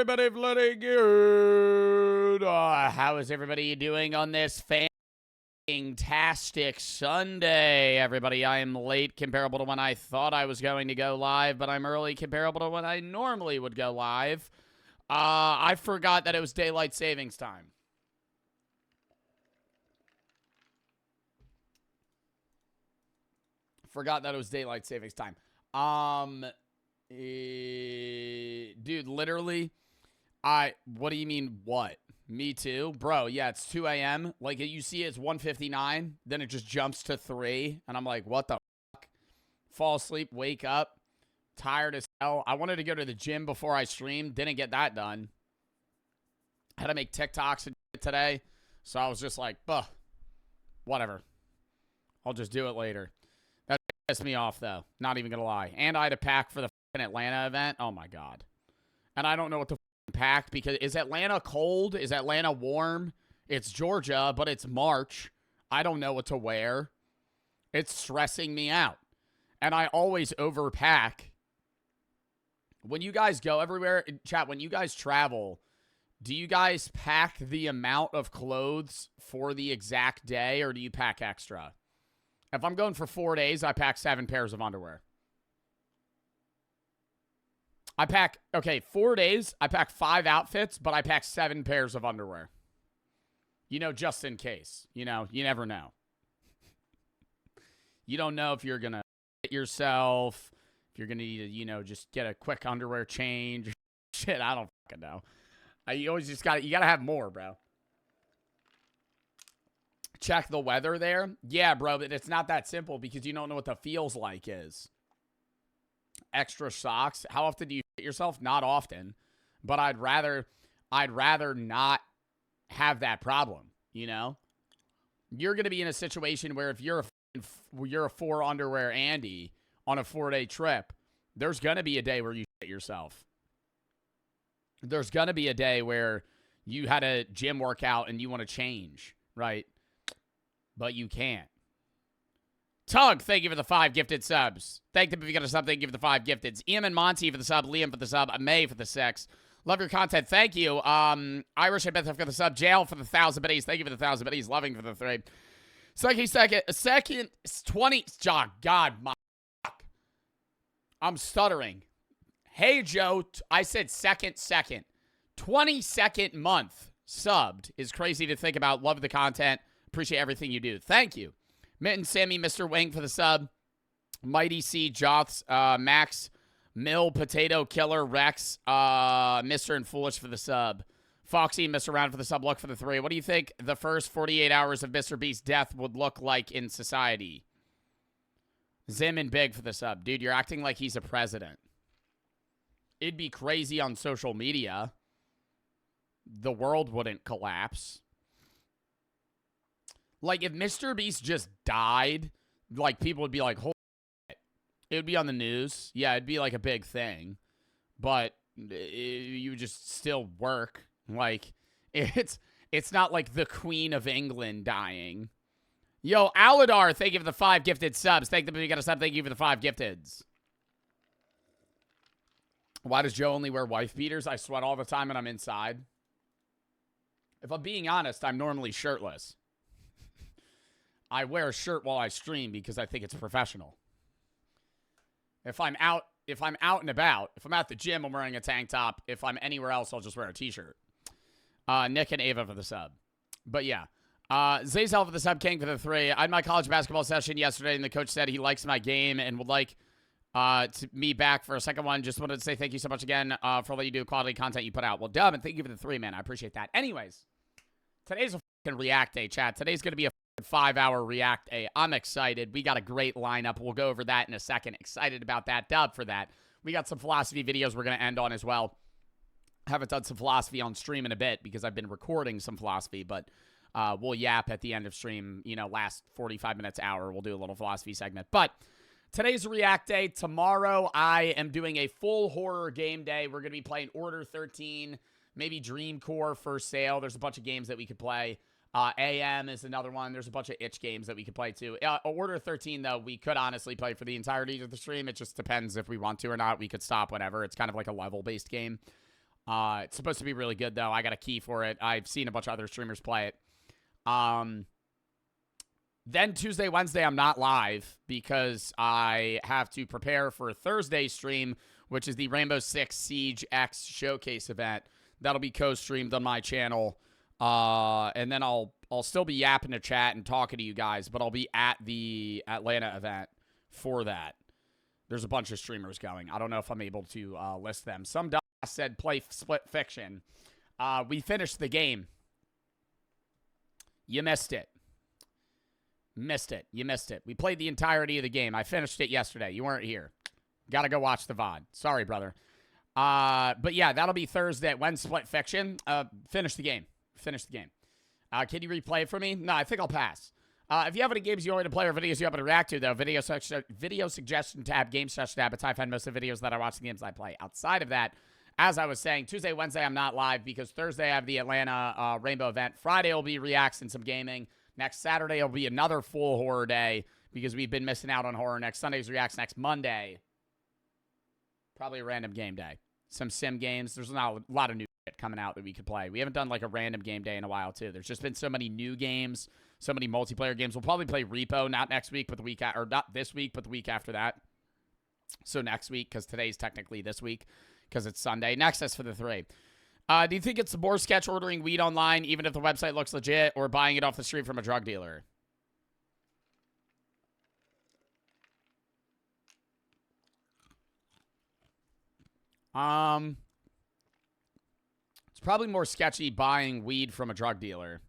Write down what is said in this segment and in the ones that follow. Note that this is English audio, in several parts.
everybody bloody good? How is everybody doing on this fantastic Sunday, everybody? I am late comparable to when I thought I was going to go live, but I'm early comparable to when I normally would go live. I forgot that it was daylight savings time. Forgot that it was daylight savings time. Dude, literally, what do you mean, what? Me too? Bro, yeah, it's 2 a.m. Like, you see it's 1:59, then it just jumps to 3, and I'm like, what the fuck? Fall asleep, wake up, tired as hell. I wanted to go to the gym before I streamed, didn't get that done. Had to make TikToks and shit today, so I was just like, whatever. I'll just do it later. That pissed me off, though. Not even gonna lie. And I had to pack for the fucking Atlanta event. Oh, my God. And I don't know what to pack because is Atlanta cold? Is Atlanta warm? It's Georgia, but it's March. I don't know what to wear. It's stressing me out. And I always overpack. When you guys go everywhere, chat, when you guys travel, do you guys pack the amount of clothes for the exact day or do you pack extra? If I'm going for 4 days, I pack 7 pairs of underwear. I pack, 4 days, I pack 5 outfits, but I pack 7 pairs of underwear. You know, just in case. You know, you never know. You don't know if you're going to hit yourself, if you're going to need to, you know, just get a quick underwear change. Shit, I don't fucking know. You always just got to, you got to have more, bro. Check the weather there. Yeah, bro, but it's not that simple because you don't know what the feels like is. Extra socks. How often do you hit yourself? Not often, but I'd rather not have that problem, you know? You're going to be in a situation where if you're a 4 underwear Andy on a 4-day trip, there's going to be a day where you hit yourself. There's going to be a day where you had a gym workout and you want to change, right? But you can't. Tug, thank you for the 5 gifted subs. Thank them if you got a sub. Thank you for the 5 gifteds. Ian and Monty for the sub. Liam for the sub. May for the 6. Love your content. Thank you. Irish and Beth for the sub. Jail for the 1,000 biddies. Thank you for the 1,000 biddies. Loving for the 3. Second, 20. God, my fuck. I'm stuttering. Hey, Joe. I said second. 22nd month subbed is crazy to think about. Love the content. Appreciate everything you do. Thank you. Mitten, Sammy, Mr. Wing for the sub. Mighty C, Joths, Max, Mill, Potato Killer, Rex, Mr. and Foolish for the sub. Foxy, Mr. Round for the sub. Look for the 3. What do you think the first 48 hours of Mr. Beast's death would look like in society? Zim and Big for the sub. Dude, you're acting like he's a president. It'd be crazy on social media. The world wouldn't collapse. Like, if Mr. Beast just died, like, people would be like, holy shit. It would be on the news. Yeah, it'd be, like, a big thing. But you would just still work. Like, it's not like the Queen of England dying. Yo, Aladar, thank you for the 5 gifted subs. Thank them if you got a sub. Thank you for the 5 gifteds. Why does Joe only wear wife beaters? I sweat all the time and I'm inside. If I'm being honest, I'm normally shirtless. I wear a shirt while I stream because I think it's professional. If I'm out and about, if I'm at the gym, I'm wearing a tank top. If I'm anywhere else, I'll just wear a t-shirt. Nick and Ava for the sub. But yeah. Zazel for the sub, King for the 3. I had my college basketball session yesterday, and the coach said he likes my game and would like me back for a second one. Just wanted to say thank you so much again for all that you do, quality content you put out. Well, Dub, and thank you for the 3, man. I appreciate that. Anyways, today's a fucking React Day, chat. Today's going to be a 5-hour React Day. I'm excited. We got a great lineup. We'll go over that in a second. Excited about that. Dub for that. We got some philosophy videos we're going to end on as well. Haven't done some philosophy on stream in a bit because I've been recording some philosophy, but we'll yap at the end of stream, you know, last 45 minutes, hour. We'll do a little philosophy segment. But today's React Day. Tomorrow, I am doing a full horror game day. We're going to be playing Order 13, maybe Dream Core for sale. There's a bunch of games that we could play. AM is another one. There's a bunch of itch games that we could play too. Order 13, though, we could honestly play for the entirety of the stream. It just depends if we want to or not. We could stop whenever. It's kind of like a level-based game. It's supposed to be really good, though. I got a key for it. I've seen a bunch of other streamers play it. Then Tuesday, Wednesday, I'm not live because I have to prepare for Thursday's stream, which is the Rainbow Six Siege X Showcase event. That'll be co-streamed on my channel. And then I'll still be yapping to chat and talking to you guys, but I'll be at the Atlanta event for that. There's a bunch of streamers going. I don't know if I'm able to list them. Some dumbass said play Split Fiction. We finished the game. You missed it. You missed it. We played the entirety of the game. I finished it yesterday. You weren't here. Got to go watch the VOD. Sorry, brother. But yeah, that'll be Thursday. When Split Fiction. Finish the game. Can you replay it for me? No, I think I'll pass. If you have any games you want me to play or videos you want me to react to, though, video suggestion tab, game session tab, it's I find most of the videos that I watch the games I play. Outside of that, as I was saying, Tuesday, Wednesday, I'm not live because Thursday I have the Atlanta Rainbow event. Friday will be reacts and some gaming. Next Saturday will be another full horror day because we've been missing out on horror. Next Sunday's reacts. Next Monday, probably a random game day. Some sim games. There's not a lot of new shit coming out that we could play. We haven't done like a random game day in a while, too. There's just been so many new games, so many multiplayer games. We'll probably play Repo, not next week, but the week or not this week, but the week after that. So next week, because today's technically this week, because it's Sunday. Nexus for the 3. Do you think it's more sketch ordering weed online, even if the website looks legit, or buying it off the street from a drug dealer? It's probably more sketchy buying weed from a drug dealer.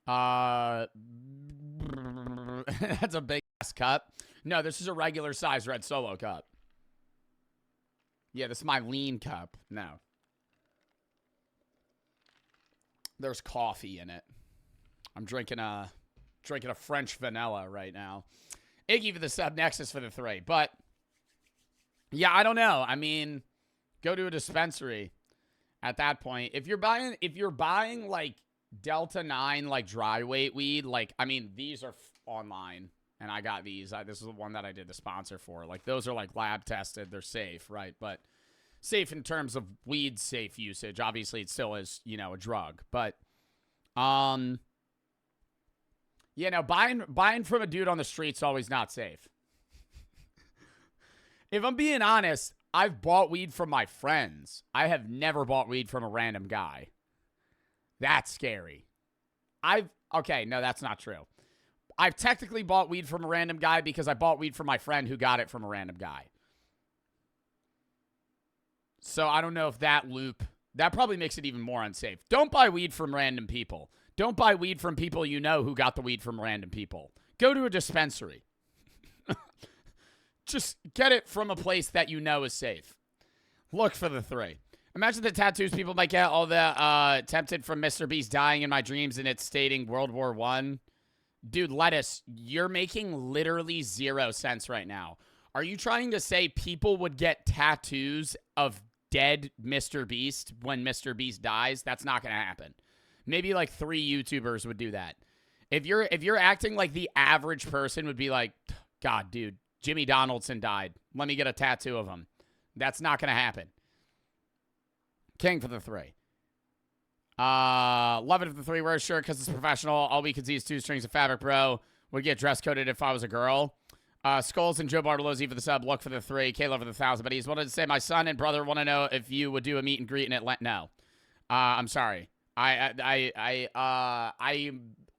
That's a big ass cup. No, this is a regular size red Solo cup. Yeah, this is my lean cup. No. There's coffee in it. I'm drinking a French vanilla right now. Iggy for the sub, Nexus for the 3. But yeah, I don't know. I mean, go to a dispensary at that point. If you're buying like Delta 9 like dry weight weed, like I mean, these are online and I got these. This is the one that I did the sponsor for. Like those are like lab tested. They're safe, right? But safe in terms of weed safe usage. Obviously, it still is, you know, a drug. But, yeah, no, buying from a dude on the street's always not safe. If I'm being honest, I've bought weed from my friends. I have never bought weed from a random guy. That's scary. Okay, no, that's not true. I've technically bought weed from a random guy because I bought weed from my friend who got it from a random guy. So I don't know if that probably makes it even more unsafe. Don't buy weed from random people. Don't buy weed from people you know who got the weed from random people. Go to a dispensary. Just get it from a place that you know is safe. Look for the 3. Imagine the tattoos people might get all the tempted from Mr. Beast dying in my dreams and it's stating World War I. Dude, Lettuce, you're making literally 0 sense right now. Are you trying to say people would get tattoos of dead Mr. Beast when Mr. Beast dies? That's not going to happen. Maybe like 3 YouTubers would do that. If you're acting like the average person would be like, God, dude, Jimmy Donaldson died. Let me get a tattoo of him. That's not going to happen. King for the 3. Love it if the 3 wears shirt because it's professional. All we can see is 2 strings of fabric, bro. Would get dress coded if I was a girl. Skulls and Joe Bartolozzi for the sub. Look for the 3. Kayla for the 1,000. But he's wanted to say, my son and brother want to know if you would do a meet and greet in Atlanta. No. I'm sorry. I'm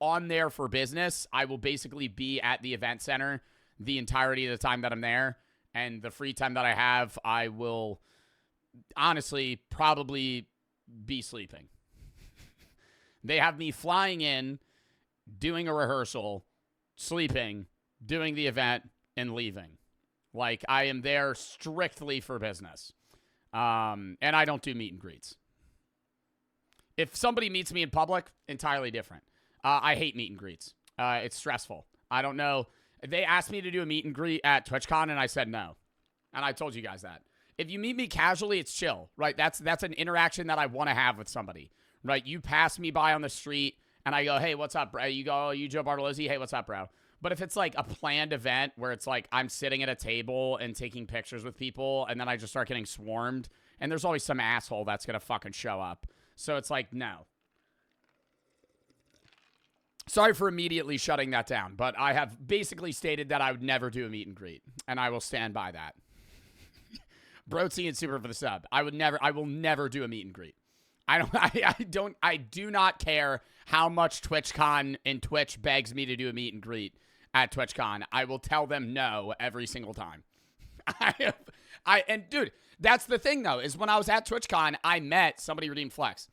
on there for business. I will basically be at the event center the entirety of the time that I'm there. And the free time that I have, I will honestly probably be sleeping. They have me flying in, doing a rehearsal, sleeping, doing the event, and leaving. Like, I am there strictly for business. And I don't do meet and greets. If somebody meets me in public, entirely different. I hate meet and greets. It's stressful. I don't know. They asked me to do a meet and greet at TwitchCon, and I said no. And I told you guys that. If you meet me casually, it's chill, right? That's an interaction that I want to have with somebody, right? You pass me by on the street, and I go, hey, what's up, bro? You go, oh, you Joe Bartolozzi? Hey, what's up, bro? But if it's like a planned event where it's like I'm sitting at a table and taking pictures with people and then I just start getting swarmed And there's always some asshole that's going to fucking show up. So it's like, no. Sorry for immediately shutting that down, but I have basically stated that I would never do a meet and greet, and I will stand by that. Brotsy and Super for the sub. I will never do a meet and greet. I do not care how much TwitchCon and Twitch begs me to do a meet and greet at TwitchCon. I will tell them no every single time. And dude, that's the thing though, is when I was at TwitchCon, I met somebody redeemed Flex.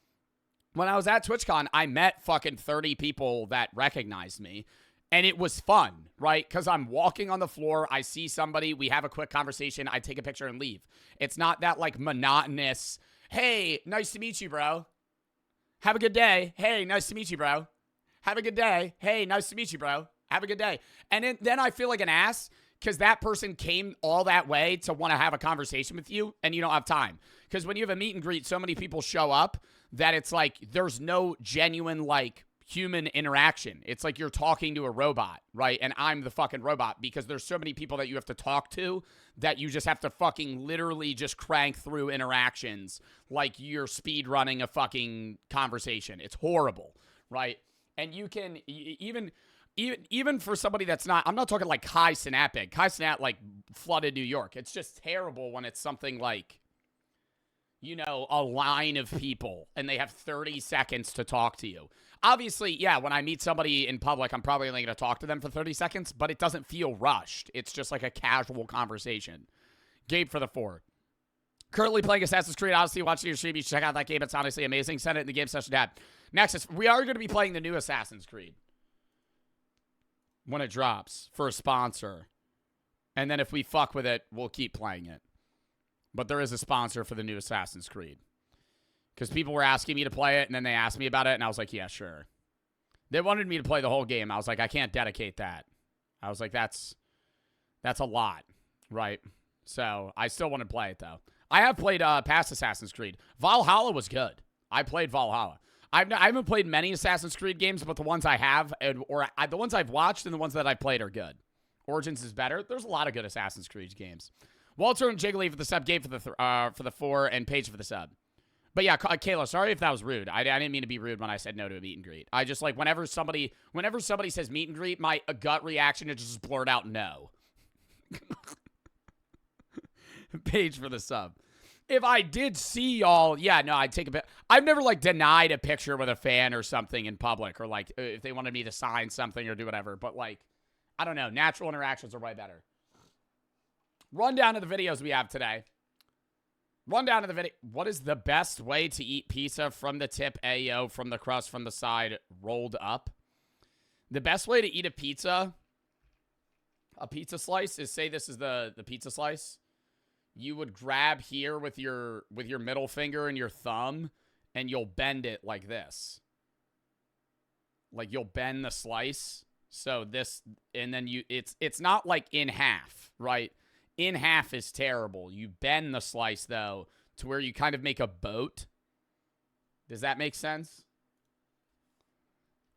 When I was at TwitchCon, I met fucking 30 people that recognized me, and it was fun, right? Because I'm walking on the floor, I see somebody, we have a quick conversation, I take a picture and leave. It's not that, like, monotonous, hey, nice to meet you, bro. Have a good day. Hey, nice to meet you, bro. Have a good day. Hey, nice to meet you, bro. Have a good day. And then I feel like an ass because that person came all that way to want to have a conversation with you, and you don't have time. Because when you have a meet and greet, so many people show up that it's like there's no genuine, like, human interaction. It's like you're talking to a robot, right? And I'm the fucking robot because there's so many people that you have to talk to that you just have to fucking literally just crank through interactions like you're speed running a fucking conversation. It's horrible, right? And you can even for somebody that's not, I'm not talking like Kai Cenat big. Kai Cenat like flooded New York. It's just terrible when it's something like, you know, a line of people and they have 30 seconds to talk to you. Obviously, yeah, when I meet somebody in public, I'm probably only going to talk to them for 30 seconds, but it doesn't feel rushed. It's just like a casual conversation. Gabe for the 4. Currently playing Assassin's Creed Odyssey. Watching your stream. You should check out that game. It's honestly amazing. Send it in the game session tab. Nexus, we are going to be playing the new Assassin's Creed when it drops for a sponsor. And then if we fuck with it, we'll keep playing it. But there is a sponsor for the new Assassin's Creed. Because people were asking me to play it, and then they asked me about it, and I was like, yeah, sure. They wanted me to play the whole game. I was like, I can't dedicate that. I was like, that's a lot, right? So I still want to play it, though. I have played past Assassin's Creed. Valhalla was good. I played Valhalla. I haven't played many Assassin's Creed games, but the ones I have, the ones I've watched and the ones that I've played are good. Origins is better. There's a lot of good Assassin's Creed games. Walter and Jiggly for the sub, Gabe for the 4, and Paige for the sub. But yeah, Kayla, sorry if that was rude. I didn't mean to be rude when I said no to a meet and greet. I just like whenever somebody says meet and greet, my gut reaction is just blurt out no. Paige for the sub. If I did see y'all, yeah, no, I'd take a bit. I've never like denied a picture with a fan or something in public, or like if they wanted me to sign something or do whatever. But like, I don't know, natural interactions are way better. Rundown of the videos we have today. Rundown of the video. What is the best way to eat pizza? From the tip, Ayo, from the crust, from the side, rolled up? The best way to eat a pizza slice, is say this is the pizza slice. You would grab here with your middle finger and your thumb, and you'll bend it like this. Like you'll bend the slice. So this, and then it's not like in half, right? In half is terrible. You bend the slice, though, to where you kind of make a boat. Does that make sense?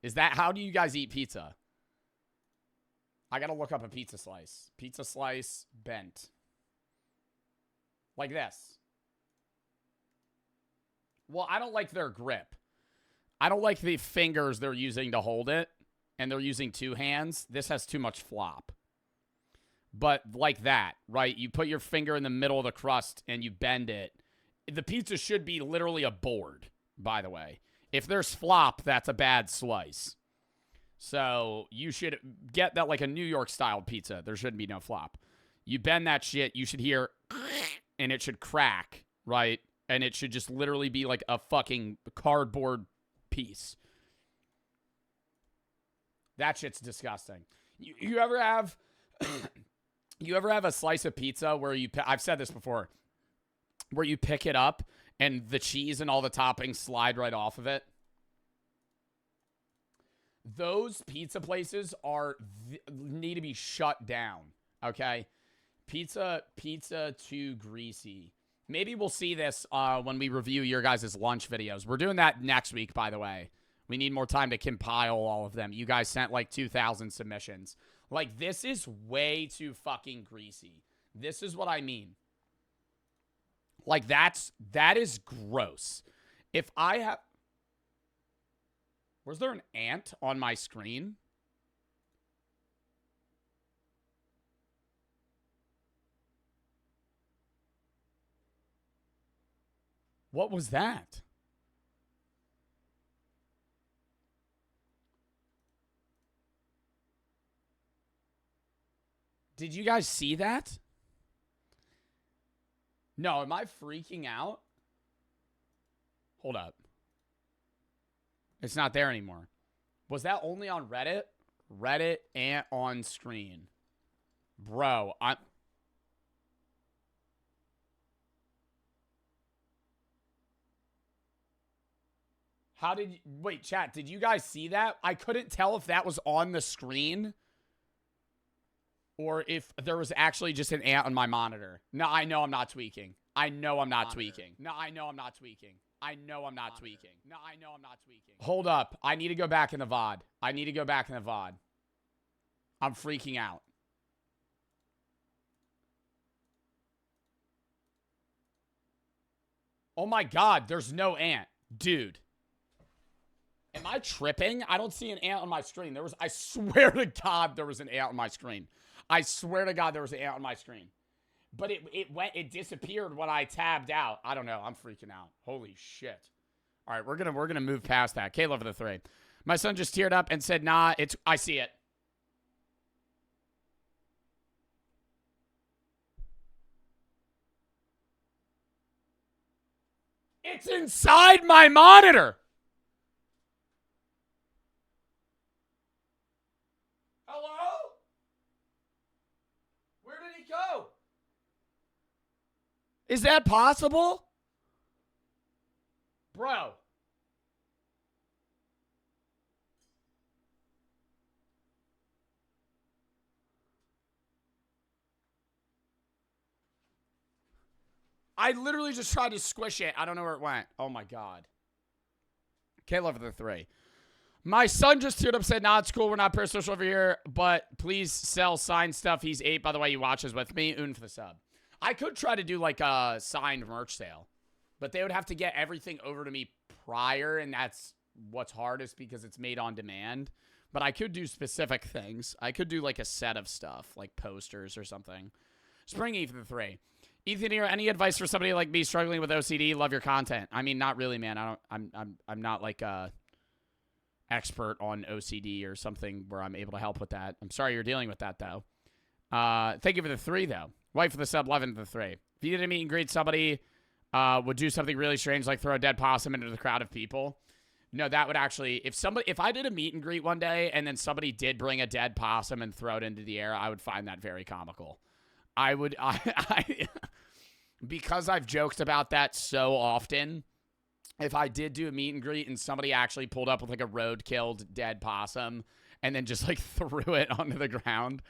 Is that, how do you guys eat pizza? I gotta look up a pizza slice. Pizza slice bent. Like this. Well, I don't like their grip. I don't like the fingers they're using to hold it. And they're using 2 hands. This has too much flop. But like that, right? You put your finger in the middle of the crust and you bend it. The pizza should be literally a board, by the way. If there's flop, that's a bad slice. So you should get that like a New York style pizza. There shouldn't be no flop. You bend that shit, you should hear and it should crack, right? And it should just literally be like a fucking cardboard piece. That shit's disgusting. You ever have you ever have a slice of pizza where I've said this before, where you pick it up and the cheese and all the toppings slide right off of it? Those pizza places need to be shut down, okay? Pizza too greasy. Maybe we'll see this when we review your guys' lunch videos. We're doing that next week, by the way. We need more time to compile all of them. You guys sent like 2,000 submissions. Like, this is way too fucking greasy. This is what I mean. Like, that is gross. If I have... Was there an ant on my screen? What was that? Did you guys see that? No, am I freaking out? Hold up. It's not there anymore. Was that only on Reddit? Reddit and on screen. Bro, I'm... How did you... Wait, chat, did you guys see that? I couldn't tell if that was on the screen or if there was actually just an ant on my monitor. No, I know I'm not tweaking. I know I'm not tweaking. No, I know I'm not tweaking. I know I'm not tweaking. No, I know I'm not tweaking. Hold up. I need to go back in the VOD. I need to go back in the VOD. I'm freaking out. Oh my God, there's no ant. Dude. Am I tripping? I don't see an ant on my screen. I swear to God, there was an ant on my screen. I swear to God, there was an ant on my screen. But it disappeared when I tabbed out. I don't know. I'm freaking out. Holy shit. All right, we're gonna move past that. Caleb for the 3. My son just teared up and said, "Nah, I see it." It's inside my monitor. Hello? Where did he go? Is that possible? Bro. I literally just tried to squish it. I don't know where it went. Oh my God. Caleb for the 3. My son just teared up, said, "Nah, it's cool. We're not parasocial over here, but please sell signed stuff." He's 8, by the way. He watches with me. Un for the sub. I could try to do like a signed merch sale, but they would have to get everything over to me prior, and that's what's hardest because it's made on demand. But I could do specific things. I could do like a set of stuff, like posters or something. Spring E for the 3. Ethan here, any advice for somebody like me struggling with OCD? Love your content. I mean, not really, man. I'm not like a expert on OCD or something where I'm able to help with that. I'm sorry you're dealing with that though. Thank you for the 3 though. Wife for the sub, 11 for the 3. If you didn't meet and greet somebody, would do something really strange like throw a dead possum into the crowd of people. No, that would actually, if I did a meet and greet one day and then somebody did bring a dead possum and throw it into the air, I would find that very comical. Because I've joked about that so often, if I did do a meet and greet and somebody actually pulled up with like a road-killed dead possum and then just like threw it onto the ground,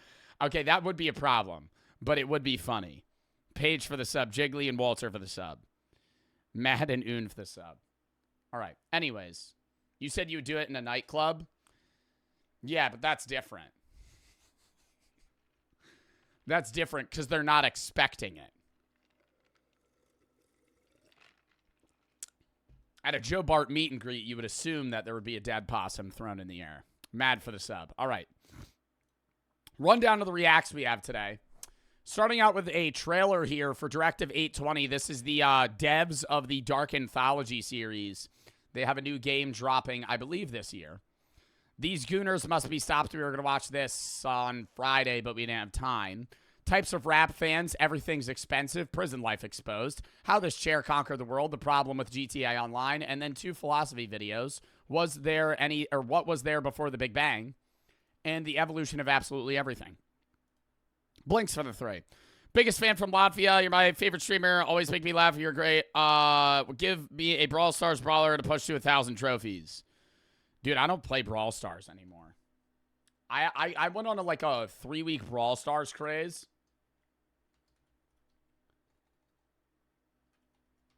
okay, that would be a problem, but it would be funny. Paige for the sub, Jiggly and Walter for the sub. Matt and Un for the sub. All right, anyways, you said you would do it in a nightclub? Yeah, but that's different. That's different because they're not expecting it. At a Joe Bart meet and greet, you would assume that there would be a dead possum thrown in the air. Mad for the sub. All right. Rundown of the reacts we have today. Starting out with a trailer here for Directive 820. This is the devs of the Dark Anthology series. They have a new game dropping, I believe, this year. These Gooners must be stopped. We were going to watch this on Friday, but we didn't have time. Types of rap fans, everything's expensive, prison life exposed, how this chair conquered the world, the problem with GTA Online, and then 2 philosophy videos. Was there any, or what was there before the Big Bang? And the evolution of absolutely everything. Blinks for the 3. Biggest fan from Latvia. You're my favorite streamer. Always make me laugh. You're great. Give me a Brawl Stars brawler to push to 1,000 trophies. Dude, I don't play Brawl Stars anymore. I went on like a 3-week Brawl Stars craze.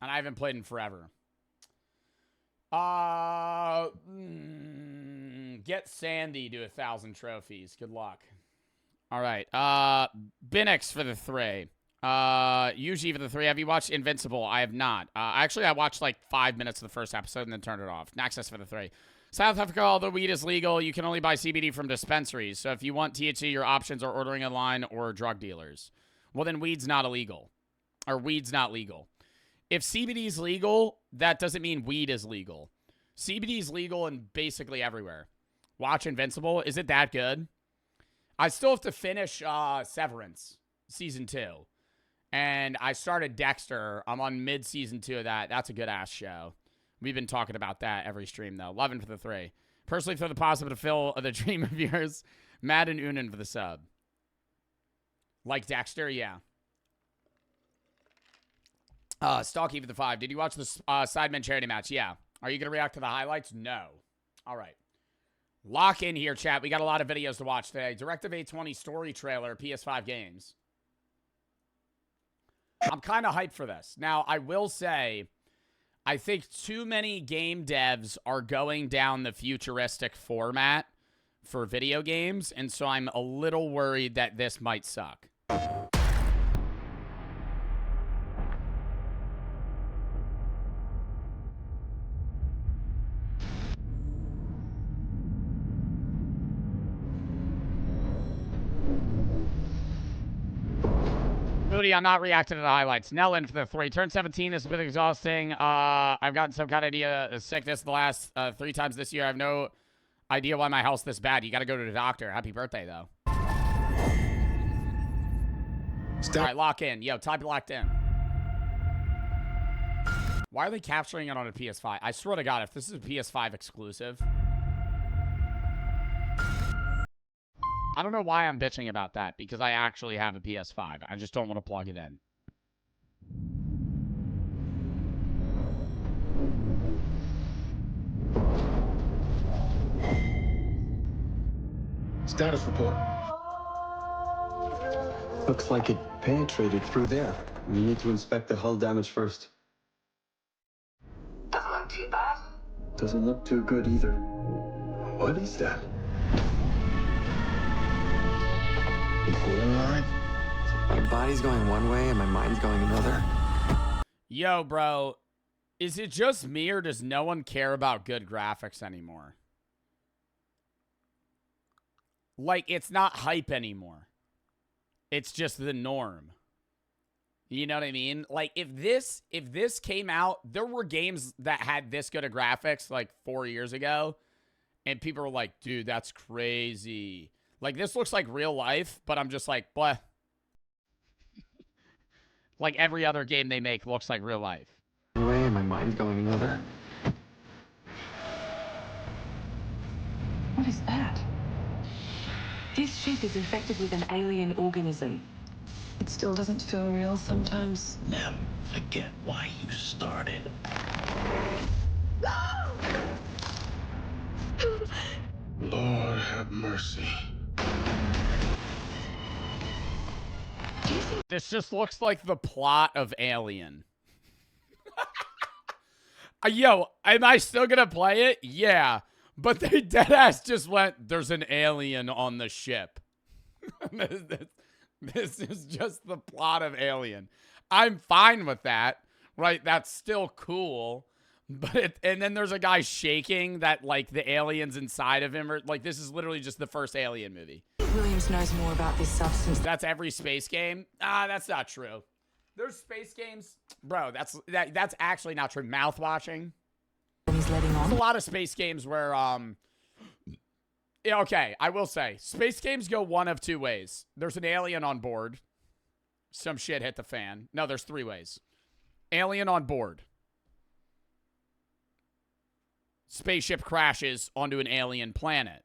And I haven't played in forever. Get Sandy to 1,000 trophies. Good luck. All right. Binix for the 3. Usually for the 3. Have you watched Invincible? I have not. Actually, I watched like 5 minutes of the first episode and then turned it off. Access for the 3. South Africa, although weed is legal, you can only buy CBD from dispensaries. So if you want THC, your options are ordering online or drug dealers. Well, then weed's not illegal. Or weed's not legal. If CBD is legal, that doesn't mean weed is legal. CBD is legal in basically everywhere. Watch Invincible. Is it that good? I still have to finish Severance, Season 2. And I started Dexter. I'm on mid-Season 2 of that. That's a good-ass show. We've been talking about that every stream, though. 11 for the 3. Personally, for the positive to fill the dream of yours. Mad and Unan for the sub. Like Dexter? Yeah. Stalky for the 5. Did you watch the Sidemen charity match? Yeah. Are you going to react to the highlights? No. All right. Lock in here, chat. We got a lot of videos to watch today. Directive 820 story trailer, PS5 games. I'm kind of hyped for this. Now, I will say, I think too many game devs are going down the futuristic format for video games, and so I'm a little worried that this might suck. Moody, I'm not reacting to the highlights. Nellen for the 3. Turn 17 is a bit exhausting. I've gotten some kind of idea of sickness the last 3 times this year. I have no idea why my health's this bad. You got to go to the doctor. Happy birthday, though. All right, lock in. Yo, type locked in. Why are they capturing it on a PS5? I swear to God, if this is a PS5 exclusive. I don't know why I'm bitching about that, because I actually have a PS5. I just don't want to plug it in. Status report. Looks like it penetrated through there. We need to inspect the hull damage first. Doesn't look too bad. Doesn't look too good either. What is that? You feeling alright? My body's going one way and my mind's going another. Yo, bro. Is it just me or does no one care about good graphics anymore? Like, it's not hype anymore. It's just the norm. You know what I mean? Like, if this came out, there were games that had this good of graphics like 4 years ago, and people were like, dude, that's crazy. Like, this looks like real life, but I'm just like, blah. Like, every other game they make looks like real life. One way and my mind's going another. What is that? This ship is infected with an alien organism. It still doesn't feel real sometimes. Never forget why you started. Lord have mercy. This just looks like the plot of Alien. Yo, am I still gonna play it? Yeah. But they deadass just went, there's an alien on the ship. This is just the plot of Alien. I'm fine with that, right? That's still cool. But and then there's a guy shaking that, like, the aliens inside of him are, like, this is literally just the first Alien movie. Williams knows more about this substance. That's every space game? That's not true. There's space games. Bro, that's actually not true. Mouth watching. He's letting on. There's a lot of space games where, yeah, okay, I will say, space games go one of 2 ways. There's an alien on board. Some shit hit the fan. No, there's 3 ways. Alien on board. Spaceship crashes onto an alien planet.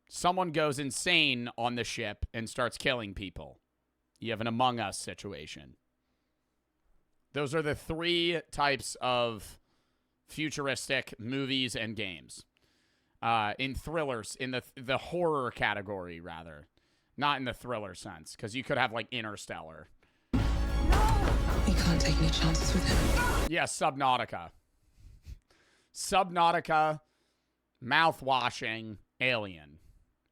Someone goes insane on the ship and starts killing people. You have an Among Us situation. Those are the 3 types of futuristic movies and games. In thrillers, in the horror category, rather. Not in the thriller sense, because you could have, like, Interstellar. You can't take any chances with him. Yeah, Subnautica. Subnautica, mouth-washing, Alien.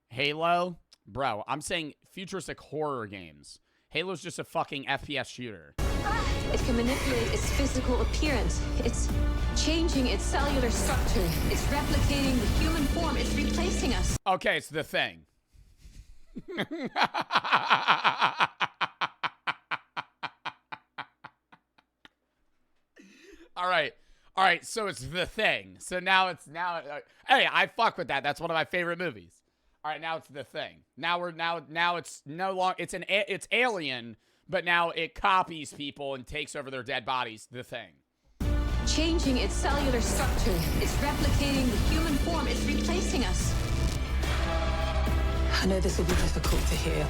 Halo? Bro, I'm saying futuristic horror games. Halo's just a fucking FPS shooter. It can manipulate its physical appearance. It's changing its cellular structure. It's replicating the human form. It's replacing us. Okay, it's the thing. All right, so it's the thing. So now hey, I fuck with that. That's one of my favorite movies. All right, now it's the thing. Now it's no longer it's Alien, but now it copies people and takes over their dead bodies. The thing. Changing its cellular structure. It's replicating the human form. It's replacing us. I know this will be difficult to hear,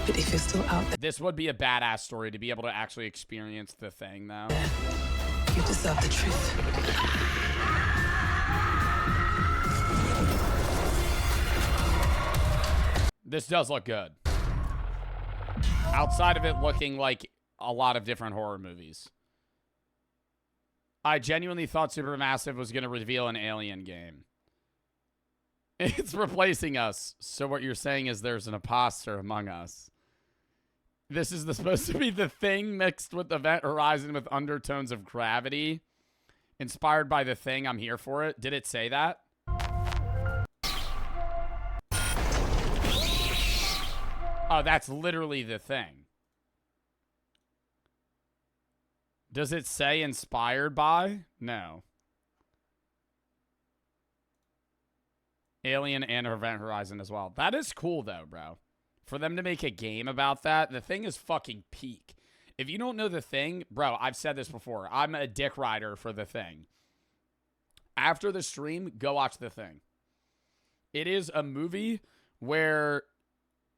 but if you're still out there, This would be a badass story to be able to actually experience the thing, though. you deserve the truth. This does look good. Outside of it looking like a lot of different horror movies. I genuinely thought Supermassive was going to reveal an Alien game. It's replacing us. So what you're saying is there's an imposter among us. This is supposed to be the thing mixed with Event Horizon with undertones of gravity. Inspired by the thing, I'm here for it. Did it say that? Oh, that's literally the thing. Does it say inspired by? No. Alien and Event Horizon as well. That is cool, though, bro. For them to make a game about that, the thing is fucking peak. If you don't know the thing, bro, I've said this before. I'm a dick rider for the thing. After the stream, go watch the thing. It is a movie where,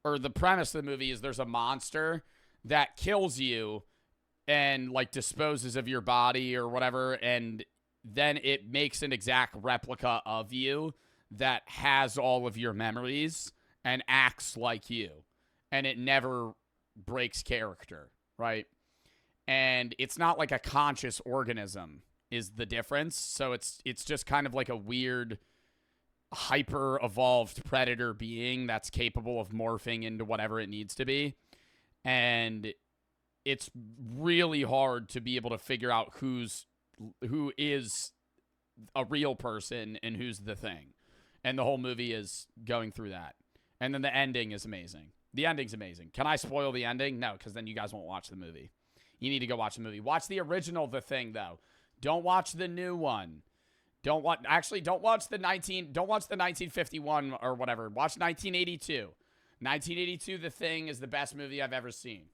or the premise of the movie is there's a monster that kills you and like disposes of your body or whatever, and then it makes an exact replica of you that has all of your memories and acts like you, and it never breaks character, right? And it's not like a conscious organism is the difference. So it's just kind of like a weird hyper evolved predator being that's capable of morphing into whatever it needs to be. And it's really hard to be able to figure out who is a real person and who's the thing. And the whole movie is going through that. And then the ending is amazing. The ending's amazing. Can I spoil the ending? No, because then you guys won't watch the movie. You need to go watch the movie. Watch the original The Thing, though. Don't watch the new one. Don't watch the 1951 or whatever. Watch 1982. 1982 The Thing is the best movie I've ever seen.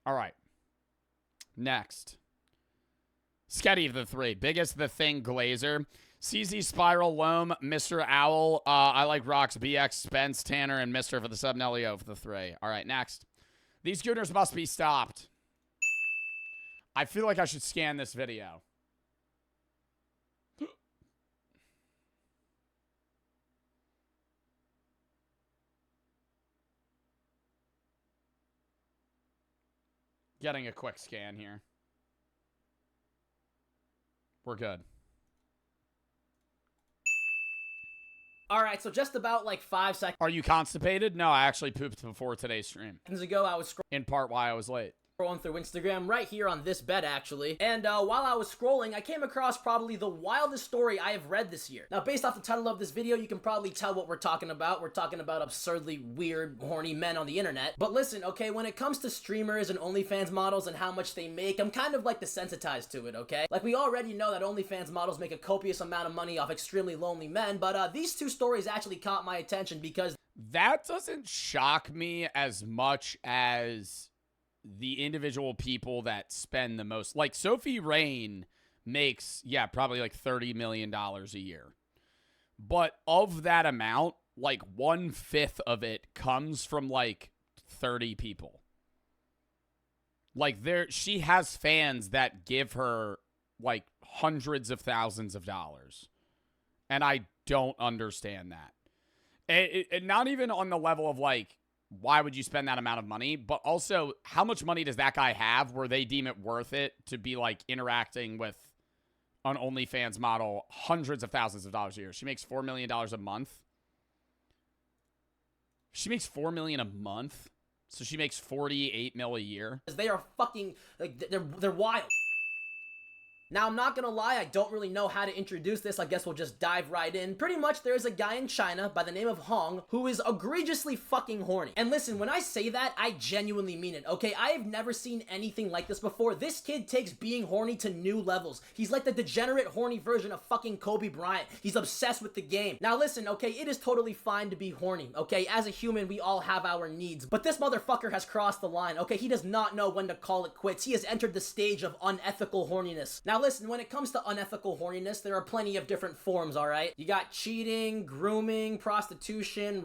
All right. Next. Sketty of the three. Biggest The Thing Glazer. CZ Spiral, Loam, Mr. Owl. I like Rocks, BX, Spence, Tanner, and Mr. for the sub Nelio for the three. All right, next. These Gooners must be stopped. I feel like I should scan this video. Getting a quick scan here. We're good. All right, so just about like 5 seconds Are you constipated? No, I actually pooped before today's stream. ago, I was In part why I was late. scrolling through Instagram right here on this bed, actually. And while I was scrolling, I came across probably the wildest story I have read this year. Now, based off the title of this video, you can probably tell what we're talking about. We're talking about absurdly weird, horny men on the internet. But listen, okay, when it comes to streamers and OnlyFans models and how much they make, I'm kind of like desensitized to it, okay? Like, we already know that OnlyFans models make a copious amount of money off extremely lonely men, but these two stories actually caught my attention because That doesn't shock me as much as the individual people that spend the most. Like Sophie Rain makes, yeah, probably like $30 million a year. But of that amount, like 1/5 of it comes from like 30 people. Like she has fans that give her like hundreds of thousands of dollars. And I don't understand that. And not even on the level of like, why would you spend that amount of money? But also, how much money does that guy have where they deem it worth it to be like interacting with an OnlyFans model hundreds of thousands of dollars a year? She makes $4 million a month. She makes $4 million a month, so she makes $48 million a year. They are fucking, like, they're wild. Now, I'm not gonna lie, I don't really know how to introduce this. I guess we'll just dive right in. Pretty much, there's a guy in China by the name of Hong who is egregiously fucking horny. And listen, when I say that, I genuinely mean it, okay? I have never seen anything like this before. This kid takes being horny to new levels. He's like the degenerate, horny version of fucking Kobe Bryant. He's obsessed with the game. Now, listen, okay, it is totally fine to be horny, okay? As a human, we all have our needs. But this motherfucker has crossed the line, okay? He does not know when to call it quits. He has entered the stage of unethical horniness. Now, listen, when it comes to unethical horniness, there are plenty of different forms, alright? You got cheating, grooming, prostitution,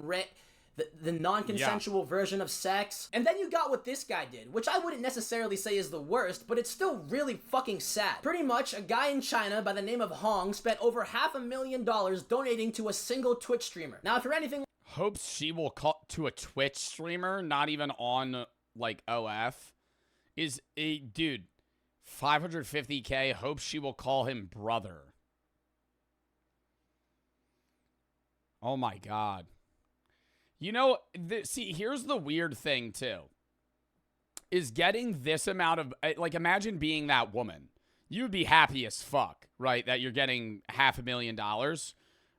the non-consensual version of sex. And then you got what this guy did, which I wouldn't necessarily say is the worst, but it's still really fucking sad. Pretty much, a guy in China by the name of Hong spent over $500,000 donating to a single Twitch streamer. Now, if you're anything... Hopes she will call to a Twitch streamer, not even on, like, OF, is a... Dude... $550K, hopes she will call him brother. Oh my God. You know, see, here's the weird thing too. Is getting this amount of, like, imagine being that woman. You would be happy as fuck, right? That you're getting $500,000.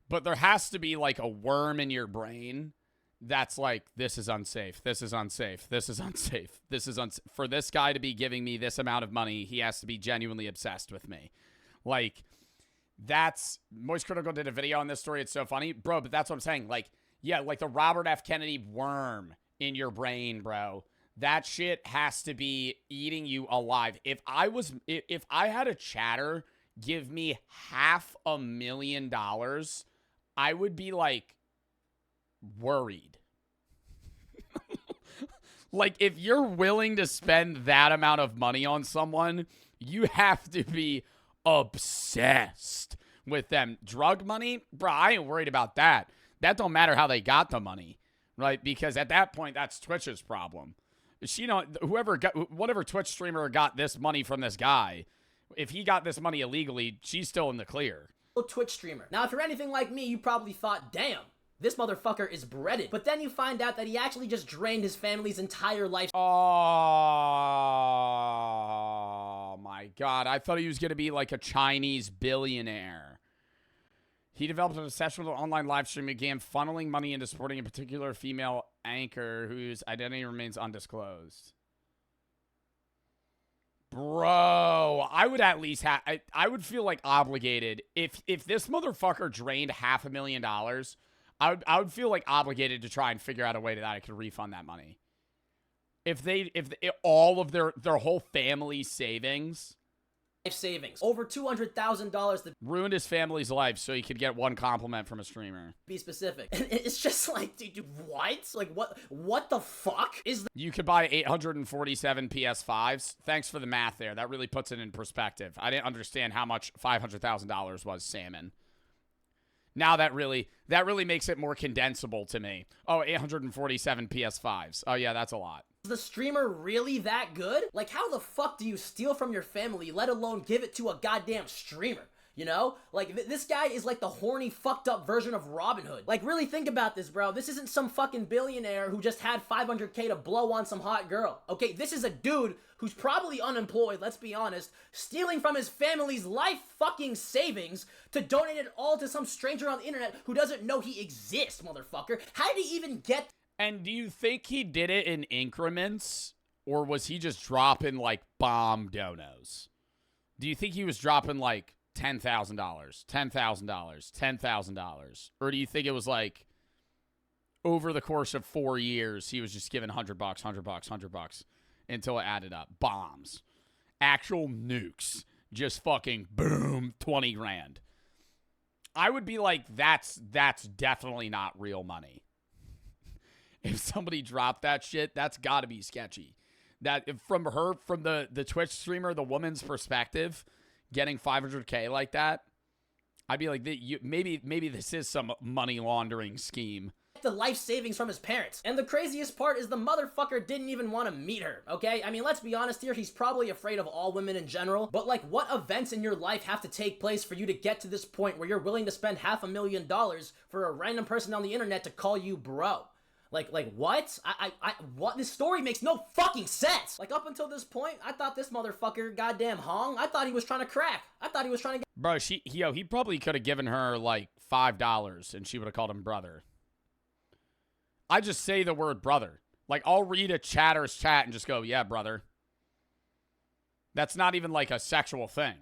But there has to be like a worm in your brain that's like, this is unsafe, this is unsafe, this is unsafe, this is unsafe. For this guy to be giving me this amount of money, he has to be genuinely obsessed with me. Like, that's... Moist Critical did a video on this story. It's so funny. Bro, but that's what I'm saying. Like, yeah, like the Robert F. Kennedy worm in your brain, bro. That shit has to be eating you alive. If I had a chatter give me $500,000, I would be like, worried. Like, if you're willing to spend that amount of money on someone, you have to be obsessed with them. Drug money, bro, I ain't worried about that. That don't matter how they got the money, right? Because at that point, that's Twitch's problem. Whatever Twitch streamer got this money from this guy, if he got this money illegally, she's still in the clear. Twitch streamer. Now, if you're anything like me, you probably thought, damn, this motherfucker is breaded. But then you find out that he actually just drained his family's entire life. Oh my God. I thought he was going to be like a Chinese billionaire. He developed an obsession with an online live streaming game, funneling money into supporting a particular female anchor whose identity remains undisclosed. Bro, I would at least have... I would feel like obligated. If this motherfucker drained $500,000... I would feel like obligated to try and figure out a way that I could refund that money. If all of their whole family's savings, over $200,000 to ruined his family's life so he could get one compliment from a streamer. Be specific. And it's just like, dude, what? Like, what the fuck is that? You could buy 847 PS5s. Thanks for the math there. That really puts it in perspective. I didn't understand how much $500,000 was, Salmon. Now that really makes it more condensable to me. Oh, 847 PS5s. Oh, yeah, that's a lot. Is the streamer really that good? Like, how the fuck do you steal from your family, let alone give it to a goddamn streamer? You know? Like, this guy is like the horny, fucked up version of Robin Hood. Like, really think about this, bro. This isn't some fucking billionaire who just had $500K to blow on some hot girl. Okay, this is a dude who's probably unemployed, let's be honest, stealing from his family's life fucking savings to donate it all to some stranger on the internet who doesn't know he exists, motherfucker. How did he even get... And do you think he did it in increments, or was he just dropping, like, bomb donos? Do you think he was dropping, like, $10,000, $10,000, $10,000? Or do you think it was like over the course of 4 years, he was just giving $100, $100, $100 until it added up? Bombs. Actual nukes. Just fucking boom, 20 grand. I would be like, that's definitely not real money. If somebody dropped that shit, that's got to be sketchy. That from the Twitch streamer, the woman's perspective, getting $500K like that, I'd be like, maybe this is some money laundering scheme. The life savings from his parents. And the craziest part is the motherfucker didn't even want to meet her, okay? I mean, let's be honest here, he's probably afraid of all women in general, but like, what events in your life have to take place for you to get to this point where you're willing to spend $500,000 for a random person on the internet to call you bro? Like what? What? This story makes no fucking sense. Like, up until this point, I thought this motherfucker goddamn hung. I thought he was trying to crack. I thought he was trying to get... Bro, he probably could have given her, like, $5 and she would have called him brother. I just say the word brother. Like, I'll read a chatter's chat and just go, yeah, brother. That's not even, like, a sexual thing.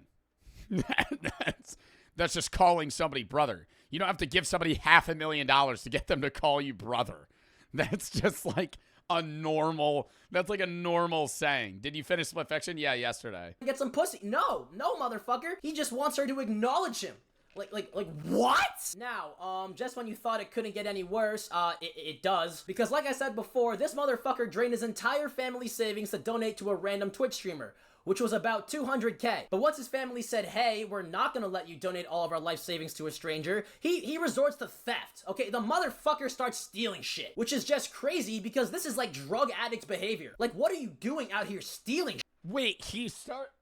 That's just calling somebody brother. You don't have to give somebody $500,000 to get them to call you brother. That's just like a normal, that's like a normal saying. Did you finish Split Fiction? Yeah, yesterday. Get some pussy. No, motherfucker. He just wants her to acknowledge him. Like what? Now, just when you thought it couldn't get any worse, it does. Because like I said before, this motherfucker drained his entire family savings to donate to a random Twitch streamer, which was about 200K. But once his family said, hey, we're not gonna let you donate all of our life savings to a stranger, he resorts to theft. Okay, the motherfucker starts stealing shit, which is just crazy because this is like drug addict behavior. Like, what are you doing out here stealing? Wait,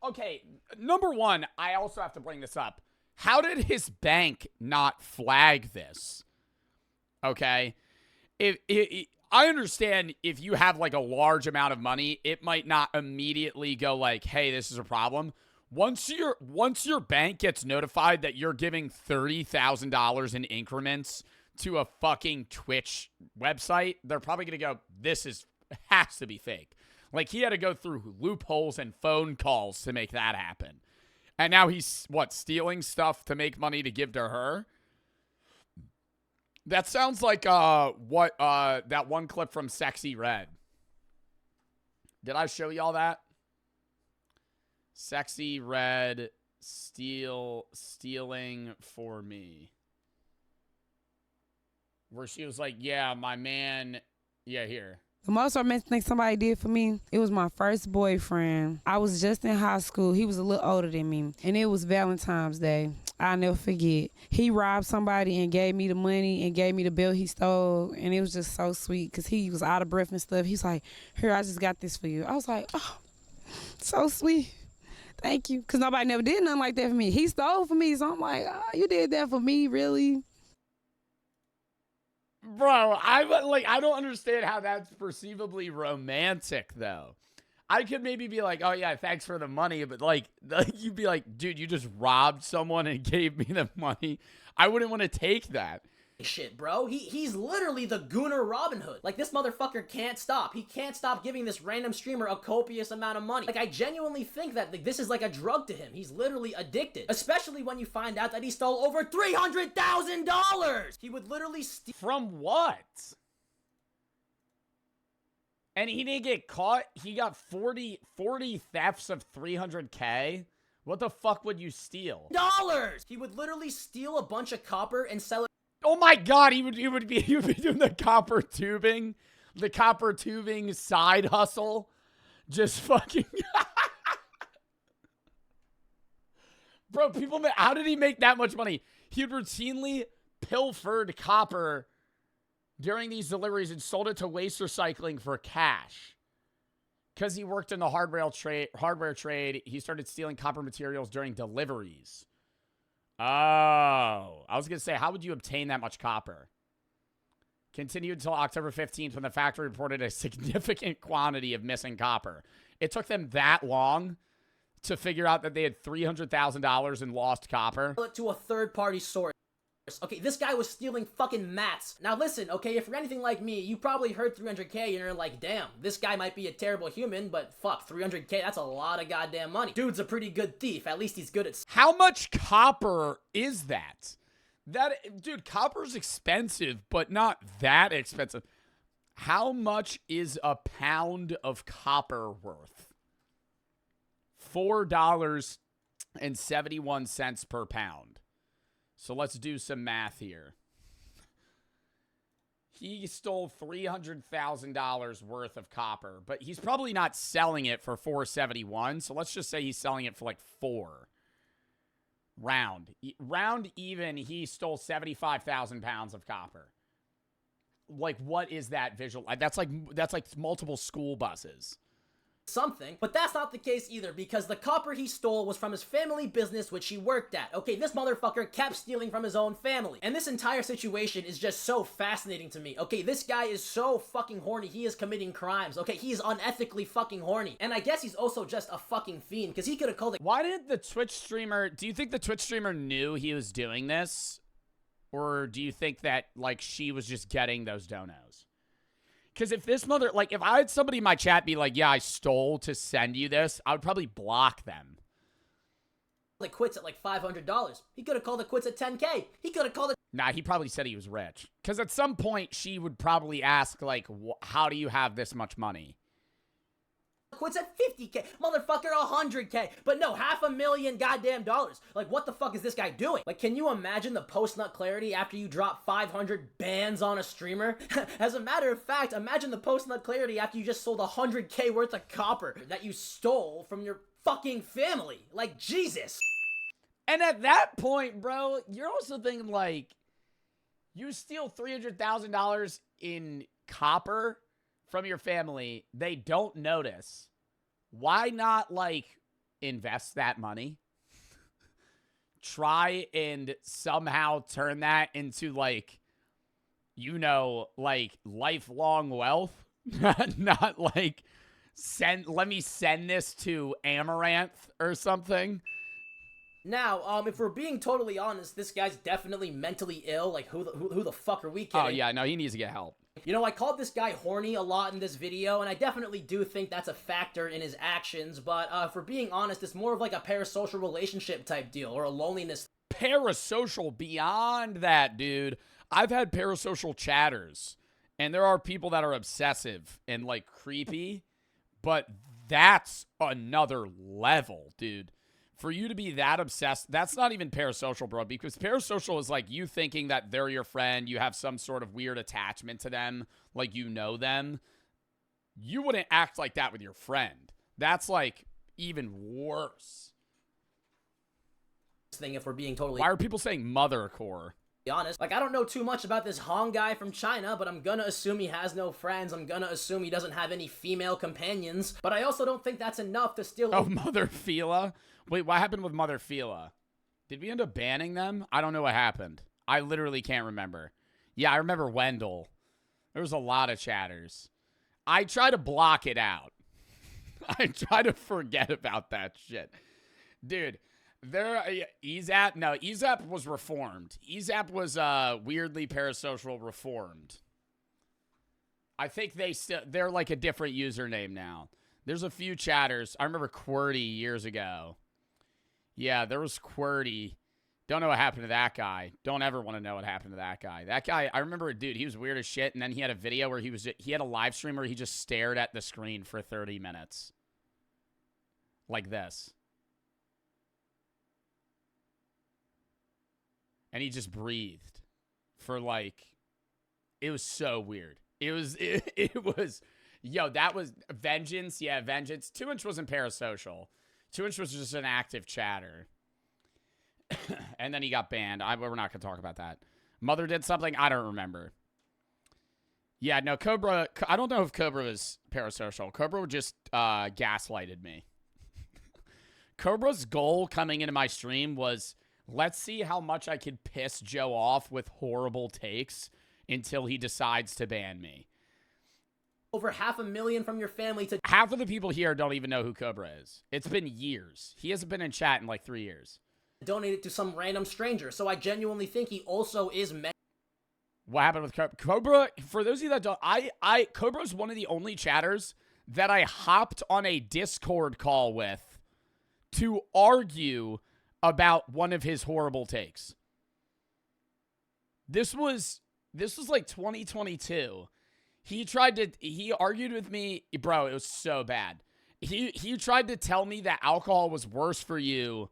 okay, number one, I also have to bring this up. How did his bank not flag this? Okay, I understand if you have like a large amount of money, it might not immediately go like, hey, this is a problem. Once your bank gets notified that you're giving $30,000 in increments to a fucking Twitch website, they're probably going to go, has to be fake. Like, he had to go through loopholes and phone calls to make that happen. And now he's, stealing stuff to make money to give to her? That sounds like that one clip from Sexy Red. Did I show y'all that? Sexy Red stealing for me. Where she was like, yeah, my man, yeah, here. The most romantic thing somebody did for me, it was my first boyfriend. I was just in high school. He was a little older than me. And it was Valentine's Day. I'll never forget. He robbed somebody and gave me the money and gave me the bill he stole. And it was just so sweet because he was out of breath and stuff. He's like, here, I just got this for you. I was like, oh, so sweet. Thank you. Because nobody never did nothing like that for me. He stole for me. So I'm like, oh, you did that for me, really? Bro, I don't understand how that's perceivably romantic, though. I could maybe be like, oh, yeah, thanks for the money. But, like you'd be like, dude, you just robbed someone and gave me the money. I wouldn't want to take that. Shit, bro. He's literally the Gooner Robin Hood. Like, this motherfucker can't stop. He can't stop giving this random streamer a copious amount of money. Like, I genuinely think that this is like a drug to him. He's literally addicted. Especially when you find out that he stole over $300,000! He would literally steal... From what? And he didn't get caught? He got 40 thefts of $300K? What the fuck would you steal? Dollars! He would literally steal a bunch of copper and sell it... Oh my god, he would be doing the copper tubing side hustle. Just fucking Bro, how did he make that much money? He routinely pilfered copper during these deliveries and sold it to waste recycling for cash. Because he worked in the hardware trade, he started stealing copper materials during deliveries. Oh, I was going to say, how would you obtain that much copper? Continued until October 15th when the factory reported a significant quantity of missing copper. It took them that long to figure out that they had $300,000 in lost copper. To a third-party source. Okay, this guy was stealing fucking mats. Now listen, okay, if you're anything like me, you probably heard 300K and you're like, damn, this guy might be a terrible human, but fuck, 300K, that's a lot of goddamn money. Dude's a pretty good thief. At least he's good at... How much copper is that? Dude, copper's expensive, but not that expensive. How much is a pound of copper worth? $4.71 per pound. So let's do some math here. He stole $300,000 worth of copper, but he's probably not selling it for $4.71. So let's just say he's selling it for like $4. Round even, he stole 75,000 pounds of copper. Like, what is that visual? That's like multiple school buses. something, but that's not the case either, because the copper he stole was from his family business which he worked at. Okay, this motherfucker kept stealing from his own family, and this entire situation is just so fascinating to me. Okay, this guy is so fucking horny, he is committing crimes. Okay, he is unethically fucking horny, and I guess he's also just a fucking fiend, because he could have called it. Why did the Twitch streamer, do you think the Twitch streamer knew he was doing this? Or do you think that, like, she was just getting those donos? Because if this mother, like, if I had somebody in my chat be like, yeah, I stole to send you this, I would probably block them. It quits at like $500. He could have called it quits at 10K. He could have called it. Nah, he probably said he was rich. Because at some point, she would probably ask, like, how do you have this much money? Quits at 50K. Motherfucker, 100K. But no, $500,000 goddamn dollars. Like, what the fuck is this guy doing? Like, can you imagine the post-nut clarity after you drop 500 bans on a streamer? As a matter of fact, imagine the post-nut clarity after you just sold 100K worth of copper that you stole from your fucking family. Like, Jesus. And at that point, bro, you're also thinking, like, you steal $300,000 in copper from your family, they don't notice. Why not, like, invest that money? Try and somehow turn that into, like, you know, like, lifelong wealth? Not like, let me send this to Amaranth or something. Now, if we're being totally honest, this guy's definitely mentally ill. Like, who the fuck are we kidding? Oh, yeah, no, he needs to get help. You know, I called this guy horny a lot in this video, and I definitely do think that's a factor in his actions, but if we're being honest, it's more of like a parasocial relationship type deal, or a loneliness. Parasocial beyond that, dude. I've had parasocial chatters, and there are people that are obsessive and, like, creepy, but that's another level, dude. For you to be that obsessed, that's not even parasocial, bro, because parasocial is like you thinking that they're your friend, you have some sort of weird attachment to them, like you know them. You wouldn't act like that with your friend. That's, like, even worse. Thing, if we're being totally... Why are people saying mothercore? Be honest, like, I don't know too much about this Hong guy from China, but I'm gonna assume he has no friends. I'm gonna assume he doesn't have any female companions, but I also don't think that's enough to steal... Oh, Mother Fila? Wait, what happened with Mother Fila? Did we end up banning them? I don't know what happened. I literally can't remember. Yeah, I remember Wendell. There was a lot of chatters. I try to block it out. I try to forget about that shit. Dude, EZAP was reformed. EZAP was weirdly parasocial reformed. I think they're like a different username now. There's a few chatters. I remember QWERTY years ago. Yeah, there was QWERTY. Don't know what happened to that guy. Don't ever want to know what happened to that guy. That guy, I remember, dude, he was weird as shit, and then he had a video where he had a live stream where he just stared at the screen for 30 minutes. Like this. And he just breathed for, like, it was so weird. It was, yo, that was Vengeance. Yeah, Vengeance. 2-Inch wasn't parasocial. 2-Inch was just an active chatter. And then he got banned. We're not going to talk about that. Mother did something. I don't remember. Yeah, no, Cobra. I don't know if Cobra was parasocial. Cobra just gaslighted me. Cobra's goal coming into my stream was, let's see how much I could piss Joe off with horrible takes until he decides to ban me. Over $500,000 from your family to... Half of the people here don't even know who Cobra is. It's been years. He hasn't been in chat in like 3 years. Donate it to some random stranger. So I genuinely think he also is... What happened with Cobra? Cobra, for those of you that don't... Cobra's one of the only chatters that I hopped on a Discord call with to argue about one of his horrible takes. This was like 2022. He argued with me, bro, it was so bad. He tried to tell me that alcohol was worse for you,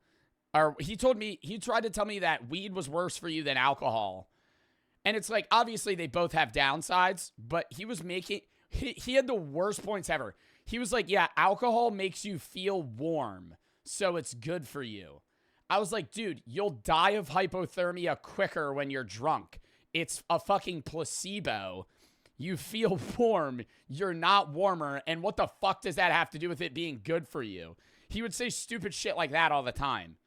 or he tried to tell me that weed was worse for you than alcohol. And it's like, obviously they both have downsides, but he had the worst points ever. He was like, yeah, alcohol makes you feel warm, so it's good for you. I was like, dude, you'll die of hypothermia quicker when you're drunk. It's a fucking placebo. You feel warm. You're not warmer. And what the fuck does that have to do with it being good for you? He would say stupid shit like that all the time.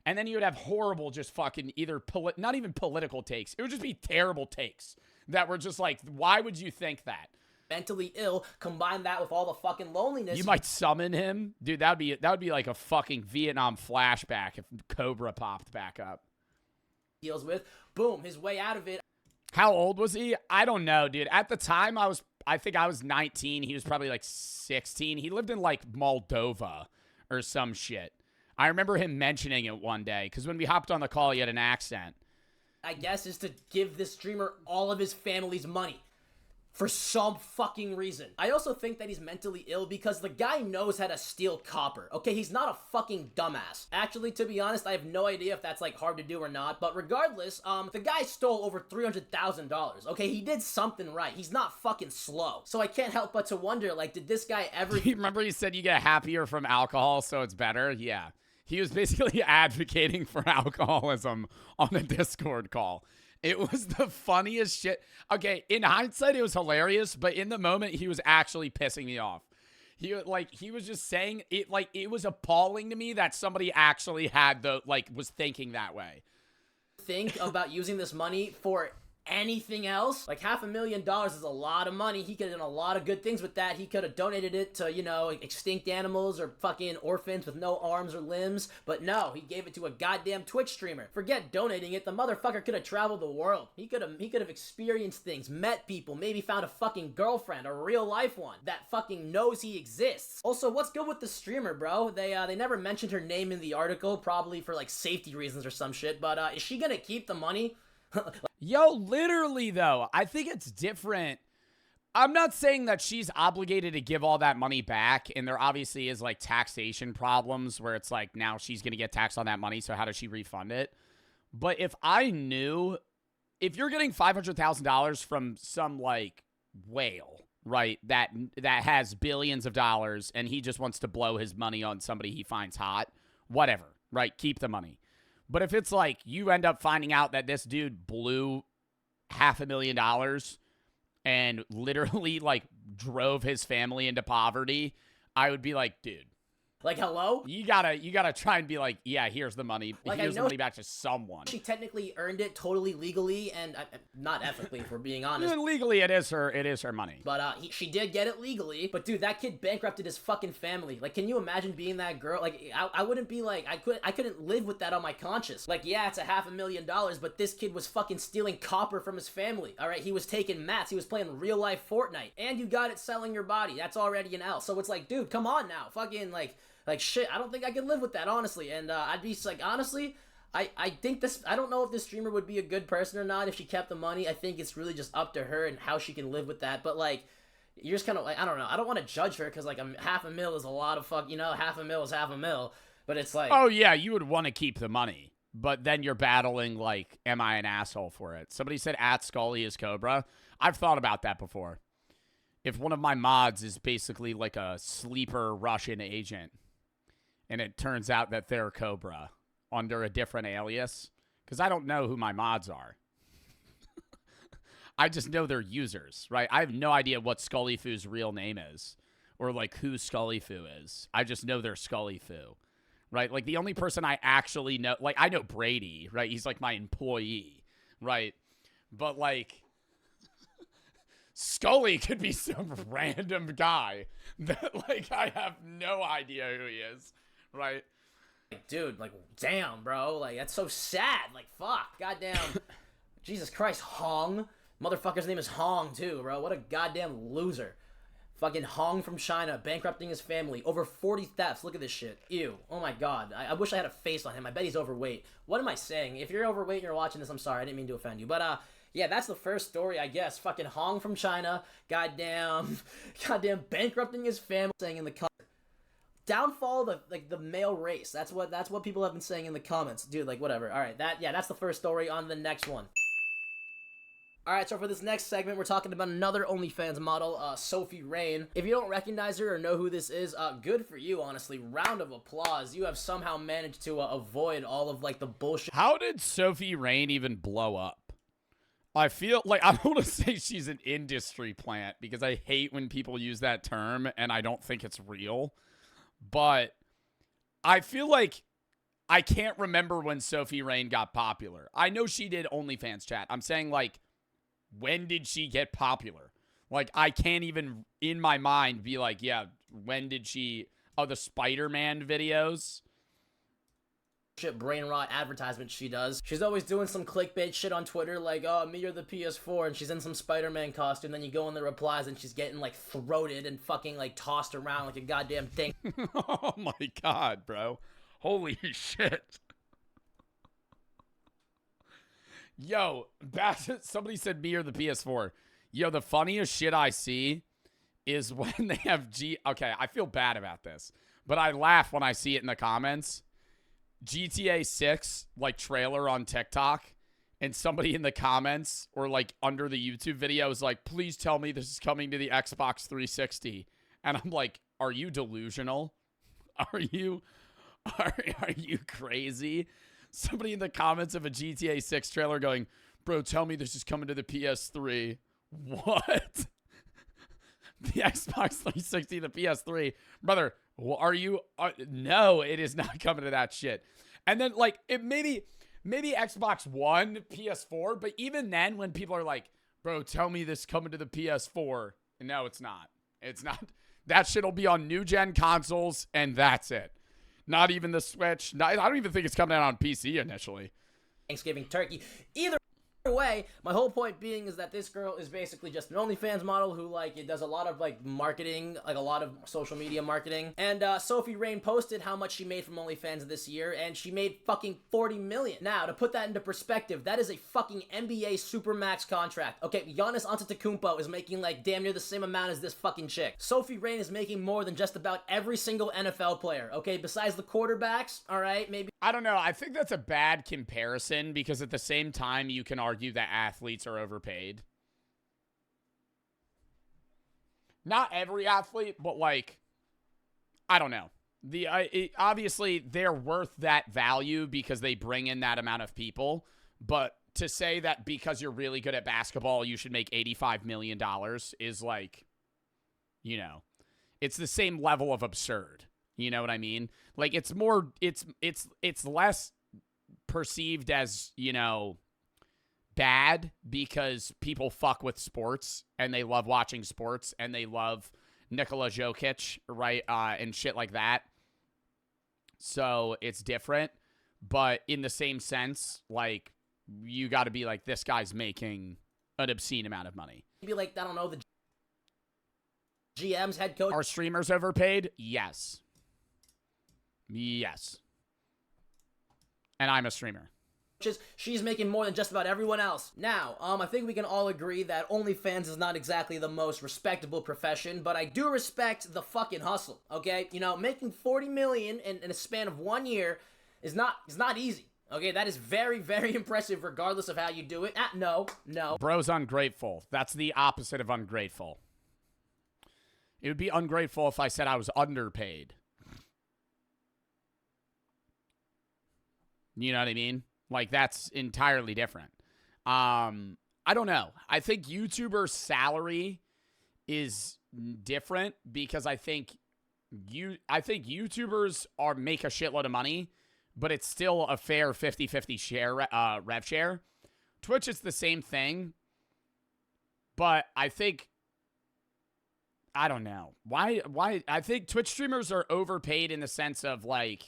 And then he would have horrible just fucking either, not even political takes. It would just be terrible takes that were just like, why would you think that? Mentally ill, combine that with all the fucking loneliness. You might summon him. Dude, that would be like a fucking Vietnam flashback if Cobra popped back up. Deals with, boom, his way out of it. How old was he? I don't know, dude. At the time, I think I was 19. He was probably like 16. He lived in like Moldova or some shit. I remember him mentioning it one day because when we hopped on the call, he had an accent. I guess is to give this streamer all of his family's money. For some fucking reason. I also think that he's mentally ill because the guy knows how to steal copper. Okay, he's not a fucking dumbass. Actually, to be honest, I have no idea if that's like hard to do or not, but regardless, the guy stole over $300,000. Okay, he did something right. He's not fucking slow. So I can't help but to wonder, like, did this guy ever... Remember he said you get happier from alcohol, so it's better? Yeah. He was basically advocating for alcoholism on a Discord call. It was the funniest shit. Okay, in hindsight, it was hilarious, but in the moment, he was actually pissing me off. He was just saying it, like, it was appalling to me that somebody actually had was thinking that way. Think about using this money for anything else. Like $500,000 is a lot of money. He could have done a lot of good things with that. He could have donated it to, you know, extinct animals or fucking orphans with no arms or limbs. But no, he gave it to a goddamn Twitch streamer. Forget donating it. The motherfucker could have traveled the world. He could have experienced things, met people, maybe found a fucking girlfriend, a real life one that fucking knows he exists. Also, what's good with the streamer, bro? They never mentioned her name in the article, probably for like safety reasons or some shit. But is she gonna keep the money? Yo, literally, though, I think it's different. I'm not saying that she's obligated to give all that money back, and there obviously is, like, taxation problems where it's like, now she's going to get taxed on that money, so how does she refund it? But if you're getting $500,000 from some, like, whale, right, that has billions of dollars, and he just wants to blow his money on somebody he finds hot, whatever, right, keep the money. But if it's like you end up finding out that this dude blew $500,000 and literally like drove his family into poverty, I would be like, dude. Like, hello? You gotta try and be like, yeah, here's the money. Like, here's the money back to someone. She technically earned it totally legally and not ethically, if we're being honest. Legally, it is her money. But she did get it legally. But dude, that kid bankrupted his fucking family. Like, can you imagine being that girl? Like, I wouldn't be like, I couldn't live with that on my conscience. Like, yeah, it's $500,000, but this kid was fucking stealing copper from his family. All right, he was taking mats. He was playing real life Fortnite, and you got it selling your body. That's already an L. So it's like, dude, come on now, fucking like shit, I don't think I could live with that, honestly. And I'd be like, honestly, I think I don't know if this streamer would be a good person or not if she kept the money. I think it's really just up to her and how she can live with that. But like, you're just kind of like, I don't know. I don't want to judge her because like $500,000 is a lot of fuck, you know, $500,000 is $500,000. But it's like, oh yeah, you would want to keep the money. But then you're battling like, am I an asshole for it? Somebody said at Scully is Cobra. I've thought about that before. If one of my mods is basically like a sleeper Russian agent, and it turns out that they're Cobra under a different alias, because I don't know who my mods are. I just know they're users, right? I have no idea what Scullyfoo's real name is, or like who Scullyfoo is. I just know they're Scullyfoo, right? Like the only person I actually know, like I know Brady, right? He's like my employee, right? But like, Scully could be some random guy that like I have no idea who he is. Right, dude, like, damn, bro, like, that's so sad, like, fuck, goddamn, Jesus Christ, Hong, motherfucker's name is Hong, too, bro, what a goddamn loser, fucking Hong from China, bankrupting his family, over 40 thefts, look at this shit, ew, oh my god, I wish I had a face on him, I bet he's overweight, what am I saying, if you're overweight and you're watching this, I'm sorry, I didn't mean to offend you, but, yeah, that's the first story, I guess, fucking Hong from China, goddamn bankrupting his family, saying in the downfall of the male race. That's what people have been saying in the comments. Dude, like, whatever. All right, that's the first story. On the next one. All right, so for this next segment, we're talking about another OnlyFans model, Sophie Rain. If you don't recognize her or know who this is, good for you, honestly. Round of applause. You have somehow managed to avoid all of, like, the bullshit. How did Sophie Rain even blow up? I feel like I don't want to say she's an industry plant because I hate when people use that term and I don't think it's real. But I feel like I can't remember when Sophie Rain got popular. I know she did OnlyFans chat. I'm saying, like, when did she get popular? Like, I can't even, in my mind, be like, yeah, when did she... Oh, the Spider-Man videos? Shit brain rot advertisement she does. She's always doing some clickbait shit on Twitter like, oh, me or the PS4, and she's in some Spider-Man costume. Then you go in the replies and she's getting, like, throated and fucking, like, tossed around like a goddamn thing. Oh, my God, bro. Holy shit. Yo, somebody said me or the PS4. Yo, the funniest shit I see is when they have Okay, I feel bad about this, but I laugh when I see it in the comments. GTA 6, like, trailer on TikTok, and somebody in the comments or, like, under the YouTube video is like, please tell me this is coming to the Xbox 360. And I'm like, are you delusional? Are you crazy? Somebody in the comments of a GTA 6 trailer going, bro, tell me this is coming to the PS3. What? The Xbox 360, the PS3. Brother, are you... no, it is not coming to that shit. And then, like, it maybe Xbox One, PS4, but even then, when people are like, bro, tell me this coming to the PS4. No, it's not. It's not. That shit will be on new-gen consoles, and that's it. Not even the Switch. I don't even think it's coming out on PC initially. Thanksgiving turkey. Either way, my whole point being is that this girl is basically just an OnlyFans model who, like, it does a lot of, like, marketing, like a lot of social media marketing. And Sophie Rain posted how much she made from OnlyFans this year, and she made fucking $40 million. Now, to put that into perspective, that is a fucking NBA Supermax contract. Okay, Giannis Antetokounmpo is making, like, damn near the same amount as this fucking chick. Sophie Rain is making more than just about every single NFL player, okay? Besides the quarterbacks, all right, maybe. I don't know. I think that's a bad comparison because at the same time, you can argue that athletes are overpaid. Not every athlete, but, like, I don't know. Obviously, they're worth that value because they bring in that amount of people. But to say that because you're really good at basketball, you should make $85 million is, like, you know, it's the same level of absurd. You know what I mean? Like, it's more, it's less perceived as, you know, bad because people fuck with sports and they love watching sports and they love Nikola Jokic, right? And shit like that. So it's different, but in the same sense, like, you got to be like, this guy's making an obscene amount of money. Maybe, like, I don't know, the GM's head coach. Are streamers overpaid? Yes. Yes. And I'm a streamer. She's making more than just about everyone else. Now, I think we can all agree that OnlyFans is not exactly the most respectable profession, but I do respect the fucking hustle, okay? You know, making $40 million in a span of 1 year is not easy, okay? That is very, very impressive regardless of how you do it. No. Bro's ungrateful. That's the opposite of ungrateful. It would be ungrateful if I said I was underpaid. You know what I mean? Like, that's entirely different. I don't know. I think YouTubers' salary is different because I think YouTubers make a shitload of money, but it's still a fair 50-50 share, rev share. Twitch is the same thing, but I think, I don't know. Why I think Twitch streamers are overpaid in the sense of, like,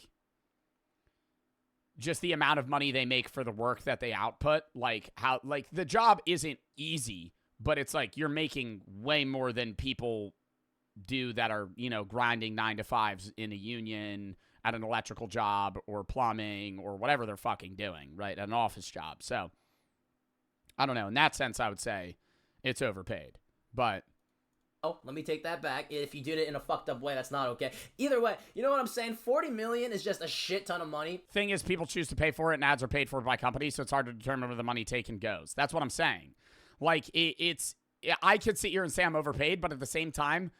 just the amount of money they make for the work that they output. Like, how, like, the job isn't easy, but it's like you're making way more than people do that are, you know, grinding 9 to 5s in a union, at an electrical job or plumbing or whatever they're fucking doing, right? At an office job. So, I don't know. In that sense, I would say it's overpaid. But oh, let me take that back. If you did it in a fucked up way, that's not okay. Either way, you know what I'm saying? $40 million is just a shit ton of money. Thing is, people choose to pay for it, and ads are paid for by companies, so it's hard to determine where the money taken goes. That's what I'm saying. Like, I could sit here and say I'm overpaid, but at the same time,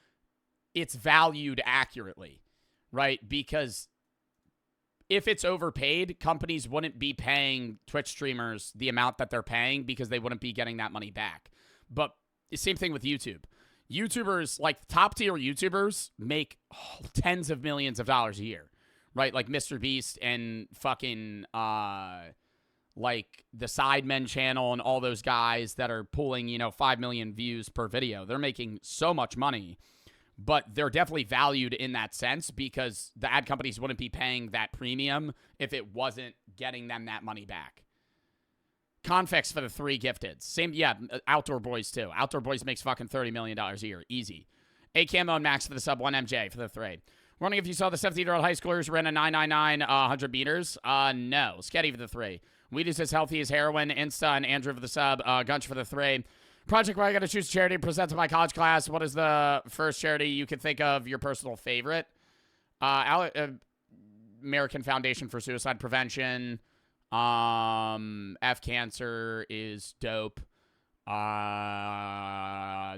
it's valued accurately, right? Because if it's overpaid, companies wouldn't be paying Twitch streamers the amount that they're paying because they wouldn't be getting that money back. But same thing with YouTube. YouTubers, like top tier YouTubers, make tens of millions of dollars a year, right? Like Mr. Beast and fucking like the Sidemen channel and all those guys that are pulling, you know, 5 million views per video. They're making so much money, but they're definitely valued in that sense because the ad companies wouldn't be paying that premium if it wasn't getting them that money back. Confix for the 3 gifted. Same, yeah, Outdoor Boys too. Outdoor Boys makes fucking $30 million a year. Easy. A Camo and Max for the sub, 1MJ for the 3. Wondering if you saw the 17-year-old high schoolers who ran a 999 100 meters. No. Sketty for the 3. Weed is as healthy as heroin. Insta and Andrew for the sub. Gunch for the 3. Project where I got to choose charity presented by college class. What is the first charity you could think of your personal favorite? American Foundation for Suicide Prevention. F Cancer is dope. The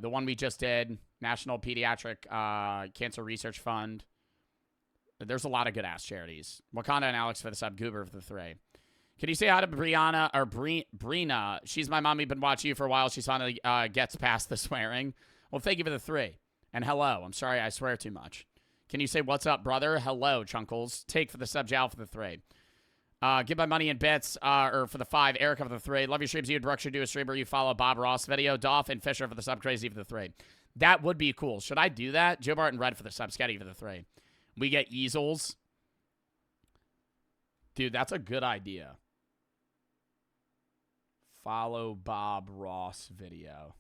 one we just did, National Pediatric Cancer Research Fund. There's a lot of good ass charities. Wakanda and Alex for the sub. Goober for the 3. Can you say hi to Brianna or Brina? She's my mom. We've been watching you for a while. She finally gets past the swearing. Well, thank you for the 3. And hello. I'm sorry I swear too much. Can you say what's up, brother? Hello, Chunkles. Take for the sub. Jal for the 3. Give my money in bits, or for the 5. Erica for the 3. Love your streams. You Brooke should do a stream where you follow Bob Ross video. Dolph and Fisher for the sub. Crazy for the 3. That would be cool. Should I do that? Joe Barton Red for the sub. Sketty for the 3. We get easels. Dude, that's a good idea. Follow Bob Ross video.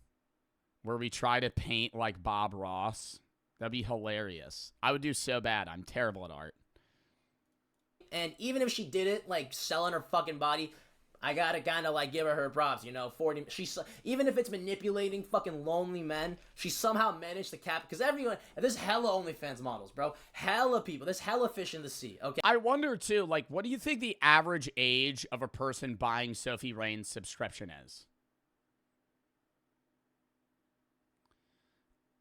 Where we try to paint like Bob Ross. That'd be hilarious. I would do so bad. I'm terrible at art. And even if she did it, like, selling her fucking body, I gotta kind of, like, give her props, you know, 40, even if it's manipulating fucking lonely men, she somehow managed to cap, because everyone, there's hella OnlyFans models, bro, hella people, there's hella fish in the sea, okay? I wonder, too, like, what do you think the average age of a person buying Sophie Rain's subscription is?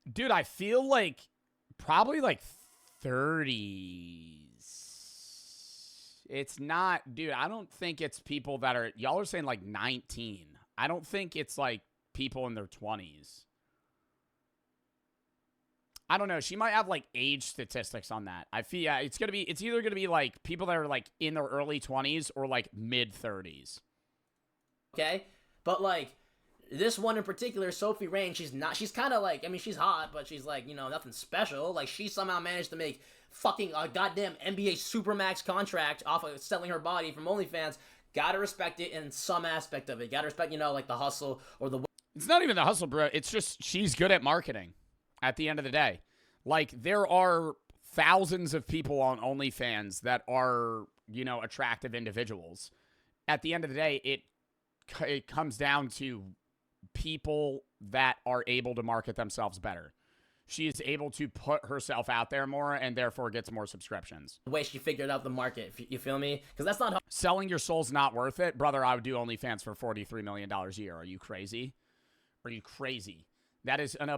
Dude, I feel like probably, like, 30s. It's not, dude, I don't think it's people that are, y'all are saying like 19. I don't think it's like people in their 20s. I don't know. She might have like age statistics on that. I feel, yeah, it's either going to be like people that are like in their early 20s or like mid 30s. Okay. But like this one in particular, Sophie Rain, she's kind of like, I mean, she's hot, but she's like, you know, nothing special. Like she somehow managed to make fucking a goddamn NBA Supermax contract off of selling her body from OnlyFans. Gotta respect it in some aspect of it. Gotta respect, you know, like the hustle or the... It's not even the hustle, bro. It's just she's good at marketing at the end of the day. Like, there are thousands of people on OnlyFans that are, you know, attractive individuals. At the end of the day, it comes down to people that are able to market themselves better. She is able to put herself out there more and therefore gets more subscriptions. The way she figured out the market, you feel me? Because that's not... Selling your soul's not worth it. Brother, I would do OnlyFans for $43 million a year. Are you crazy? Are you crazy? There's an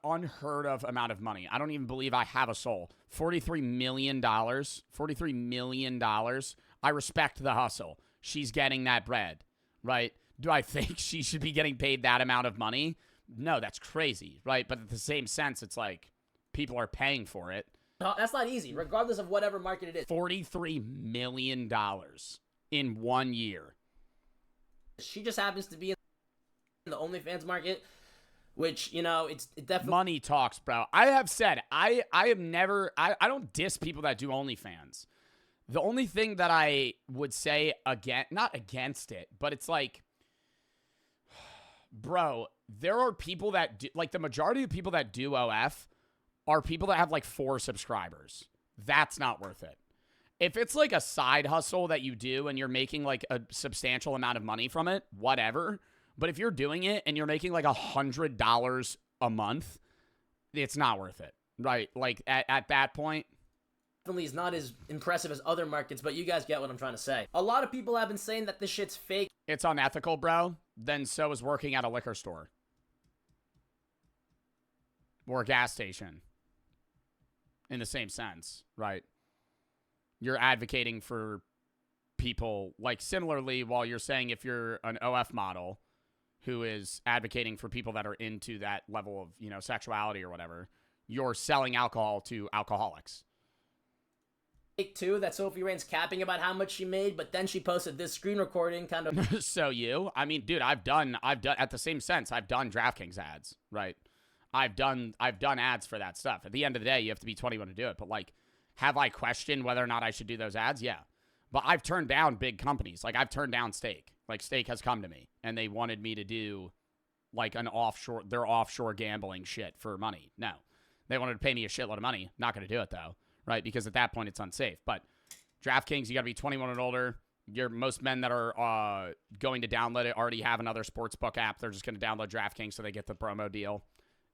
unheard of amount of money. I don't even believe I have a soul. $43 million. $43 million. I respect the hustle. She's getting that bread, right? Do I think she should be getting paid that amount of money? No, that's crazy, right? But at the same sense, it's like people are paying for it. No, that's not easy, regardless of whatever market it is. $43 million in 1 year. She just happens to be in the OnlyFans market, which, you know, it definitely... Money talks, bro. I have said, I have never... I don't diss people that do OnlyFans. The only thing that I would say, not against it, but it's like... Bro, there are people that do, like the majority of people that do OF are people that have like 4 subscribers. That's not worth it. If it's like a side hustle that you do and you're making like a substantial amount of money from it, whatever. But if you're doing it and you're making like $100 a month, it's not worth it, right? Like at that point. Definitely is not as impressive as other markets, but you guys get what I'm trying to say. A lot of people have been saying that this shit's fake. It's unethical, bro. Then so is working at a liquor store. Or a gas station. In the same sense, right? you're advocating for people, like similarly, while you're saying if you're an OF model who is advocating for people that are into that level of, you know, sexuality or whatever, you're selling alcohol to alcoholics. Too, that Sophie Rain's capping about how much she made, but then she posted this screen recording kind of. I mean, dude, I've done at the same sense, I've done DraftKings ads, right? I've done ads for that stuff. At the end of the day, you have to be 21 to do it. But like, have I questioned whether or not I should do those ads? Yeah. But I've turned down big companies. Like, I've turned down Stake. Like, Stake has come to me and they wanted me to do like their offshore gambling shit for money. No. They wanted to pay me a shitload of money. Not going to do it though. Right? Because at that point, it's unsafe. But DraftKings, you got to be 21 and older. Most men that are going to download it already have another sportsbook app. They're just going to download DraftKings so they get the promo deal.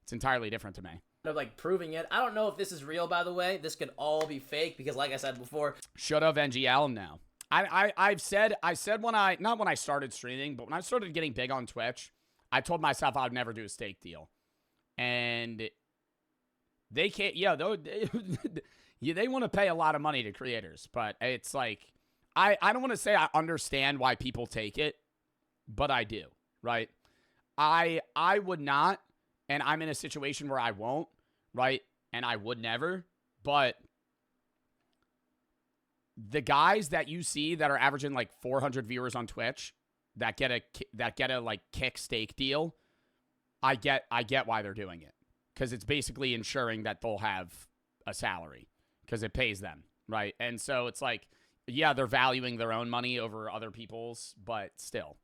It's entirely different to me. Of like proving it. I don't know if this is real, by the way. This could all be fake because, like I said before, should have NGL now. I said not when I started streaming, but when I started getting big on Twitch, I told myself I would never do a stake deal, and they can't. Yeah, though. They want to pay a lot of money to creators, but it's like, I don't want to say I understand why people take it, but I do, right? I would not, and I'm in a situation where I won't, right? And I would never, but the guys that you see that are averaging like 400 viewers on Twitch that get a like kick stake deal, I get why they're doing it, because it's basically ensuring that they'll have a salary. Because it pays them, right? And so it's like, yeah, they're valuing their own money over other people's, but still,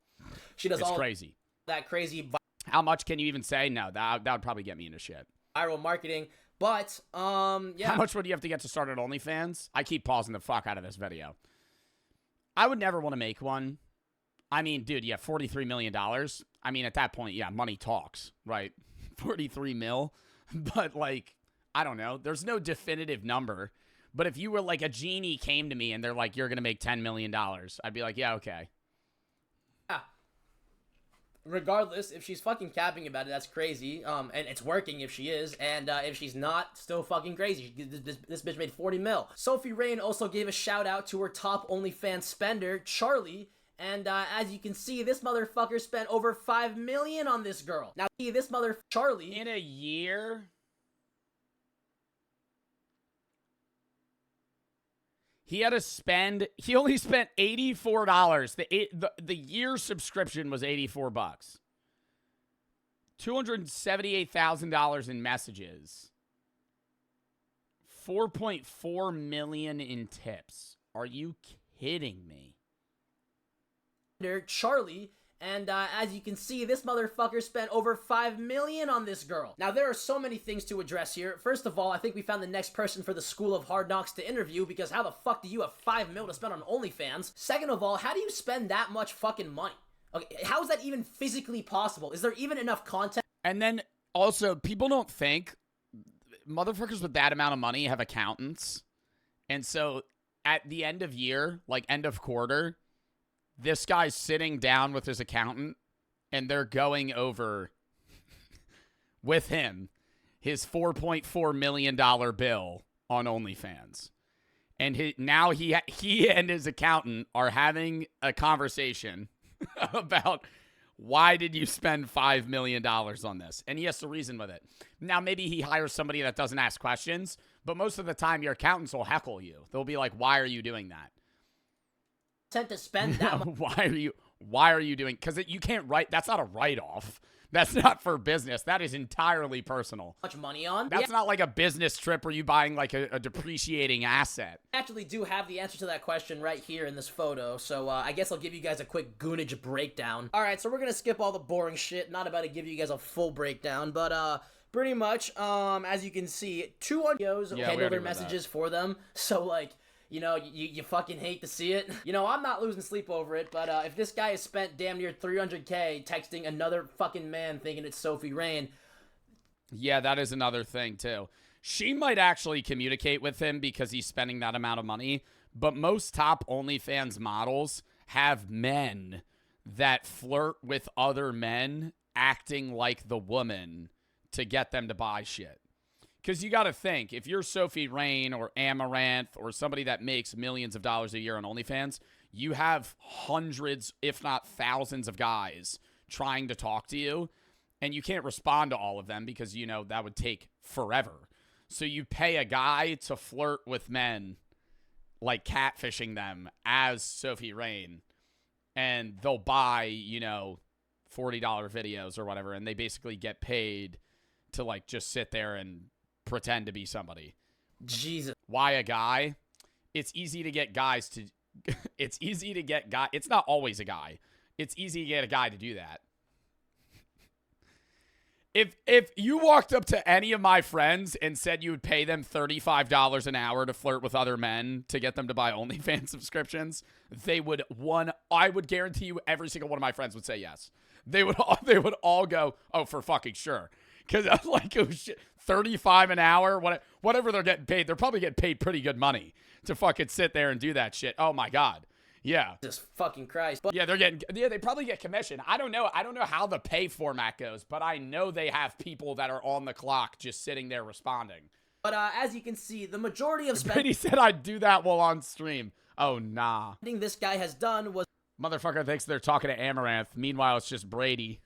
she does it's all crazy. That crazy. How much can you even say? No, that would probably get me into shit. Viral marketing, but yeah. How much would you have to get to start at OnlyFans? I keep pausing the fuck out of this video. I would never want to make one. I mean, dude, yeah, $43 million. I mean, at that point, yeah, money talks, right? 43 mil, but like, I don't know. There's no definitive number. But if you were like a genie came to me and they're like, you're going to make $10 million, I'd be like, yeah, okay. Yeah. Regardless, if she's fucking capping about it, that's crazy. And it's working if she is. And if she's not, still fucking crazy. This bitch made 40 mil. Sophie Rain also gave a shout out to her top OnlyFans spender, Charlie. And as you can see, this motherfucker spent over $5 million on this girl. Now, this Charlie. In a year? He had to spend, he only spent $84. The year subscription was $84. $278,000 in messages. $4.4 million in tips. Are you kidding me? Charlie. And as you can see, this motherfucker spent over $5 million on this girl. Now, there are so many things to address here. First of all, I think we found the next person for the School of Hard Knocks to interview, because how the fuck do you have $5 million to spend on OnlyFans? Second of all, how do you spend that much fucking money? Okay, how is that even physically possible? Is there even enough content? And then, also, people don't think motherfuckers with that amount of money have accountants. And so, at the end of year, like end of quarter, this guy's sitting down with his accountant, and they're going over with him his $4.4 million bill on OnlyFans. And now he and his accountant are having a conversation about why did you spend $5 million on this? And he has to reason with it. Now, maybe he hires somebody that doesn't ask questions, but most of the time your accountants will heckle you. They'll be like, why are you doing that? To spend that much. Why are you doing, because you can't write, that's not a write-off. That's not for business. That is entirely personal. Much money on? That's not like a business trip where you buying like a depreciating asset. I actually do have the answer to that question right here in this photo, so I guess I'll give you guys a quick Goonage breakdown. Alright, so we're gonna skip all the boring shit, not about to give you guys a full breakdown, but pretty much, as you can see, 200 videos handle their messages for them, so like, you know, you fucking hate to see it. You know, I'm not losing sleep over it, but if this guy has spent damn near $300K texting another fucking man thinking it's Sophie Rain. Yeah, that is another thing, too. She might actually communicate with him because he's spending that amount of money, but most top OnlyFans models have men that flirt with other men acting like the woman to get them to buy shit. Because you got to think, if you're Sophie Rain or Amaranth or somebody that makes millions of dollars a year on OnlyFans, you have hundreds, if not thousands of guys trying to talk to you, and you can't respond to all of them because, you know, that would take forever. So you pay a guy to flirt with men, like catfishing them as Sophie Rain, and they'll buy, you know, $40 videos or whatever, and they basically get paid to, like, just sit there and pretend to be somebody. Jesus. Why a guy? It's easy to get guys to... It's easy to get guy. It's not always a guy. It's easy to get a guy to do that. If you walked up to any of my friends and said you would pay them $35 an hour to flirt with other men to get them to buy OnlyFans subscriptions, they would I would guarantee you every single one of my friends would say yes. They would all go, oh, for fucking sure. Because I'm like, oh shit, 35 an hour, whatever they're getting paid, they're probably getting paid pretty good money to fucking sit there and do that shit. Oh my God. Yeah. Jesus fucking Christ. But yeah, they probably get commission. I don't know how the pay format goes, but I know they have people that are on the clock just sitting there responding. But as you can see, the majority of Brady said I'd do that while on stream. Oh, nah. spending this guy has done was Motherfucker thinks they're talking to Amaranth. Meanwhile, it's just Brady.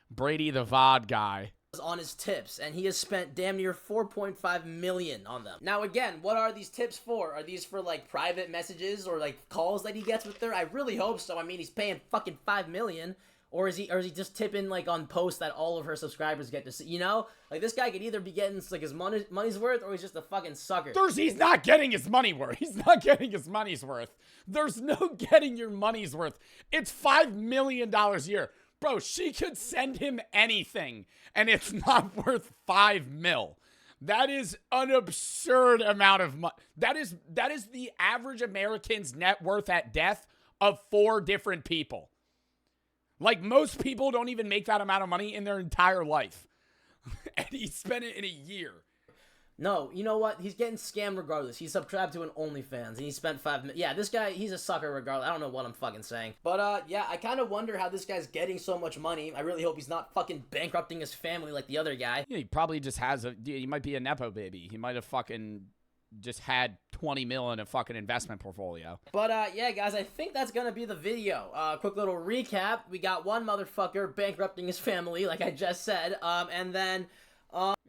Brady the VOD guy. on his tips, and he has spent damn near 4.5 million on them. Now again, what are these tips for? Are these for like private messages or like calls that he gets with her? I really hope so. I mean, he's paying fucking 5 million. Or is he just tipping like on posts that all of her subscribers get to see? You know, like this guy could either be getting like his money's worth, or he's just a fucking sucker. He's not getting his money worth. He's not getting his money's worth. There's no getting your money's worth. It's $5 million a year, bro. She could send him anything, and it's not worth 5 mil. That is an absurd amount of money. That is the average American's net worth at death of 4 different people. Like, most people don't even make that amount of money in their entire life. And he spent it in a year. No, you know what? He's getting scammed regardless. He's subscribed to an OnlyFans, and he spent 5 million. Yeah, this guy, he's a sucker regardless. I don't know what I'm fucking saying. But, yeah, I kind of wonder how this guy's getting so much money. I really hope he's not fucking bankrupting his family like the other guy. Yeah, he probably just has he might be a Nepo baby. He might have fucking just had 20 mil in a fucking investment portfolio. But, yeah, guys, I think that's gonna be the video. Quick little recap. We got one motherfucker bankrupting his family, like I just said, and then,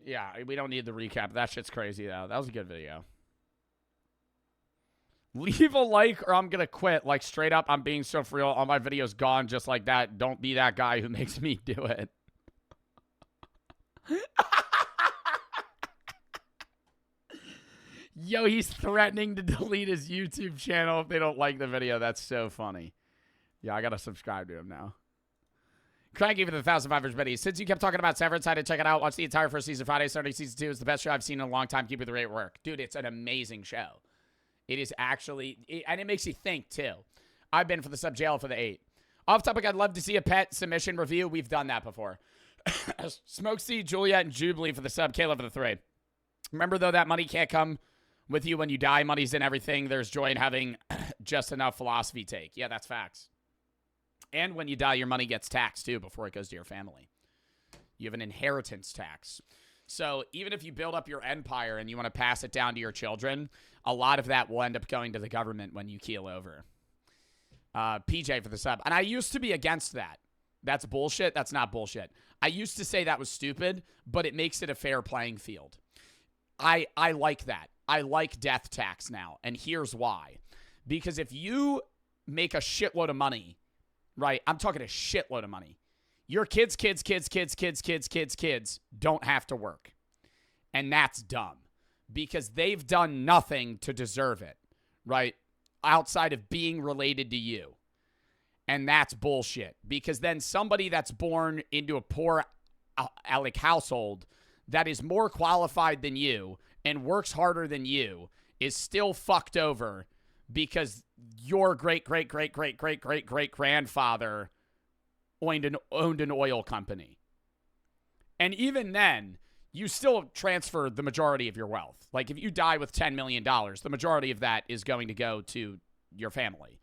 yeah, we don't need the recap. That shit's crazy, though. That was a good video. Leave a like or I'm gonna quit. Like, straight up, I'm being so for real. All my videos gone just like that. Don't be that guy who makes me do it. Yo, he's threatening to delete his YouTube channel if they don't like the video. That's so funny. Yeah, I gotta subscribe to him now. Cranky for the 1,500 biddies. Since you kept talking about Severance, I had to check it out. Watch the entire first season. Friday, starting season 2 is the best show I've seen in a long time. Keep it the great work. Dude, it's an amazing show. It is actually, and it makes you think, too. I've been for the sub jail for the 8. Off topic, I'd love to see a pet submission review. We've done that before. Smokesy, Juliet, and Jubilee for the sub. Caleb for the 3. Remember, though, that money can't come with you when you die. Money's in everything. There's joy in having just enough philosophy take. Yeah, that's facts. And when you die, your money gets taxed, too, before it goes to your family. You have an inheritance tax. So even if you build up your empire and you want to pass it down to your children, a lot of that will end up going to the government when you keel over. PJ for the sub. And I used to be against that. That's bullshit. That's not bullshit. I used to say that was stupid, but it makes it a fair playing field. I like that. I like death tax now, and here's why. Because if you make a shitload of money, right, I'm talking a shitload of money, your kids don't have to work. And that's dumb. Because they've done nothing to deserve it, right, outside of being related to you. And that's bullshit. Because then somebody that's born into a poor like household that is more qualified than you and works harder than you is still fucked over because your great-great-great-great-great-great-great-grandfather owned an oil company. And even then, you still transfer the majority of your wealth. Like, if you die with $10 million, the majority of that is going to go to your family.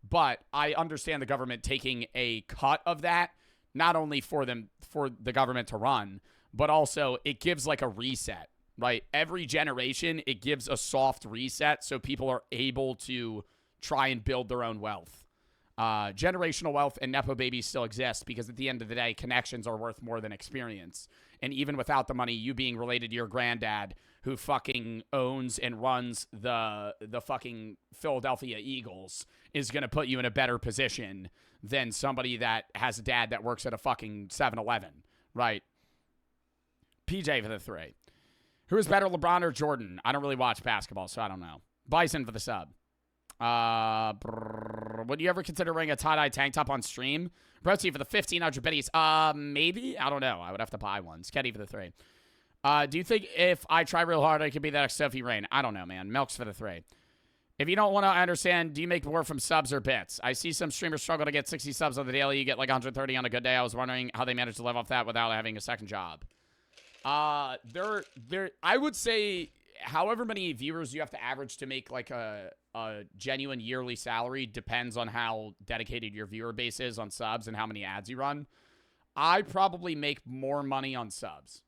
But I understand the government taking a cut of that, not only for the government to run, but also it gives like a reset, right? Every generation, it gives a soft reset so people are able to try and build their own wealth. Generational wealth and Nepo babies still exist because at the end of the day, connections are worth more than experience. And even without the money, you being related to your granddad who fucking owns and runs the fucking Philadelphia Eagles is going to put you in a better position than somebody that has a dad that works at a fucking 7-Eleven, right? PJ for the 3. Who is better, LeBron or Jordan? I don't really watch basketball, so I don't know. Bison for the sub. Would you ever consider wearing a tie-dye tank top on stream? Proceed for the 1,500 biddies. Maybe? I don't know. I would have to buy one. Sketty for the 3. Do you think if I try real hard, I could be that next Sophie Rain? I don't know, man. Milks for the 3. If you don't want to understand, do you make more from subs or bits? I see some streamers struggle to get 60 subs on the daily. You get like 130 on a good day. I was wondering how they manage to live off that without having a second job. I would say however many viewers you have to average to make like a genuine yearly salary depends on how dedicated your viewer base is on subs and how many ads you run. I probably make more money on subs.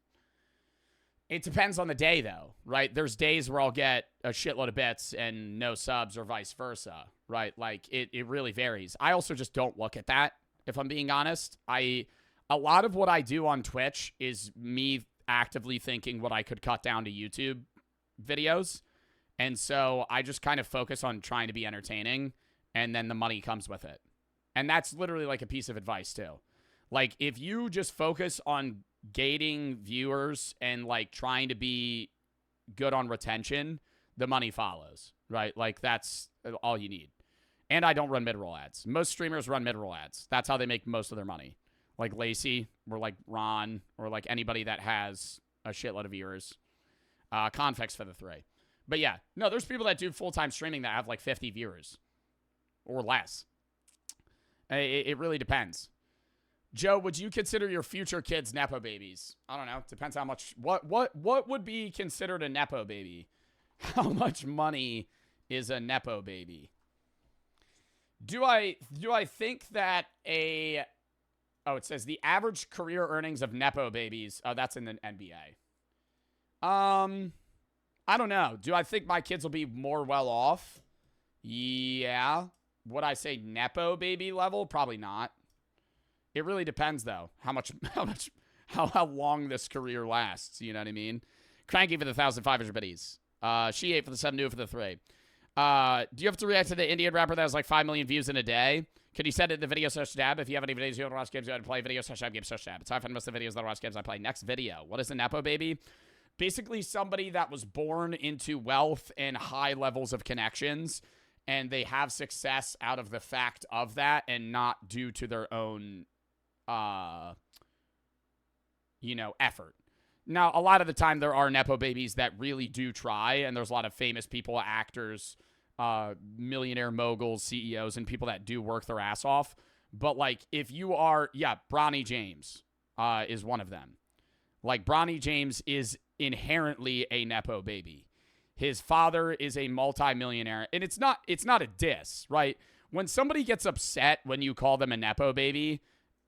It depends on the day, though, right? There's days where I'll get a shitload of bits and no subs or vice versa, right? Like, it really varies. I also just don't look at that, if I'm being honest. A lot of what I do on Twitch is me actively thinking what I could cut down to YouTube videos. And so I just kind of focus on trying to be entertaining, and then the money comes with it. And that's literally like a piece of advice, too. Like, if you just focus on gating viewers and like trying to be good on retention, the money follows, right? Like that's all you need. And I don't run mid-roll ads. Most streamers run mid-roll ads. That's how they make most of their money. Like Lacey or like Ron or like anybody that has a shitload of viewers. Confix for the 3. But yeah, no, there's people that do full-time streaming that have like 50 viewers or less. It really depends. Joe, would you consider your future kids Nepo babies? I don't know. Depends how much. What would be considered a Nepo baby? How much money is a Nepo baby? Do I think that a... Oh, it says the average career earnings of Nepo babies. Oh, that's in the NBA. I don't know. Do I think my kids will be more well off? Yeah. Would I say Nepo baby level? Probably not. It really depends, though, how long this career lasts. You know what I mean? Cranky for the 1,500 biddies. She 8 for the 7, new for the 3. Do you have to react to the Indian rapper that has like 5 million views in a day? Could you send it in the video search tab? If you have any videos you want to watch games, you want to play video search tab, game search tab. It's how I find most of the videos that I watch games I play. Next video. What is a Nepo baby? Basically somebody that was born into wealth and high levels of connections, and they have success out of the fact of that and not due to their own effort. Now, a lot of the time there are Nepo babies that really do try, and there's a lot of famous people, actors, millionaire moguls, CEOs, and people that do work their ass off. But, like, if you are, Bronny James is one of them. Like, Bronny James is inherently a Nepo baby. His father is a multimillionaire, and it's not a diss, right? When somebody gets upset when you call them a Nepo baby,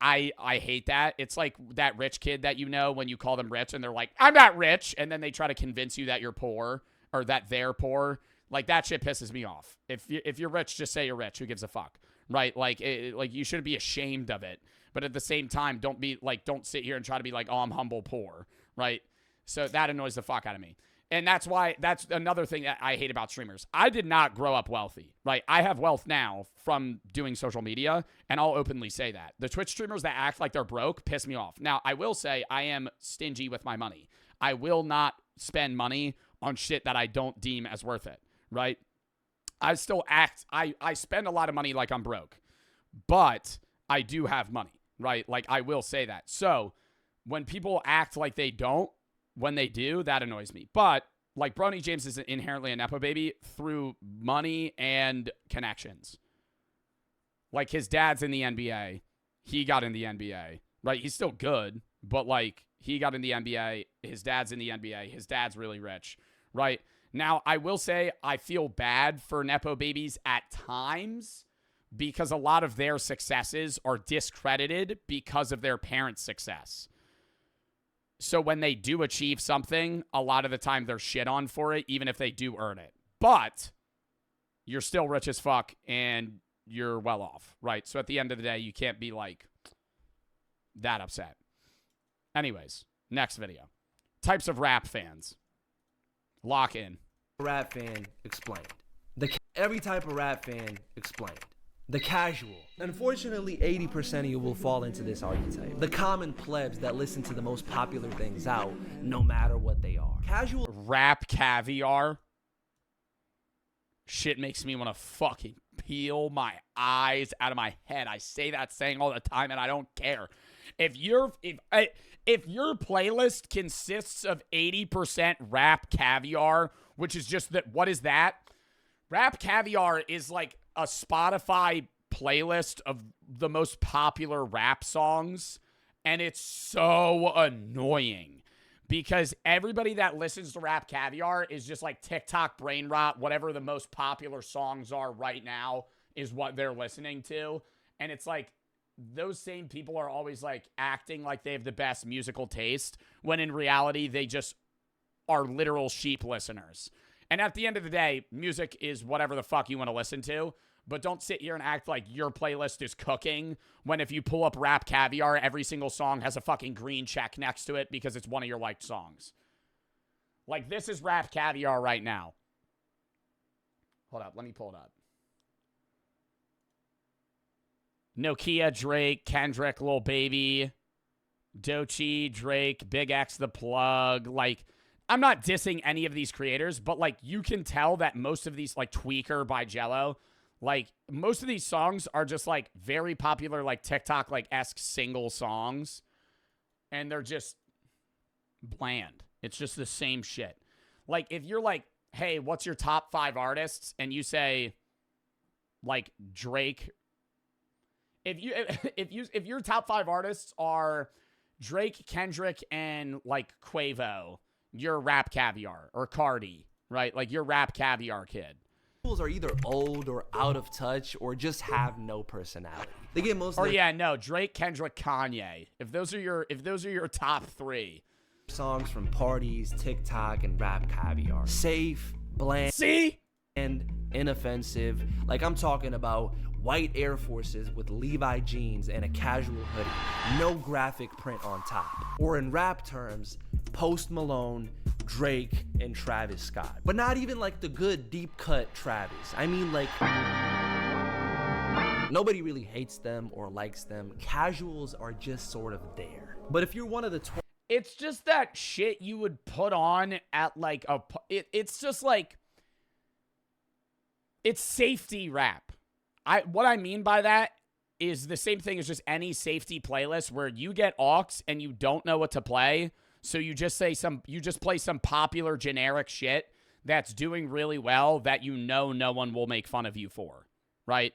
I hate that. It's like that rich kid that you know when you call them rich and they're like, I'm not rich. And then they try to convince you that you're poor or that they're poor. Like that shit pisses me off. If you're rich, just say you're rich. Who gives a fuck? Right? Like, you shouldn't be ashamed of it. But at the same time, don't sit here and try to be like, oh, I'm humble poor. Right? So that annoys the fuck out of me. And that's another thing that I hate about streamers. I did not grow up wealthy, right? I have wealth now from doing social media, and I'll openly say that. The Twitch streamers that act like they're broke piss me off. Now, I will say I am stingy with my money. I will not spend money on shit that I don't deem as worth it, right? I spend a lot of money like I'm broke, but I do have money, right? Like, I will say that. So when people act like they don't, when they do, that annoys me. But, like, Bronny James is inherently a Nepo baby through money and connections. Like, his dad's in the NBA. He got in the NBA, right? He's still good, but, like, he got in the NBA. His dad's in the NBA. His dad's really rich, right? Now, I will say I feel bad for Nepo babies at times because a lot of their successes are discredited because of their parents' success. So when they do achieve something, a lot of the time they're shit on for it, even if they do earn it. But you're still rich as fuck and you're well off, right? So at the end of the day, you can't be like that upset. Anyways, next video. Types of rap fans. Lock in. Rap fan explained. Every type of rap fan explained. The casual. Unfortunately, 80% of you will fall into this archetype. The common plebs that listen to the most popular things out, no matter what they are. Casual. Rap caviar. Shit makes me want to fucking peel my eyes out of my head. I say that saying all the time and I don't care. If your playlist consists of 80% rap caviar, which is just that, what is that? Rap caviar is like a Spotify playlist of the most popular rap songs, and it's so annoying because everybody that listens to rap caviar is just like TikTok brain rot. Whatever the most popular songs are right now is what they're listening to, and it's like those same people are always like acting like they have the best musical taste when in reality they just are literal sheep listeners. And at the end of the day, music is whatever the fuck you want to listen to, but don't sit here and act like your playlist is cooking when if you pull up Rap Caviar, every single song has a fucking green check next to it because it's one of your liked songs. Like, this is Rap Caviar right now. Hold up, let me pull it up. Nokia, Drake, Kendrick, Lil Baby, Doechii, Drake, Big X, The Plug. Like, I'm not dissing any of these creators, but, like, you can tell that most of these, like, Tweaker by Jello, like, most of these songs are just, like, very popular, like, TikTok, like, esque single songs. And they're just bland. It's just the same shit. Like, if you're like, hey, what's your top 5 artists? And you say, like, Drake. If your top 5 artists are Drake, Kendrick, and, like, Quavo, you're Rap Caviar. Or Cardi, right? Like, you're Rap Caviar kid. Are either old or out of touch or just have no personality. They get most of their Drake, Kendrick, Kanye. If those are your top 3 songs from parties, TikTok, and Rap Caviar. Safe, bland, see? And inoffensive. Like, I'm talking about white Air Forces with Levi jeans and a casual hoodie. No graphic print on top. Or in rap terms, Post Malone, Drake, and Travis Scott. But not even like the good deep cut Travis. I mean, like, nobody really hates them or likes them. Casuals are just sort of there. But if you're one of the it's just that shit you would put on at like it's just like, it's safety rap. What I mean by that is the same thing as just any safety playlist where you get aux and you don't know what to play. So you just play some popular generic shit that's doing really well that you know no one will make fun of you for, right?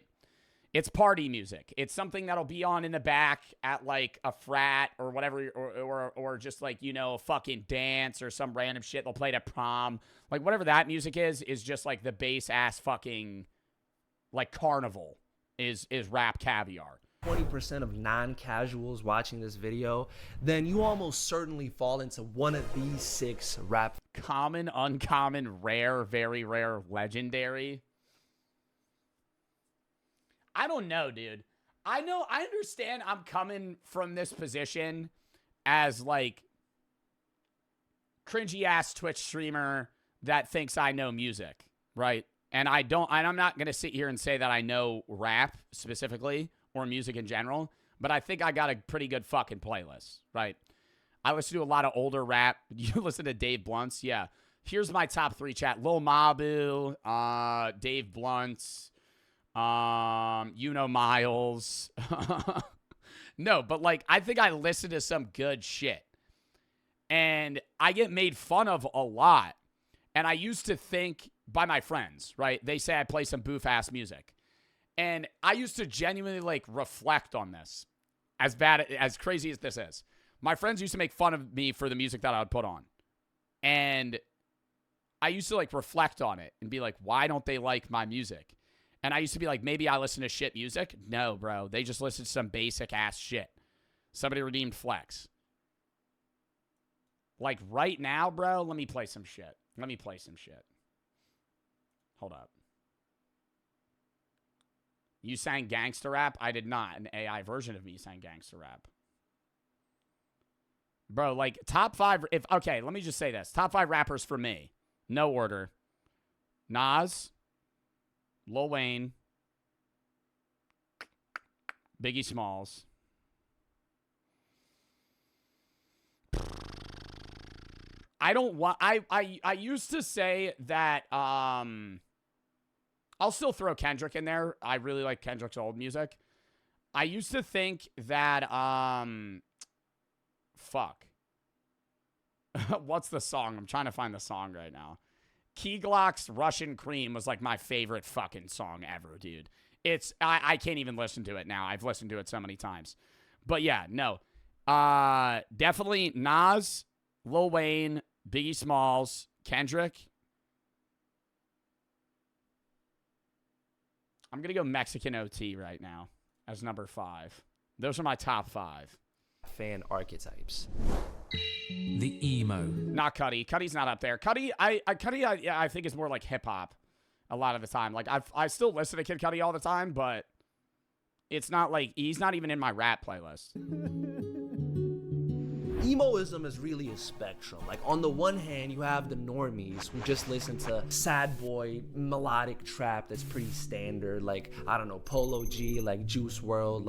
It's party music. It's something that'll be on in the back at like a frat or whatever, or just like, you know, a fucking dance or some random shit they'll play at prom. Like whatever that music is just like the bass ass fucking like carnival is Rap Caviar. 20% of non-casuals watching this video, then you almost certainly fall into one of these 6 rap. Common, uncommon, rare, very rare, legendary. I don't know, dude. I understand I'm coming from this position as like cringy ass Twitch streamer that thinks I know music, right? And I'm not going to sit here and say that I know rap specifically or music in general, but I think I got a pretty good fucking playlist, right? I listen to a lot of older rap. You listen to Dave Blunt's? Yeah. Here's my top 3 chat. Lil Mabu, Dave Blunt's, Miles. No, but like, I think I listen to some good shit. And I get made fun of a lot. And I used to think by my friends, right? They say I play some boof-ass music. And I used to genuinely, like, reflect on this. As crazy as this is. My friends used to make fun of me for the music that I would put on. And I used to, like, reflect on it and be like, why don't they like my music? And I used to be like, maybe I listen to shit music. No, bro. They just listen to some basic-ass shit. Somebody redeemed Flex. Like right now, bro, let me play some shit. Hold up. You sang gangster rap? I did not. An AI version of me sang gangster rap. Bro, like, top 5... Okay, let me just say this. Top 5 rappers for me. No order. Nas. Lil Wayne. Biggie Smalls. I don't want... I used to say that... I'll still throw Kendrick in there. I really like Kendrick's old music. I used to think that, fuck. What's the song? I'm trying to find the song right now. Key Glock's Russian Cream was like my favorite fucking song ever, dude. I can't even listen to it now. I've listened to it so many times. But yeah, no. Definitely Nas, Lil Wayne, Biggie Smalls, Kendrick. I'm going to go Mexican OT right now as number 5. Those are my top 5. Fan archetypes. The emo. Not Cudi. Cudi's not up there. Cudi, I think is more like hip hop a lot of the time. Like I still listen to Kid Cudi all the time, but it's not like he's not even in my rap playlist. Emoism is really a spectrum. Like, on the one hand, you have the normies who just listen to sad boy melodic trap that's pretty standard, like, I don't know, Polo G, like Juice WRLD,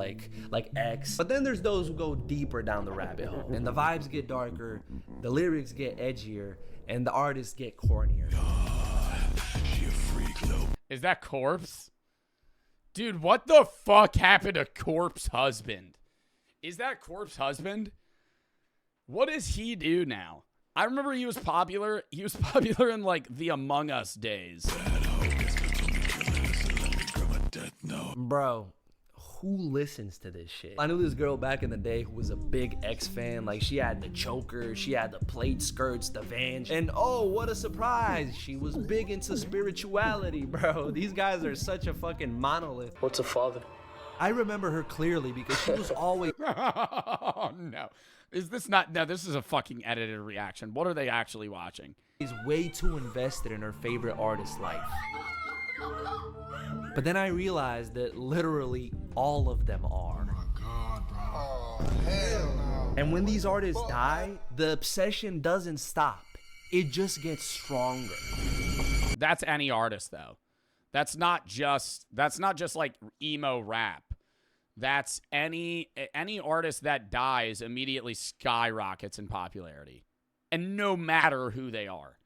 like X. But then there's those who go deeper down the rabbit hole, and the vibes get darker, the lyrics get edgier, and the artists get cornier. Is that Corpse? Dude, what the fuck happened to Corpse Husband? Is that Corpse Husband? What does he do now? I remember he was popular. He was popular in, like, the Among Us days. Bro, who listens to this shit? I knew this girl back in the day who was a big X fan. Like, she had the choker, she had the plate skirts, the Vans, and oh, what a surprise, she was big into spirituality, bro. These guys are such a fucking monolith. What's a father? I remember her clearly because she was always... Oh, no. Is this not... No, this is a fucking edited reaction. What are they actually watching? She's way too invested in her favorite artist's life. But then I realized that literally all of them are. Oh my God, bro. Oh, hell no. And when these artists die, the obsession doesn't stop. It just gets stronger. That's any artist, though. That's not just like emo rap. That's any artist that dies immediately skyrockets in popularity. And no matter who they are.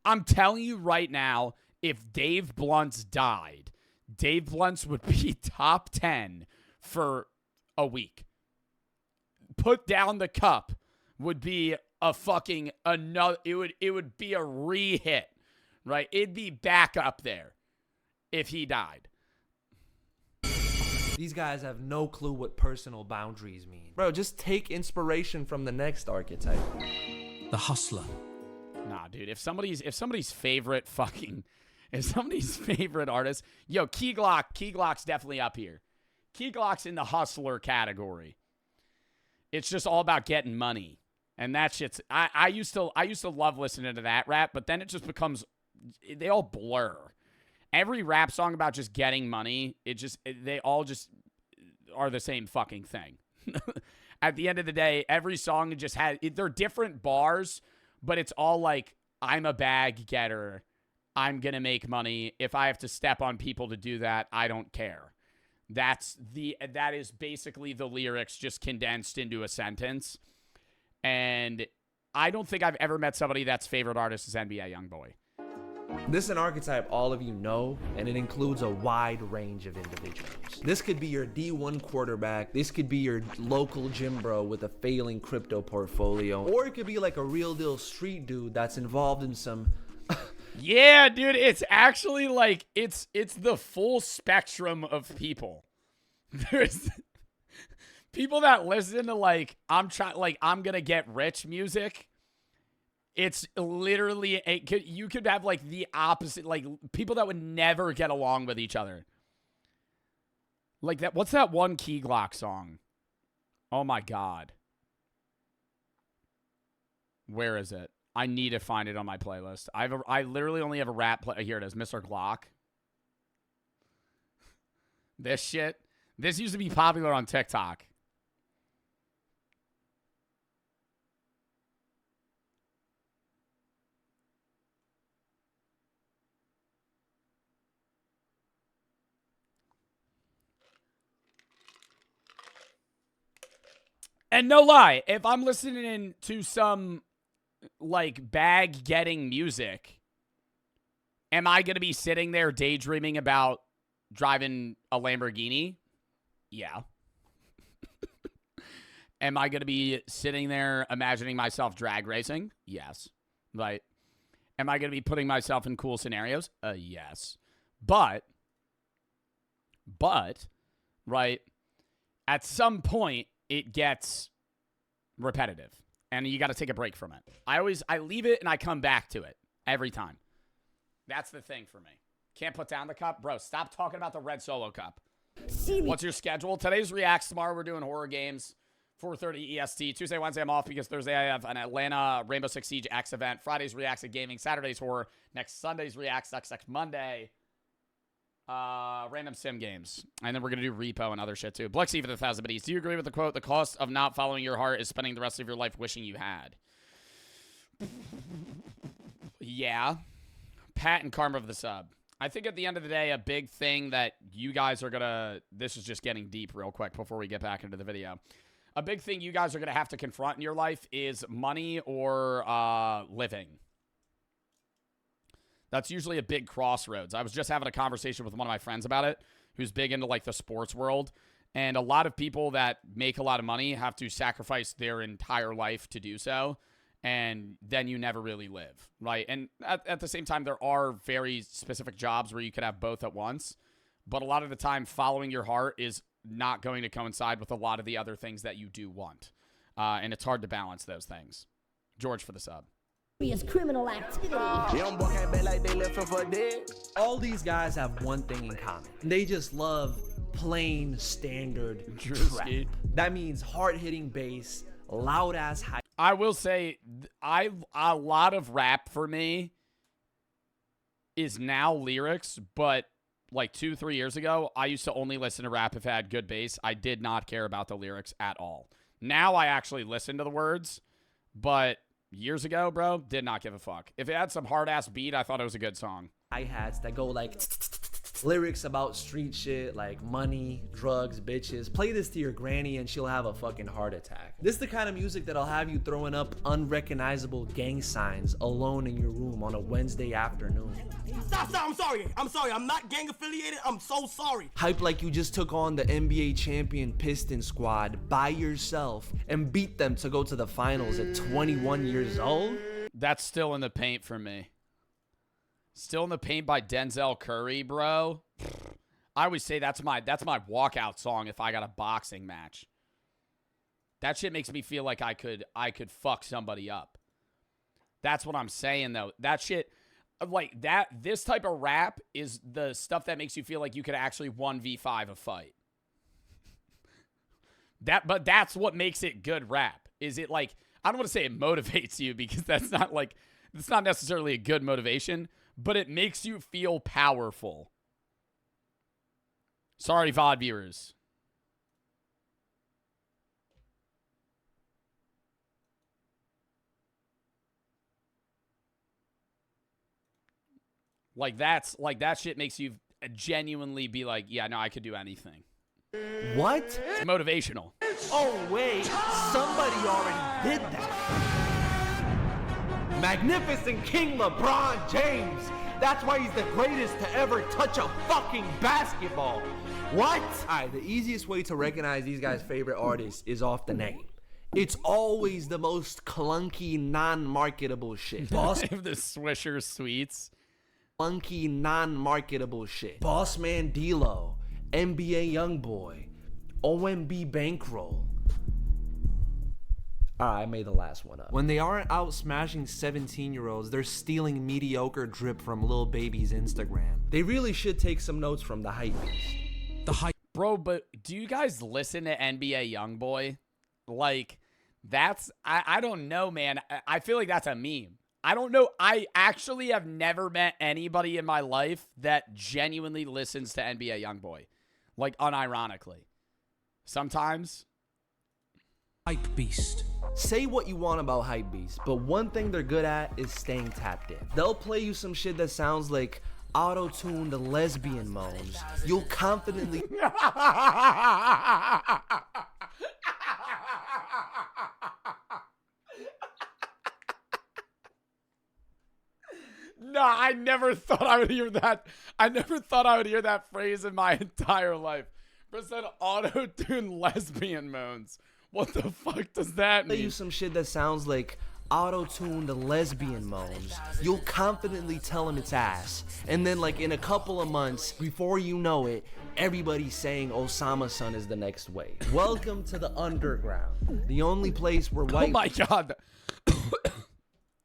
I'm telling you right now, if Dave Blunt's died, Dave Blunt's would be top 10 for a week. Put Down the Cup would be a fucking another, it would be a re-hit, right? It'd be back up there if he died. These guys have no clue what personal boundaries mean. Bro, just take inspiration from the next archetype. The hustler. Nah, dude, if somebody's favorite artist, yo, Key Glock's definitely up here. Key Glock's in the hustler category. It's just all about getting money. And that shit's I used to love listening to that rap, but then it just becomes, they all blur. Every rap song about just getting money, they all just are the same fucking thing. At the end of the day, every song just has, they're different bars, but it's all like, I'm a bag getter. I'm going to make money. If I have to step on people to do that, I don't care. That is basically the lyrics just condensed into a sentence. And I don't think I've ever met somebody that's favorite artist is NBA YoungBoy. This is an archetype all of you know, and it includes a wide range of individuals. This could be your D1 quarterback. This could be your local gym bro with a failing crypto portfolio. Or it could be like a real deal street dude that's involved in some... Yeah, dude, it's actually like, it's the full spectrum of people. There's people that listen to like, I'm gonna get rich music. It's literally, you could have like the opposite, like people that would never get along with each other. Like that, what's that one Key Glock song? Oh my God. Where is it? I need to find it on my playlist. I literally only have a rap play. Here it is, Mr. Glock. This shit. This used to be popular on TikTok. And no lie, if I'm listening to some, like, bag-getting music, am I going to be sitting there daydreaming about driving a Lamborghini? Yeah. Am I going to be sitting there imagining myself drag racing? Yes. Right. Am I going to be putting myself in cool scenarios? Yes. But, right, at some point, it gets repetitive, and you got to take a break from it. I leave it, and I come back to it every time. That's the thing for me. Can't put down the cup? Bro, stop talking about the red Solo cup. What's your schedule? Today's Reacts. Tomorrow we're doing horror games. 4:30 EST. Tuesday, Wednesday I'm off because Thursday I have an Atlanta Rainbow Six Siege X event. Friday's Reacts at Gaming. Saturday's horror. Next Sunday's Reacts. Next Monday. Random sim games. And then we're going to do repo and other shit too. Blexy for the 1,000 biddies. Do you agree with the quote, the cost of not following your heart is spending the rest of your life wishing you had? Yeah. Pat and Karma of the sub. I think at the end of the day, a big thing that you guys are going to... This is just getting deep real quick before we get back into the video. A big thing you guys are going to have to confront in your life is money or living. That's usually a big crossroads. I was just having a conversation with one of my friends about it, who's big into, like, the sports world. And a lot of people that make a lot of money have to sacrifice their entire life to do so. And then you never really live, right? And at the same time, there are very specific jobs where you could have both at once. But a lot of the time, following your heart is not going to coincide with a lot of the other things that you do want. And it's hard to balance those things. George for the sub. Criminal activity. All these guys have one thing in common. They just love plain standard trap. That means hard-hitting bass, loud-ass high. I will say, a lot of rap for me is now lyrics, but like 2-3 years ago, I used to only listen to rap if it had good bass. I did not care about the lyrics at all. Now I actually listen to the words, but years ago, bro, did not give a fuck. If it had some hard-ass beat, I thought it was a good song. Hi-hats that go like lyrics about street shit like money, drugs, bitches. Play this to your granny and she'll have a fucking heart attack. This is the kind of music that'll have you throwing up unrecognizable gang signs alone in your room on a Wednesday afternoon. Stop, I'm sorry, I'm not gang affiliated, I'm so sorry. Hype like you just took on the NBA champion Piston squad by yourself and beat them to go to the finals at 21 years old. That's Still in the Paint for me. Still in the Paint by Denzel Curry, bro. I always say that's my walkout song if I got a boxing match. That shit makes me feel like I could fuck somebody up. That's what I'm saying though. That shit, like that, this type of rap is the stuff that makes you feel like you could actually 1v5 a fight. But that's what makes it good rap. Is it like, I don't want to say it motivates you because that's not like, it's not necessarily a good motivation, but it makes you feel powerful. Sorry, VOD viewers. Like that shit makes you genuinely be like, yeah, no, I could do anything. What? It's motivational. Oh, wait. Somebody already did that. Magnificent King LeBron James. That's why he's the greatest to ever touch a fucking basketball. What? Alright, the easiest way to recognize these guys' favorite artists is off the name. It's always the most clunky, non-marketable shit. Boss the Swisher Sweets. Clunky, non-marketable shit. Boss Man D-Lo, NBA Youngboy, OMB Bankroll. I made the last one up. When they aren't out smashing 17-year-olds, they're stealing mediocre drip from Lil Baby's Instagram. They really should take some notes from the hype beast. Bro, but do you guys listen to NBA Youngboy? Like, I don't know, man. I feel like that's a meme. I don't know. I actually have never met anybody in my life that genuinely listens to NBA Youngboy. Like, unironically. Sometimes. Hype Beast. Say what you want about Hypebeast, but one thing they're good at is staying tapped in. They'll play you some shit that sounds like auto-tuned lesbian moans. You'll confidently... No, I never thought I would hear that. I never thought I would hear that phrase in my entire life. But said auto-tune lesbian moans. What the fuck does that mean? Play you some shit that sounds like auto-tuned lesbian moans. You'll confidently tell them it's ass. And then like in a couple of months, before you know it, everybody's saying Osama's son is the next wave. Welcome to the underground. The only place where white... Oh my God.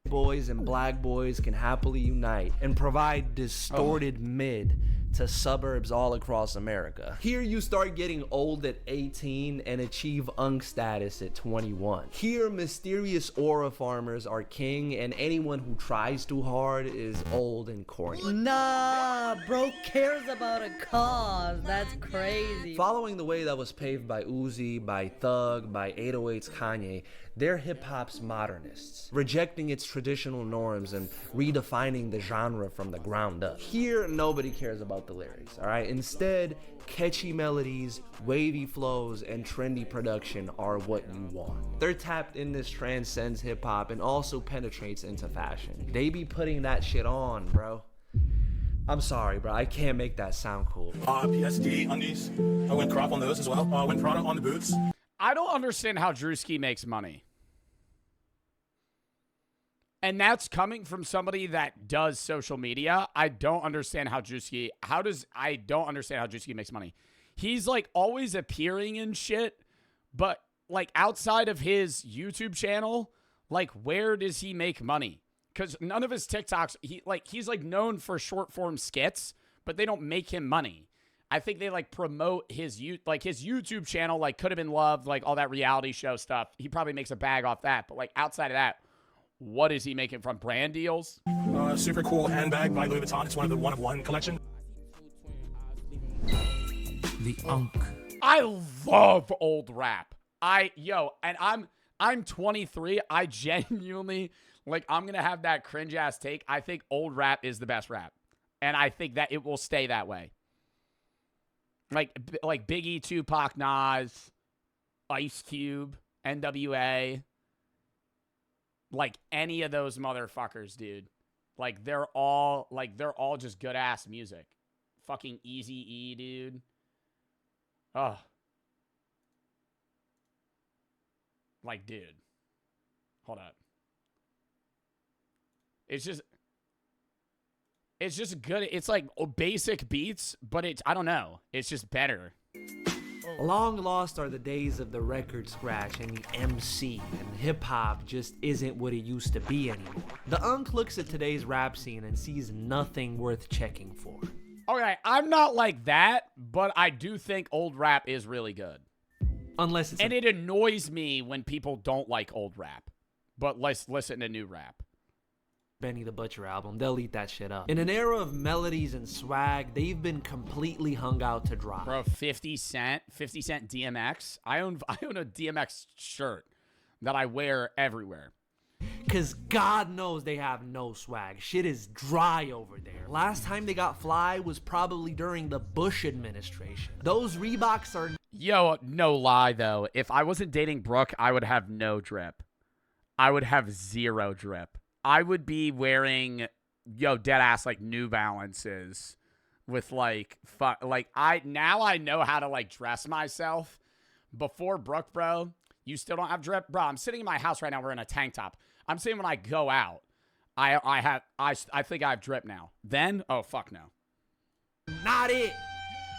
boys and black boys can happily unite and provide distorted mid to suburbs all across America. Here you start getting old at 18 and achieve unk status at 21. Here mysterious aura farmers are king and anyone who tries too hard is old and corny. Nah, bro cares about a cause. That's crazy. Following the way that was paved by Uzi, by Thug, by 808's Kanye, they're hip-hop's modernists, rejecting its traditional norms and redefining the genre from the ground up. Here, nobody cares about the lyrics, all right? Instead, catchy melodies, wavy flows, and trendy production are what you want. They're tapped in this transcends hip-hop and also penetrates into fashion. They be putting that shit on, bro. I'm sorry, bro. I can't make that sound cool. PSD undies. I went crop on those as well. Went Prada on the boots. I don't understand how Drewski makes money. And that's coming from somebody that does social media. I don't understand how Drewski, I don't understand how Drewski makes money. He's like always appearing in shit, but like outside of his YouTube channel, like where does he make money? Because none of his TikToks, he's like known for short form skits, but they don't make him money. I think they like promote his YouTube channel, like Could Have Been Loved, like all that reality show stuff. He probably makes a bag off that, but like outside of that, what is he making from brand deals? Super cool handbag by Louis Vuitton. It's one of the one-of-one collection. The Unk. I love old rap. And I'm 23. I genuinely, like, I'm going to have that cringe-ass take. I think old rap is the best rap. And I think that it will stay that way. Like Biggie, Tupac, Nas, Ice Cube, NWA. Like any of those motherfuckers, dude. Like they're all just good ass music. Fucking Eazy-E, dude. Oh. Like, dude. Hold up. It's just good. It's like basic beats, but I don't know. It's just better. Long lost are the days of the record scratch and the MC, and hip-hop just isn't what it used to be anymore. The Unk looks at today's rap scene and sees nothing worth checking for. Okay, I'm not like that, but I do think old rap is really good. Unless it's... And it annoys me when people don't like old rap, but let's listen to new rap. Benny the Butcher album, they'll eat that shit up. In an era of melodies and swag, they've been completely hung out to dry. Bro, 50 Cent DMX. I own a DMX shirt that I wear everywhere. Cause God knows they have no swag. Shit is dry over there. Last time they got fly was probably during the Bush administration. Those Reeboks are... Yo, no lie though. If I wasn't dating Brooke, I would have no drip. I would have zero drip. I would be wearing, dead ass like New Balances with I know how to like dress myself. Before Brooke, bro, you still don't have drip, bro. I'm sitting in my house right now. We're in a tank top. I'm saying when I go out, I think I have drip now. Then, oh fuck no. Not it.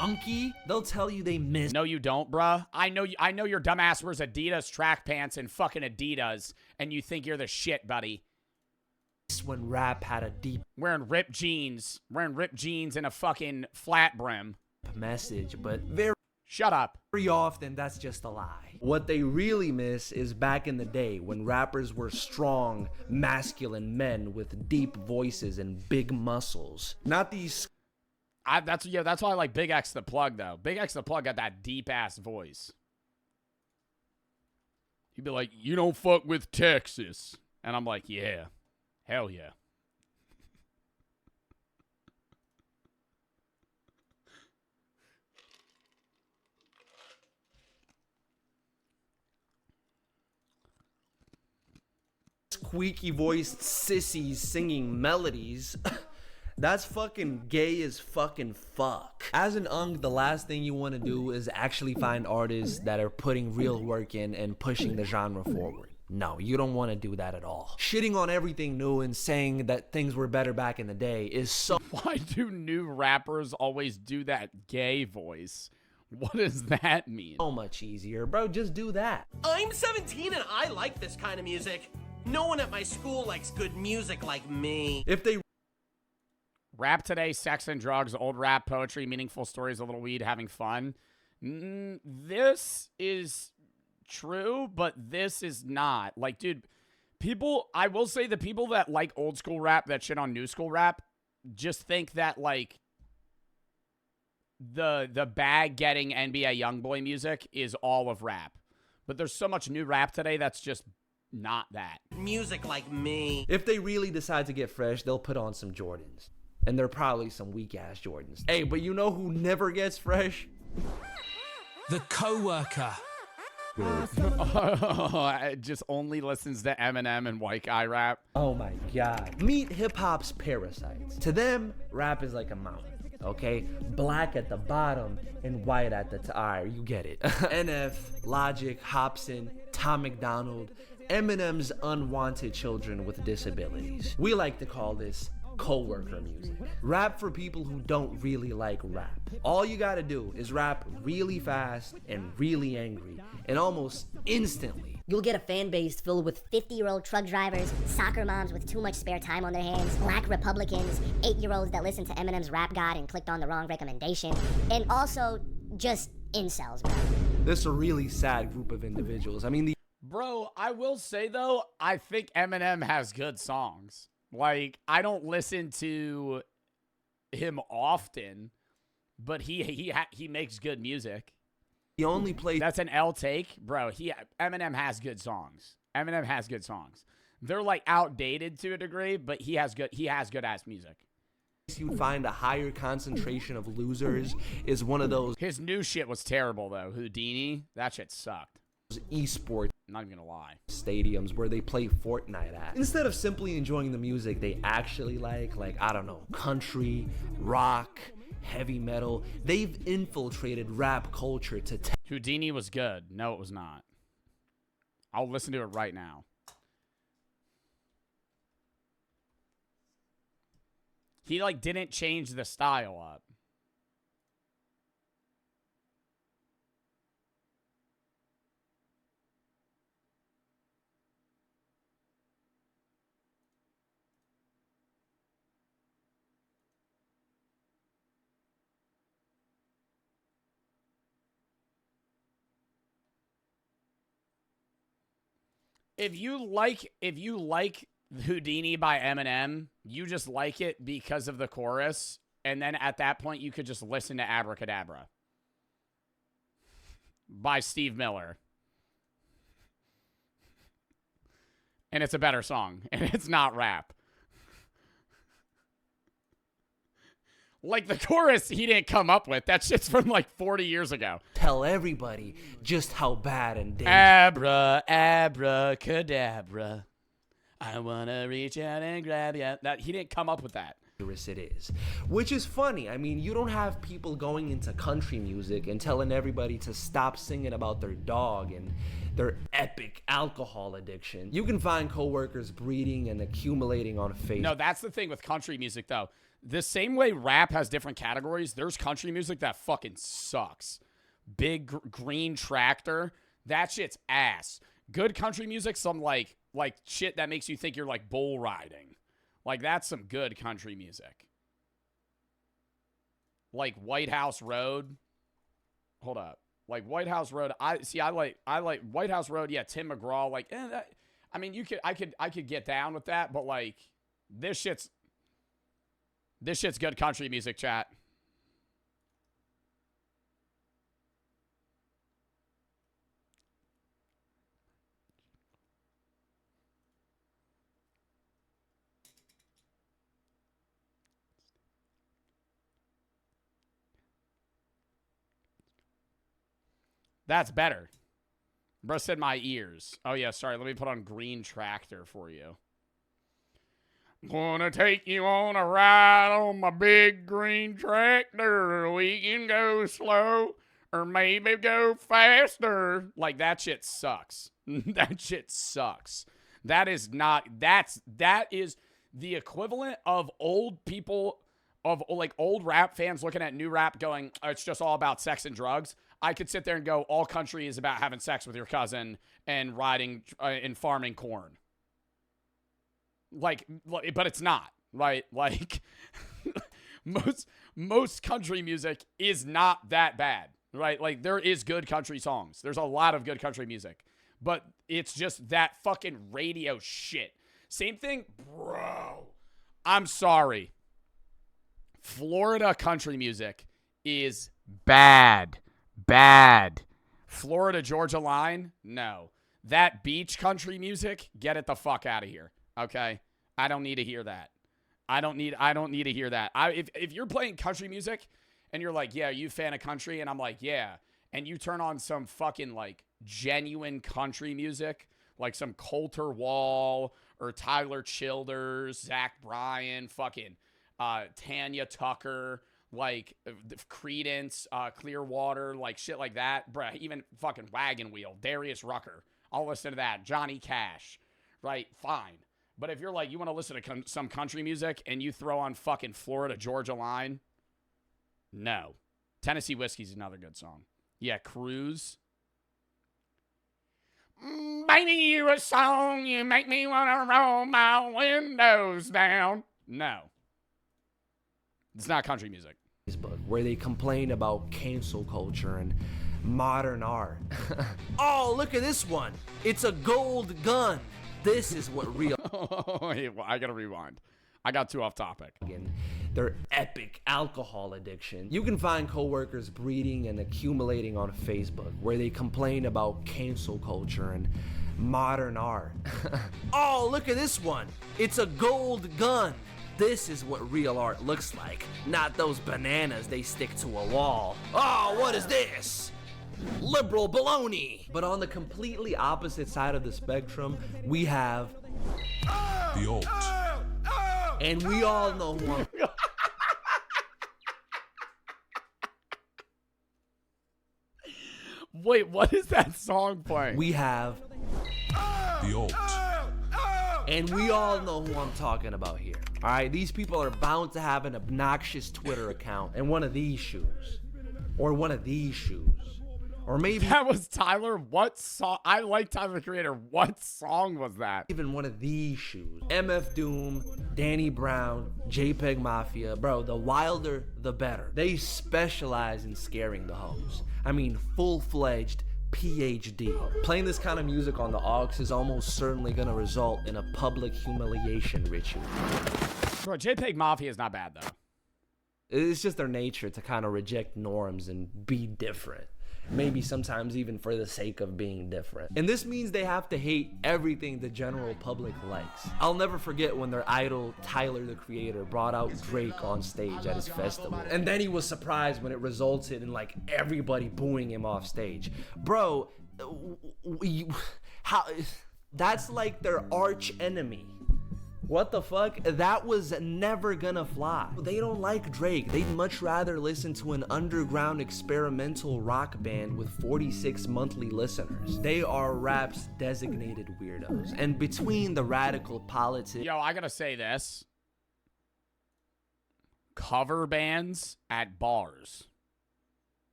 Unky, they'll tell you they miss. No, you don't, bruh. I know your dumbass wears Adidas track pants and fucking Adidas, and you think you're the shit, buddy. When rap had a deep wearing ripped jeans and a fucking flat brim message, but very Shut up. Very often, that's just a lie. What they really miss is back in the day when rappers were strong, masculine men with deep voices and big muscles. Not these... That's why I like Big X the Plug, though. Big X the Plug got that deep-ass voice. He'd be like, you don't fuck with Texas. And I'm like, yeah. Hell yeah. Squeaky voiced sissies singing melodies. That's fucking gay as fucking fuck. As an unk, the last thing you want to do is actually find artists that are putting real work in and pushing the genre forward. No, you don't want to do that at all. Shitting on everything new and saying that things were better back in the day is so... Why do new rappers always do that gay voice? What does that mean? So much easier, bro. Just do that. I'm 17 and I like this kind of music. No one at my school likes good music like me. If they... Rap today, sex and drugs, old rap, poetry, meaningful stories, a little weed, having fun. This is true, but this is not. Like, dude, people, I will say the people that like old school rap, that shit on new school rap, just think that, like, the bag getting NBA Youngboy music is all of rap. But there's so much new rap today that's just not that. Music like me. If they really decide to get fresh, they'll put on some Jordans. And they're probably some weak-ass Jordans. Hey, but you know who never gets fresh? The Coworker. It just only listens to Eminem and white guy rap. Oh my god. Meet hip-hop's parasites. To them, rap is like a mountain, okay? Black at the bottom and white at the top. Alright, you get it. NF, Logic, Hobson, Tom McDonald, Eminem's unwanted children with disabilities. We like to call this coworker music. Rap for people who don't really like rap. All you gotta do is rap really fast and really angry, and almost instantly You'll get a fan base filled with 50-year-old truck drivers, soccer moms with too much spare time on their hands, black Republicans, 8-year-olds that listen to Eminem's Rap God and clicked on the wrong recommendation, and also just incels, bro. This is a really sad group of individuals. I mean, Bro, I will say, though, I think Eminem has good songs. Like, I don't listen to him often, but he makes good music. He only plays... That's an L take. Bro, Eminem has good songs. Eminem has good songs. They're, like, outdated to a degree, but he has good ass music. You'd find a higher concentration of losers is one of those... His new shit was terrible, though. Houdini, that shit sucked. Esports, I'm not even gonna lie, stadiums where they play Fortnite at. Instead of simply enjoying the music they actually like, I don't know, country, rock, heavy metal, they've infiltrated rap culture to... Houdini was good. No, it was not. I'll listen to it right now. He, like, didn't change the style up. If you like Houdini by Eminem, you just like it because of the chorus, and then at that point you could just listen to Abracadabra by Steve Miller. And it's a better song, and it's not rap. Like, the chorus he didn't come up with. That shit's from, like, 40 years ago. Tell everybody just how bad and dangerous. Abracadabra. I want to reach out and grab you. He didn't come up with that. It is. Which is funny. I mean, you don't have people going into country music and telling everybody to stop singing about their dog and their epic alcohol addiction. You can find coworkers breeding and accumulating on Facebook. No, that's the thing with country music, though. The same way rap has different categories, there's country music that fucking sucks. Big Green Tractor, that shit's ass. Good country music, some like shit that makes you think you're like bull riding. Like, that's some good country music. Like White House Road. Hold up. Like White House Road. I like White House Road. Yeah, Tim McGraw. Like, I mean, I could get down with that, but like, this shit's good country music, chat. That's better. Bro said my ears. Oh, yeah, sorry. Let me put on Green Tractor for you. Gonna take you on a ride on my big green tractor. We can go slow or maybe go faster. Like, that shit sucks. That shit sucks. That is the equivalent of old people, of like old rap fans looking at new rap going, oh, it's just all about sex and drugs. I could sit there and go, all country is about having sex with your cousin and riding and farming corn. Like, but it's not, right? Like, most country music is not that bad, right? Like, there is good country songs. There's a lot of good country music, but it's just that fucking radio shit. Same thing, bro. I'm sorry. Florida country music is bad. Bad. Florida Georgia line? No. That beach country music? Get it the fuck out of here. Okay? I don't need to hear that. I don't need to hear that. If you're playing country music and you're like, yeah, are you a fan of country? And I'm like, yeah. And you turn on some fucking like genuine country music, like some Coulter Wall or Tyler Childers, Zach Bryan, fucking Tanya Tucker, like Creedence, Clearwater, like shit like that. Bruh, even fucking Wagon Wheel, Darius Rucker. I'll listen to that. Johnny Cash, right? Fine. But if you're like, you want to listen to some country music and you throw on fucking Florida Georgia line, no. Tennessee Whiskey's another good song. Yeah, Cruise. Baby, you a song, you make me want to roll my windows down. No. It's not country music. Where they complain about cancel culture and modern art. Oh, look at this one. It's a gold gun. This is what real... I gotta rewind. I got too off topic. Their epic alcohol addiction. You can find coworkers breeding and accumulating on Facebook where they complain about cancel culture and modern art. Oh, look at this one. It's a gold gun. This is what real art looks like, not those bananas they stick to a wall. Oh, what is this? Liberal baloney. But on the completely opposite side of the spectrum, we have the alt. And we all know who I'm... Wait, what is that song playing? We have the alt. And we all know who I'm talking about here. All right, these people are bound to have an obnoxious Twitter account and one of these shoes. Or one of these shoes. Or maybe... That was Tyler. What song? I like Tyler, the Creator. What song was that? Even one of these shoes. MF Doom, Danny Brown, JPEG Mafia. Bro, the wilder, the better. They specialize in scaring the hoes. I mean, full-fledged PhD. Playing this kind of music on the aux is almost certainly going to result in a public humiliation ritual. Bro, JPEG Mafia is not bad, though. It's just their nature to kind of reject norms and be different. Maybe sometimes even for the sake of being different. And this means they have to hate everything the general public likes. I'll never forget when their idol, Tyler, the Creator, brought out Drake on stage at his festival. And then he was surprised when it resulted in like everybody booing him off stage. Bro, that's like their arch enemy. What the fuck? That was never gonna fly. They don't like Drake. They'd much rather listen to an underground experimental rock band with 46 monthly listeners. They are rap's designated weirdos. And between the radical politics... Yo, I gotta say this. Cover bands at bars.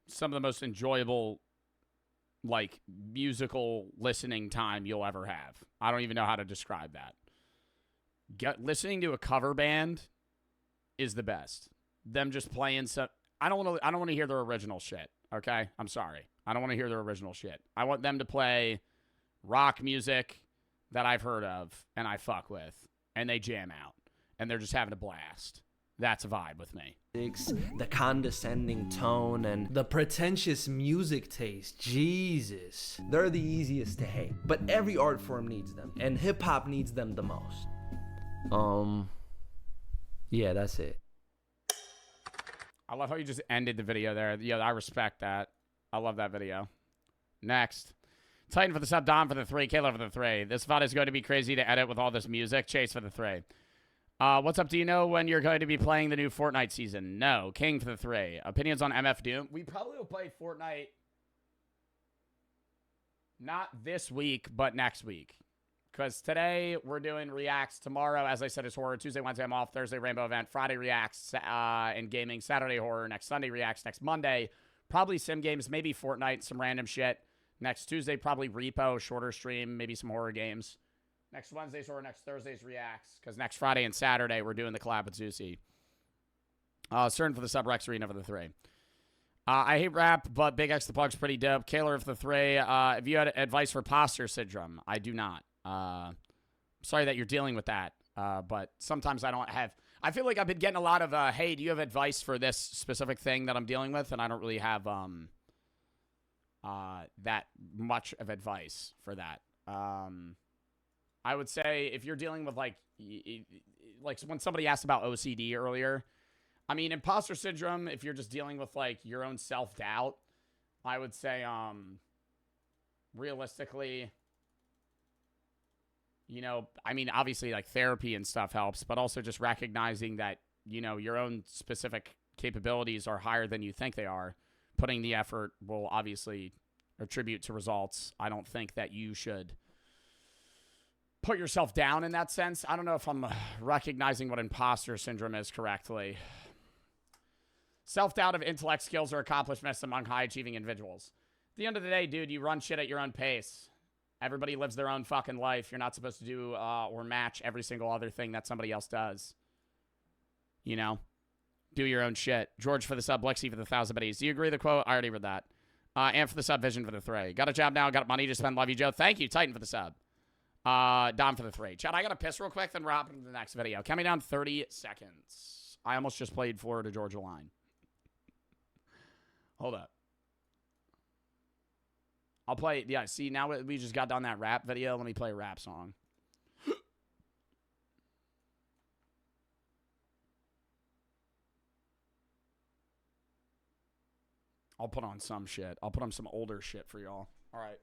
Some of the most enjoyable, like, musical listening time you'll ever have. I don't even know how to describe that. Listening to a cover band is the best. Them just playing some... I don't want to hear their original shit. Okay, I'm sorry. I don't want to hear their original shit. I want them to play rock music that I've heard of and I fuck with, and they jam out, and they're just having a blast. That's a vibe with me. The condescending tone and the pretentious music taste, Jesus. They're the easiest to hate, but every art form needs them, and hip-hop needs them the most. Yeah, that's it. I love how you just ended the video there. Yeah, I respect that. I love that video. Next. Titan for the sub, Dom for the 3, Kayla for the 3. This VOD is going to be crazy to edit with all this music. Chase for the 3. What's up? Do you know when you're going to be playing the new Fortnite season? No. King for the 3. Opinions on MF Doom? We probably will play Fortnite not this week, but next week. Because today we're doing Reacts. Tomorrow, as I said, is Horror. Tuesday, Wednesday, I'm off. Thursday, Rainbow Event. Friday, Reacts and Gaming. Saturday, Horror. Next Sunday, Reacts. Next Monday, probably Sim Games. Maybe Fortnite, some random shit. Next Tuesday, probably Repo, shorter stream. Maybe some horror games. Next Wednesday's Horror. Next Thursday's Reacts. Because next Friday and Saturday, we're doing the collab with Zeusy. CERN for the sub, Rex Arena for the 3. I hate rap, but Big X the Plug's pretty dope. Kaler for the 3. If you had advice for imposter syndrome, I do not. Sorry that you're dealing with that, but sometimes I don't have... I feel like I've been getting a lot of, hey, do you have advice for this specific thing that I'm dealing with? And I don't really have that much of advice for that. I would say if you're dealing with, like when somebody asked about OCD earlier, I mean, imposter syndrome, if you're just dealing with, like, your own self-doubt, I would say, realistically... You know, I mean, obviously, like, therapy and stuff helps, but also just recognizing that, you know, your own specific capabilities are higher than you think they are. Putting the effort will obviously attribute to results. I don't think that you should put yourself down in that sense. I don't know if I'm recognizing what imposter syndrome is correctly. Self-doubt of intellect, skills, or accomplishments among high-achieving individuals. At the end of the day, dude, you run shit at your own pace. Everybody lives their own fucking life. You're not supposed to do or match every single other thing that somebody else does. You know? Do your own shit. George for the sub. Lexi for the 1,000 buddies. Do you agree with the quote? I already read that. And for the sub. Vision for the 3. Got a job now. Got money to spend. Love you, Joe. Thank you. Titan for the sub. Dom for the 3. Chad, I got to piss real quick, then we're hopping into the next video. Count me down 30 seconds. I almost just played Florida Georgia line. Hold up. I'll play, yeah, see, now we just got done that rap video. Let me play a rap song. I'll put on some shit. I'll put on some older shit for y'all. All right.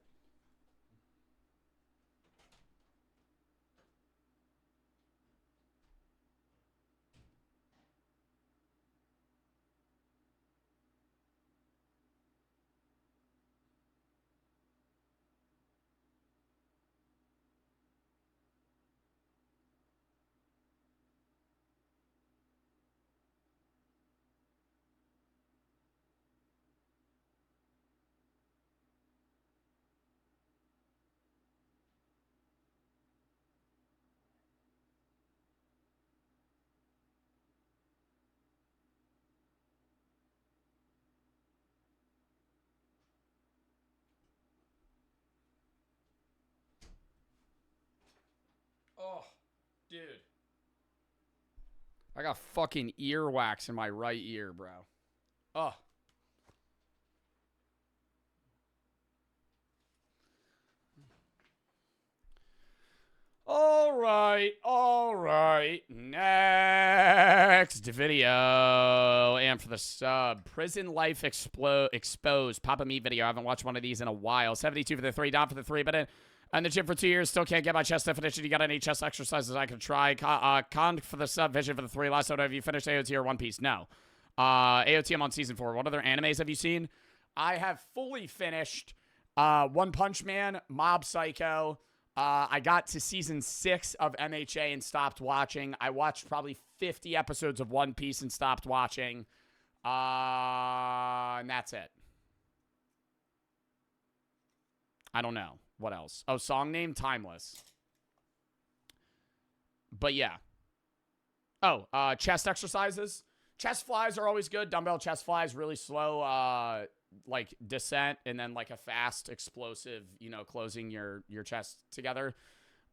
Oh, dude. I got fucking earwax in my right ear, bro. Oh. All right. Next video. And for the sub, prison life exposed. Papa Me video. I haven't watched one of these in a while. 72 for the 3, Dom for the 3, but in the gym for 2 years. Still can't get my chest definition. You got any chest exercises I can try? Con for the sub, Vision for the 3. Last photo, have you finished AOT or One Piece? No. AOT, I'm on season 4. What other animes have you seen? I have fully finished One Punch Man, Mob Psycho. I got to season 6 of MHA and stopped watching. I watched probably 50 episodes of One Piece and stopped watching. And that's it. I don't know. What else? Oh, song name? Timeless. But yeah. Oh, chest exercises. Chest flies are always good. Dumbbell chest flies, really slow, like descent, and then like a fast, explosive, you know, closing your chest together.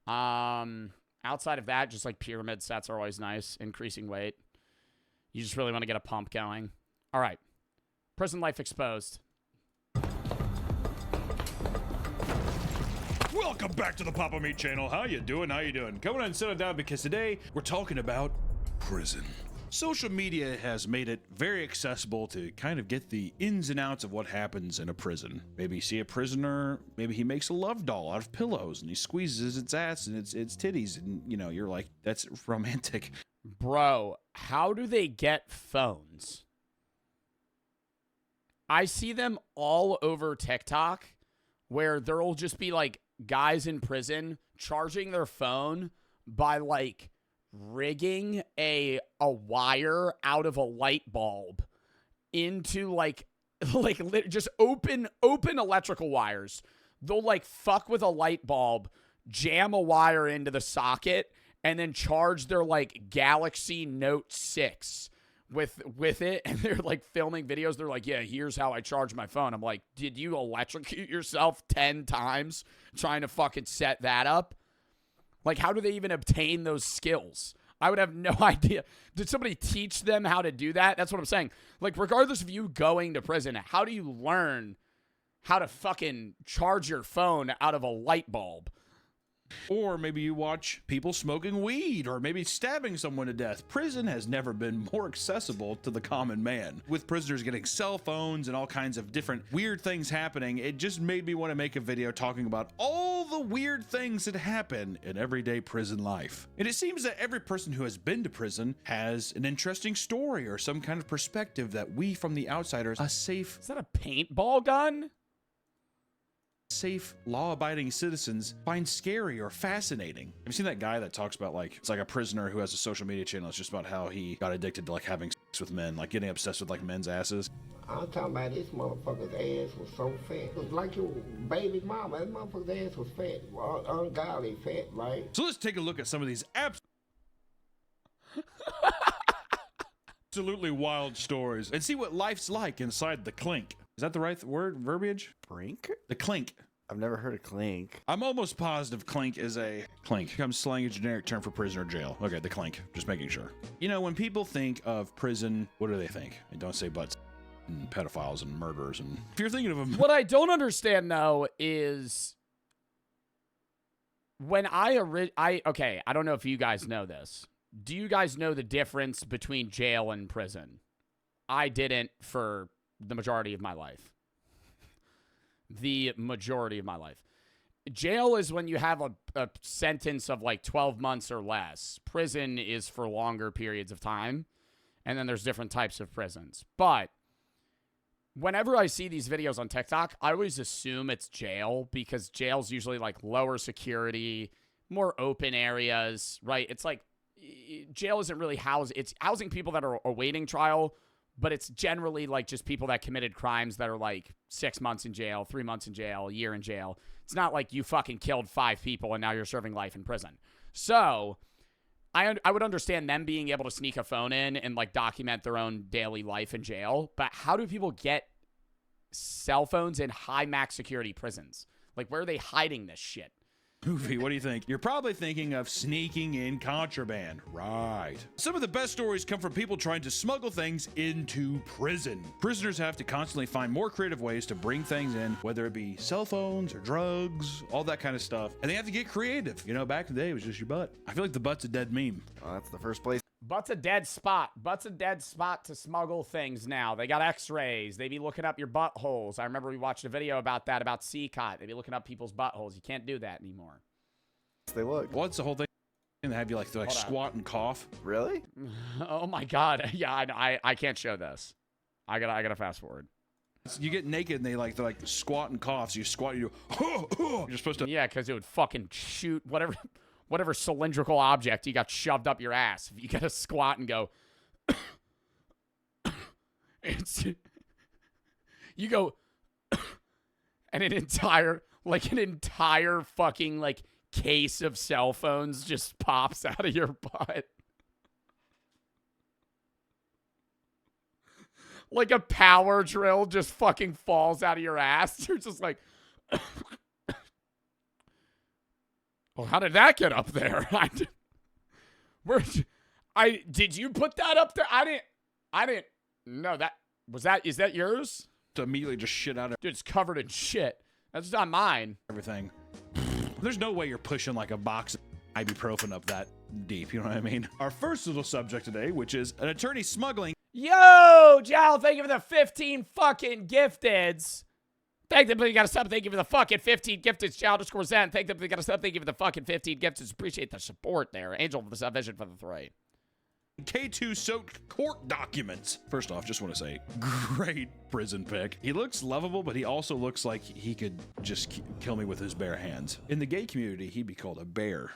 Outside of that, just like pyramid sets are always nice, increasing weight. You just really want to get a pump going. All right. Prison life exposed. Welcome back to the Papa Meat channel. How you doing? How you doing? Come on and sit down because today we're talking about prison. Social media has made it very accessible to kind of get the ins and outs of what happens in a prison. Maybe you see a prisoner, maybe he makes a love doll out of pillows and he squeezes its ass and its titties, and you know, you're like, that's romantic. Bro, how do they get phones? I see them all over TikTok where there'll just be like guys in prison charging their phone by like rigging a wire out of a light bulb into just open electrical wires. They'll like fuck with a light bulb, jam a wire into the socket, and then charge their like Galaxy Note 6 with it, and they're like filming videos. They're like, yeah, here's how I charge my phone. I'm like, did you electrocute yourself 10 times trying to fucking set that up? Like, how do they even obtain those skills? I would have no idea. Did somebody teach them how to do that? That's what I'm saying. Like, regardless of you going to prison, how do you learn how to fucking charge your phone out of a light bulb? Or maybe you watch people smoking weed or maybe stabbing someone to death. Prison has never been more accessible to the common man. With prisoners getting cell phones and all kinds of different weird things happening, it just made me want to make a video talking about all the weird things that happen in everyday prison life. And it seems that every person who has been to prison has an interesting story or some kind of perspective that we from the outsiders, a safe... Is that a paintball gun? Safe, law-abiding citizens find scary or fascinating. Have you seen that guy that talks about, like, it's like a prisoner who has a social media channel? It's just about how he got addicted to like having sex with men, like getting obsessed with like men's asses. I'm talking about this motherfucker's ass was so fat. It was like your baby mama. That motherfucker's ass was fat, ungodly fat, right? So let's take a look at some of these absolutely wild stories and see what life's like inside the clink. Is that the right word? Verbiage? Brink? The clink. I've never heard of clink. I'm almost positive clink is a... Clink. I'm slang a generic term for prison or jail. Okay, the clink. Just making sure. You know, when people think of prison, what do they think? They don't say butts and pedophiles and murderers. And if you're thinking of them... What I don't understand, though, is... When okay, I don't know if you guys know this. Do you guys know the difference between jail and prison? I didn't for... the majority of my life. The majority of my life. Jail is when you have a sentence of like 12 months or less. Prison is for longer periods of time. And then there's different types of prisons. But whenever I see these videos on TikTok, I always assume it's jail because jail's usually like lower security, more open areas, right? It's like jail isn't really it's housing people that are awaiting trial, but it's generally like just people that committed crimes that are like 6 months in jail, 3 months in jail, a year in jail. It's not like you fucking killed 5 people and now you're serving life in prison. So I would understand them being able to sneak a phone in and like document their own daily life in jail. But how do people get cell phones in high max security prisons? Like, where are they hiding this shit? Goofy, what do you think? You're probably thinking of sneaking in contraband. Right. Some of the best stories come from people trying to smuggle things into prison. Prisoners have to constantly find more creative ways to bring things in, whether it be cell phones or drugs, all that kind of stuff. And they have to get creative. You know, back in the day, it was just your butt. I feel like the butt's a dead meme. Oh, that's the first place. Butt's a dead spot. Butt's a dead spot to smuggle things now. They got x-rays. They be looking up your buttholes. I remember we watched a video about that, about CCOT. They be looking up people's buttholes. You can't do that anymore. They look. What's the whole thing? And have you like squat and cough? Really? Oh my God. Yeah, I can't show this. I gotta fast forward. You get naked and they're like squat and cough. So you squat, you do, you're supposed to. Yeah, because it would fucking shoot whatever cylindrical object you got shoved up your ass. If you gotta squat and go, you go, and an entire fucking like case of cell phones just pops out of your butt. like a power drill just fucking falls out of your ass. You're just like, well, how did that get up there? Did you put that up there? I didn't know that. Is that yours? To immediately just shit out of Dude, it's covered in shit. That's not mine. everything. There's no way you're pushing like a box of ibuprofen up that deep, you know what I mean? Our first little subject today, which is an attorney smuggling. Yo, Jal, thank you for the 15 fucking gifteds. Thank them, you got to sub. Thank you for the fucking 15 gifteds. Jal_Zen. Thank them, you got to sub. Thank you for the fucking 15 gifteds. Appreciate the support there. Angel for the subvision for the 3. K2 soaked court documents. First off, just want to say, great prison pick. He looks lovable, but he also looks like he could just kill me with his bare hands. In the gay community, he'd be called a bear.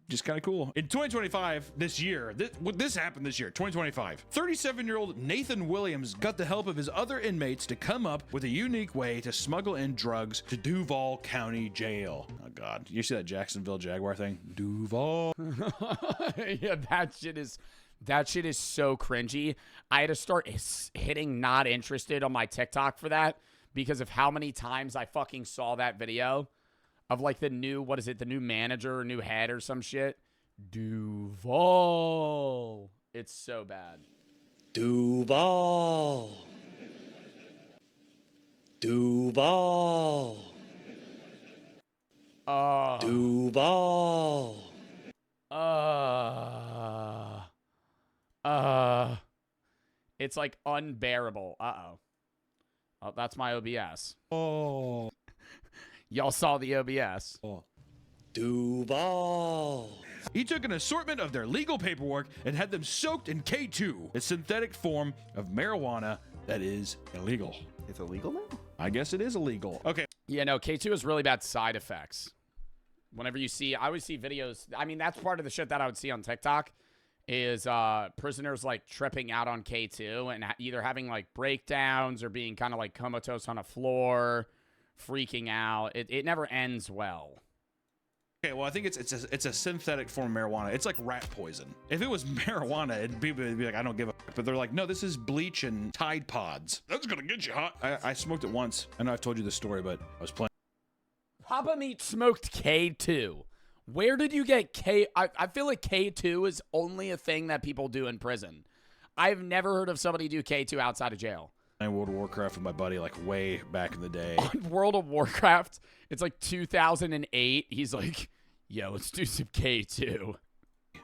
Just kind of cool. In 2025, this year, this happened this year, 2025. 37-year-old Nathan Williams got the help of his other inmates to come up with a unique way to smuggle in drugs to Duval County Jail. Oh, God. You see that Jacksonville Jaguar thing? Duval. Yeah, that shit is so cringy. I had to start hitting not interested on my TikTok for that because of how many times I fucking saw that video. Of like the new, what is it? The new manager or new head or some shit. Duval. It's so bad. Duval. Duval. Duval. It's like unbearable. Uh-oh. Oh, that's my OBS. Oh. Y'all saw the OBS. Oh. Duval. He took an assortment of their legal paperwork and had them soaked in K2, a synthetic form of marijuana that is illegal. It's illegal now? I guess it is illegal. Okay. Yeah, no, K2 has really bad side effects. Whenever you see, I always see videos. I mean, that's part of the shit that I would see on TikTok is prisoners like tripping out on K2 and either having like breakdowns or being kind of like comatose on a floor, freaking out. It never ends well. Okay, well, I think it's a synthetic form of marijuana. It's like rat poison. If it was marijuana, people would be like, I don't give a fuck. But they're like, no, this is bleach and Tide Pods. That's gonna get you hot. I smoked it once. I know I've told you this story, but I was playing. Papa Meat smoked K2. Where did you get K? I feel like K2 is only a thing that people do in prison. I've never heard of somebody do K2 outside of jail. In World of Warcraft with my buddy, like way back in the day. On World of Warcraft, it's like 2008. He's like, yo, let's do some K2.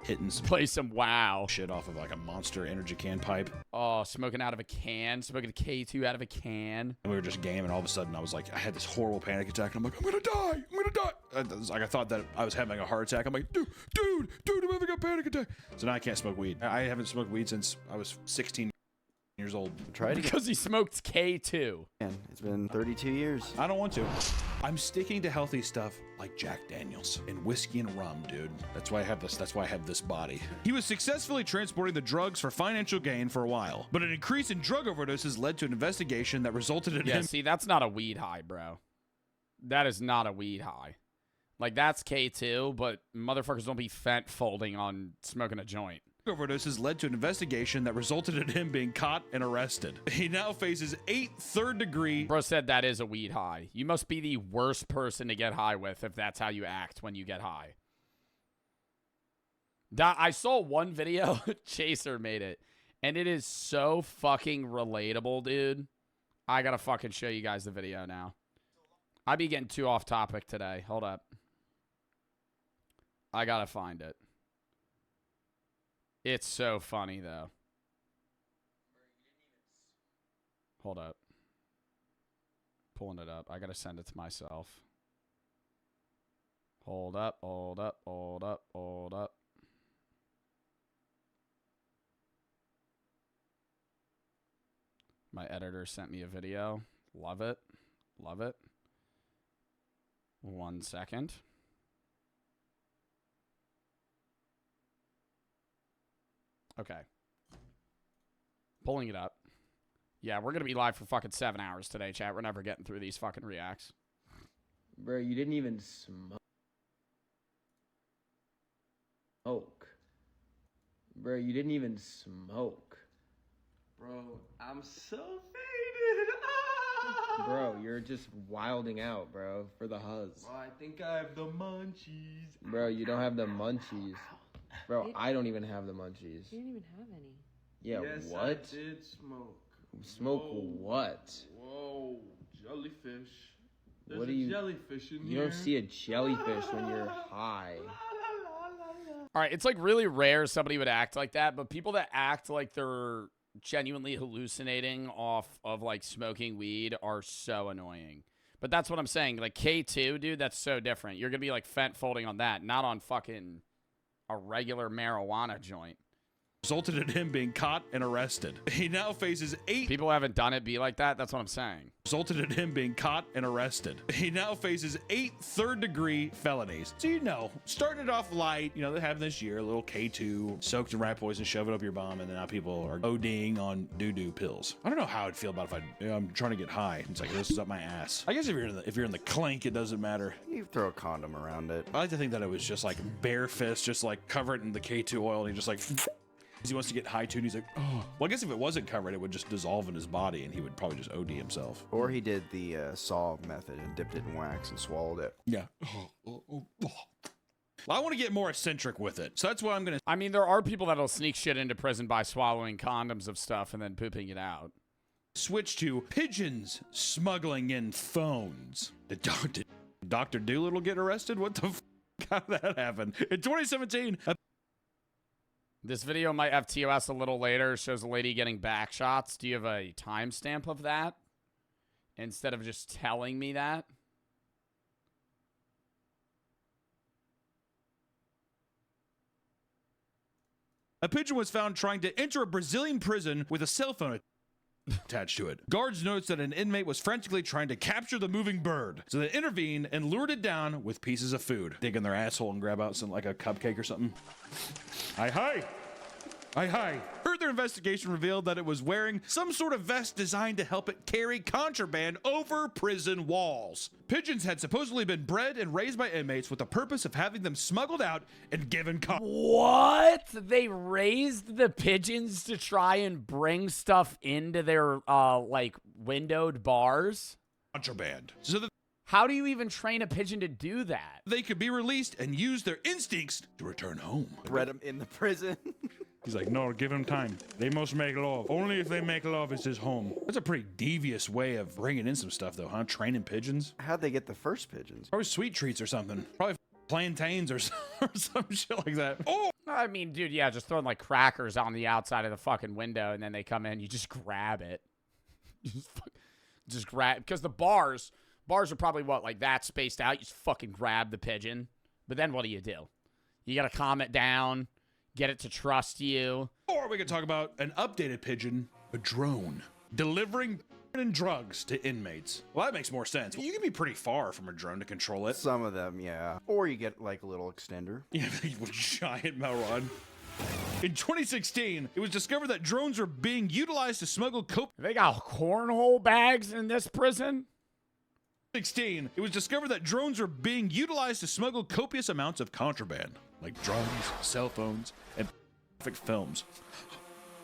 Hitting some play some WoW shit off of like a Monster energy can pipe. Oh, smoking out of a can, smoking a K2 out of a can. And we were just gaming. All of a sudden, I was like, I had this horrible panic attack, and I'm like, I'm gonna die. I'm gonna die. I thought that I was having a heart attack. I'm like, dude, I'm having a panic attack. So now I can't smoke weed. I haven't smoked weed since I was 16 years old. Try it again. Because he smoked K2. Man, it's been 32 years. I don't want to. I'm sticking to healthy stuff like Jack Daniels and whiskey and rum, dude. That's why I have this. That's why I have this body. He was successfully transporting the drugs for financial gain for a while, but an increase in drug overdoses led to an investigation that resulted in him. See, that's not a weed high, bro. That is not a weed high. Like, that's K2, but motherfuckers don't be fent folding on smoking a joint. Overdoses led to an investigation that resulted in him being caught and arrested. He now faces 8 third-degree. Bro said that is a weed high. You must be the worst person to get high with if that's how you act when you get high. I saw one video, Chaser made it, and it is so fucking relatable, dude. I gotta fucking show you guys the video now. I be getting too off topic today. Hold up. I gotta find it. It's so funny, though. Hold up. Pulling it up. I gotta send it to myself. Hold up, hold up, hold up, hold up. My editor sent me a video. Love it. Love it. 1 second. Okay. Pulling it up. Yeah, we're going to be live for fucking 7 hours today, chat. We're never getting through these fucking reacts. Bro, you didn't even smoke. Bro, you didn't even smoke. Bro, I'm so faded. Ah! Bro, you're just wilding out, bro, for the huzz. Bro, I think I have the munchies. Bro, you don't have the munchies. Bro, I don't even have the munchies. You didn't even have any. Yeah, yes, what? I did smoke. Smoke Whoa. what? Whoa, jellyfish. There's What a do you? jellyfish in You here. don't see a jellyfish when you're high. All right, it's like really rare somebody would act like that, but people that act like they're genuinely hallucinating off of like smoking weed are so annoying. But that's what I'm saying. Like K2, dude, that's so different. You're going to be like fent folding on that, not on fucking a regular marijuana joint. Resulted in him being caught and arrested. He now faces 8. People haven't done it be like that. That's what I'm saying. Resulted in him being caught and arrested. He now faces 8 third-degree felonies. So, you know, started off light. You know, they have this year, a little K2, soaked in rat poison, shove it up your bum, and then now people are ODing on doo-doo pills. I don't know how I'd feel about if I'm trying to get high. It's like, this is up my ass. I guess if you're in the clink, it doesn't matter. You throw a condom around it. I like to think that it was just like bare fist, just like covered in the K2 oil, and he just like... He wants to get high too, and he's like, oh. Well, I guess if it wasn't covered, it would just dissolve in his body, and he would probably just OD himself. Or he did the saw method and dipped it in wax and swallowed it. Yeah. Well, I want to get more eccentric with it, so that's what I'm going to... I mean, there are people that'll sneak shit into prison by swallowing condoms of stuff and then pooping it out. Switch to pigeons smuggling in phones. Did Dr. Doolittle get arrested? What the f***? How did that happen? In 2017... This video might have TOS a little later. Shows a lady getting back shots. Do you have a timestamp of that? Instead of just telling me that? A pigeon was found trying to enter a Brazilian prison with a cell phone attached to it. Guards noticed that an inmate was frantically trying to capture the moving bird, so they intervened and lured it down with pieces of food. Dig in their asshole and grab out some like a cupcake or something. Hi. Further investigation revealed that it was wearing some sort of vest designed to help it carry contraband over prison walls. Pigeons had supposedly been bred and raised by inmates with the purpose of having them smuggled out and given What? They raised the pigeons to try and bring stuff into their, like, windowed bars? Contraband. So that how do you even train a pigeon to do that? They could be released and use their instincts to return home. Bred them in the prison. He's like, no, give him time. They must make love. Only if they make love is his home. That's a pretty devious way of bringing in some stuff, though, huh? Training pigeons? How'd they get the first pigeons? Probably sweet treats or something. Probably plantains or some shit like that. Oh! I mean, dude, yeah, just throwing, like, crackers on the outside of the fucking window, and then they come in, you just grab it. Just grab, because the bars are probably, what, like that spaced out? You just fucking grab the pigeon. But then what do? You gotta calm it down. Get it to trust you. Or we could talk about an updated pigeon, a drone, delivering drugs to inmates. Well, that makes more sense. You can be pretty far from a drone to control it. Some of them, yeah. Or you get like a little extender. Yeah, a giant Melrod. In 2016, it was discovered that drones are being utilized to smuggle coke. They got cornhole bags in this prison? 2016, it was discovered that drones are being utilized to smuggle copious amounts of contraband, like drugs, cell phones, and films.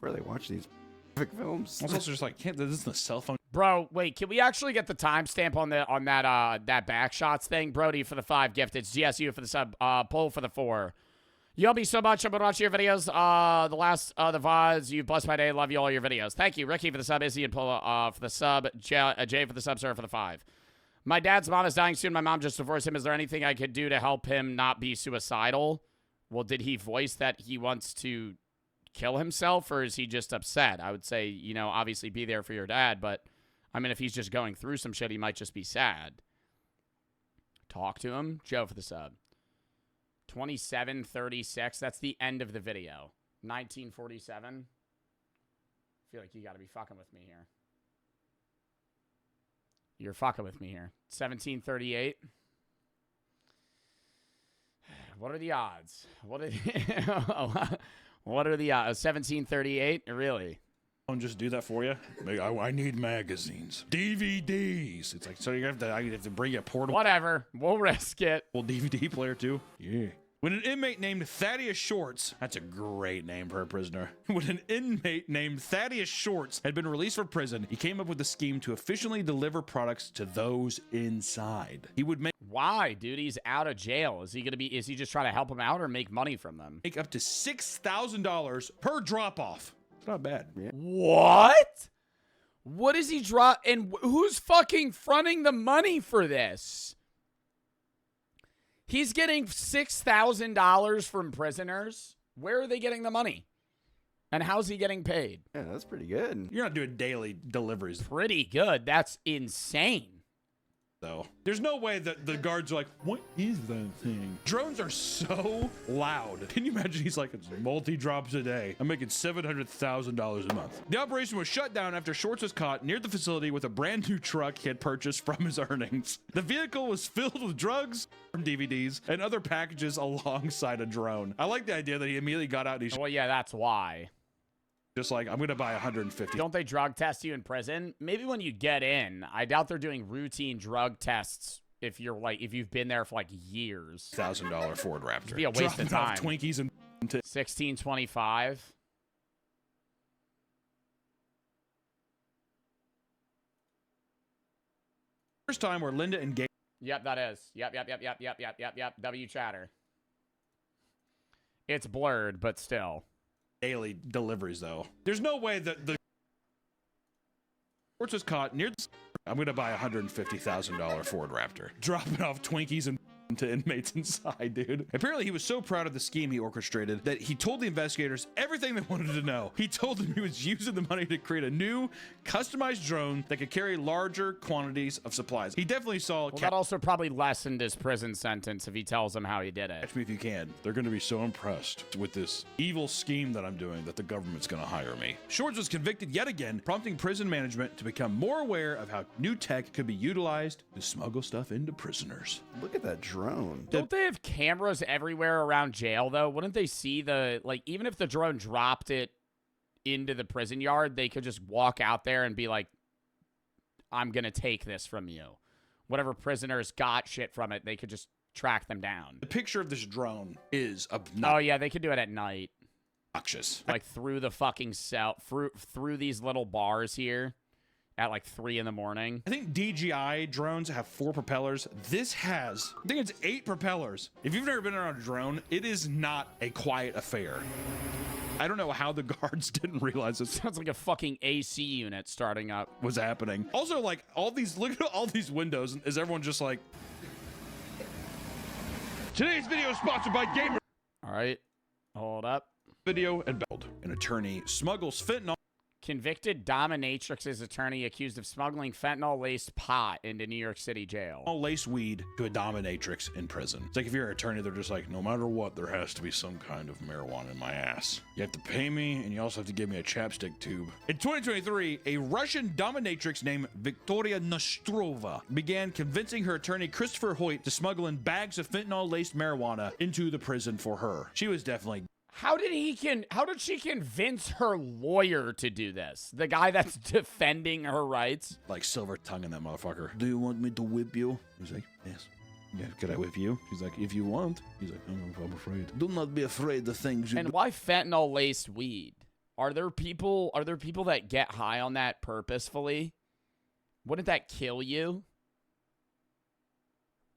Where they watch these films? It's also just like, this isn't a cell phone. Bro, wait, can we actually get the timestamp on that back shots thing? Brody for the 5 gifted, GSU for the sub, Paul for the 4. You help me so much. I've been watching your videos. The VODs. You've blessed my day. Love you all your videos. Thank you, Ricky for the sub, Izzy and Paul for the sub, Jay for the sub, Sarah for the 5. My dad's mom is dying soon. My mom just divorced him. Is there anything I could do to help him not be suicidal? Well, did he voice that he wants to kill himself, or is he just upset? I would say, you know, obviously be there for your dad, but, I mean, if he's just going through some shit, he might just be sad. Talk to him. Joe for the sub. 27:36. That's the end of the video. 19:47. I feel like you got to be fucking with me here. You're fucking with me here. 17:38. What are the odds? What are the odds? 17:38? Really? I'll just do that for you. I need magazines, DVDs. It's like, so I have to bring a portable. Whatever. We'll risk it. Well, DVD player too. Yeah. When an inmate named Thaddeus Shorts, that's a great name for a prisoner. When an inmate named Thaddeus Shorts had been released from prison, he came up with a scheme to efficiently deliver products to those inside. He would make— Why, dude? He's out of jail. Is he just trying to help them out or make money from them? Make up to $6,000 per drop-off. It's not bad. Yeah. What? What does he drop? And who's fucking fronting the money for this? He's getting $6,000 from prisoners. Where are they getting the money? And how's he getting paid? Yeah, that's pretty good. You're not doing daily deliveries. Pretty good. That's insane. Though there's no way that the guards are like, what is that thing? Drones are so loud. Can you imagine? He's like, it's multi-drops a day. I'm making $700,000 a month. The operation was shut down after Shorts was caught near the facility with a brand new truck he had purchased from his earnings. The vehicle was filled with drugs, DVDs, and other packages alongside a drone. I like the idea that he immediately got out and he's— Well, yeah, that's why. Just like, I'm going to buy 150. Don't they drug test you in prison? Maybe when you get in. I doubt they're doing routine drug tests if you've been there for like years. $1,000 Ford Raptor. It'd be a waste of time. Twinkies and 1625. First time where Linda and Gabe— Yep, that is. Yep. W chatter. It's blurred, but still. Daily deliveries, though. There's no way that the Shorts was caught near the— I'm going to buy $150,000 Ford Raptor. Dropping off Twinkies and to inmates inside, dude. Apparently, he was so proud of the scheme he orchestrated that he told the investigators everything they wanted to know. He told them he was using the money to create a new, customized drone that could carry larger quantities of supplies. He definitely saw— Well, that also probably lessened his prison sentence if he tells them how he did it. Catch me if you can. They're going to be so impressed with this evil scheme that I'm doing that the government's going to hire me. Shorts was convicted yet again, prompting prison management to become more aware of how new tech could be utilized to smuggle stuff into prisoners. Look at that drone. Don't they have cameras everywhere around jail, though? Wouldn't they see even if the drone dropped it into the prison yard, they could just walk out there and be like, I'm going to take this from you. Whatever prisoners got shit from it, they could just track them down. The picture of this drone is obnoxious. Oh, yeah, they could do it at night. Obnoxious. Like through the fucking cell, through these little bars here. At like 3 in the morning. I think DJI drones have 4 propellers. This has, I think it's 8 propellers. If you've never been around a drone, it is not a quiet affair. I don't know how the guards didn't realize this. Sounds like a fucking AC unit starting up. Was happening. Also, like, look at all these windows. Is everyone just like... Today's video is sponsored by Gamer. All right. Hold up. Video and build. An attorney smuggles fentanyl. Convicted dominatrix's attorney accused of smuggling fentanyl-laced pot into New York City jail. Lace weed to a dominatrix in prison. It's like if you're an attorney, they're just like, no matter what, there has to be some kind of marijuana in my ass. You have to pay me, and you also have to give me a chapstick tube. In 2023, a Russian dominatrix named Victoria Nostrova began convincing her attorney Christopher Hoyt to smuggle in bags of fentanyl-laced marijuana into the prison for her. She was definitely... How did she convince her lawyer to do this? The guy that's defending her rights? Like silver tongue in that motherfucker. Do you want me to whip you? He's like, yes. Yeah, could I whip you? She's like, if you want. He's like, I'm afraid. Do not be afraid of things you... And why fentanyl-laced weed? Are there people that get high on that purposefully? Wouldn't that kill you?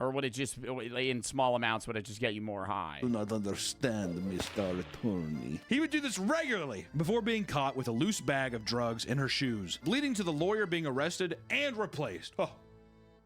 Or would it just, in small amounts, would it just get you more high? Do not understand, Mr. Attorney. He would do this regularly before being caught with a loose bag of drugs in her shoes, leading to the lawyer being arrested and replaced. Oh,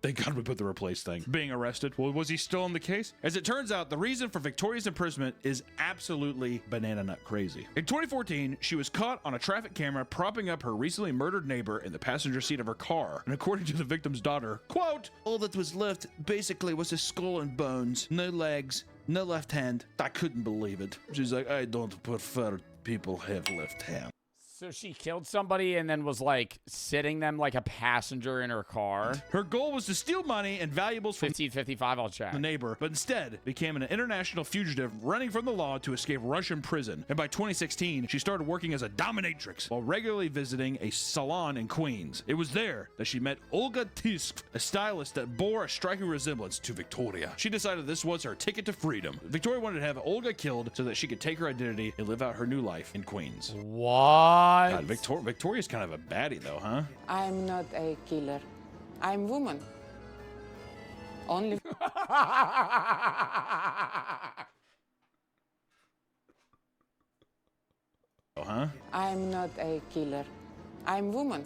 thank God we put the replace thing. Being arrested. Well, was he still in the case? As it turns out, the reason for Victoria's imprisonment is absolutely banana nut crazy. In 2014, she was caught on a traffic camera propping up her recently murdered neighbor in the passenger seat of her car. And according to the victim's daughter, quote, all that was left basically was his skull and bones, no legs, no left hand. I couldn't believe it. She's like, I don't prefer people have left hand. So she killed somebody and then was like sitting them like a passenger in her car. Her goal was to steal money and valuables from 1555, I'll check. the neighbor, but instead became an international fugitive running from the law to escape Russian prison. And by 2016, she started working as a dominatrix while regularly visiting a salon in Queens. It was there that she met Olga Tisk, a stylist that bore a striking resemblance to Victoria. She decided this was her ticket to freedom. Victoria wanted to have Olga killed so that she could take her identity and live out her new life in Queens. What? God, Victoria's kind of a baddie though, huh? I'm not a killer. I'm woman. Only. Oh, huh? I'm not a killer. I'm woman.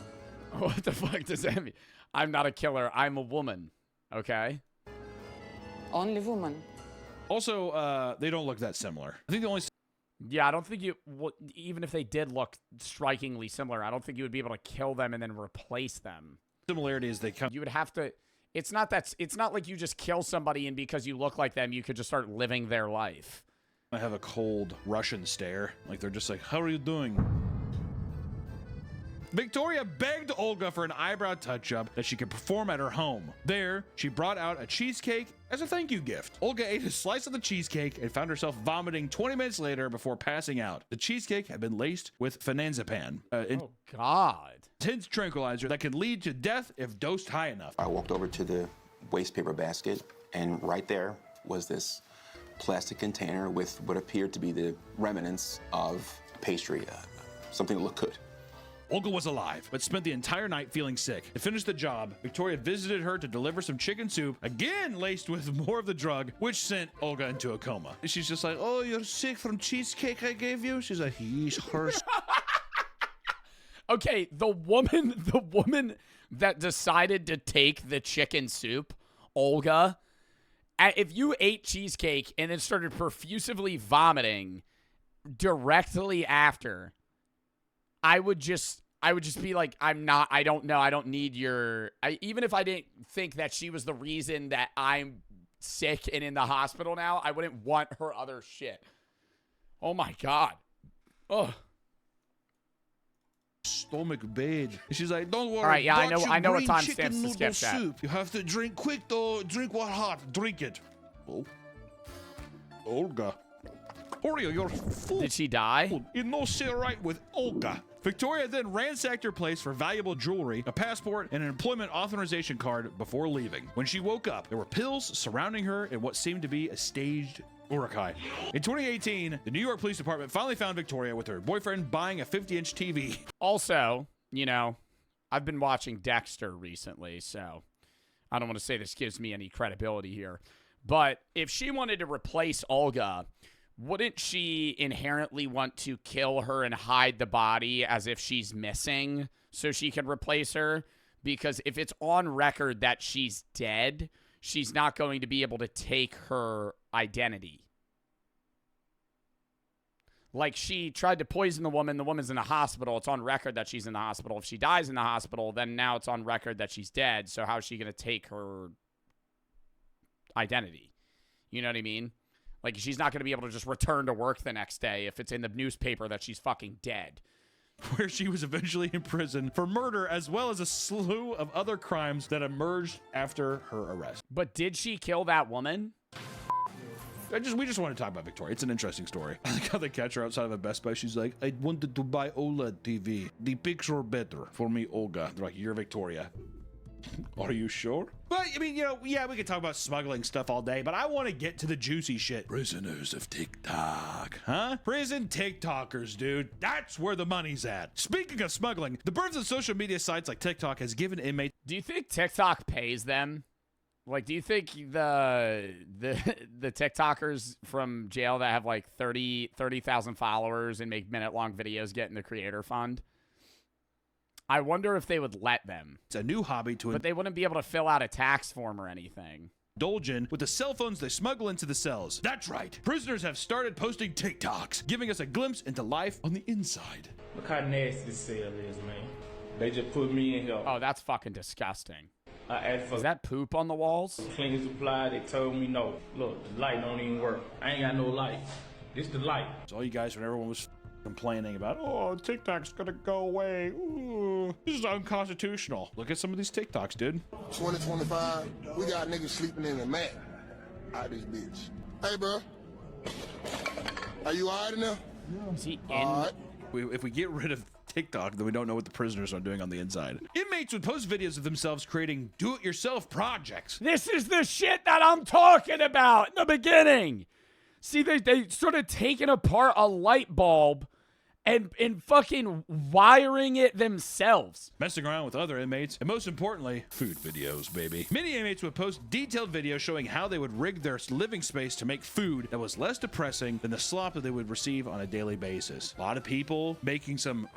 What the fuck does that mean? I'm not a killer. I'm a woman. Okay. Only woman. Also, they don't look that similar. I think the only... Yeah, I don't think you... Well, even if they did look strikingly similar, I don't think you would be able to kill them and then replace them. Similarity is they come... You would have to... It's not like you just kill somebody and because you look like them, you could just start living their life. I have a cold Russian stare. Like, they're just like, how are you doing? Victoria begged Olga for an eyebrow touch-up that she could perform at her home. There, she brought out a cheesecake as a thank you gift. Olga ate a slice of the cheesecake and found herself vomiting 20 minutes later before passing out. The cheesecake had been laced with phenazepam, oh, God. Intense tranquilizer that could lead to death if dosed high enough. I walked over to the waste paper basket, and right there was this plastic container with what appeared to be the remnants of pastry, something that looked good. Olga was alive, but spent the entire night feeling sick. To finish the job, Victoria visited her to deliver some chicken soup, again laced with more of the drug, which sent Olga into a coma. She's just like, oh, you're sick from cheesecake I gave you? She's like, he's hers. Okay, the woman that decided to take the chicken soup, Olga, if you ate cheesecake and then started profusively vomiting directly after, I would just be like, I don't know. I don't need your, even if I didn't think that she was the reason that I'm sick and in the hospital now, I wouldn't want her other shit. Oh my God. Ugh. Stomach bad. She's like, don't worry. All right, yeah, I know what time stamps to skip that. Soup. You have to drink quick though. Drink what hot. Drink it. Oh. Olga. Oreo, you're full. Did she die? You no sit right with Olga. Victoria then ransacked her place for valuable jewelry, a passport, and an employment authorization card before leaving. When she woke up, there were pills surrounding her in what seemed to be a staged urukai. In 2018, the New York Police Department finally found Victoria with her boyfriend buying a 50-inch TV. Also, you know, I've been watching Dexter recently, so I don't want to say this gives me any credibility here. But if she wanted to replace Olga, wouldn't she inherently want to kill her and hide the body as if she's missing so she can replace her? Because if it's on record that she's dead, she's not going to be able to take her identity. Like, she tried to poison the woman's in the hospital. It's on record that she's in the hospital. If she dies in the hospital, then now it's on record that she's dead. So how is she going to take her identity? You know what I mean? Like, she's not going to be able to just return to work the next day if it's in the newspaper that she's fucking dead. Where she was eventually imprisoned for murder as well as a slew of other crimes that emerged after her arrest. But did she kill that woman? We just want to talk about Victoria. It's an interesting story. I like how they catch her outside of a Best Buy. She's like, I wanted to buy OLED TV. The picture better for me, Olga. They're like, you're Victoria. Are you sure? But, I mean, you know, yeah, we could talk about smuggling stuff all day, but I want to get to the juicy shit. Prisoners of TikTok. Huh? Prison TikTokers, dude. That's where the money's at. Speaking of smuggling, the birth of social media sites like TikTok has given inmates... Do you think TikTok pays them? Like, do you think the TikTokers from jail that have like 30,000 followers and make minute-long videos get in the creator fund? I wonder if they would let them. It's a new hobby to... But they wouldn't be able to fill out a tax form or anything. Indulge in with the cell phones they smuggle into the cells. That's right. Prisoners have started posting TikToks, giving us a glimpse into life on the inside. Look how nasty this cell is, man. They just put me in here. Oh, that's fucking disgusting. I asked for... Is that poop on the walls? Cleaning supply, they told me no. Look, the light don't even work. I ain't got no light. This the light. It's all you guys when everyone was complaining about, oh, TikTok's gonna go away. Ooh, this is unconstitutional. Look at some of these TikToks, dude. 2025, we got niggas sleeping in the mat. Out this bitch. Hey, bro. Are you all right in there? Is he in? All right. If we get rid of TikTok, then we don't know what the prisoners are doing on the inside. Inmates would post videos of themselves creating do-it-yourself projects. This is the shit that I'm talking about in the beginning. See, they sort of taken apart a light bulb and fucking wiring it themselves. Messing around with other inmates, and most importantly, food videos, baby. Many inmates would post detailed videos showing how they would rig their living space to make food that was less depressing than the slop that they would receive on a daily basis. A lot of people making some,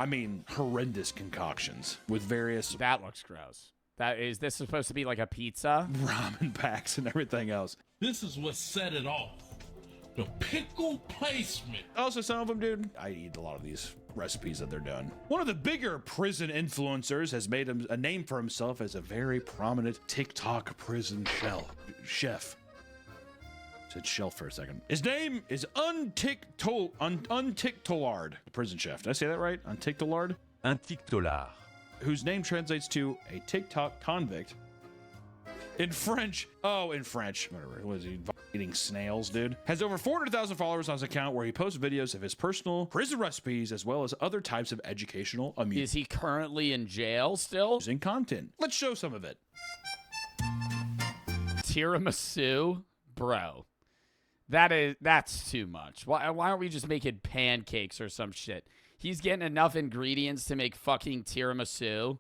horrendous concoctions with various... That looks gross. Is this supposed to be like a pizza? Ramen packs and everything else. This is what set it off. The pickle placement. Also, some of them, dude, I eat a lot of these recipes that they're doing. One of the bigger prison influencers has made him a name for himself as a very prominent TikTok prison chef. Said shelf for a second. His name is Untiktolard, the prison chef. Did I say that right? Untiktolard? Untiktolard. Whose name translates to a TikTok convict. In French, whatever, was he eating snails, dude? Has over 400,000 followers on his account where he posts videos of his personal prison recipes as well as other types of educational amusement. Is he currently in jail still? Using content. Let's show some of it. Tiramisu? Bro. That's too much. Why aren't we just making pancakes or some shit? He's getting enough ingredients to make fucking tiramisu.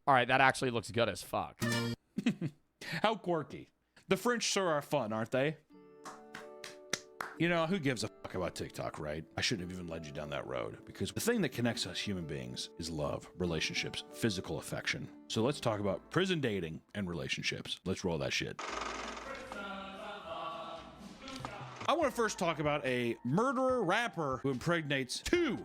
All right, that actually looks good as fuck. How quirky. The French sure are fun, aren't they? You know, who gives a fuck about TikTok, right? I shouldn't have even led you down that road, because the thing that connects us human beings is love, relationships, physical affection. So let's talk about prison dating and relationships. Let's roll that shit. I want to first talk about a murderer rapper who impregnates two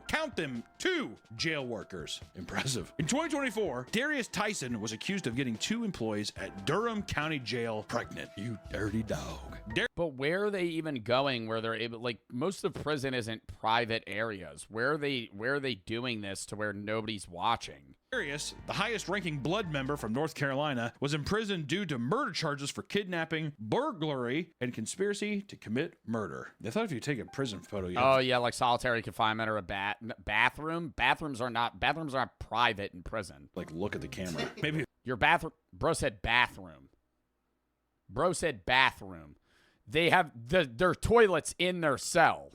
jail workers. Impressive. In 2024, Darius Tyson was accused of getting two employees at Durham County Jail pregnant. You dirty dog. But where are they even going where they're able, like, most of prison isn't private areas. Where are they doing this to where nobody's watching? Darius, the highest-ranking blood member from North Carolina, was imprisoned due to murder charges for kidnapping, burglary, and conspiracy to commit murder. I thought if you take a prison photo, yeah, like solitary confinement or a bathroom. Bathrooms aren't private in prison. Like, look at the camera. Maybe your bathroom. Bro said bathroom. They have their toilets in their cell.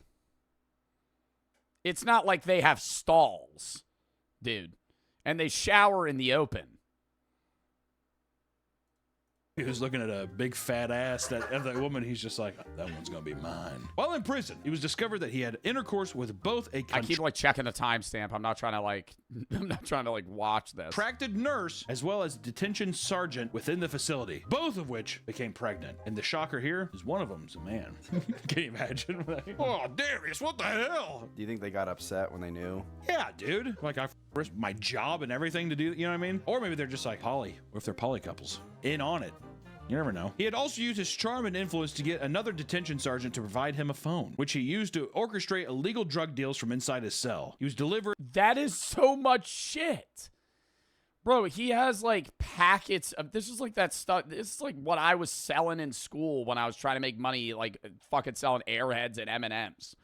It's not like they have stalls, dude. And they shower in the open. He was looking at a big fat ass of that woman. He's just like, that one's gonna be mine. While in prison, it was discovered that he had intercourse with both a I keep like checking the timestamp. I'm not trying to watch this. Contracted nurse as well as detention sergeant within the facility, both of which became pregnant. And the shocker here is one of them's a man. Can you imagine? Oh, Darius, what the hell? Do you think they got upset when they knew? Yeah, dude. Like, I risked my job and everything to do, you know what I mean? Or maybe they're just like poly. What if they're poly couples? In on it. You never know. He had also used his charm and influence to get another detention sergeant to provide him a phone, which he used to orchestrate illegal drug deals from inside his cell. He was delivered. That is so much shit. Bro, he has like packets of, this is like that stuff. This is like what I was selling in school when I was trying to make money, like fucking selling Airheads and M&Ms.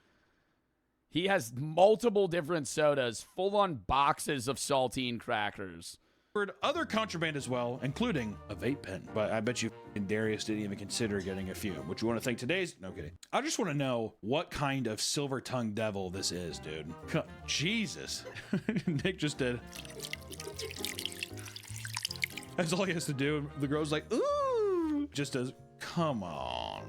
He has multiple different sodas, full on boxes of saltine crackers. Other contraband as well, including a vape pen. But I bet you Darius didn't even consider getting a few. What you want to think today's? No kidding. I just want to know what kind of silver-tongued devil this is, dude. Jesus. Nick just did. That's all he has to do. The girl's like, ooh. Just does, come on.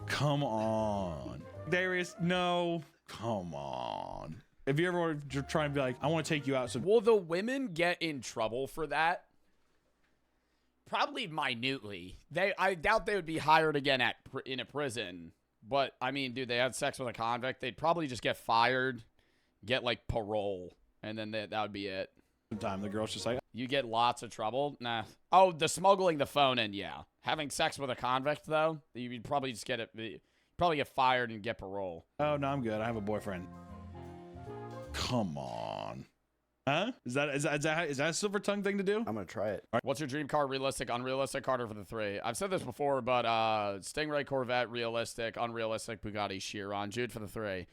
Come on. Darius, no. Come on. If you ever want to try and be like, I want to take you out. So will the women get in trouble for that? Probably minutely. I doubt they would be hired again in a prison. But, I mean, dude, they had sex with a convict. They'd probably just get fired, get, like, parole, and then that would be it. time. The girl's just like, You get lots of trouble? Nah. Oh, the smuggling the phone in, yeah. Having sex with a convict, though, you'd probably just probably get fired and get parole. oh, no, I'm good. I have a boyfriend. Come on. Huh? Is that a silver tongue thing to do? I'm gonna try it. What's your dream car? Realistic, unrealistic? Carter for the 3. I've said this before, but Stingray, Corvette, realistic, unrealistic, Bugatti Chiron. Jude for the 3.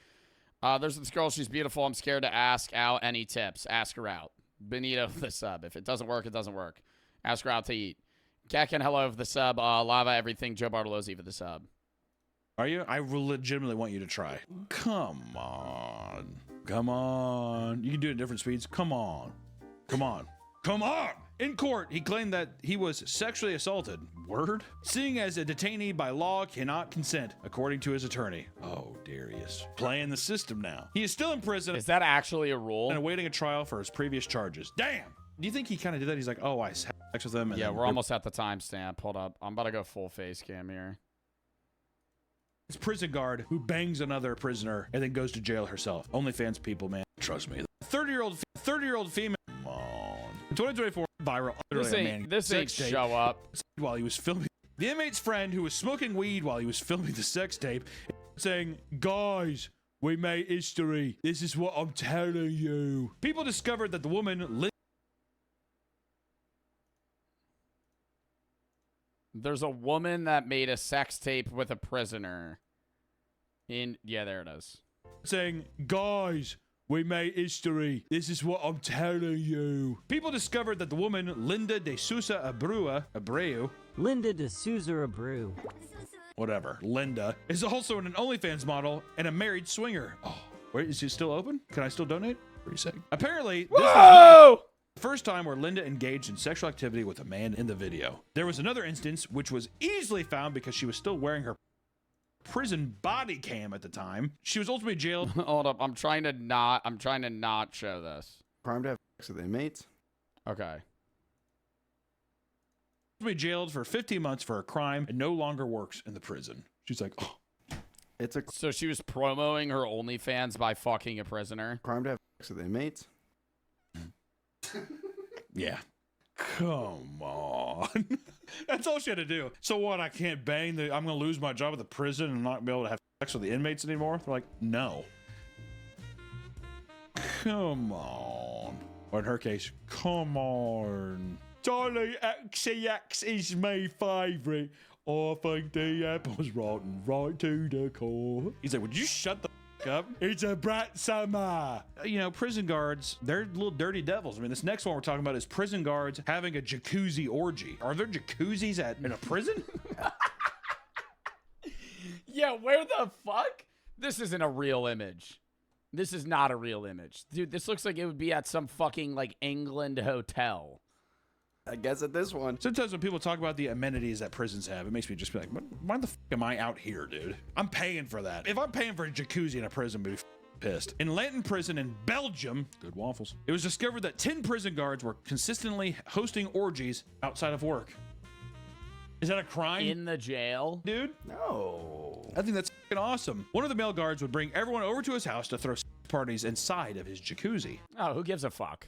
There's this girl. She's beautiful. I'm scared to ask out. Any tips? Ask her out. Benito for the sub. If it doesn't work, it doesn't work. Ask her out to eat. Kakin, hello for the sub. Lava everything. Joe Bartolozzi for the sub. Are you? I legitimately want you to try. Come on. Come on. You can do it at different speeds. Come on. Come on. Come on. In court, he claimed that he was sexually assaulted. Word? Seeing as a detainee by law cannot consent, according to his attorney. Oh, Darius. Playing the system now. He is still in prison. Is that actually a rule? And awaiting a trial for his previous charges. Damn! Do you think he kind of did that? He's like, oh, I had sex with him. And yeah, we're almost at the timestamp. Hold up. I'm about to go full face cam here. It's prison guard who bangs another prisoner and then goes to jail herself. OnlyFans people, man. Trust me. 30-year-old female. Come on. 2024 viral. This ain't show up. While he was filming. The inmate's friend who was smoking weed while he was filming the sex tape saying, guys, we made history. This is what I'm telling you. People discovered that the woman There's a woman that made a sex tape with a prisoner. Yeah, there it is. Saying, guys, we made history. This is what I'm telling you. People discovered that the woman, Linda de Sousa Abreu. Linda de Sousa Abreu. Whatever. Linda is also an OnlyFans model and a married swinger. Oh, wait, is it still open? Can I still donate? Pretty sick. Apparently, this was the first time where Linda engaged in sexual activity with a man in the video. There was another instance which was easily found because she was still wearing her prison body cam at the time. She was ultimately jailed. Hold up, I'm trying to not show this. Crime to have sex with inmates? Okay. Ultimately jailed for 15 months for a crime and no longer works in the prison. She's like, oh. So she was promoting her OnlyFans by fucking a prisoner. Crime to have sex with inmates? Yeah. Come on. That's all she had to do. So what, I can't bang I'm going to lose my job at the prison and not be able to have sex with the inmates anymore? They're like, no. Come on. Or in her case, come on. Charlie XCX is my favorite. I think the apple's rotten right to the core. He's like, would you shut the up? It's a brat summer. You know, prison guards, they're little dirty devils. I mean, this next one we're talking about is prison guards having a jacuzzi orgy. Are there jacuzzis in a prison? Yeah, where the fuck? This isn't a real image. This is not a real image. Dude, this looks like it would be at some fucking, like, England hotel. I guess at this one. Sometimes when people talk about the amenities that prisons have, it makes me just be like, why the fuck am I out here, dude? I'm paying for that. If I'm paying for a jacuzzi in a prison, I'd be pissed. In Lanton Prison in Belgium, good waffles, it was discovered that 10 prison guards were consistently hosting orgies outside of work. Is that a crime? In the jail? Dude? No. I think that's fucking awesome. One of the male guards would bring everyone over to his house to throw parties inside of his jacuzzi. Oh, who gives a fuck?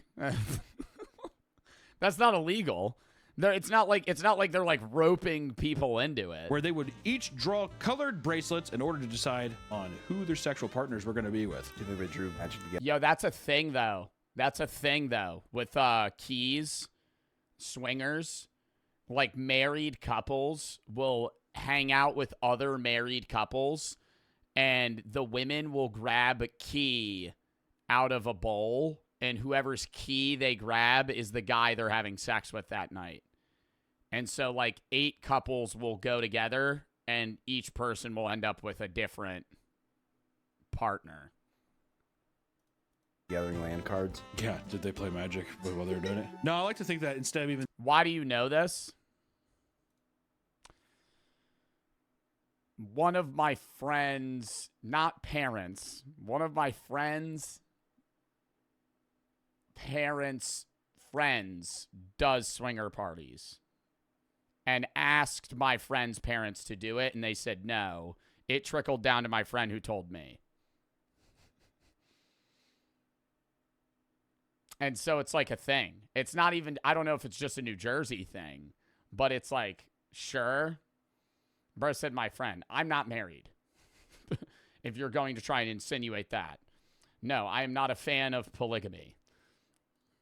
That's not illegal. It's not like they're like roping people into it. Where they would each draw colored bracelets in order to decide on who their sexual partners were going to be with. Do you think they drew magic together? Yo, that's a thing though. With keys, swingers, like married couples will hang out with other married couples, and the women will grab a key out of a bowl. And whoever's key they grab is the guy they're having sex with that night. And so, like, 8 couples will go together, and each person will end up with a different partner. Gathering land cards? Yeah, did they play magic while they were doing it? No, I like to think that instead of even... Why do you know this? One of my friends, not parents, one of my friends... parents' friends does swinger parties and asked my friend's parents to do it, and they said no. It trickled down to my friend who told me. And so it's like a thing. It's not even, I don't know if it's just a New Jersey thing, but it's like, sure. Bro said, my friend, I'm not married. If you're going to try and insinuate that. No, I am not a fan of polygamy.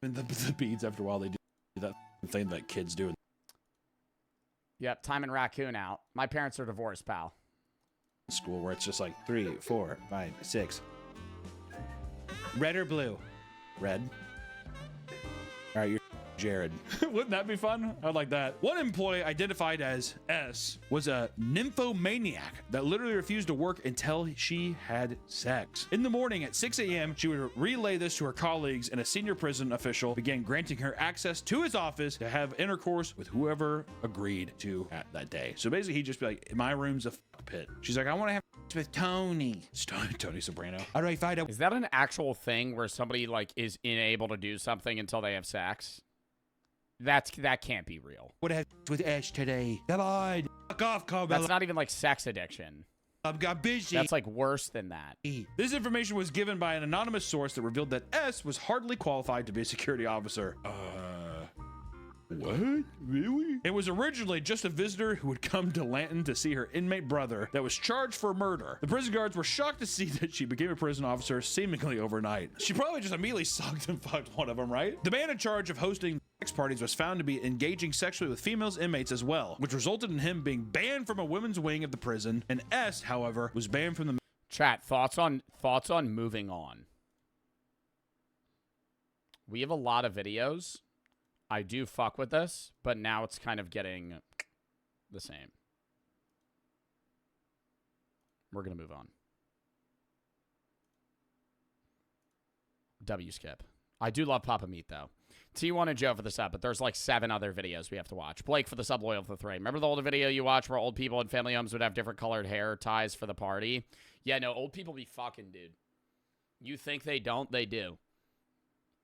And the beads, after a while, they do that thing that kids do. Yep, time and raccoon out. My parents are divorced, pal. School where it's just like 3, 4, 5, 6. Red or blue? Red. All right, you're Jared. Wouldn't that be fun? I'd like that. One employee identified as S was a nymphomaniac that literally refused to work until she had sex. In the morning at 6 a.m., she would relay this to her colleagues, and a senior prison official began granting her access to his office to have intercourse with whoever agreed to at that day. So basically, he'd just be like, my room's a pit. She's like, I want to have with Tony. Tony Soprano. How do I find out? Is that an actual thing where somebody like is unable to do something until they have sex? That can't be real. What have with Ash today? Come on. Fuck off, Carmelo. That's not even like sex addiction. I'm got busy. That's like worse than that. This information was given by an anonymous source that revealed that S was hardly qualified to be a security officer. What? Really? It was originally just a visitor who would come to Lanton to see her inmate brother that was charged for murder. The prison guards were shocked to see that she became a prison officer seemingly overnight. She probably just immediately sucked and fucked one of them, right? The man in charge of hosting sex parties was found to be engaging sexually with female inmates as well, which resulted in him being banned from a women's wing of the prison. And S, however, was banned from the chat. Thoughts on moving on. We have a lot of videos. I do fuck with this, but now it's kind of getting the same. We're going to move on. W skip. I do love Papa Meat, though. T1 and Joe for the sub, but there's like 7 other videos we have to watch. Blake for the sub, loyal for the 3. Remember the older video you watched where old people in family homes would have different colored hair ties for the party? Yeah, no, old people be fucking, dude. You think they don't? They do.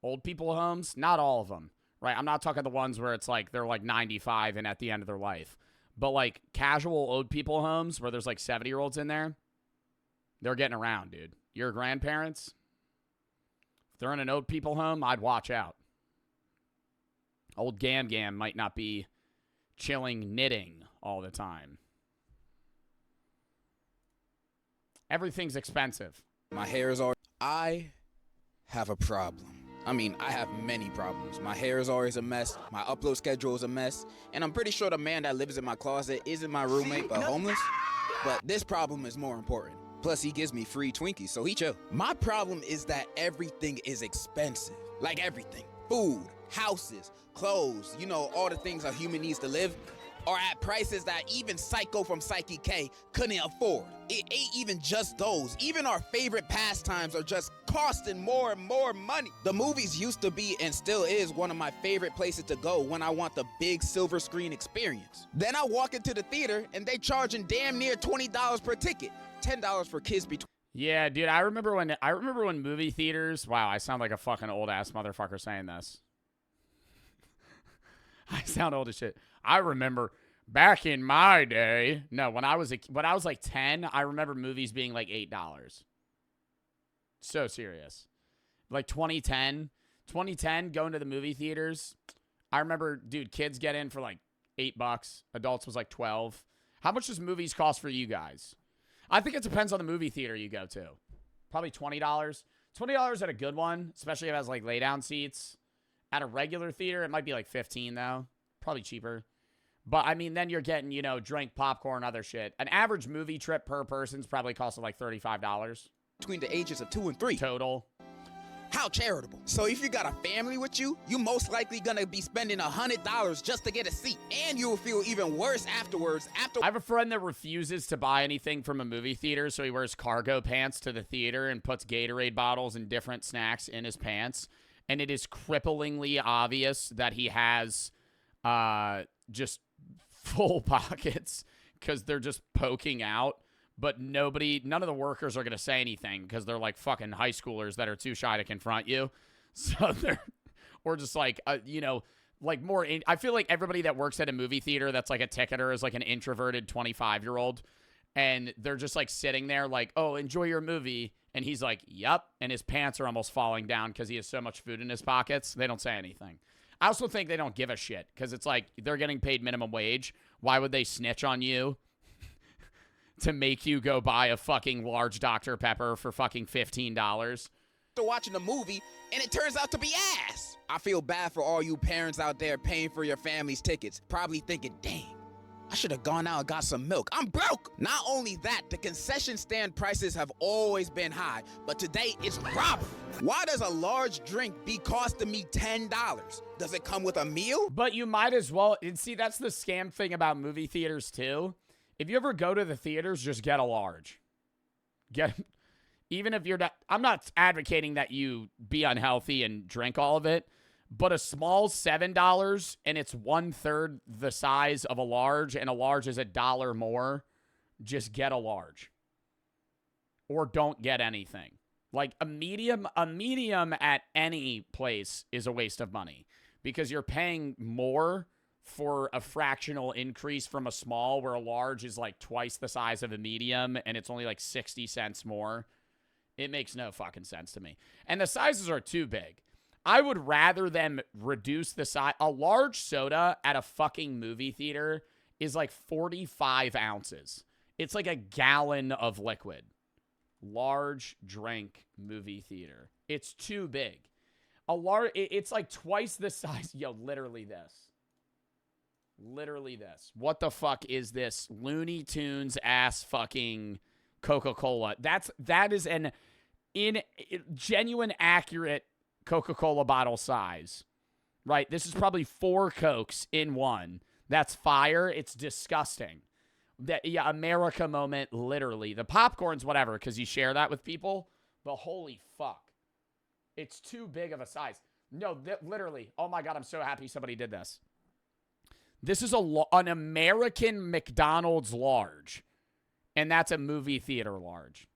Old people homes? Not all of them. Right, I'm not talking the ones where it's like they're like 95 and at the end of their life. But like casual old people homes where there's like 70-year-olds in there, they're getting around, dude. Your grandparents, if they're in an old people home, I'd watch out. Old Gam Gam might not be chilling knitting all the time. Everything's expensive. My hair is already... I have a problem. I mean, I have many problems. My hair is always a mess. My upload schedule is a mess. And I'm pretty sure the man that lives in my closet isn't my roommate, but homeless. But this problem is more important. Plus, he gives me free Twinkies, so he chill. My problem is that everything is expensive. Like everything. Food, houses, clothes, you know, all the things a human needs to live are at prices that even Psycho from Psyche K couldn't afford. It ain't even just those. Even our favorite pastimes are just costing more and more money. The movies used to be and still is one of my favorite places to go when I want the big silver screen experience. Then I walk into the theater and they charging damn near $20 per ticket. $10 for kids between. Yeah, dude, I remember when movie theaters, wow, I sound like a fucking old ass motherfucker saying this. I sound old as shit. I remember back in my day. No, when I was like 10, I remember movies being like $8. So serious. Like 2010 going to the movie theaters. I remember, dude, kids get in for like $8. Adults was like 12. How much does movies cost for you guys? I think it depends on the movie theater you go to. Probably $20. $20 at a good one, especially if it has like lay down seats. At a regular theater, it might be like $15 though. Probably cheaper. But I mean, then you're getting, you know, drink, popcorn, other shit. An average movie trip per person's probably costing like $35. Between the ages of 2 and 3. Total. How charitable. So if you got a family with you, you most likely gonna be spending $100 just to get a seat. And you'll feel even worse afterwards. I have a friend that refuses to buy anything from a movie theater, so he wears cargo pants to the theater and puts Gatorade bottles and different snacks in his pants. And it is cripplingly obvious that he has just full pockets because they're just poking out. But none of the workers are going to say anything because they're like fucking high schoolers that are too shy to confront you. So they're, or just like, you know, like more, I feel like everybody that works at a movie theater that's like a ticketer is like an introverted 25-year-old. And they're just like sitting there like, oh, enjoy your movie. And he's like, yep. And his pants are almost falling down because he has so much food in his pockets. They don't say anything. I also think they don't give a shit because it's like they're getting paid minimum wage. Why would they snitch on you to make you go buy a fucking large Dr. Pepper for fucking $15? They're watching a movie and it turns out to be ass. I feel bad for all you parents out there paying for your family's tickets, probably thinking, dang, I should have gone out and got some milk. I'm broke. Not only that, the concession stand prices have always been high, but today it's robbery. Why does a large drink be costing me $10? Does it come with a meal? But you might as well. And see, that's the scam thing about movie theaters too. If you ever go to the theaters, just get a large. Even if you're not, I'm not advocating that you be unhealthy and drink all of it, but a small $7 and it's 1/3 the size of a large, and a large is $1 more. Just get a large, or don't get anything. Like a medium at any place is a waste of money because you're paying more for a fractional increase from a small, where a large is like twice the size of a medium and it's only like 60 cents more. It makes no fucking sense to me. And the sizes are too big. I would rather them reduce the size. A large soda at a fucking movie theater is like 45 ounces. It's like a gallon of liquid. Large drink movie theater. It's too big. It's like twice the size. Yo, literally this. Literally this. What the fuck is this Looney Tunes ass fucking Coca-Cola? That is an genuine accurate Coca-Cola bottle size, right? This is probably 4 Cokes in one. That's fire. It's disgusting. Yeah, America moment, literally. The popcorn's whatever, because you share that with people, but holy fuck. It's too big of a size. No, literally. Oh my God, I'm so happy somebody did this. This is an American McDonald's large, and that's a movie theater large.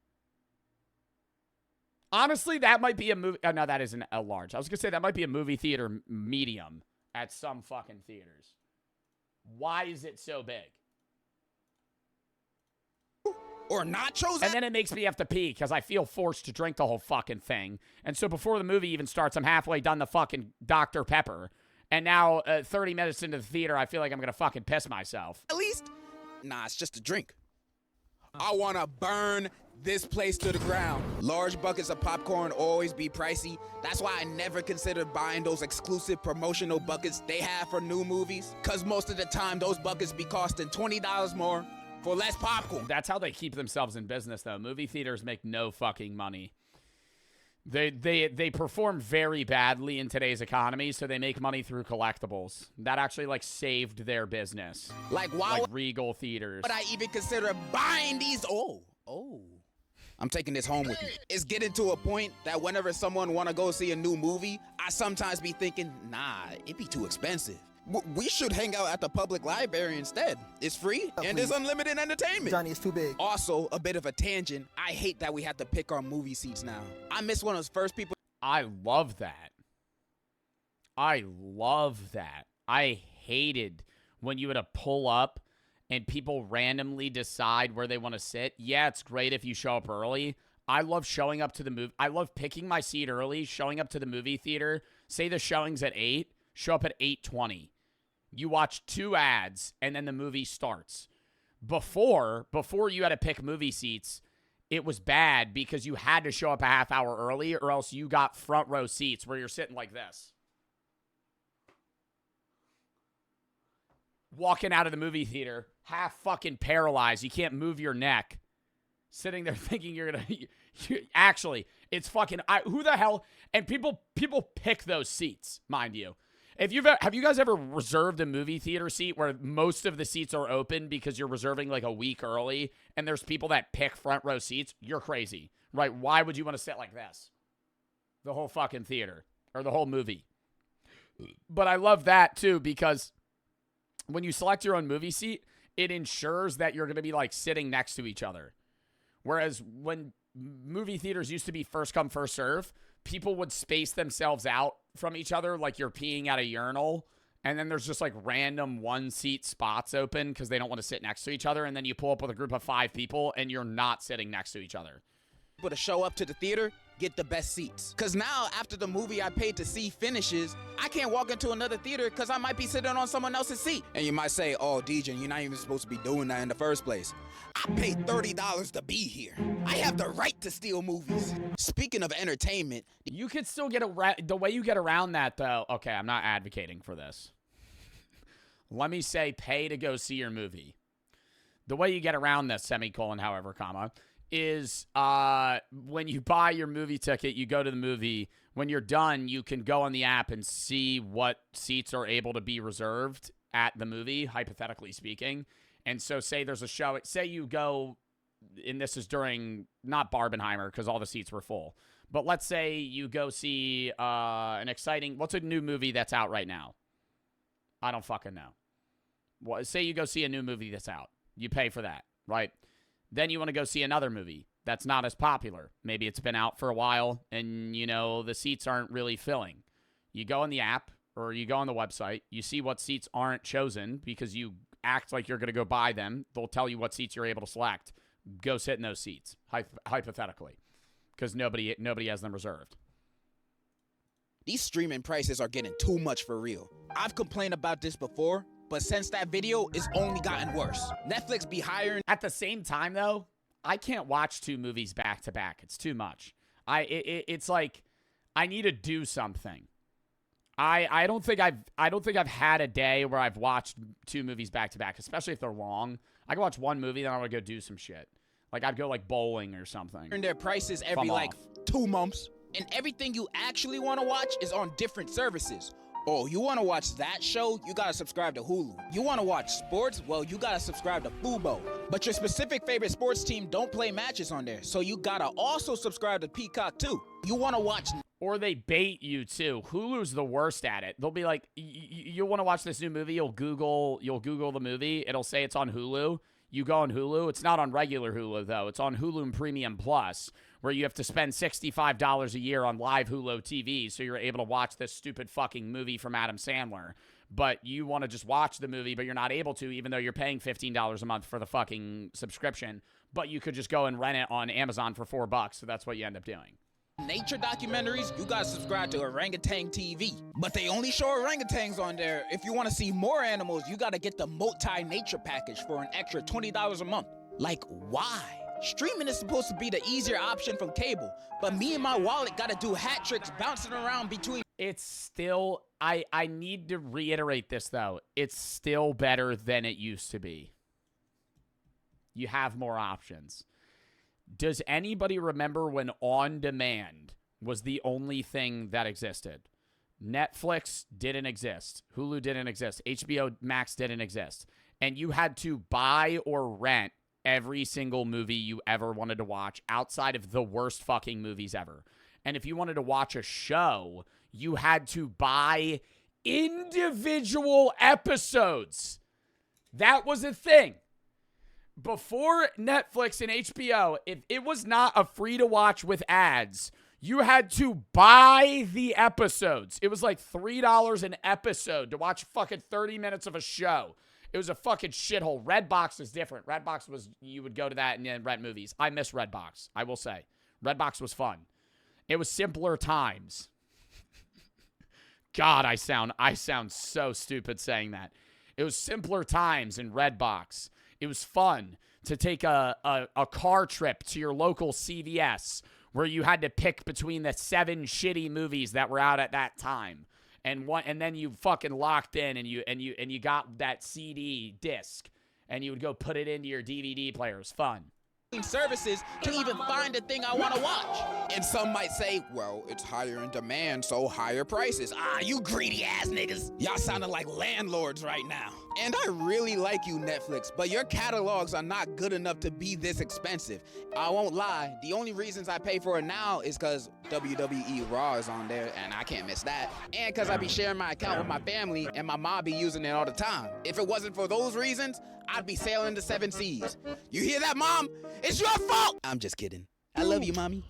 Honestly, that might be a movie. Oh, no, that isn't a large. I was going to say that might be a movie theater medium at some fucking theaters. Why is it so big? Or nachos? And then it makes me have to pee because I feel forced to drink the whole fucking thing. And so before the movie even starts, I'm halfway done the fucking Dr. Pepper. And now 30 minutes into the theater, I feel like I'm going to fucking piss myself. At least, nah, it's just a drink. I want to burn this place to the ground. Large buckets of popcorn always be pricey. That's why I never considered buying those exclusive promotional buckets they have for new movies. Because most of the time, those buckets be costing $20 more for less popcorn. That's how they keep themselves in business, though. Movie theaters make no fucking money. They perform very badly in today's economy, so they make money through collectibles. That actually, like, saved their business. Like, why? Like Regal theaters. But I even consider buying these. Oh. I'm taking this home with me. It's getting to a point that whenever someone want to go see a new movie, I sometimes be thinking, nah, it'd be too expensive. We should hang out at the public library instead. It's free and there's unlimited entertainment. Johnny, it's too big. Also, a bit of a tangent. I hate that we have to pick our movie seats now. I miss one of those first people. I love that. I hated when you had to pull up and people randomly decide where they want to sit. Yeah, it's great if you show up early. I love showing up to the movie. I love picking my seat early, showing up to the movie theater. Say the showing's at 8, show up at 8:20. You watch 2 ads, and then the movie starts. Before you had to pick movie seats, it was bad because you had to show up a half hour early or else you got front row seats where you're sitting like this. Walking out of the movie theater, half fucking paralyzed. You can't move your neck. Sitting there thinking you're going to... Actually, it's fucking... who the hell... And people pick those seats, mind you. Have you guys ever reserved a movie theater seat where most of the seats are open because you're reserving like a week early and there's people that pick front row seats? You're crazy, right? Why would you want to sit like this? The whole fucking theater or the whole movie. But I love that too because when you select your own movie seat, it ensures that you're going to be like sitting next to each other. Whereas when movie theaters used to be first come, first serve, people would space themselves out from each other like you're peeing at a urinal And then there's just like random one-seat spots open because they don't want to sit next to each other. And then you pull up with a group of 5 people and you're not sitting next to each other. People to show up to the theater, get the best seats. Cause now after the movie I paid to see finishes, I can't walk into another theater cause I might be sitting on someone else's seat. And you might say, oh, DJ, you're not even supposed to be doing that in the first place. I paid $30 to be here. I have the right to steal movies. Speaking of entertainment, you could still get the way you get around that though. Okay, I'm not advocating for this. Let me say pay to go see your movie. The way you get around this, semicolon, however, comma, is when you buy your movie ticket, you go to the movie. When you're done, you can go on the app and see what seats are able to be reserved at the movie, hypothetically speaking. And so say there's a show, say you go, and this is during, not Barbenheimer, because all the seats were full. But let's say you go see an exciting, what's a new movie that's out right now? I don't fucking know. Well, say you go see a new movie that's out. You pay for that, right? Then you want to go see another movie that's not as popular. Maybe it's been out for a while and, you know, the seats aren't really filling. You go on the app or you go on the website. You see what seats aren't chosen because you act like you're going to go buy them. They'll tell you what seats you're able to select. Go sit in those seats, hypothetically, because nobody has them reserved. These streaming prices are getting too much for real. I've complained about this before, but since that video, it's only gotten worse. Netflix be hiring. At the same time, though, I can't watch 2 movies back to back. It's too much. It's like I need to do something. I don't think I've had a day where I've watched 2 movies back to back, especially if they're long. I can watch 1 movie, then I want to go do some shit. Like I'd go like bowling or something. Their prices every like 2 months, and everything you actually want to watch is on different services. Oh, you want to watch that show? You gotta subscribe to Hulu. You want to watch sports? Well, you gotta subscribe to Fubo. But your specific favorite sports team don't play matches on there, so you gotta also subscribe to Peacock too. You want to watch, or they bait you too. Hulu's the worst at it. They'll be like, you want to watch this new movie? You'll Google the movie. It'll say it's on Hulu. You go on Hulu. It's not on regular Hulu though. It's on Hulu Premium Plus, where you have to spend $65 a year on live Hulu TV so you're able to watch this stupid fucking movie from Adam Sandler. But you want to just watch the movie, but you're not able to, even though you're paying $15 a month for the fucking subscription. But you could just go and rent it on Amazon for $4, so that's what you end up doing. Nature documentaries, you gotta subscribe to Orangutan TV. But they only show orangutans on there. If you want to see more animals, you gotta get the multi-nature package for an extra $20 a month. Like, why? Streaming is supposed to be the easier option from cable, but me and my wallet gotta do hat tricks bouncing around between. It's still, I need to reiterate this though. It's still better than it used to be. You have more options. Does anybody remember when on demand was the only thing that existed? Netflix didn't exist. Hulu didn't exist. HBO Max didn't exist. And you had to buy or rent every single movie you ever wanted to watch outside of the worst fucking movies ever. And if you wanted to watch a show, you had to buy individual episodes. That was a thing. Before Netflix and HBO, if it was not a free-to-watch with ads, you had to buy the episodes. It was like $3 an episode to watch fucking 30 minutes of a show. It was a fucking shithole. Redbox is different. Redbox was, you would go to that and then rent movies. I miss Redbox, I will say. Redbox was fun. It was simpler times. God, I sound so stupid saying that. It was simpler times in Redbox. It was fun to take a car trip to your local CVS where you had to pick between the 7 shitty movies that were out at that time. And then you fucking locked in and you got that CD disc and you would go put it into your DVD player. It was fun. Services to even find the thing I want to watch. And some might say, well, it's higher in demand, so higher prices. Ah, you greedy ass niggas. Y'all sounding like landlords right now. And I really like you, Netflix, but your catalogs are not good enough to be this expensive. I won't lie, the only reasons I pay for it now is because WWE Raw is on there, and I can't miss that. And because I be sharing my account with my family, and my mom be using it all the time. If it wasn't for those reasons, I'd be sailing the 7 seas. You hear that, Mom? It's your fault! I'm just kidding. I love you, Mommy.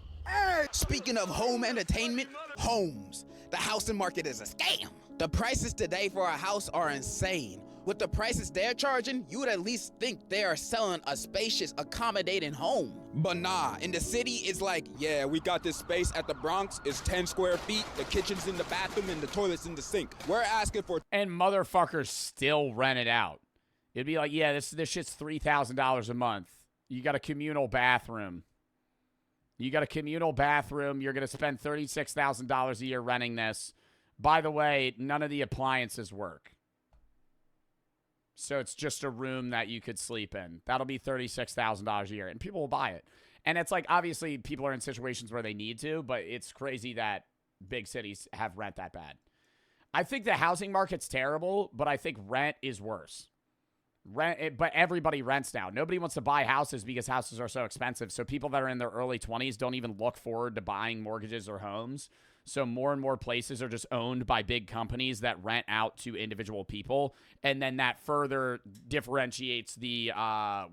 Speaking of home entertainment, homes. The housing market is a scam. The prices today for a house are insane. With the prices they're charging, you would at least think they are selling a spacious, accommodating home. But nah, in the city, it's like, yeah, we got this space at the Bronx. It's 10 square feet. The kitchen's in the bathroom and the toilet's in the sink. We're asking for... And motherfuckers still rent it out. It'd be like, yeah, this shit's $3,000 a month. You got a communal bathroom. You're going to spend $36,000 a year renting this. By the way, none of the appliances work. So it's just a room that you could sleep in. That'll be $36,000 a year, and people will buy it. And it's like, obviously, people are in situations where they need to, but it's crazy that big cities have rent that bad. I think the housing market's terrible, but I think rent is worse. But everybody rents now. Nobody wants to buy houses because houses are so expensive. So people that are in their early 20s don't even look forward to buying mortgages or homes. So more and more places are just owned by big companies that rent out to individual people. And then that further differentiates the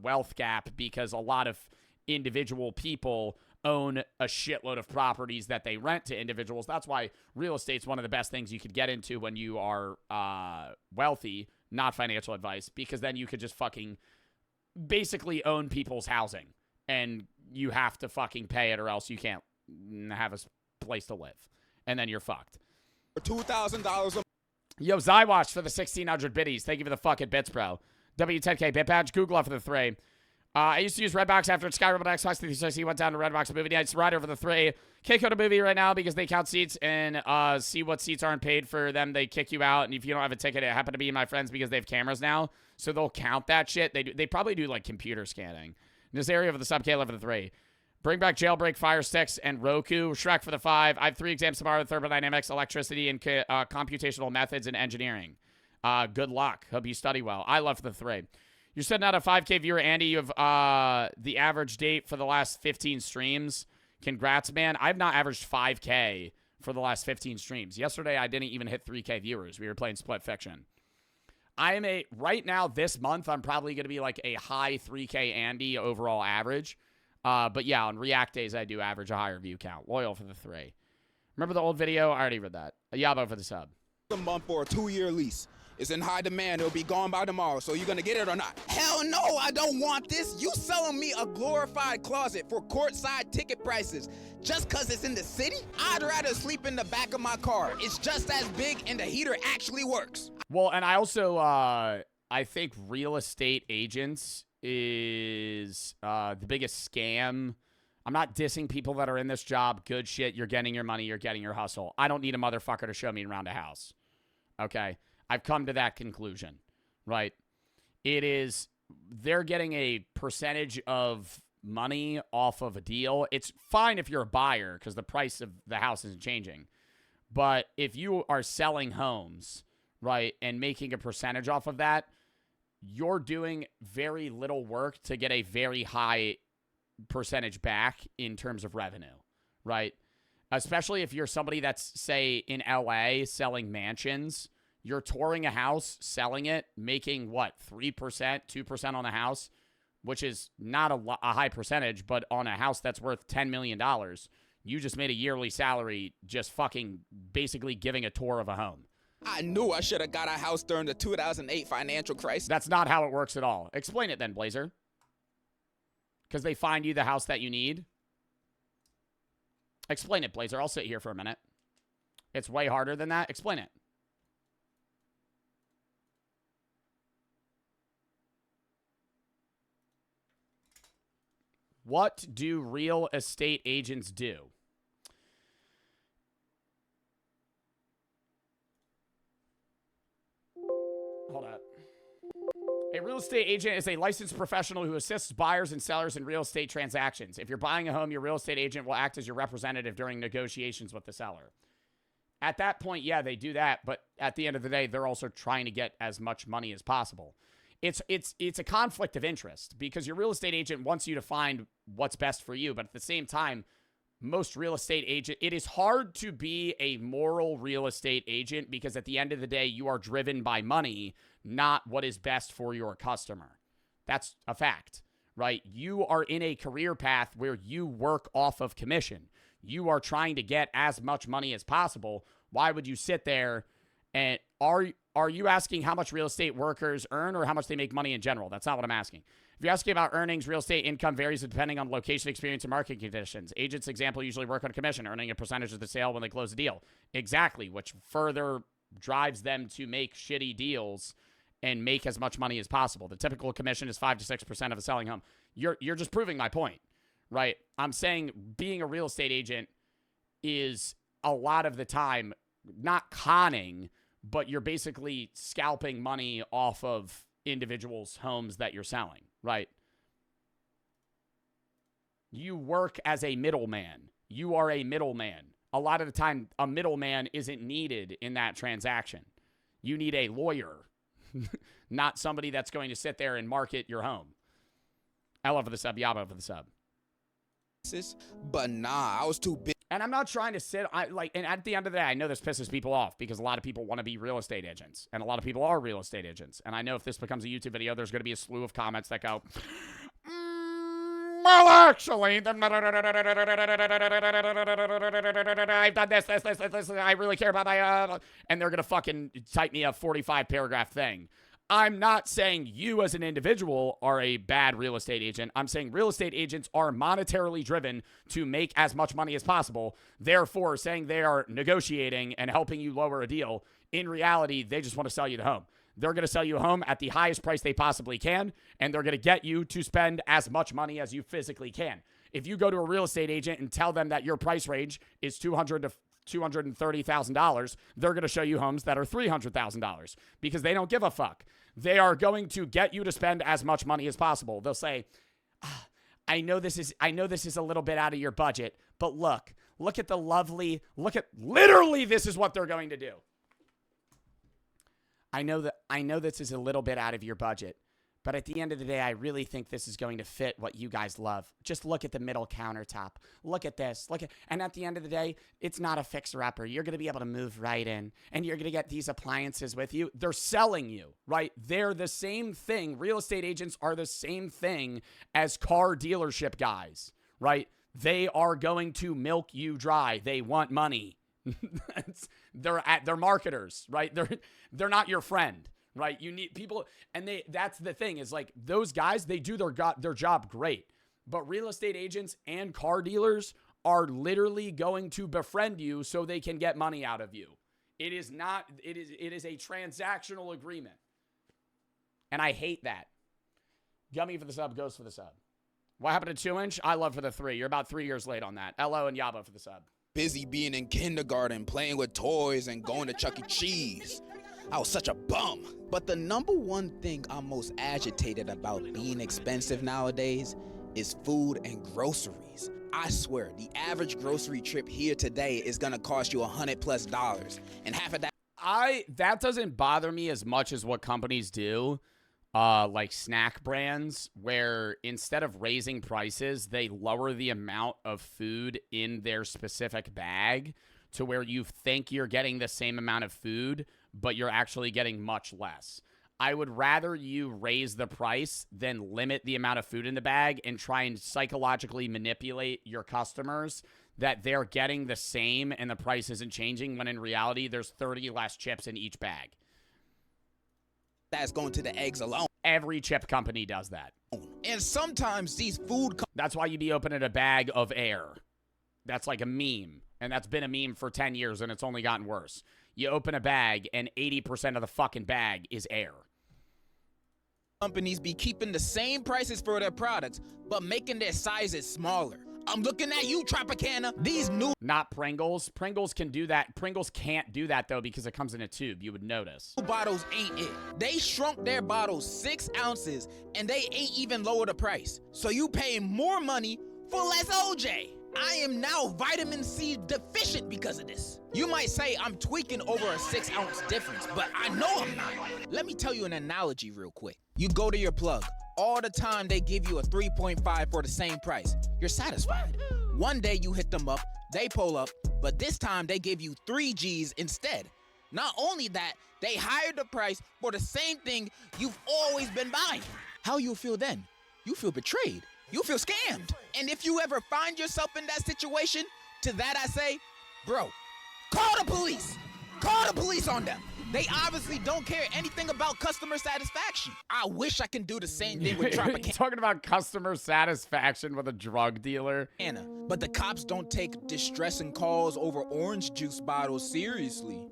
wealth gap because a lot of individual people own a shitload of properties that they rent to individuals. That's why real estate's one of the best things you could get into when you are wealthy, not financial advice, because then you could just fucking basically own people's housing and you have to fucking pay it or else you can't have a place to live. And then you're fucked. $2,000 Yo, Zywatch for the 1,600 biddies. Thank you for the fucking bits, bro. W10K bit badge. Google for the 3. I used to use Redbox after Skyrim on Xbox 360. Went down to Redbox movie nights. Right over the 3. Can't go to movie right now because they count seats and see what seats aren't paid for them. They kick you out. And if you don't have a ticket, it happened to be my friends because they have cameras now. So they'll count that shit. They probably do like computer scanning. In this area for the sub K for the 3. Bring back Jailbreak, Fire Sticks, and Roku. Shrek for the 5. I have 3 exams tomorrow: thermodynamics, electricity, and computational methods and engineering. Good luck. Hope you study well. I love the 3. You're sending out a 5K viewer, Andy. You have the average date for the last 15 streams. Congrats, man. I've not averaged 5K for the last 15 streams. Yesterday, I didn't even hit 3K viewers. We were playing Split Fiction. Right now, this month, I'm probably going to be like a high 3K Andy overall average. But yeah, on React days, I do average a higher view count. Loyal for the 3. Remember the old video? I already read that. Yabo for the sub. A month for a 2-year lease. It's in high demand. It'll be gone by tomorrow. So you gonna get it or not? Hell no, I don't want this. You selling me a glorified closet for courtside ticket prices just cause it's in the city? I'd rather sleep in the back of my car. It's just as big and the heater actually works. Well, and I also, I think real estate agents is the biggest scam. I'm not dissing people that are in this job. Good shit. You're getting your money. You're getting your hustle. I don't need a motherfucker to show me around a house. Okay? I've come to that conclusion, right? They're getting a percentage of money off of a deal. It's fine if you're a buyer because the price of the house isn't changing. But if you are selling homes, right, and making a percentage off of that, you're doing very little work to get a very high percentage back in terms of revenue, right? Especially if you're somebody that's, say, in LA selling mansions. You're touring a house, selling it, making what, 3%, 2% on the house, which is not a high percentage, but on a house that's worth $10 million, you just made a yearly salary just fucking basically giving a tour of a home. I knew I should have got a house during the 2008 financial crisis. That's not how it works at all. Explain it then, Blazer. Because they find you the house that you need? Explain it, Blazer. I'll sit here for a minute. It's way harder than that. Explain it. What do real estate agents do? Hold up. A real estate agent is a licensed professional who assists buyers and sellers in real estate transactions. If you're buying a home, your real estate agent will act as your representative during negotiations with the seller. At that point, yeah, they do that, but at the end of the day, they're also trying to get as much money as possible. It's a conflict of interest because your real estate agent wants you to find what's best for you, but at the same time, most real estate agent, it is hard to be a moral real estate agent because at the end of the day, you are driven by money, not what is best for your customer. That's a fact, right? You are in a career path where you work off of commission. You are trying to get as much money as possible. Why would you sit there And are you asking how much real estate workers earn or how much they make money in general? That's not what I'm asking. If you're asking about earnings, real estate income varies depending on location, experience, and market conditions. Agents, example, usually work on commission, earning a percentage of the sale when they close the deal. Exactly, which further drives them to make shitty deals and make as much money as possible. The typical commission is 5 to 6% of a selling home. You're just proving my point, right? I'm saying being a real estate agent is a lot of the time not conning, but you're basically scalping money off of individuals' homes that you're selling, right? You work as a middleman. You are a middleman. A lot of the time, a middleman isn't needed in that transaction. You need a lawyer, not somebody that's going to sit there and market your home. I love for the sub. Yabo for the sub. But nah, I was too big. And I'm not trying to sit, and at the end of the day, I know this pisses people off because a lot of people want to be real estate agents, and a lot of people are real estate agents. And I know if this becomes a YouTube video, there's going to be a slew of comments that go, well, actually, I've done this, I really care about my, and they're going to fucking type me a 45-paragraph thing. I'm not saying you as an individual are a bad real estate agent. I'm saying real estate agents are monetarily driven to make as much money as possible. Therefore, saying they are negotiating and helping you lower a deal, in reality, they just want to sell you the home. They're going to sell you a home at the highest price they possibly can, and they're going to get you to spend as much money as you physically can. If you go to a real estate agent and tell them that your price range is $200,000 to $230,000, they're going to show you homes that are $300,000 because they don't give a fuck. They are going to get you to spend as much money as possible. They'll say, I know this is a little bit out of your budget, but look at the lovely, literally this is what they're going to do. I know this is a little bit out of your budget, but at the end of the day, I really think this is going to fit what you guys love. Just look at the middle countertop. Look at this. And at the end of the day, it's not a fixer-upper. You're going to be able to move right in, and you're going to get these appliances with you. They're selling you, right? They're the same thing. Real estate agents are the same thing as car dealership guys, right? They are going to milk you dry. They want money. They're marketers, right? They're not your friend. Right? You need people, and that's the thing is like those guys, they do their job great. But real estate agents and car dealers are literally going to befriend you so they can get money out of you. It is a transactional agreement. And I hate that. Gummy for the sub, goes for the sub. What happened to 2-inch? I love for the 3. You're about 3 years late on that. LO and Yabo for the sub. Busy being in kindergarten, playing with toys and going to Chuck E. Cheese. I was such a bum. But the number one thing I'm most agitated about being expensive nowadays is food and groceries. I swear, the average grocery trip here today is gonna cost you $100+, and half of that. That doesn't bother me as much as what companies do, like snack brands, where instead of raising prices, they lower the amount of food in their specific bag to where you think you're getting the same amount of food, but you're actually getting much less. I would rather you raise the price than limit the amount of food in the bag and try and psychologically manipulate your customers that they're getting the same and the price isn't changing when in reality there's 30 less chips in each bag. That's going to the eggs alone. Every chip company does that. And sometimes these food... That's why you be opening a bag of air. That's like a meme. And that's been a meme for 10 years and it's only gotten worse. You open a bag and 80% of the fucking bag is air. Companies be keeping the same prices for their products, but making their sizes smaller. I'm looking at you, Tropicana. These new... Not Pringles. Pringles can do that. Pringles can't do that, though, because it comes in a tube. You would notice. Bottles ain't it. They shrunk their bottles 6 ounces, and they ain't even lower the price. So you paying more money for less OJ. I am now vitamin C deficient because of this. You might say I'm tweaking over a 6-ounce difference, but I know I'm not. Let me tell you an analogy real quick. You go to your plug. All the time they give you a 3.5 for the same price. You're satisfied. One day you hit them up, they pull up, but this time they give you 3 G's instead. Not only that, they hired the price for the same thing you've always been buying. How you feel then? You feel betrayed. You feel scammed. And if you ever find yourself in that situation, to that I say, bro, call the police. Call the the police on them. They obviously don't care anything about customer satisfaction. I wish I can do the same thing with You're talking about customer satisfaction with a drug dealer. But the cops don't take distressing calls over orange juice bottles seriously.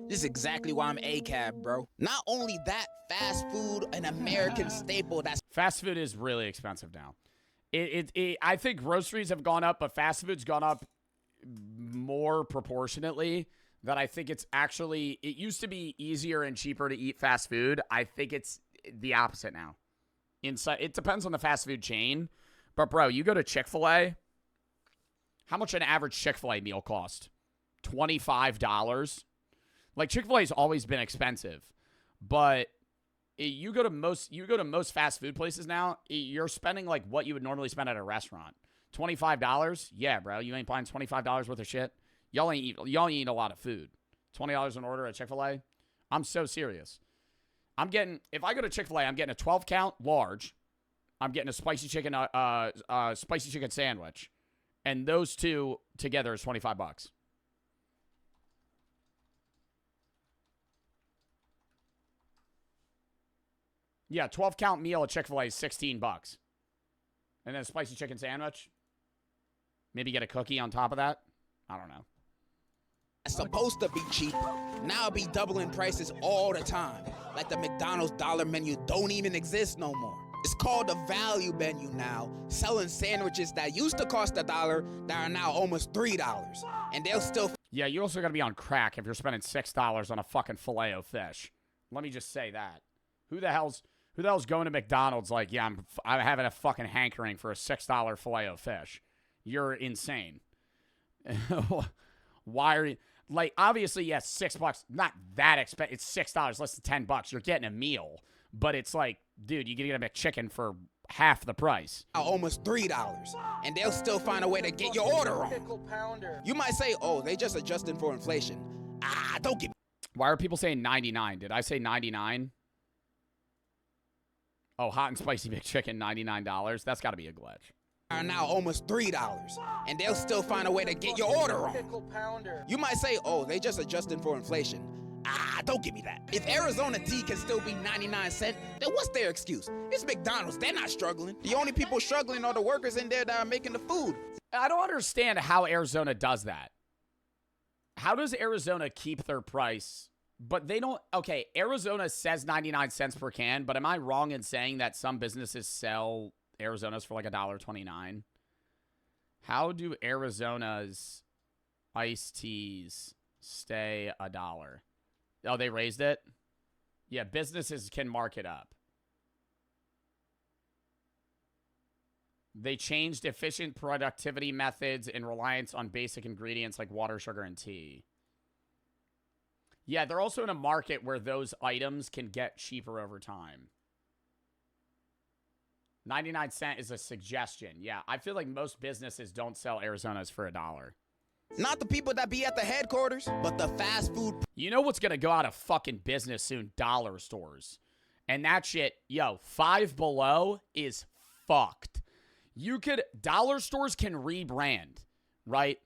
This is exactly why I'm ACAB, bro. Not only that, fast food, an American staple that's... Fast food is really expensive now. I think groceries have gone up, but fast food's gone up more proportionately. That I think it's actually, it used to be easier and cheaper to eat fast food. I think it's the opposite now. It depends on the fast food chain. But, bro, you go to Chick-fil-A. How much an average Chick-fil-A meal cost? $25. Like, Chick-fil-A's always been expensive. But you go to most fast food places now, you're spending, like, what you would normally spend at a restaurant. $25? Yeah, bro. You ain't buying $25 worth of shit. Y'all ain't eat a lot of food. $20 an order at Chick-fil-A? I'm so serious. If I go to Chick-fil-A, I'm getting a 12 count large. I'm getting a spicy chicken sandwich. And those two together is $25. Yeah, 12 count meal at Chick-fil-A is $16. And then a spicy chicken sandwich. Maybe get a cookie on top of that. I don't know. It's supposed to be cheap. Now it be doubling prices all the time. Like the McDonald's dollar menu don't even exist no more. It's called the value menu now, selling sandwiches that used to cost $1 that are now almost $3. And they'll still... Yeah, you also got to be on crack if you're spending $6 on a fucking filet of fish. Let me just say that. Who the hell's going to McDonald's like, yeah, I'm having a fucking hankering for a $6 filet of fish? You're insane. Why are you... Like, obviously, yes, $6, not that expensive. It's $6, less than $10. You're getting a meal. But it's like, dude, you can get a McChicken for half the price. Almost $3. And they'll still find a way to get your order wrong. You might say, oh, they just adjusting for inflation. Don't get me. Why are people saying 99? Did I say 99? Oh, hot and spicy McChicken, $99. That's got to be a glitch. Are now almost $3, and they'll still find a way to get your order wrong. You might say, oh, they just adjusting for inflation. Don't give me that. If Arizona tea can still be 99 cents, then what's their excuse? It's McDonald's. They're not struggling. The only people struggling are the workers in there that are making the food. I don't understand how Arizona does that. How does Arizona keep their price? But they don't... Okay, Arizona says 99 cents per can, but am I wrong in saying that some businesses sell Arizona's for like $1.29? How do Arizona's iced teas stay $1? Oh, they raised it? Yeah, businesses can mark it up. They changed efficient productivity methods and reliance on basic ingredients like water, sugar, and tea. Yeah, they're also in a market where those items can get cheaper over time. 99 cents is a suggestion. Yeah, I feel like most businesses don't sell Arizona's for $1. Not the people that be at the headquarters, but the fast food. You know what's going to go out of fucking business soon? Dollar stores. And that shit, yo, Five Below is fucked. Dollar stores can rebrand, right?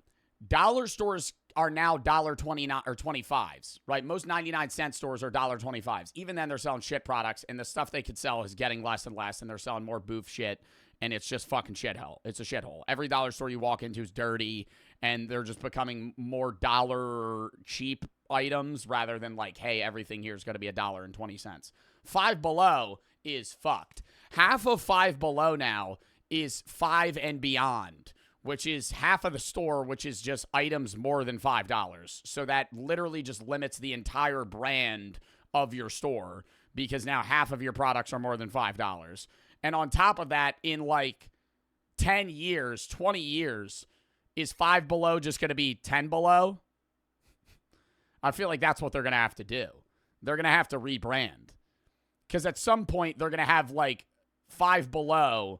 Dollar stores are now $1.29 or 25s, right? Most 99-cent stores are $1.25s. Even then, they're selling shit products, and the stuff they could sell is getting less and less, and they're selling more boof shit, and it's just fucking shithole. It's a shithole. Every dollar store you walk into is dirty, and they're just becoming more dollar cheap items rather than like, hey, everything here is going to be $1.20. Five Below is fucked. Half of Five Below now is Five and Beyond, which is half of the store, which is just items more than $5. So that literally just limits the entire brand of your store because now half of your products are more than $5. And on top of that, in like 10 years, 20 years, is Five Below just going to be 10 Below? I feel like that's what they're going to have to do. They're going to have to rebrand. Because at some point, they're going to have like Five Below,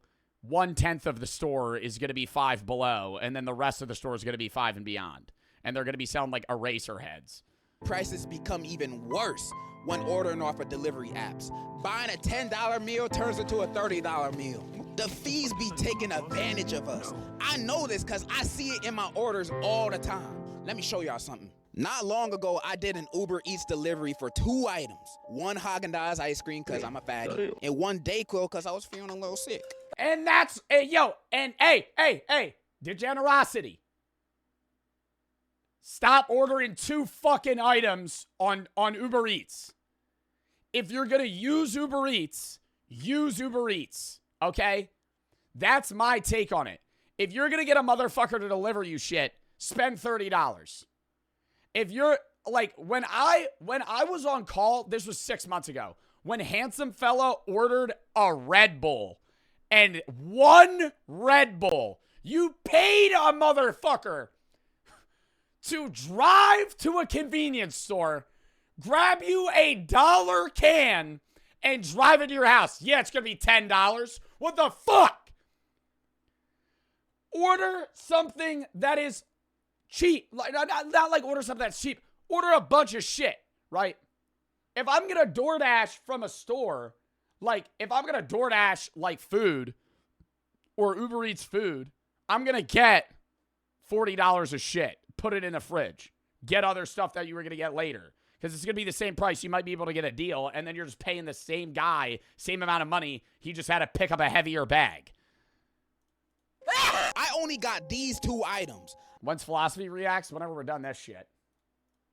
1/10 of the store is going to be Five Below, and then the rest of the store is going to be Five and Beyond. And they're going to be selling like eraser heads. Prices become even worse when ordering off of delivery apps. Buying a $10 meal turns into a $30 meal. The fees be taking advantage of us. I know this because I see it in my orders all the time. Let me show y'all something. Not long ago, I did an Uber Eats delivery for 2 items. 1 Haagen-Dazs ice cream because I'm a fatty, and 1 Dayquil because I was feeling a little sick. And that's, hey, degenerosity. Stop ordering 2 fucking items on Uber Eats. If you're going to use Uber Eats, okay? That's my take on it. If you're going to get a motherfucker to deliver you shit, spend $30. If you're, like, when I was on call, this was 6 months ago, when Handsome Fella ordered a Red Bull, and 1 Red Bull, you paid a motherfucker to drive to a convenience store, grab you a $1 can, and drive it to your house. Yeah, it's going to be $10. What the fuck? Order something that is cheap. Like, not like order something that's cheap. Order a bunch of shit, right? If I'm going to DoorDash from a store, like, if I'm going to DoorDash, like, food or Uber Eats food, I'm going to get $40 of shit. Put it in the fridge. Get other stuff that you were going to get later. Because it's going to be the same price. You might be able to get a deal, and then you're just paying the same guy, same amount of money. He just had to pick up a heavier bag. I only got these 2 items. Once Philosophy reacts, whenever we're done this shit.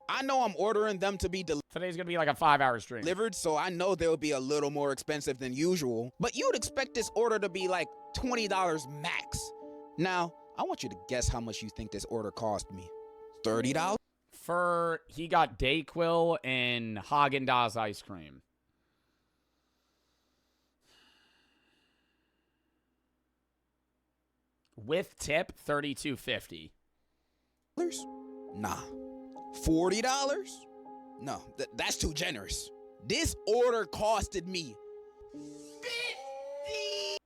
I know I'm ordering them to be Today's going to be like a 5-hour stream. delivered, so I know they'll be a little more expensive than usual. But you'd expect this order to be like $20 max. Now, I want you to guess how much you think this order cost me. $30? He got Dayquil and Haagen-Dazs ice cream. With tip, $32.50. Nah. $40? No, that's too generous. This order costed me $50.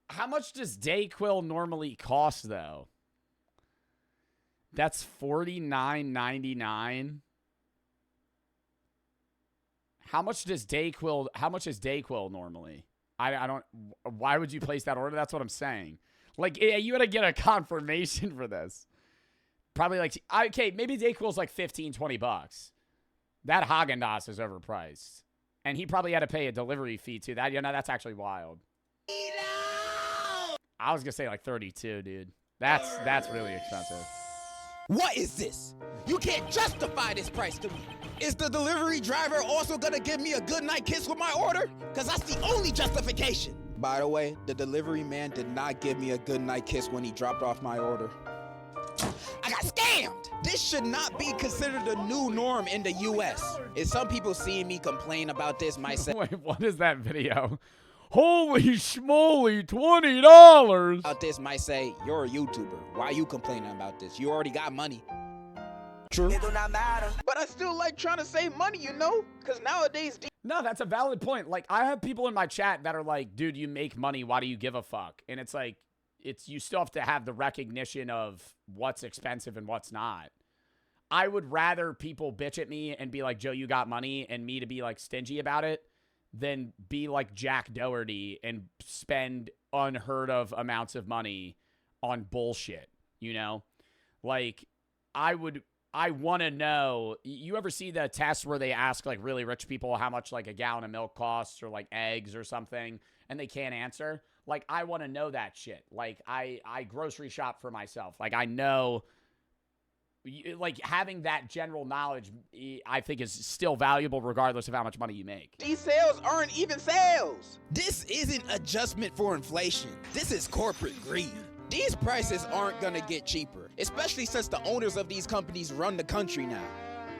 How much does Dayquil normally cost, though? That's $49.99. How much is Dayquil normally? I don't. Why would you place that order? That's what I'm saying. Like, you gotta get a confirmation for this. Probably like, okay, maybe Dayquil's like $15-20. That Haagen-Dazs is overpriced, and he probably had to pay a delivery fee too. That's actually wild. I was gonna say like 32, dude. That's really expensive. What is this? You can't justify this price to me. Is the delivery driver also gonna give me a goodnight kiss with my order? Because that's the only justification. By the way, the delivery man did not give me a goodnight kiss when he dropped off my order. I got scammed! This should not be considered a new norm in the US. And some people seeing me complain about this might say, wait, what is that video? Holy schmoly, $20! About this might say, you're a YouTuber. Why are you complaining about this? You already got money. True. It do not matter. But I still like trying to save money, you know? Because nowadays... No, that's a valid point. Like, I have people in my chat that are like, dude, you make money. Why do you give a fuck? And it's like, you still have to have the recognition of what's expensive and what's not. I would rather people bitch at me and be like, Joe, you got money, and me to be like stingy about it, than be like Jack Doherty and spend unheard of amounts of money on bullshit, you know? Like, I want to know, you ever see the test where they ask like really rich people how much like a gallon of milk costs or like eggs or something, and they can't answer? Like, I want to know that shit. Like, I grocery shop for myself. Like, I know, like, having that general knowledge, I think, is still valuable regardless of how much money you make. These sales aren't even sales. This isn't adjustment for inflation. This is corporate greed. These prices aren't gonna get cheaper, especially since the owners of these companies run the country now.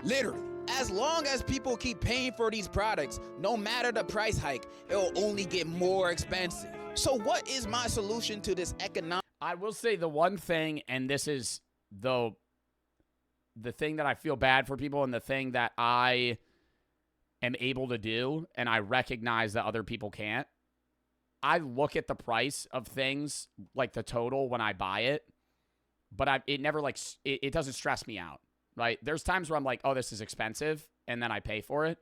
Literally. As long as people keep paying for these products, no matter the price hike, it'll only get more expensive. So what is my solution to this economic... I will say the one thing, and this is the thing that I feel bad for people and the thing that I am able to do, and I recognize that other people can't. I look at the price of things, like the total when I buy it, but it never, like, it doesn't stress me out, right? There's times where I'm like, oh, this is expensive, and then I pay for it,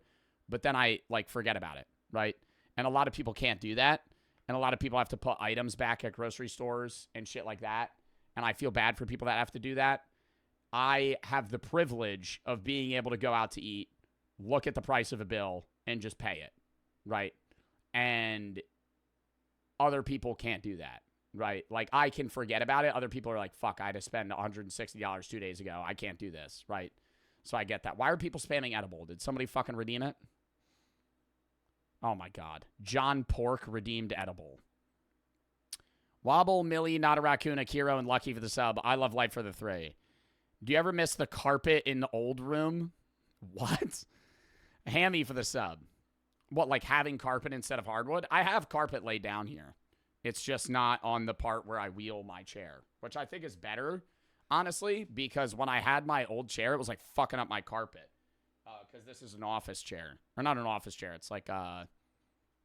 but then I, like, forget about it, right? And a lot of people can't do that, and a lot of people have to put items back at grocery stores and shit like that, and I feel bad for people that have to do that. I have the privilege of being able to go out to eat, look at the price of a bill, and just pay it, right? And other people can't do that, right? Like, I can forget about it. Other people are like, fuck, I had to spend $160 2 days ago. I can't do this, right? So I get that. Why are people spamming edible? Did somebody fucking redeem it? Oh, my God. John Pork redeemed edible. Wobble, Millie, Not a Raccoon, Akiro, and Lucky for the sub. I love Life for the 3. Do you ever miss the carpet in the old room? What? Hammy for the sub. What, like having carpet instead of hardwood? I have carpet laid down here. It's just not on the part where I wheel my chair, which I think is better, honestly, because when I had my old chair, it was like fucking up my carpet. Because this is an office chair. Or not an office chair. It's like a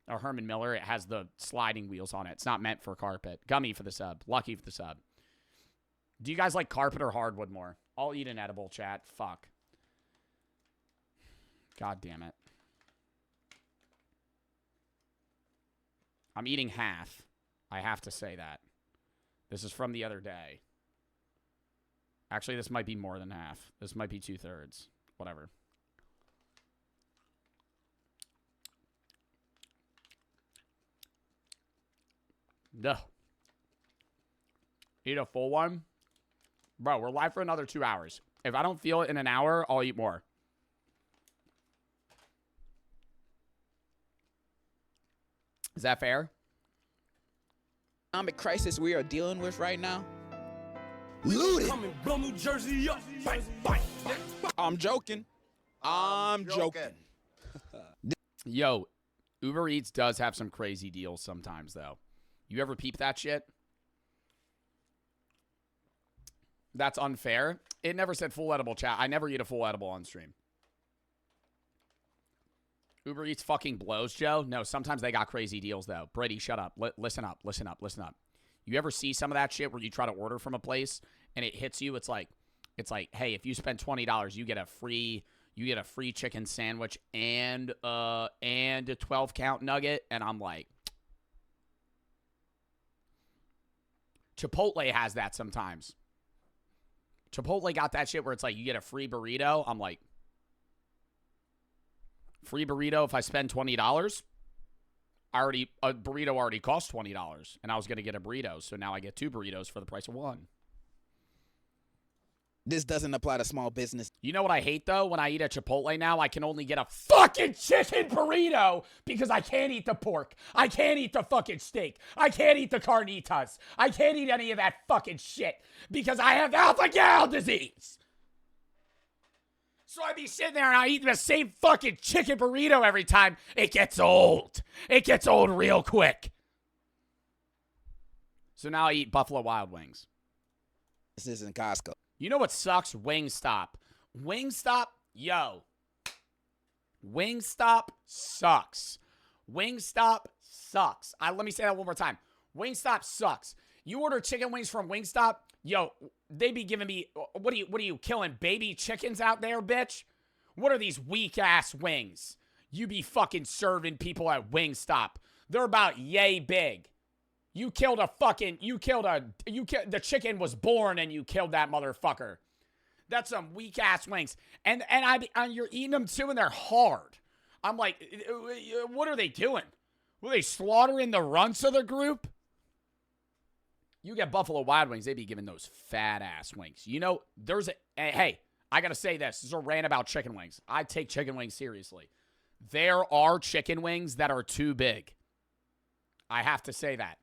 Herman Miller. It has the sliding wheels on it. It's not meant for carpet. Gummy for the sub. Lucky for the sub. Do you guys like carpet or hardwood more? I'll eat an edible, chat. Fuck. God damn it. I'm eating half. I have to say that. This is from the other day. Actually, this might be more than half. This might be 2/3. Whatever. No. Eat a full one? Bro, we're live for another 2 hours. If I don't feel it in an hour, I'll eat more. Is that fair? Economic crisis we are dealing with right now. Looted. I'm joking. I'm joking. Yo, Uber Eats does have some crazy deals sometimes, though. You ever peep that shit? That's unfair. It never said full edible, chat. I never eat a full edible on stream. Uber Eats fucking blows, Joe. No, sometimes they got crazy deals, though. Brady, shut up. Listen up. Listen up. Listen up. You ever see some of that shit where you try to order from a place and it hits you? It's like, hey, if you spend $20, you get a free chicken sandwich and a 12-count nugget. And I'm like, Chipotle has that sometimes. Chipotle got that shit where it's like you get a free burrito. I'm like, free burrito if I spend $20? A burrito already costs $20, and I was going to get a burrito, so now I get 2 burritos for the price of 1. This doesn't apply to small business. You know what I hate, though? When I eat at Chipotle now, I can only get a fucking chicken burrito because I can't eat the pork. I can't eat the fucking steak. I can't eat the carnitas. I can't eat any of that fucking shit because I have alpha-gal disease. So I be sitting there and I eat the same fucking chicken burrito every time. It gets old. It gets old real quick. So now I eat Buffalo Wild Wings. This isn't Costco. You know what sucks? Wingstop. Wingstop, yo. Wingstop sucks. Wingstop sucks. Let me say that one more time. Wingstop sucks. You order chicken wings from Wingstop, yo, they be giving me, what are you killing baby chickens out there, bitch? What are these weak ass wings? You be fucking serving people at Wingstop. They're about yay big. The chicken was born and you killed that motherfucker. That's some weak ass wings. And you're eating them too and they're hard. I'm like, what are they doing? Were they slaughtering the runts of the group? You get Buffalo Wild Wings, they be giving those fat ass wings. You know, hey, I gotta say this. This is a rant about chicken wings. I take chicken wings seriously. There are chicken wings that are too big. I have to say that.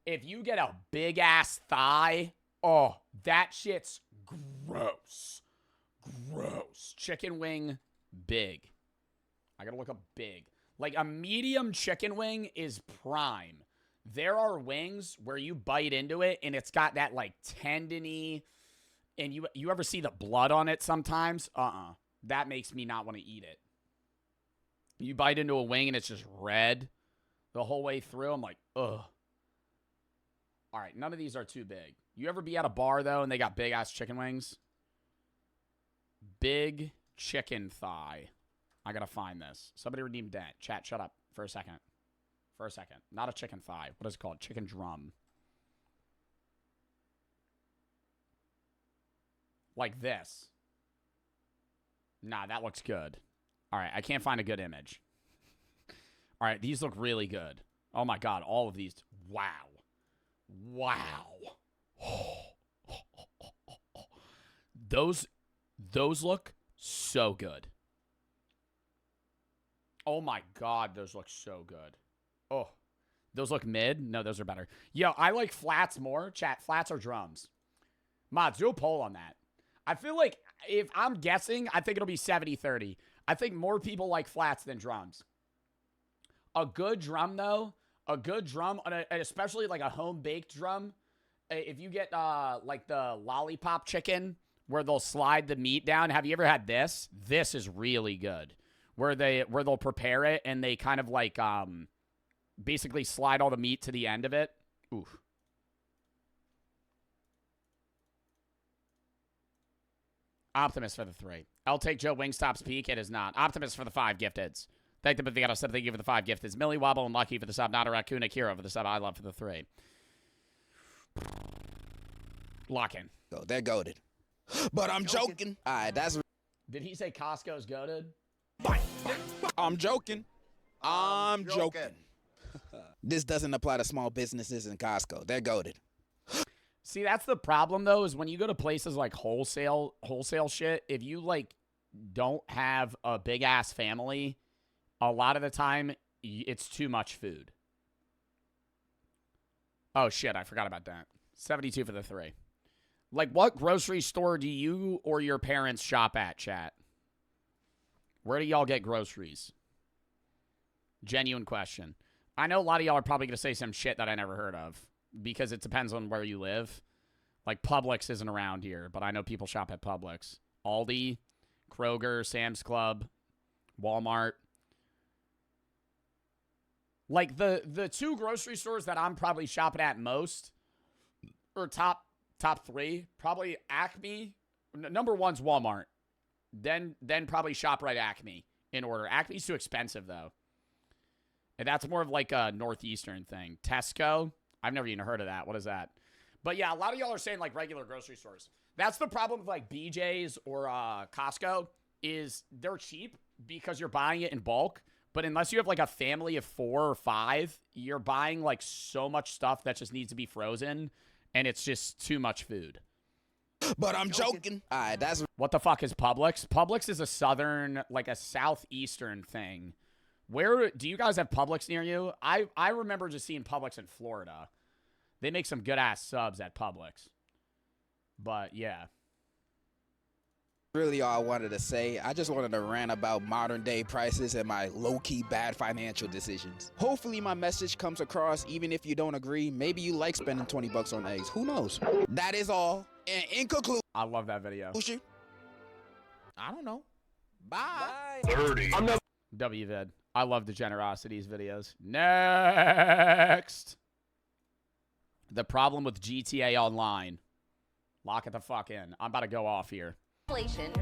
If you get a big ass thigh, oh, that shit's gross. Gross. Chicken wing, big. I gotta look up big. Like a medium chicken wing is prime. There are wings where you bite into it and it's got that like tendony, and you ever see the blood on it sometimes? That makes me not want to eat it. You bite into a wing and it's just red the whole way through. I'm like, ugh. All right, none of these are too big. You ever be at a bar, though, and they got big-ass chicken wings? Big chicken thigh. I got to find this. Somebody redeemed that. Chat, shut up for a second. For a second. Not a chicken thigh. What is it called? Chicken drum. Like this. Nah, that looks good. All right, I can't find a good image. All right, these look really good. Oh my God, all of these. Wow. Wow. Those look so good. Oh my God, those look so good. Oh, those look mid? No, those are better. Yo, I like flats more. Chat, flats or drums? Mods, do a poll on that. I feel like, if I'm guessing, I think it'll be 70-30. I think more people like flats than drums. A good drum, though, especially like a home-baked drum, if you get like the lollipop chicken where they'll slide the meat down. Have you ever had this? This is really good. Where they'll prepare it and they kind of like basically slide all the meat to the end of it. Oof. Optimus for the 3. I'll take Joe Wingstop's peak. It is not. Optimus for the 5 gifteds. Thank the Bavigado sub. Thank you for the 5 gifteds. Millie Wobble and Lucky for the sub. Not a raccoon. Akira for the sub. I love for the 3. Lock in. Oh, they're goated. But I'm joking. All right, that's. Did he say Costco's goated? I'm joking. I'm joking. This doesn't apply to small businesses in Costco. They're goated. See, that's the problem, though, is when you go to places like wholesale shit, if you, like, don't have a big-ass family, a lot of the time, it's too much food. Oh, shit, I forgot about that. 72 for the 3. Like, what grocery store do you or your parents shop at, chat? Where do y'all get groceries? Genuine question. I know a lot of y'all are probably going to say some shit that I never heard of. Because it depends on where you live. Like, Publix isn't around here, but I know people shop at Publix. Aldi, Kroger, Sam's Club, Walmart. Like, the 2 grocery stores that I'm probably shopping at most, or top 3, probably Acme. Number 1's Walmart. Then probably ShopRite Acme in order. Acme's too expensive, though. And that's more of like a Northeastern thing. Tesco. I've never even heard of that. What is that? But yeah, a lot of y'all are saying like regular grocery stores. That's the problem with like BJ's or Costco is they're cheap because you're buying it in bulk. But unless you have like a family of 4 or 5, you're buying like so much stuff that just needs to be frozen. And it's just too much food. But I'm joking. All right, that's. What the fuck is Publix? Publix is a southern, like a southeastern thing. Where do you guys have Publix near you? I remember just seeing Publix in Florida. They make some good-ass subs at Publix. But, yeah. Really all I wanted to say. I just wanted to rant about modern-day prices and my low-key bad financial decisions. Hopefully my message comes across, even if you don't agree. Maybe you like spending $20 on eggs. Who knows? That is all. And in conclusion... I love that video. I don't know. Bye. 30. WVid. I love the Generosities videos. Next. The problem with GTA Online. Lock it the fuck in. I'm about to go off here. Inflation.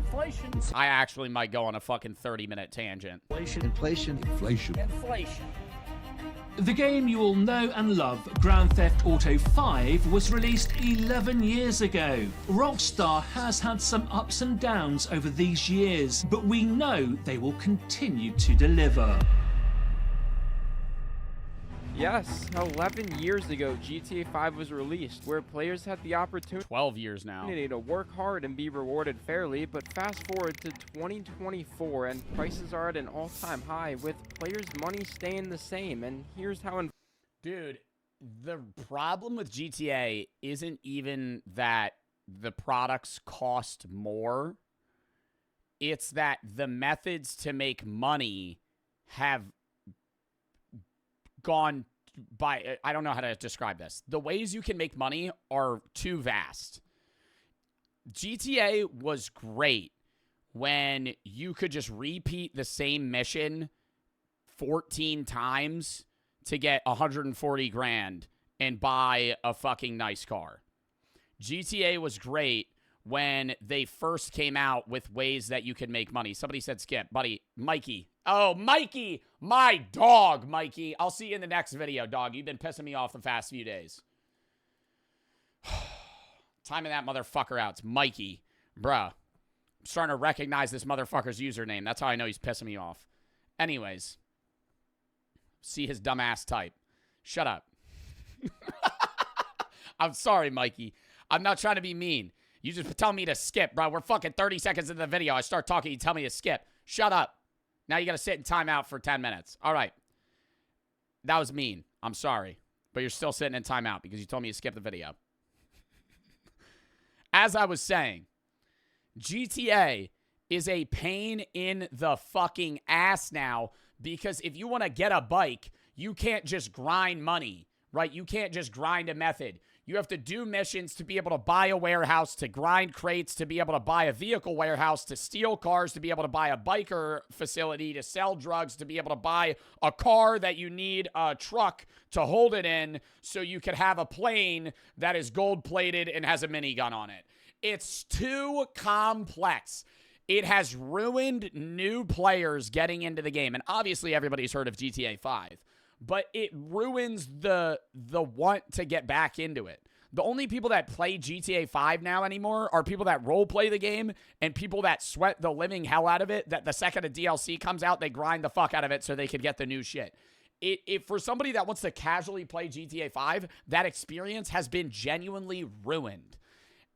I actually might go on a fucking 30-minute tangent. Inflation. The game you all know and love, Grand Theft Auto 5, was released 11 years ago. Rockstar has had some ups and downs over these years, but we know they will continue to deliver. Yes, 11 years ago, GTA 5 was released, where players had the opportunity 12 years now to work hard and be rewarded fairly, but fast forward to 2024 and prices are at an all-time high, with players' money staying the same, and here's how... Dude, the problem with GTA isn't even that the products cost more. It's that the methods to make money have gone by, I don't know how to describe this. The ways you can make money are too vast. GTA was great when you could just repeat the same mission 14 times to get 140 grand and buy a fucking nice car. GTA was great when they first came out with ways that you could make money. Somebody said skip. Buddy, Mikey. Oh, Mikey. My dog, Mikey. I'll see you in the next video, dog. You've been pissing me off the past few days. Timing that motherfucker out. It's Mikey. Bruh. I'm starting to recognize this motherfucker's username. That's how I know he's pissing me off. Anyways. See his dumbass type. Shut up. I'm sorry, Mikey. I'm not trying to be mean. You just tell me to skip, bro. We're fucking 30 seconds into the video. I start talking, you tell me to skip. Shut up. Now you got to sit in timeout for 10 minutes. All right. That was mean. I'm sorry. But you're still sitting in timeout because you told me to skip the video. As I was saying, GTA is a pain in the fucking ass now because if you want to get a bike, you can't just grind money, right? You can't just grind a method. You have to do missions to be able to buy a warehouse, to grind crates, to be able to buy a vehicle warehouse, to steal cars, to be able to buy a biker facility, to sell drugs, to be able to buy a car that you need a truck to hold it in so you can have a plane that is gold-plated and has a minigun on it. It's too complex. It has ruined new players getting into the game. And obviously everybody's heard of GTA 5. But it ruins the want to get back into it. The only people that play GTA 5 now anymore are people that role play the game and people that sweat the living hell out of it, that the second a DLC comes out, they grind the fuck out of it so they could get the new shit. If for somebody that wants to casually play GTA 5, that experience has been genuinely ruined.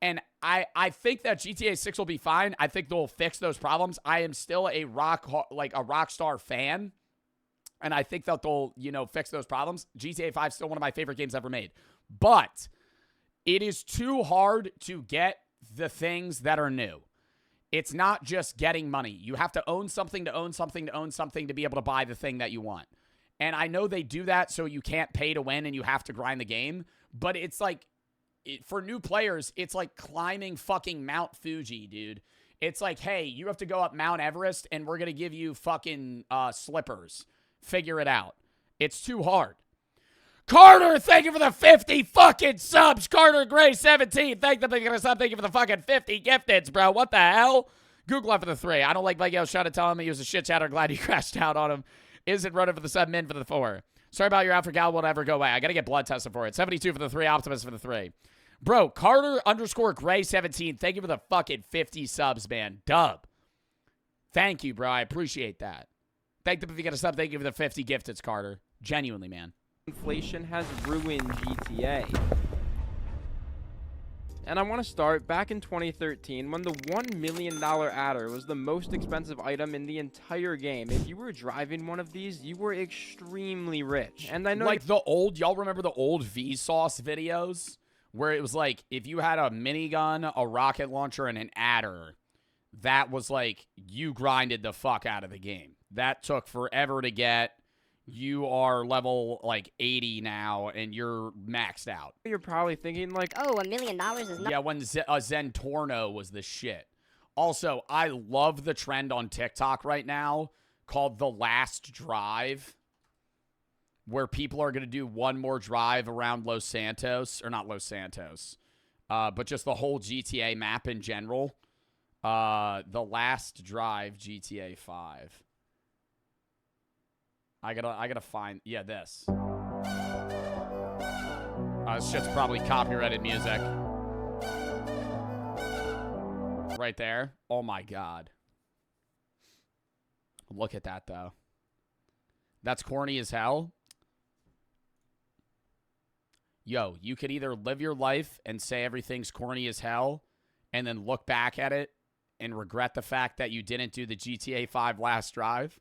And I think that GTA 6 will be fine. I think they'll fix those problems. I am still a Rockstar fan. And I think that they'll, fix those problems. GTA 5 is still one of my favorite games ever made. But it is too hard to get the things that are new. It's not just getting money. You have to own something to own something to own something to be able to buy the thing that you want. And I know they do that so you can't pay to win and you have to grind the game. But it's like, for new players, it's like climbing fucking Mount Fuji, dude. It's like, hey, you have to go up Mount Everest and we're going to give you fucking slippers. Figure it out. It's too hard. Carter, thank you for the 50 fucking subs. Carter Gray 17, thank you for the fucking 50 gifteds, bro. What the hell? Google for the 3. I don't like Mike Yo's trying to tell him he was a shit chatter. Glad you crashed out on him. Isn't running for the 7, min for the 4. Sorry about your outfit, gal. Will never go away. I got to get blood tested for it. 72 for the 3. Optimus for the 3. Bro, Carter _ Gray 17, thank you for the fucking 50 subs, man. Dub. Thank you, bro. I appreciate that. Thank them if you get a sub. Thank you for the 50 gifteds, Carter. Genuinely, man. Inflation has ruined GTA. And I want to start back in 2013 when the $1 million adder was the most expensive item in the entire game. If you were driving one of these, you were extremely rich. And I know like the old, y'all remember the old Vsauce videos where it was like if you had a minigun, a rocket launcher, and an adder, that was like you grinded the fuck out of the game. That took forever to get. You are level like 80 now, and you're maxed out. You're probably thinking like, oh, $1 million is not. Yeah, when Zentorno was the shit. Also, I love the trend on TikTok right now called The Last Drive, where people are going to do one more drive around Los Santos, or not Los Santos, but just the whole GTA map in general. The Last Drive GTA 5. I gotta find, yeah, this. This shit's probably copyrighted music. Right there. Oh my god. Look at that, though. That's corny as hell. Yo, you could either live your life and say everything's corny as hell and then look back at it and regret the fact that you didn't do the GTA 5 Last Drive.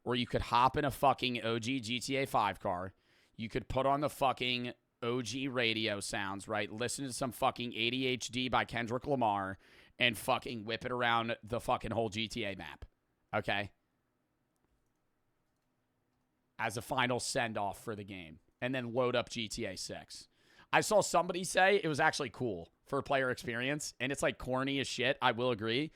Or you could hop in a fucking OG GTA 5 car. You could put on the fucking OG radio sounds, right? Listen to some fucking ADHD by Kendrick Lamar and fucking whip it around the fucking whole GTA map. Okay? As a final send-off for the game. And then load up GTA 6. I saw somebody say it was actually cool for player experience. And it's like corny as shit. I will agree.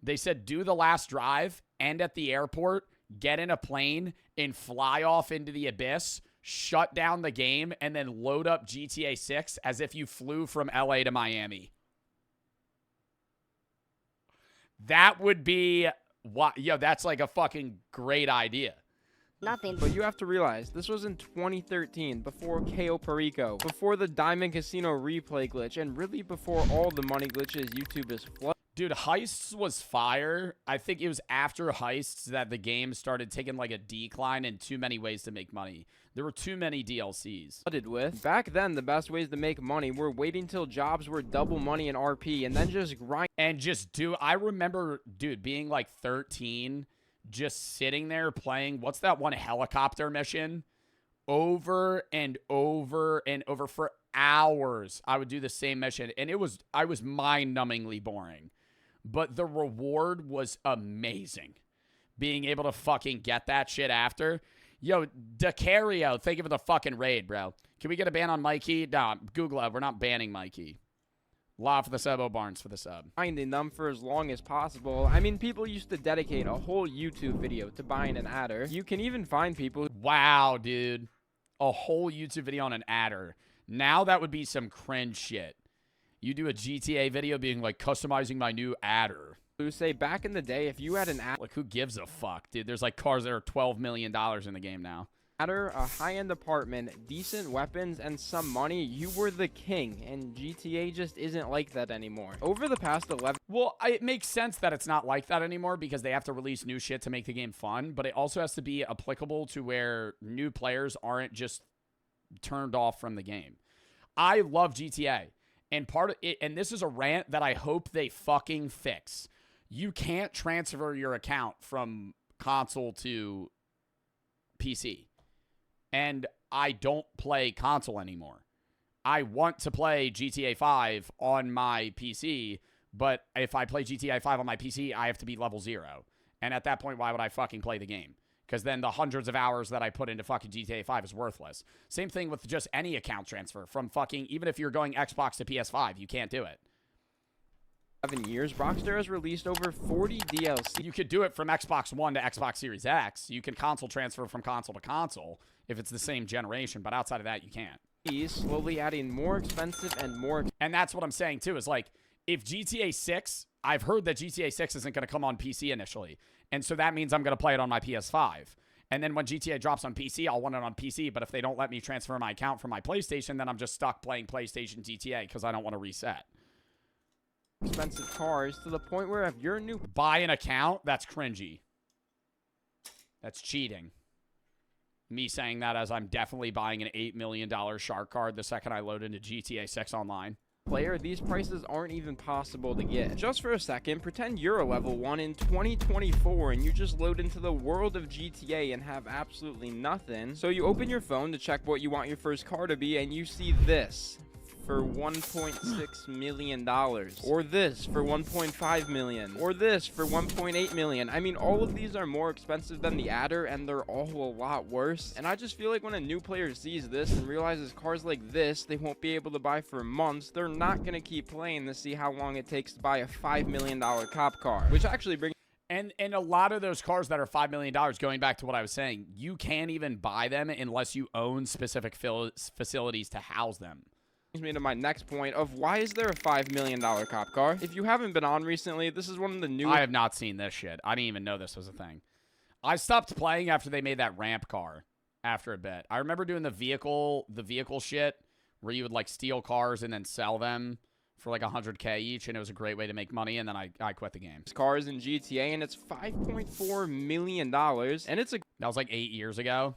They said do the Last Drive, end at the airport, get in a plane, and fly off into the abyss, shut down the game, and then load up GTA 6 as if you flew from LA to Miami. That would be what, yo, that's like a fucking great idea. Nothing. But you have to realize, this was in 2013, before KO Perico, before the Diamond Casino replay glitch, and really before all the money glitches YouTube is flooded. Dude, Heists was fire. I think it was after Heists that the game started taking like a decline in too many ways to make money. There were too many DLCs. With. Back then, the best ways to make money were waiting till jobs were double money in RP, and then just grind. And just do, I remember, dude, being like 13, just sitting there playing, what's that one helicopter mission? Over and over and over for hours. I would do the same mission, and I was mind-numbingly boring. But the reward was amazing. Being able to fucking get that shit after. Yo, Decario, thank you for the fucking raid, bro. Can we get a ban on Mikey? Nah, Google it. We're not banning Mikey. Law for the sub, Barnes for the sub. Finding them for as long as possible. I mean, people used to dedicate a whole YouTube video to buying an adder. You can even find people. Wow, dude. A whole YouTube video on an adder. Now that would be some cringe shit. You do a GTA video being like, customizing my new adder. Who say back in the day, if you had an adder. Like, who gives a fuck, dude? There's like cars that are $12 million in the game now. A high-end apartment, decent weapons, and some money, you were the king, and GTA just isn't like that anymore. Over the past 11... Well, it makes sense that it's not like that anymore because they have to release new shit to make the game fun, but it also has to be applicable to where new players aren't just turned off from the game. I love GTA, and part of it, and this is a rant that I hope they fucking fix. You can't transfer your account from console to PC. And I don't play console anymore. I want to play GTA 5 on my PC, but if I play GTA 5 on my PC, I have to be level 0. And at that point, why would I fucking play the game? Because then the hundreds of hours that I put into fucking GTA 5 is worthless. Same thing with just any account transfer from fucking, even if you're going Xbox to PS5, you can't do it. 7 years, Rockstar has released over 40 DLC. You could do it from Xbox One to Xbox Series X. You can console transfer from console to console if it's the same generation, but outside of that, you can't. He's slowly adding more expensive and more... And that's what I'm saying, too, is like, if GTA 6, I've heard that GTA 6 isn't going to come on PC initially, and so that means I'm going to play it on my PS5. And then when GTA drops on PC, I'll want it on PC, but if they don't let me transfer my account from my PlayStation, then I'm just stuck playing PlayStation GTA because I don't want to reset. Expensive cars to the point where if you're new... Buy an account? That's cringy. That's cheating. Me saying that as I'm definitely buying an $8 million shark card the second I load into GTA 6 online. Player, these prices aren't even possible to get. Just for a second, pretend you're a level 1 in 2024 and you just load into the world of GTA and have absolutely nothing. So you open your phone to check what you want your first car to be and you see this for $1.6 million, or this for $1.5 million, or this for $1.8 million. I mean, all of these are more expensive than the adder, and they're all a lot worse. And I just feel like when a new player sees this and realizes cars like this they won't be able to buy for months, they're not going to keep playing to see how long it takes to buy a $5 million cop car, which actually brings... And a lot of those cars that are $5 million, going back to what I was saying, you can't even buy them unless you own specific facilities to house them. Brings me to my next point of why is there a $5 million cop car? If you haven't been on recently, this is one of the new... I have not seen this shit. I didn't even know this was a thing. I stopped playing after they made that ramp car after a bit. I remember doing the vehicle shit where you would like steal cars and then sell them for like $100K each, and it was a great way to make money, and then I quit the game. Cars in GTA, and it's $5.4 million, and it's a... That was like 8 years ago.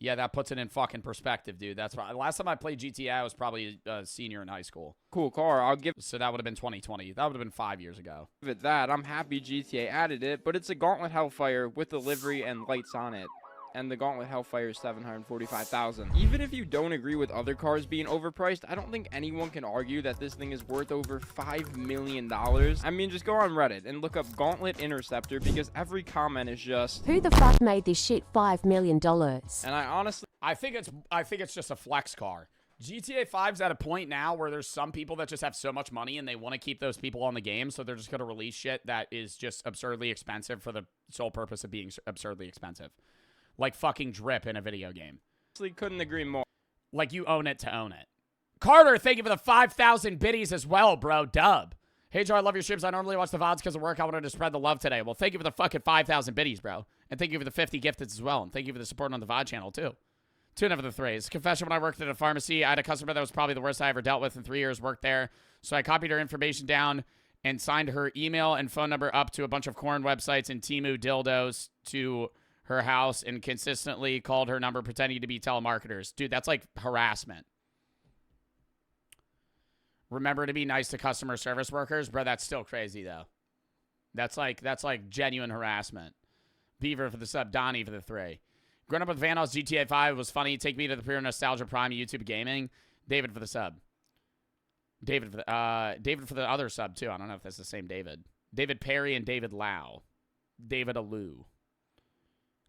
Yeah, that puts it in fucking perspective, dude. That's right. Last time I played GTA, I was probably a senior in high school. Cool car. I'll give... So that would have been 2020. That would have been 5 years ago. Give it that. I'm happy GTA added it, but it's a Gauntlet Hellfire with the livery and lights on it. And the Gauntlet Hellfire is $745,000. Even if you don't agree with other cars being overpriced, I don't think anyone can argue that this thing is worth over $5 million. I mean, just go on Reddit and look up Gauntlet Interceptor because every comment is just... Who the fuck made this shit $5 million? And I honestly... I think it's just a flex car. GTA 5's at a point now where there's some people that just have so much money and they want to keep those people on the game, so they're just going to release shit that is just absurdly expensive for the sole purpose of being absurdly expensive. Like fucking drip in a video game. Couldn't agree more. Like you own it to own it. Carter, thank you for the 5,000 biddies as well, bro. Dub. Hey, Joe, I love your streams. I normally watch the VODs because of work. I wanted to spread the love today. Well, thank you for the fucking 5,000 biddies, bro. And thank you for the 50 gifted as well. And thank you for the support on the VOD channel, too. 2 of the 3s. Confession, when I worked at a pharmacy, I had a customer that was probably the worst I ever dealt with in 3 years, worked there. So I copied her information down and signed her email and phone number up to a bunch of corn websites and Temu dildos to her house and consistently called her number pretending to be telemarketers. Dude, that's like harassment. Remember to be nice to customer service workers? Bro, that's still crazy, though. That's like genuine harassment. Beaver for the sub, Donnie for the 3. Growing up with Vandals, GTA 5 was funny. Take me to the pure nostalgia prime YouTube gaming. David for the sub. David for the other sub, too. I don't know if that's the same David. David Perry and David Lau. David Alou.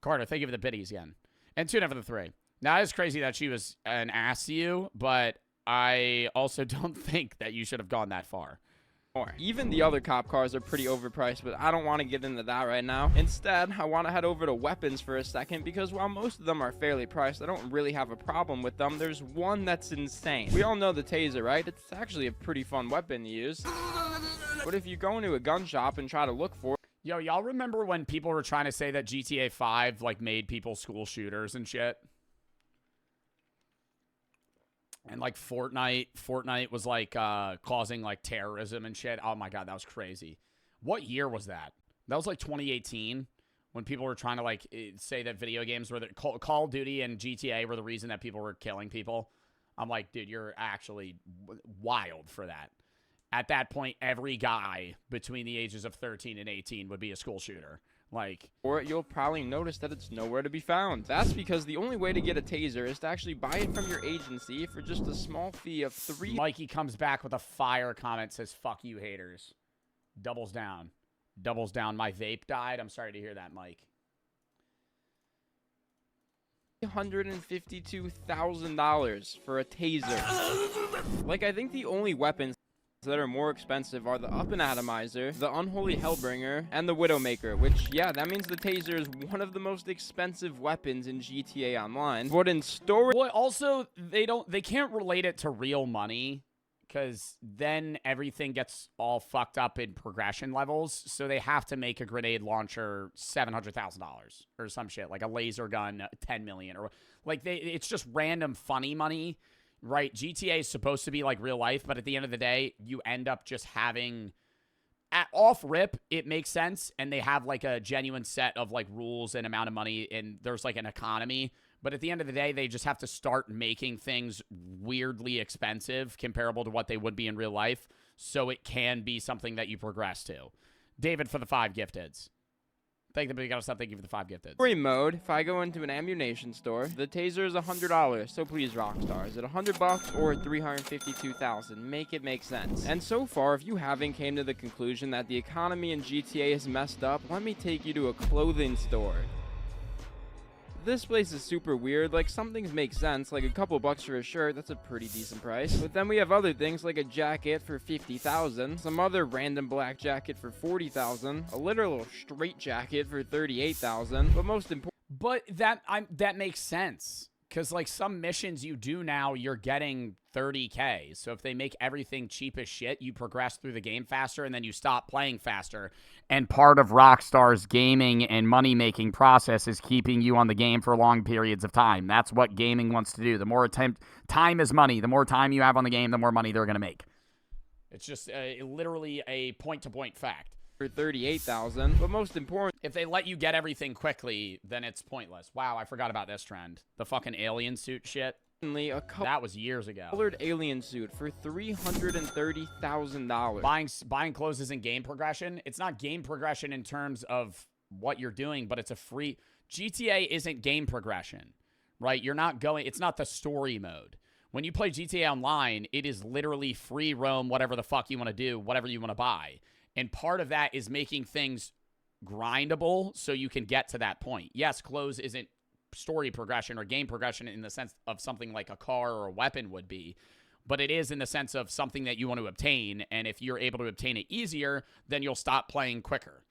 Carter, thank you for the biddies again. And 2 for the 3. Now, it's crazy that she was an ass to you, but I also don't think that you should have gone that far. Even the other cop cars are pretty overpriced, but I don't want to get into that right now. Instead, I want to head over to weapons for a second, because while most of them are fairly priced, I don't really have a problem with them. There's one that's insane. We all know the taser, right? It's actually a pretty fun weapon to use. But if you go into a gun shop and try to look for it, yo, y'all remember when people were trying to say that GTA 5 like made people school shooters and shit? And like Fortnite was like causing like terrorism and shit. Oh my God, that was crazy. What year was that? That was like 2018 when people were trying to like say that video games were the Call of Duty and GTA were the reason that people were killing people. I'm like, dude, you're actually wild for that. At that point, every guy between the ages of 13 and 18 would be a school shooter. Like, or you'll probably notice that it's nowhere to be found. That's because the only way to get a taser is to actually buy it from your agency for just a small fee of $3. Mikey comes back with a fire comment, says, fuck you haters. Doubles down. Doubles down. My vape died. I'm sorry to hear that, Mike. $152,000 for a taser. Like, I think the only weapons that are more expensive are the Up and Atomizer, the Unholy Hellbringer, and the Widowmaker, which, yeah, that means the taser is one of the most expensive weapons in GTA Online. But in storage... Well, also, they can't relate it to real money, because then everything gets all fucked up in progression levels, so they have to make a grenade launcher $700,000 or some shit, like a laser gun, $10 million, or like it's just random funny money. Right, GTA is supposed to be like real life, but at the end of the day, you end up just having, off rip, it makes sense, and they have like a genuine set of like rules and amount of money, and there's like an economy, but at the end of the day, they just have to start making things weirdly expensive, comparable to what they would be in real life, so it can be something that you progress to. David for the 5 gifteds. Thank you for the 5 gifted. Story mode, if I go into an ammunition store, the taser is $100. So please, Rockstar, is it $100 or $352,000? Make it make sense. And so far, if you haven't came to the conclusion that the economy in GTA is messed up, let me take you to a clothing store. This place is super weird. Like, some things make sense, like a couple bucks for a shirt, that's a pretty decent price. But then we have other things like a jacket for $50,000, some other random black jacket for $40,000, a literal straight jacket for $38,000, but most important... But that makes sense, because like some missions you do now, you're getting $30K. So if they make everything cheap as shit, you progress through the game faster, and then you stop playing faster. And part of Rockstar's gaming and money-making process is keeping you on the game for long periods of time. That's what gaming wants to do. The more time is money. The more time you have on the game, the more money they're going to make. It's just literally a point-to-point fact. For $38,000, but most important, if they let you get everything quickly, then it's pointless. Wow, I forgot about this trend. The fucking alien suit shit. That was years ago. Colored alien suit for $330,000. Buying clothes isn't game progression. It's not game progression in terms of what you're doing, but it's a free... GTA isn't game progression, right? You're not going... It's not the story mode. When you play GTA Online, it is literally free roam, whatever the fuck you want to do, whatever you want to buy. And part of that is making things grindable so you can get to that point. Yes, clothes isn't story progression or game progression in the sense of something like a car or a weapon would be, but it is in the sense of something that you want to obtain, and if you're able to obtain it easier, then you'll stop playing quicker.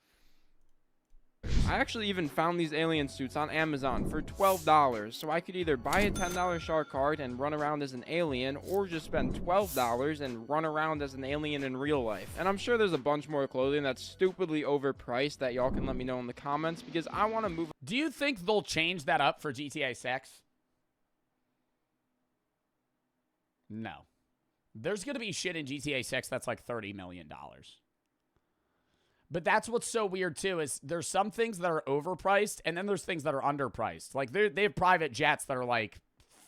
I actually even found these alien suits on Amazon for $12, so I could either buy a $10 shark card and run around as an alien, or just spend $12 and run around as an alien in real life. And I'm sure there's a bunch more clothing that's stupidly overpriced that y'all can let me know in the comments, because I want to move. Do you think they'll change that up for GTA 6? No. There's going to be shit in GTA 6 that's like $30 million. But that's what's so weird, too, is there's some things that are overpriced, and then there's things that are underpriced. Like, they have private jets that are like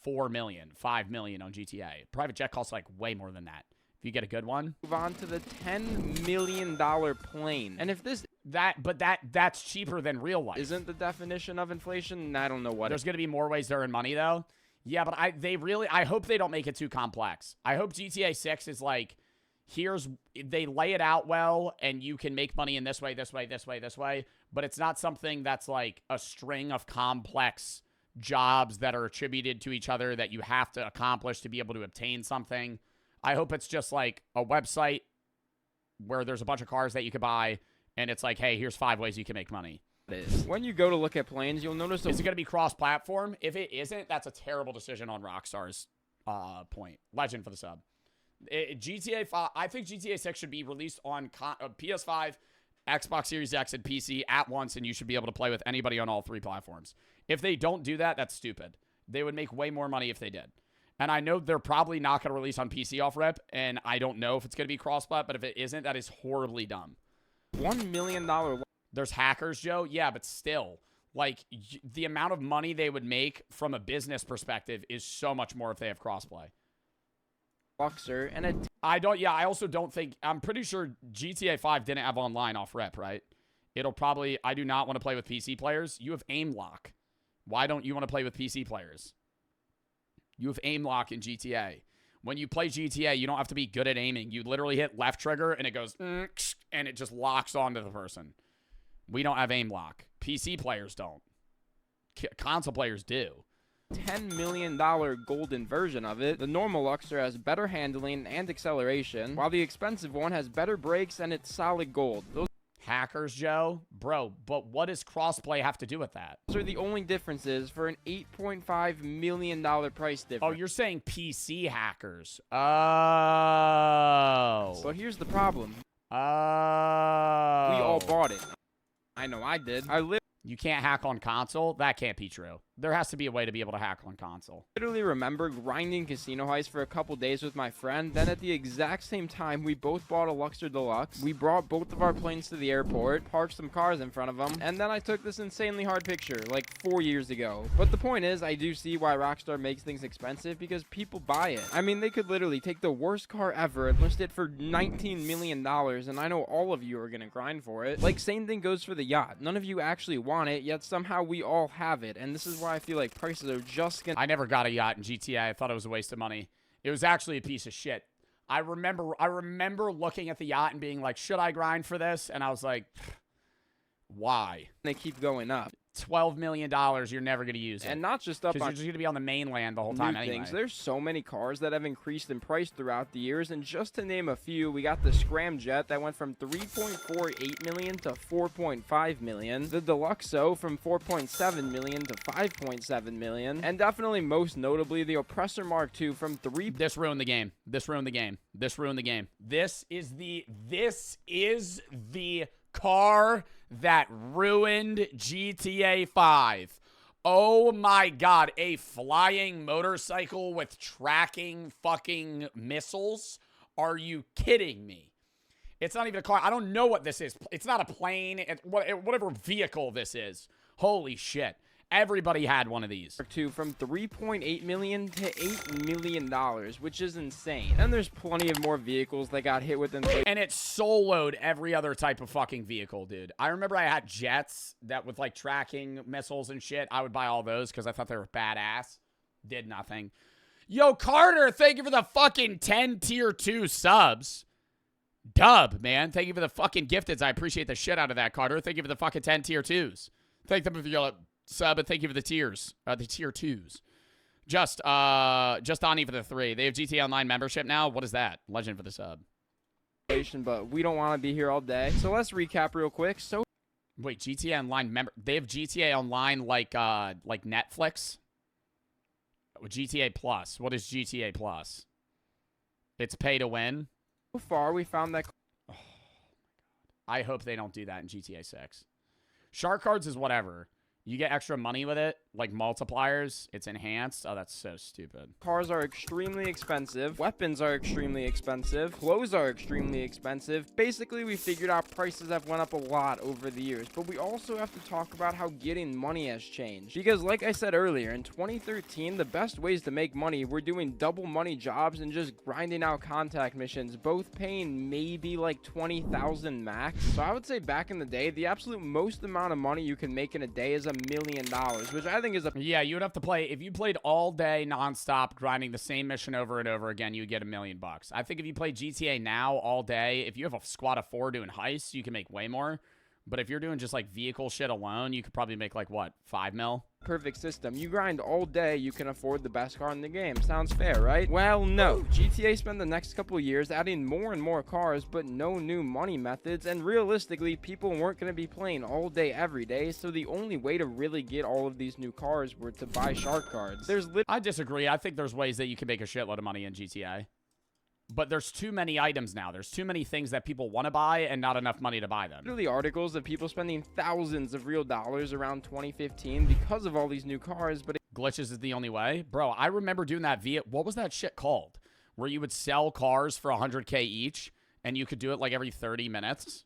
$4 million, $5 million on GTA. Private jet costs like way more than that. If you get a good one. Move on to the $10 million plane. And if this... That's cheaper than real life. Isn't the definition of inflation? I don't know what. There's going to be more ways to earn money, though. Yeah, but I hope they don't make it too complex. I hope GTA 6 is like, they lay it out well, and you can make money in this way, this way, this way, this way, but it's not something that's like a string of complex jobs that are attributed to each other that you have to accomplish to be able to obtain something. I hope it's just like a website where there's a bunch of cars that you could buy, and it's like, hey, here's 5 ways you can make money. When you go to look at planes, you'll notice... Is it going to be cross-platform? If it isn't, that's a terrible decision on Rockstar's point. Legend for the sub. GTA 5, I think GTA 6 should be released on PS5, Xbox Series X, and PC at once, and you should be able to play with anybody on all 3 platforms. If they don't do that, that's stupid. They would make way more money if they did. And I know they're probably not going to release on PC off rip, and I don't know if it's going to be cross-plat, but if it isn't, that is horribly dumb. $1 million... There's hackers, Joe? Yeah, but still. Like, the amount of money they would make from a business perspective is so much more if they have crossplay. And I also don't think, I'm pretty sure GTA 5 didn't have online off rep, right? It'll probably, I do not want to play with PC players. You have aim lock. Why don't you want to play with PC players? You have aim lock in GTA. When you play GTA, you don't have to be good at aiming. You literally hit left trigger and it goes, and it just locks onto the person. We don't have aim lock. PC players don't. Console players do. $10 million golden version of it. The normal Luxor has better handling and acceleration, while the expensive one has better brakes and it's solid gold. Those hackers, Joe? Bro, but what does crossplay have to do with that? Those are the only differences for an $8.5 million price difference. Oh, you're saying PC hackers. Oh. But here's the problem. Oh. We all bought it. I know I did. You can't hack on console? That can't be true. There has to be a way to be able to hack on console. I literally remember grinding Casino Heist for a couple days with my friend. Then at the exact same time, we both bought a Luxor Deluxe. We brought both of our planes to the airport, parked some cars in front of them, and then I took this insanely hard picture, like 4 years ago. But the point is, I do see why Rockstar makes things expensive, because people buy it. I mean, they could literally take the worst car ever and list it for $19 million, and I know all of you are gonna grind for it. Like, same thing goes for the yacht. None of you actually want it, yet somehow we all have it, and this is why I feel like prices are just gonna... I never got a yacht in GTA. I thought it was a waste of money. It was actually a piece of shit. I remember looking at the yacht and being like, should I grind for this? And I was like, why? They keep going up. $12 million, you're never going to use it. And not just up on... Because you're just going to be on the mainland the whole time anyway. There's so many cars that have increased in price throughout the years, and just to name a few, we got the Scramjet that went from $3.48 million to $4.5 million, the Deluxo from $4.7 million to $5.7 million, and definitely most notably the Oppressor Mark II from This ruined the game. This ruined the game. This ruined the game. This is the car that ruined GTA 5. Oh my god, a flying motorcycle with tracking fucking missiles? Are you kidding me? It's not even a car. I don't know what this is. It's not a plane. It's whatever vehicle this is. Holy shit. Everybody had one of these. From $3.8 million to $8 million, which is insane. And there's plenty of more vehicles that got hit with inflation. And it soloed every other type of fucking vehicle, dude. I remember I had jets that with like tracking missiles and shit. I would buy all those because I thought they were badass. Did nothing. Yo, Carter, thank you for the fucking 10 tier 2 subs. Dub, man. Thank you for the fucking gifteds. I appreciate the shit out of that, Carter. Thank you for the fucking 10 tier 2s. Thank them for your sub, and thank you for the tiers. The tier 2s. Just Ani for the 3. They have GTA Online membership now. What is that? Legend for the sub. But we don't want to be here all day. So let's recap real quick. Wait, GTA Online member? They have GTA Online like Netflix. GTA Plus. What is GTA Plus? It's pay to win. So far, we found that. I hope they don't do that in GTA 6. Shark cards is whatever. You get extra money with it, like multipliers. It's enhanced. Oh, that's so stupid. Cars are extremely expensive. Weapons are extremely expensive. Clothes are extremely expensive. Basically, we figured out prices have went up a lot over the years, but we also have to talk about how getting money has changed. Because like I said earlier, in 2013, the best ways to make money were doing double money jobs and just grinding out contact missions, both paying maybe like 20,000 max. So I would say back in the day, the absolute most amount of money you can make in a day is $1 million, which I think is a... Yeah, you would have to play... If you played all day nonstop, grinding the same mission over and over again, you would get $1 million. I think if you play GTA now all day, if you have a squad of 4 doing heists, you can make way more. But if you're doing just like vehicle shit alone, you could probably make like, what, 5 mil? Perfect system. You grind all day, you can afford the best car in the game. Sounds fair, right? Well, no. GTA spent the next couple years adding more and more cars, but no new money methods, and realistically, people weren't going to be playing all day every day, so the only way to really get all of these new cars were to buy shark cards. I disagree. I think there's ways that you can make a shitload of money in GTA. But there's too many items now. There's too many things that people want to buy and not enough money to buy them. Literally articles of people spending thousands of real dollars around 2015 because of all these new cars, but... Glitches is the only way? Bro, I remember doing that via... What was that shit called? Where you would sell cars for 100K each, and you could do it like every 30 minutes?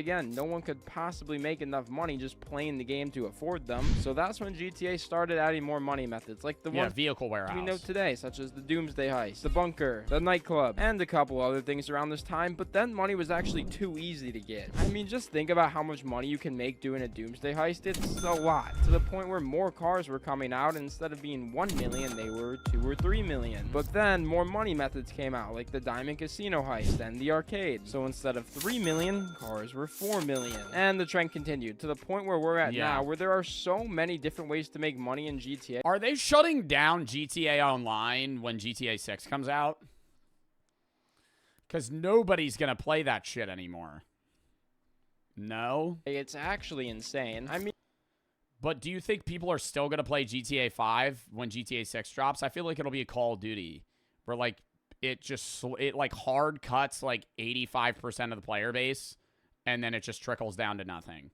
Again, no one could possibly make enough money just playing the game to afford them, so that's when GTA started adding more money methods, like the one vehicle warehouse we know today, such as the Doomsday Heist, the Bunker, the Nightclub, and a couple other things around this time, but then money was actually too easy to get. I mean, just think about how much money you can make doing a Doomsday Heist. It's a lot, to the point where more cars were coming out, and instead of being 1 million, they were 2 or 3 million. But then, more money methods came out, like the Diamond Casino Heist and the Arcade, so instead of 3 million, cars were 4 million. And the trend continued to the point where we're at now, where there are so many different ways to make money in GTA. Are they shutting down GTA Online when GTA 6 comes out? Because nobody's going to play that shit anymore. No? It's actually insane. I mean... But do you think people are still going to play GTA 5 when GTA 6 drops? I feel like it'll be a Call of Duty where, like, it hard cuts, like, 85% of the player base. And then it just trickles down to nothing.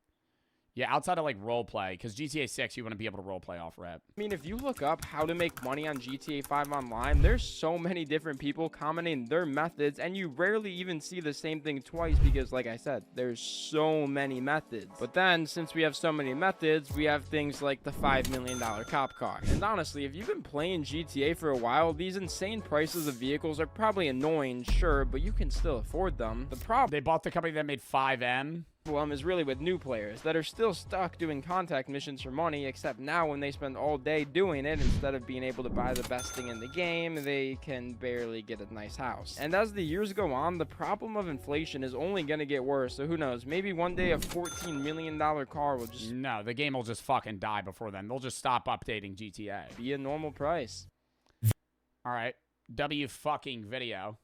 Yeah, outside of like roleplay, because GTA 6, you wouldn't be able to roleplay off rep. I mean, if you look up how to make money on GTA 5 online, there's so many different people commenting their methods, and you rarely even see the same thing twice because, like I said, there's so many methods. But then, since we have so many methods, we have things like the $5 million cop car. And honestly, if you've been playing GTA for a while, these insane prices of vehicles are probably annoying, sure, but you can still afford them. The problem... They bought the company that made 5M. Is really with new players that are still stuck doing contact missions for money, except now when they spend all day doing it, instead of being able to buy the best thing in the game, they can barely get a nice house. And as the years go on, the problem of inflation is only going to get worse, so who knows, maybe one day a $14 million car will just... No, the game will just fucking die before then. They'll just stop updating GTA. Be a normal price. Alright, W fucking video.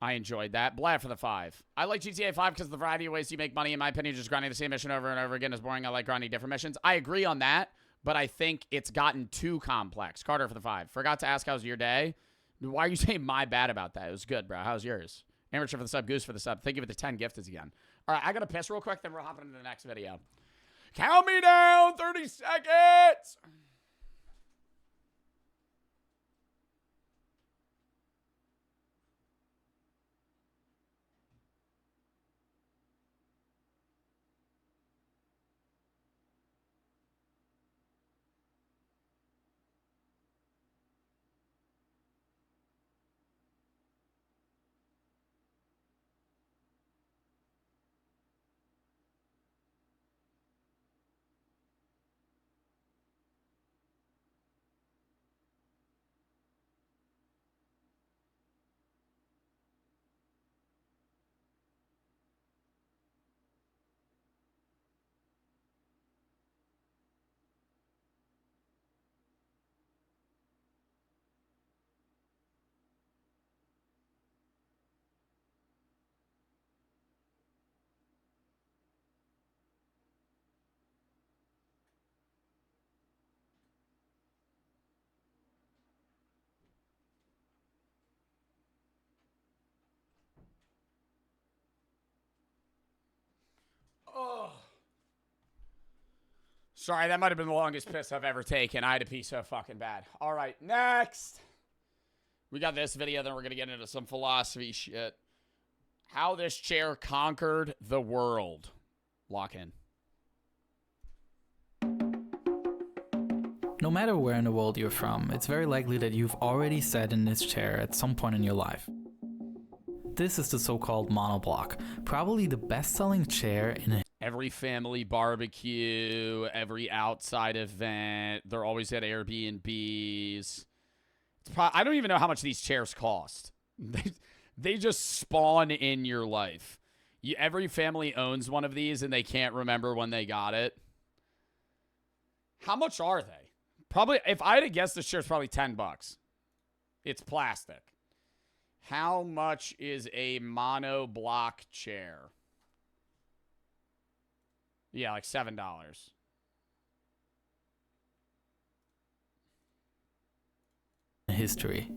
I enjoyed that. Blab for the 5. I like GTA 5 because of the variety of ways you make money. In my opinion, just grinding the same mission over and over again is boring. I like grinding different missions. I agree on that, but I think it's gotten too complex. Carter for the 5. Forgot to ask how's your day. Why are you saying my bad about that? It was good, bro. How's yours? Amateur for the sub. Goose for the sub. Thank you for the 10 gifted again. All right, I got to piss real quick, then we're hopping into the next video. Count me down. 30 seconds. Sorry, that might have been the longest piss I've ever taken. I had to pee so fucking bad. All right, next. We got this video, then we're going to get into some philosophy shit. How this chair conquered the world. Lock in. No matter where in the world you're from, it's very likely that you've already sat in this chair at some point in your life. This is the so-called monoblock, probably the best-selling chair in every family barbecue, every outside event. They're always at Airbnbs. I don't even know how much these chairs cost. They just spawn in your life. Every family owns one of these and they can't remember when they got it. How much are they? Probably, if I had to guess, this chair's probably $10. It's plastic. How much is a monoblock chair? Yeah, like $7. history.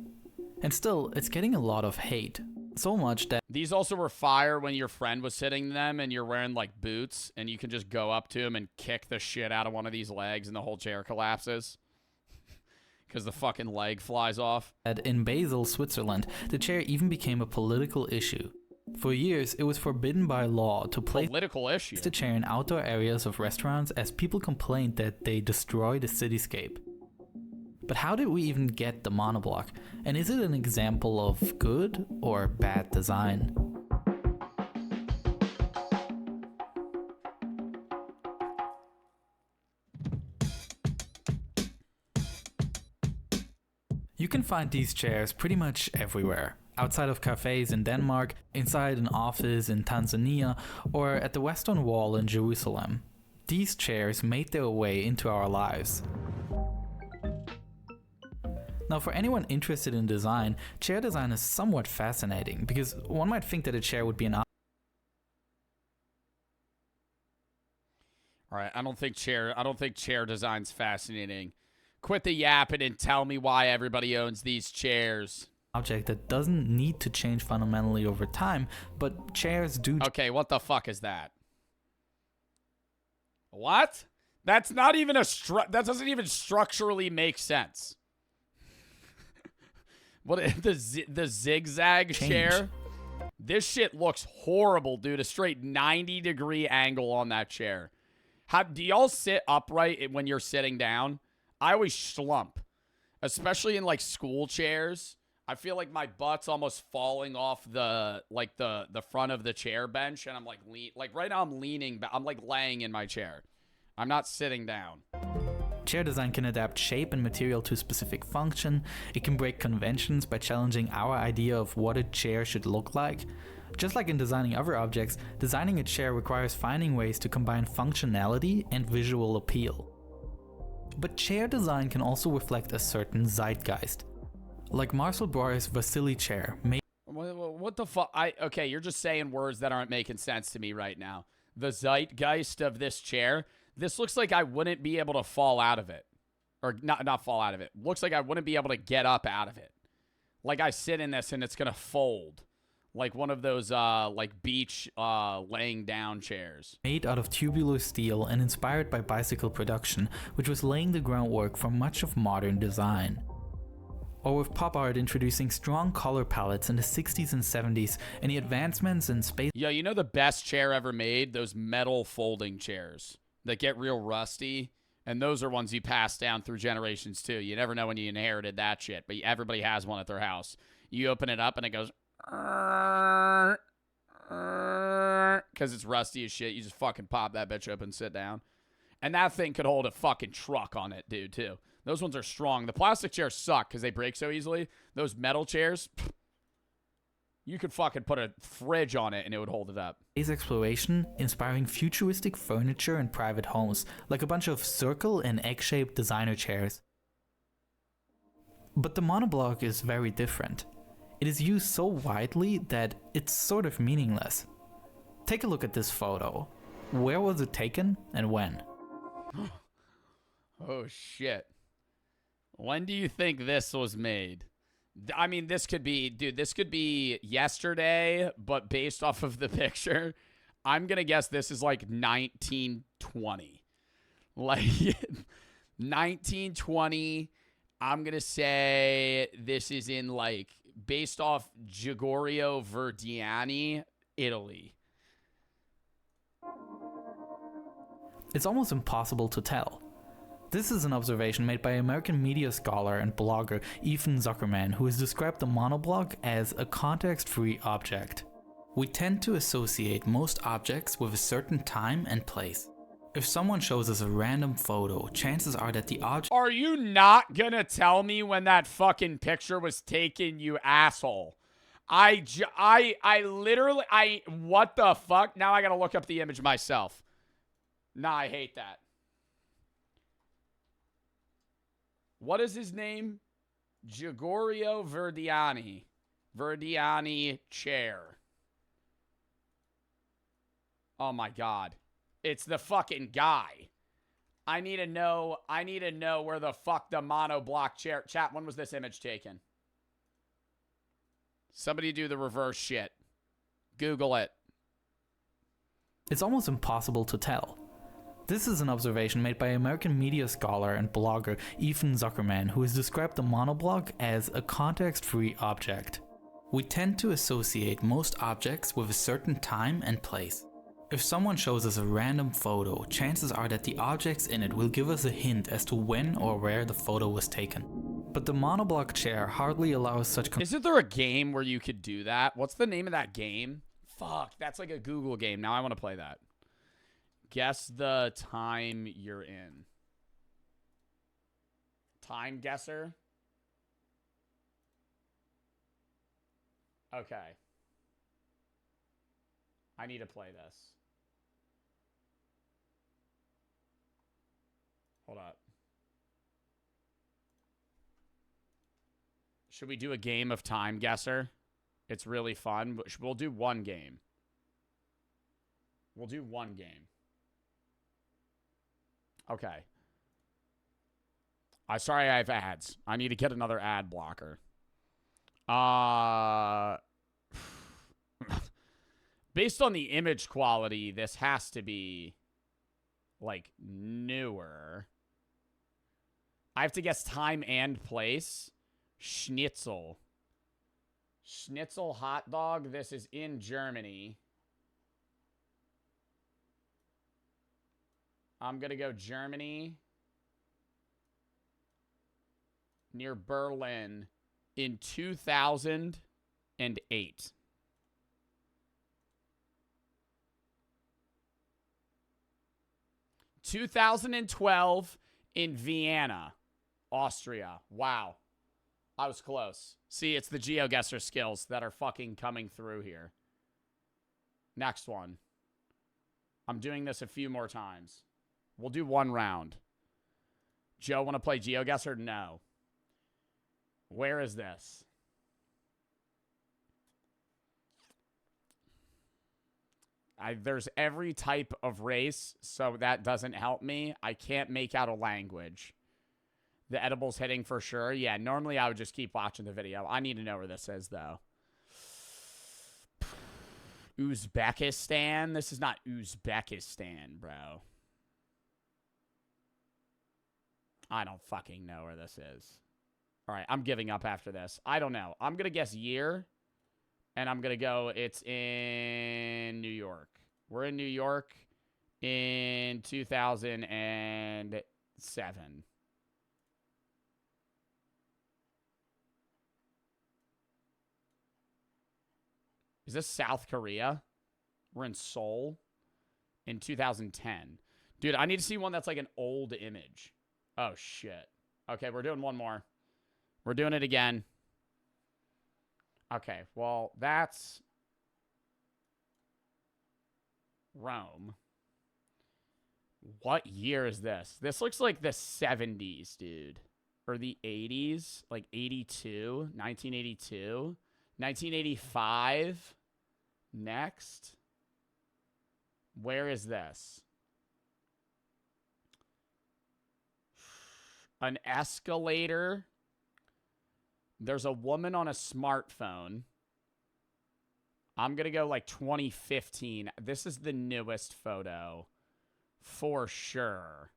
And still, it's getting a lot of hate. So much that these also were fire when your friend was sitting in them and you're wearing like boots and you can just go up to him and kick the shit out of one of these legs and the whole chair collapses. Because the fucking leg flies off. In Basel, Switzerland, the chair even became a political issue. For years, it was forbidden by law to place the chair in outdoor areas of restaurants as people complained that they destroy the cityscape. But how did we even get the monoblock? And is it an example of good or bad design? You can find these chairs pretty much everywhere. Outside of cafes in Denmark, inside an office in Tanzania, or at the Western Wall in Jerusalem. These chairs made their way into our lives. Now, for anyone interested in design, chair design is somewhat fascinating, because one might think that a chair would be an Alright, I don't think chair design's fascinating. Quit the yapping and tell me why everybody owns these chairs. Object that doesn't need to change fundamentally over time, but chairs do. Okay, what the fuck is that? What? That's not even that doesn't even structurally make sense. What the zigzag chair? This shit looks horrible, dude. A straight 90-degree angle on that chair. How do y'all sit upright when you're sitting down? I always slump, especially in like school chairs. I feel like my butt's almost falling off the front of the chair bench, and I'm like right now I'm leaning back. I'm like laying in my chair. I'm not sitting down. Chair design can adapt shape and material to a specific function. It can break conventions by challenging our idea of what a chair should look like. Just like in designing other objects, designing a chair requires finding ways to combine functionality and visual appeal. But chair design can also reflect a certain zeitgeist. Like Marcel Breuer's Vasily chair. What the fuck? Okay, you're just saying words that aren't making sense to me right now. The zeitgeist of this chair. This looks like I wouldn't be able to fall out of it. Or not fall out of it. Looks like I wouldn't be able to get up out of it. Like I sit in this and it's going to fold. Like one of those like beach laying down chairs. Made out of tubular steel and inspired by bicycle production, which was laying the groundwork for much of modern design. Or with pop art introducing strong color palettes in the 60s and 70s and the advancements in space. Yo, you know the best chair ever made? Those metal folding chairs that get real rusty. And those are ones you pass down through generations too. You never know when you inherited that shit, but everybody has one at their house. You open it up and it goes because it's rusty as shit. You just fucking pop that bitch open and sit down. And that thing could hold a fucking truck on it, dude, too. Those ones are strong. The plastic chairs suck because they break so easily. Those metal chairs, you could fucking put a fridge on it and it would hold it up. Space exploration, inspiring futuristic furniture in private homes, like a bunch of circle and egg-shaped designer chairs. But the monoblock is very different. It is used so widely that it's sort of meaningless. Take a look at this photo. Where was it taken and when? Oh shit. When do you think this was made? I mean, this could be, dude, this could be yesterday, but based off of the picture, I'm gonna guess this is like 1920. Like 1920. I'm going to say this is in like based off Giorgio Verdiani, Italy. It's almost impossible to tell. This is an observation made by American media scholar and blogger Ethan Zuckerman, who has described the monoblog as a context-free object. We tend to associate most objects with a certain time and place. If someone shows us a random photo, chances are that the object— Are you not gonna tell me when that fucking picture was taken, you asshole? I literally, what the fuck? Now I gotta look up the image myself. Nah, I hate that. What is his name? Giorgio Verdiani. Verdiani chair. Oh my God. It's the fucking guy. I need to know where the fuck the monoblock chair. Chat, when was this image taken? Somebody do the reverse shit. Google it. It's almost impossible to tell. This is an observation made by American media scholar and blogger Ethan Zuckerman, who has described the monoblog as a context-free object. We tend to associate most objects with a certain time and place. If someone shows us a random photo, chances are that the objects in it will give us a hint as to when or where the photo was taken. But the monoblog chair hardly allows such— Isn't there a game where you could do that? What's the name of that game? Fuck, that's like a Google game. Now I want to play that. Guess the time you're in. Time guesser? Okay. I need to play this. Hold up. Should we do a game of time guesser? It's really fun, but we'll do one game. We'll do one game. Okay. Sorry, I have ads. I need to get another ad blocker. Based on the image quality, this has to be like newer. I have to guess time and place. Schnitzel. Schnitzel hot dog. This is in Germany. I'm going to go Germany. Near Berlin in 2008. (2012) in Vienna, Austria. Wow. I was close. See, it's the GeoGuessr skills that are fucking coming through here. Next one. I'm doing this a few more times. We'll do one round. Joe, want to play GeoGuessr? No. Where is this? There's every type of race, so that doesn't help me. I can't make out a language. The edible's hitting for sure. Yeah, normally I would just keep watching the video. I need to know where this is, though. Uzbekistan? This is not Uzbekistan, bro. I don't fucking know where this is. All right, I'm giving up after this. I don't know. I'm going to guess year, and I'm going to go it's in New York. We're in New York in 2007. Is this South Korea? We're in Seoul in 2010. Dude, I need to see one that's like an old image. Oh, shit. Okay, we're doing one more. We're doing it again. Okay, well, that's Rome. What year is this? This looks like the 70s, dude. Or the 80s. Like 82. 1982. 1985. Next. Where is this? An escalator. There's a woman on a smartphone. I'm going to go like 2015. This is the newest photo. For sure.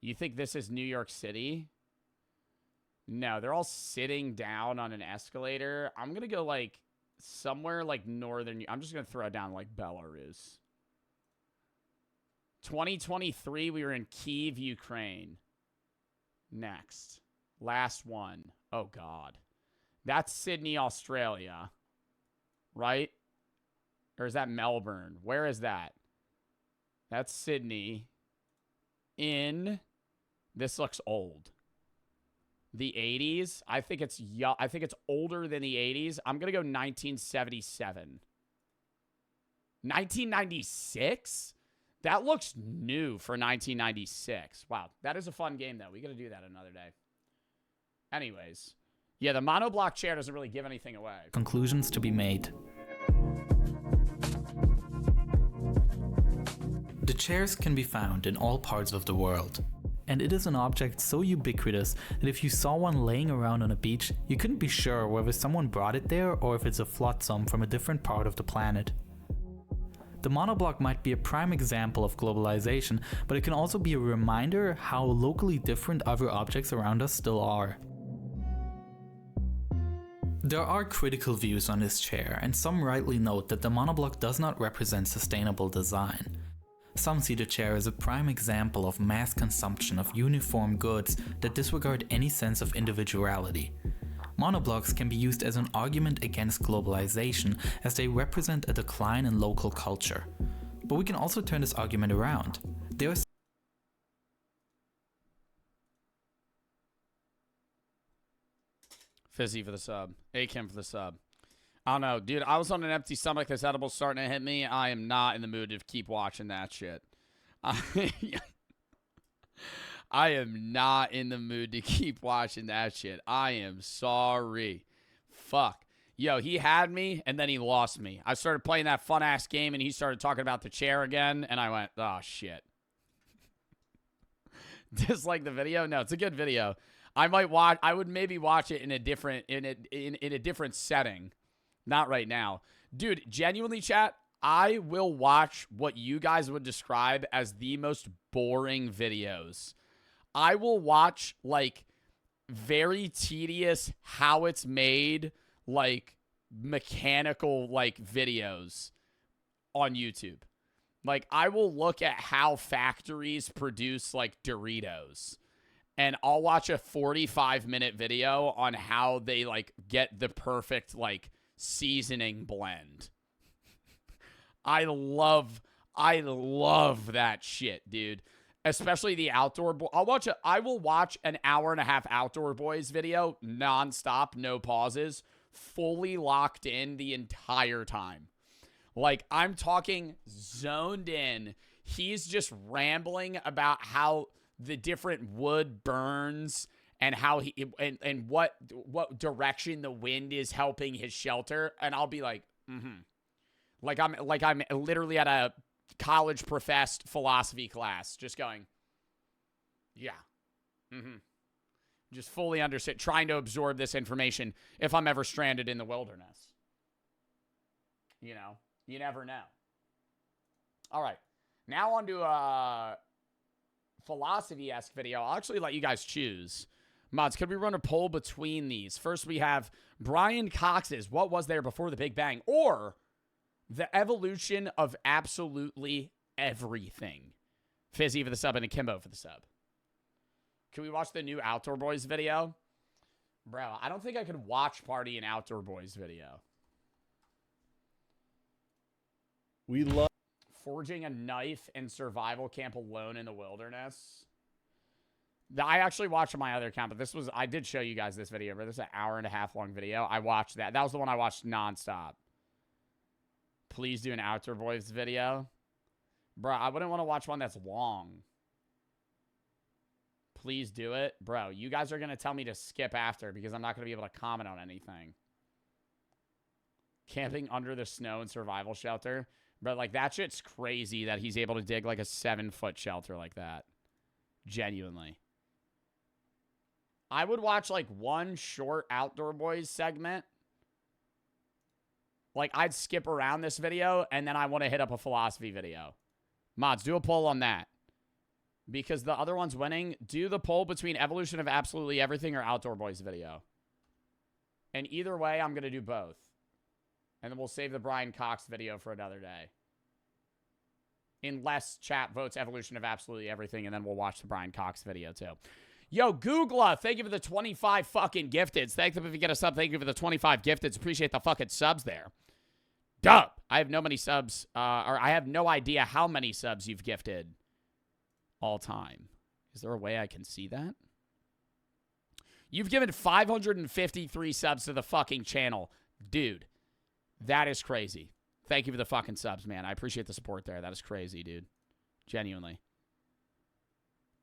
You think this is New York City? No, they're all sitting down on an escalator. I'm going to go, like, somewhere, like, northern. I'm just going to throw it down, like, Belarus. 2023, we were in Kyiv, Ukraine. Next. Last one. Oh, God. That's Sydney, Australia. Right? Or is that Melbourne? Where is that? That's Sydney. This looks old. The 80s? I think it's older than the 80s. I'm going to go 1977. 1996? That looks new for 1996. Wow, that is a fun game, though. We got to do that another day. Anyways. Yeah, the monoblock chair doesn't really give anything away. Conclusions to be made. The chairs can be found in all parts of the world. And it is an object so ubiquitous that if you saw one laying around on a beach, you couldn't be sure whether someone brought it there or if it's a flotsam from a different part of the planet. The monoblock might be a prime example of globalization, but it can also be a reminder how locally different other objects around us still are. There are critical views on this chair, and some rightly note that the monoblock does not represent sustainable design. Some see the chair as a prime example of mass consumption of uniform goods that disregard any sense of individuality. Monoblocks can be used as an argument against globalization, as they represent a decline in local culture. But we can also turn this argument around. There's Fizzy for the sub. A-Kim for the sub. I don't know, dude. I was on an empty stomach. This edible's starting to hit me. I am not in the mood to keep watching that shit. I am not in the mood to keep watching that shit. I am sorry. Fuck. Yo, he had me, and then he lost me. I started playing that fun-ass game, and he started talking about the chair again, and I went, oh, shit. Dislike the video? No, it's a good video. I would maybe watch it in a different setting. Not right now. Dude, genuinely, chat, I will watch what you guys would describe as the most boring videos. I will watch, like, very tedious, how it's made, like, mechanical, like, videos on YouTube. Like, I will look at how factories produce, like, Doritos. And I'll watch a 45-minute video on how they, like, get the perfect, like, seasoning blend. I love that shit, dude. Especially the Outdoor Boy. I will watch an 1.5 Outdoor Boys video nonstop, no pauses, fully locked in the entire time. Like, I'm talking zoned in. He's just rambling about how the different wood burns and how he and what direction the wind is helping his shelter, and I'll be like, like I'm literally at a college professed philosophy class, just going, yeah, just fully understand, trying to absorb this information if I'm ever stranded in the wilderness. You know, you never know. All right, now on to a philosophy-esque video. I'll actually let you guys choose. Mods, could we run a poll between these? First, we have Brian Cox's What Was There Before the Big Bang? Or the evolution of absolutely everything. Fizzy for the sub and Akimbo for the sub. Can we watch the new Outdoor Boys video? Bro, I don't think I could watch party an Outdoor Boys video. We love forging a knife in survival camp alone in the wilderness. I actually watched on my other account, but I did show you guys this video, but this is an 1.5 long video. I watched that. That was the one I watched nonstop. Please do an Outdoor Boys video. Bro, I wouldn't want to watch one that's long. Please do it. Bro, you guys are going to tell me to skip after because I'm not going to be able to comment on anything. Camping under the snow in survival shelter. But, like, that shit's crazy that he's able to dig, like, a 7-foot shelter like that. Genuinely. I would watch, like, one short Outdoor Boys segment. Like, I'd skip around this video, and then I want to hit up a philosophy video. Mods, do a poll on that. because the other one's winning. Do the poll between Evolution of Absolutely Everything or Outdoor Boys video. And either way, I'm going to do both. And then we'll save the Brian Cox video for another day. Unless chat votes Evolution of Absolutely Everything, and then we'll watch the Brian Cox video too. Yo, Googla, thank you for the 25 fucking gifteds. Thank them if you get a sub. Thank you for the 25 gifteds. Appreciate the fucking subs there. Dub. I have no many subs, or I have no idea how many subs you've gifted all time. Is there a way I can see that? You've given 553 subs to the fucking channel. Dude, that is crazy. Thank you for the fucking subs, man. I appreciate the support there. That is crazy, dude. Genuinely.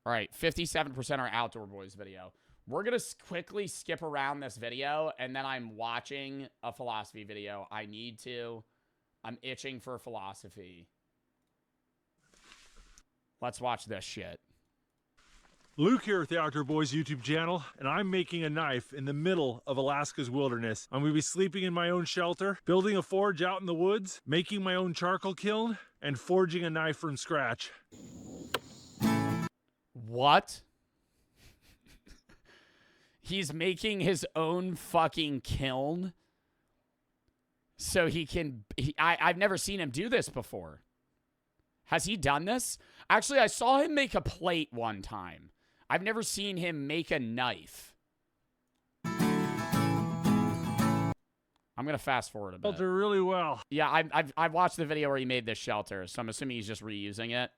All right, 57% are Outdoor Boys video. We're going to quickly skip around this video, and then I'm watching a philosophy video. I need to. I'm itching for philosophy. Let's watch this shit. Luke here with the Outdoor Boys YouTube channel, and I'm making a knife in the middle of Alaska's wilderness. I'm going to be sleeping in my own shelter, building a forge out in the woods, making my own charcoal kiln, and forging a knife from scratch. What? He's making his own fucking kiln so he can... I've never seen him do this before. Has he done this? Actually, I saw him make a plate one time. I've never seen him make a knife. I'm going to fast forward a bit. Shelter really well. Yeah, I've watched the video where he made this shelter, so I'm assuming he's just reusing it.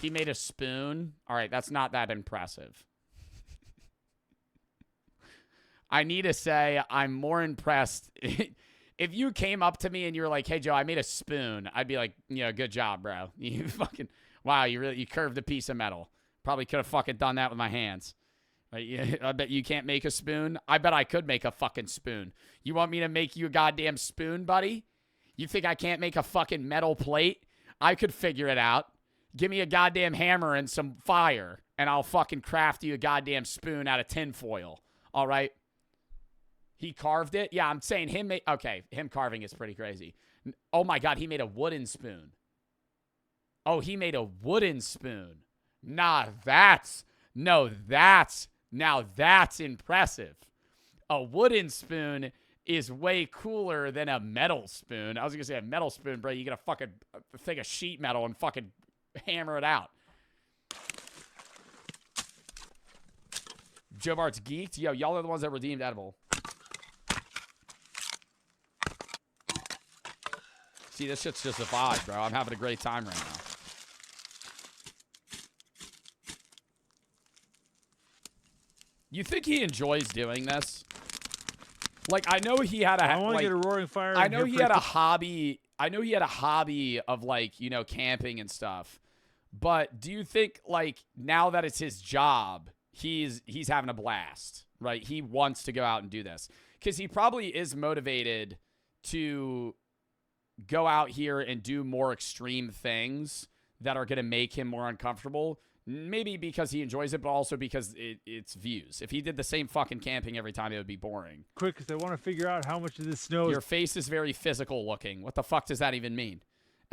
He made a spoon. All right, that's not that impressive. I need to say I'm more impressed. If you came up to me and you were like, "Hey, Joe, I made a spoon," I'd be like, "Yeah, good job, bro. You fucking, wow, you curved a piece of metal. Probably could have fucking done that with my hands." Right? I bet you can't make a spoon. I bet I could make a fucking spoon. You want me to make you a goddamn spoon, buddy? You think I can't make a fucking metal plate? I could figure it out. Give me a goddamn hammer and some fire, and I'll fucking craft you a goddamn spoon out of tinfoil. All right? He carved it? Yeah, I'm saying him carving is pretty crazy. Oh my God, he made a wooden spoon. Oh, he made a wooden spoon. Now that's impressive. A wooden spoon is way cooler than a metal spoon. I was going to say a metal spoon, bro. You get a fucking thing of sheet metal and fucking hammer it out. Joe Bart's geeked. Yo, y'all are the ones that redeemed edible. See, this shit's just a vibe, bro. I'm having a great time right now. You think he enjoys doing this? Like, I know he had a... I want to get a roaring fire. I know he had a hobby... I know he had a hobby of, like, you know, camping and stuff. But do you think, like, now that it's his job, he's having a blast, right? He wants to go out and do this. Because he probably is motivated to go out here and do more extreme things that are going to make him more uncomfortable. Maybe because he enjoys it, but also because it's views. If he did the same fucking camping every time, it would be boring. Quick, because I want to figure out how much of this snow is... Your face is very physical looking. What the fuck does that even mean?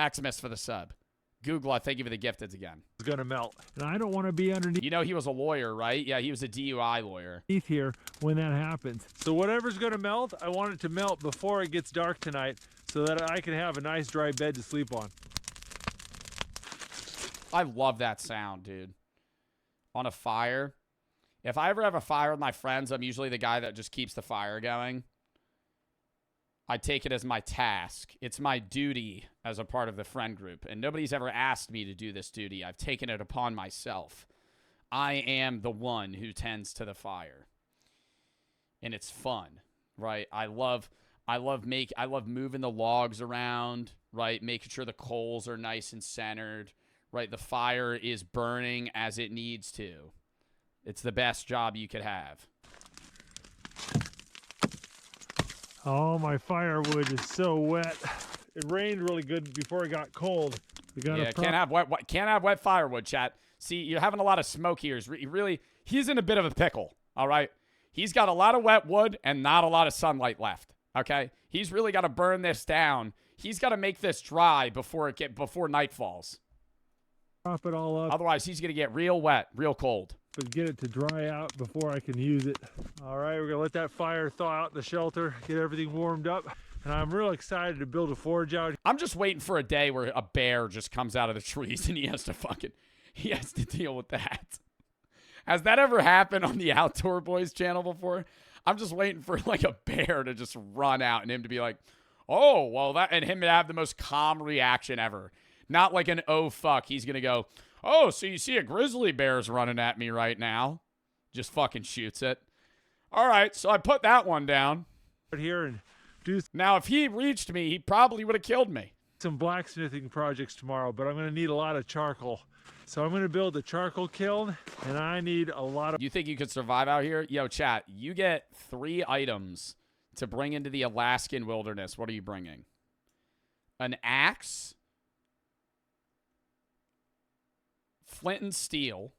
Xmas for the sub. Google, thank you for the gifteds again. It's going to melt. And I don't want to be underneath... You know he was a lawyer, right? Yeah, he was a DUI lawyer. ...here when that happens. So whatever's going to melt, I want it to melt before it gets dark tonight so that I can have a nice dry bed to sleep on. I love that sound, dude. On a fire. If I ever have a fire with my friends, I'm usually the guy that just keeps the fire going. I take it as my task. It's my duty as a part of the friend group. And nobody's ever asked me to do this duty. I've taken it upon myself. I am the one who tends to the fire. And it's fun, right? I love moving the logs around, right? Making sure the coals are nice and centered, right? The fire is burning as it needs to. It's the best job you could have. Oh, my firewood is so wet. It rained really good before it got cold. Yeah, can't have wet firewood, chat. See, you're having a lot of smoke here. He's in a bit of a pickle, all right? He's got a lot of wet wood and not a lot of sunlight left, okay? He's really got to burn this down. He's got to make this dry before night falls. Prop it all up. Otherwise, he's going to get real wet, real cold. But get it to dry out before I can use it. All right, we're gonna let that fire thaw out in the shelter, get everything warmed up. And I'm real excited to build a forge out. I'm just waiting for a day where a bear just comes out of the trees and he has to deal with that. Has that ever happened on the Outdoor Boys channel before? I'm just waiting for like a bear to just run out and him to be like, oh, well, that, and him to have the most calm reaction ever. Not like an, oh, fuck. He's going to go, oh, so you see a grizzly bear's running at me right now. Just fucking shoots it. All right, so I put that one down. Here and do now, if he reached me, he probably would have killed me. Some blacksmithing projects tomorrow, but I'm going to need a lot of charcoal. So I'm going to build a charcoal kiln, and I need a lot of... You think you could survive out here? Yo, chat, you get 3 items to bring into the Alaskan wilderness. What are you bringing? An axe, flint and steel.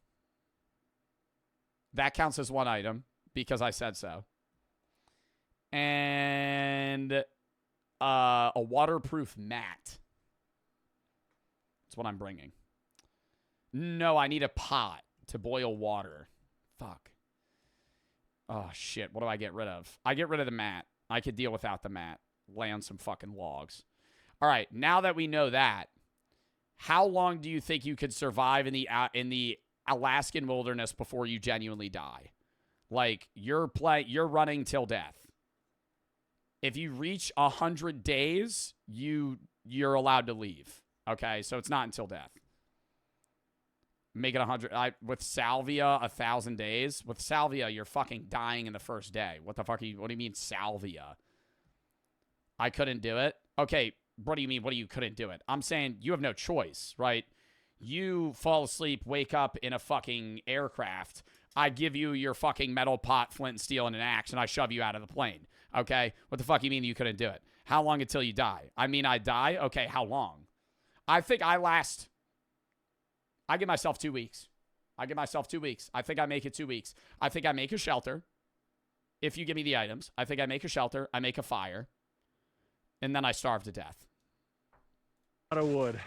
That counts as 1 item because I said so. And a waterproof mat. That's what I'm bringing. No, I need a pot to boil water. Fuck. Oh, shit. What do I get rid of? I get rid of the mat. I could deal without the mat. Lay on some fucking logs. All right, now that we know that, how long do you think you could survive in the Alaskan wilderness before you genuinely die? Like, you're running till death. If you reach 100 days, you're allowed to leave. Okay, so it's not until death. Make it 100. With salvia, 1,000 days. With salvia, you're fucking dying in the first day. What the fuck? What do you mean salvia? I couldn't do it. Okay, what do you mean? What do you couldn't do it? I'm saying you have no choice, right? You fall asleep, wake up in a fucking aircraft. I give you your fucking metal pot, flint and steel, and an axe, and I shove you out of the plane. Okay? What the fuck you mean you couldn't do it? How long until you die? I mean, I die? Okay, how long? I think I give myself 2 weeks. I give myself 2 weeks. I think I make it 2 weeks. I think I make a shelter. If you give me the items. I think I make a shelter. I make a fire. And then I starve to death. A lot of wood.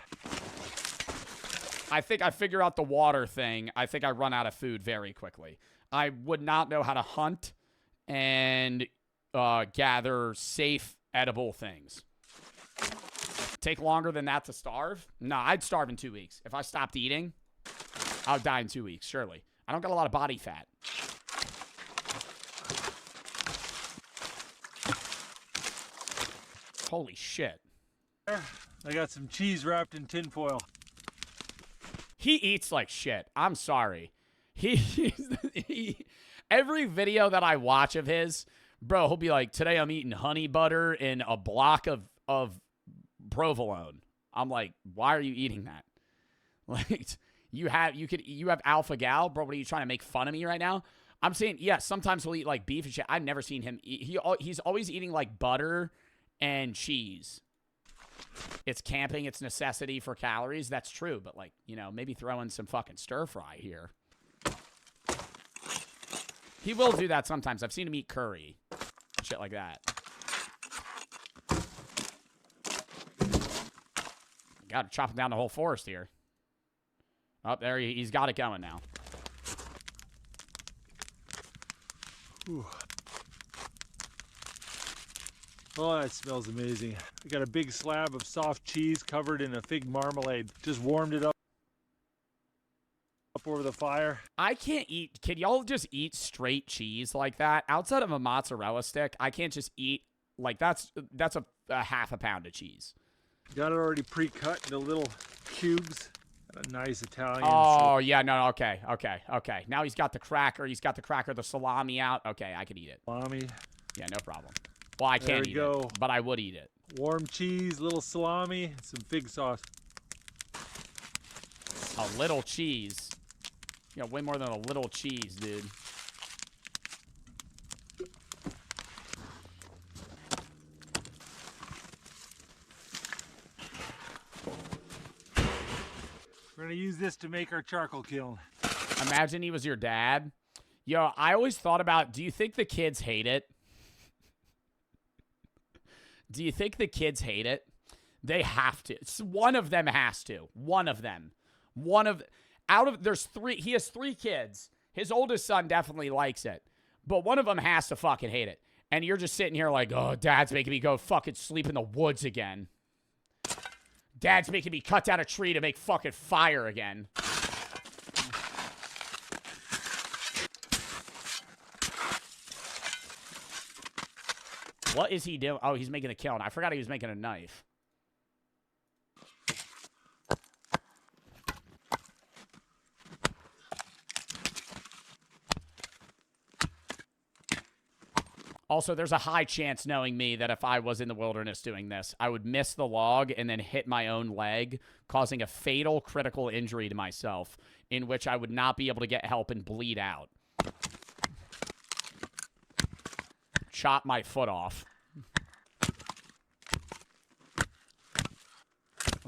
I think I figure out the water thing. I think I run out of food very quickly. I would not know how to hunt and gather safe, edible things. Take longer than that to starve? No, I'd starve in 2 weeks. If I stopped eating, I would die in 2 weeks, surely. I don't got a lot of body fat. Holy shit. I got some cheese wrapped in tinfoil. He eats like shit. I'm sorry. Every video that I watch of his, bro, he'll be like, today I'm eating honey butter and a block of provolone. I'm like, why are you eating that? Like, you have alpha gal, bro. What are you trying to make fun of me right now? I'm saying, yeah, sometimes he'll eat like beef and shit. I've never seen him eat. He's always eating like butter and cheese. It's camping, it's necessity for calories. That's true, but like, you know, maybe throw in some fucking stir fry here. He will do that sometimes. I've seen him eat curry. Shit like that. Got to chop down the whole forest here. Oh, there he's got it going now. Whew. Oh, that smells amazing. I got a big slab of soft cheese covered in a fig marmalade. Just warmed it up over the fire. I can't eat. Can y'all just eat straight cheese like that? Outside of a mozzarella stick, I can't just eat like that's a half a pound of cheese. Got it already pre-cut into little cubes. Got a nice Italian. Oh, yeah, no, okay. Now he's got the cracker. The salami out. Okay, I could eat it. Salami. Yeah, no problem. Well, I can't eat it, but I would eat it. Warm cheese, little salami, some fig sauce. A little cheese. You got way more than a little cheese, dude. We're gonna use this to make our charcoal kiln. Imagine he was your dad. Yo, I always thought about, do you think the kids hate it? Do you think the kids hate it? They have to. One of them has to. One of them. There's 3, he has 3 kids. His oldest son definitely likes it, but one of them has to fucking hate it. And you're just sitting here like, oh, Dad's making me go fucking sleep in the woods again. Dad's making me cut down a tree to make fucking fire again. What is he doing? Oh, he's making a kiln. I forgot he was making a knife. Also, there's a high chance, knowing me, that if I was in the wilderness doing this, I would miss the log and then hit my own leg, causing a fatal critical injury to myself, in which I would not be able to get help and bleed out. Chop my foot off.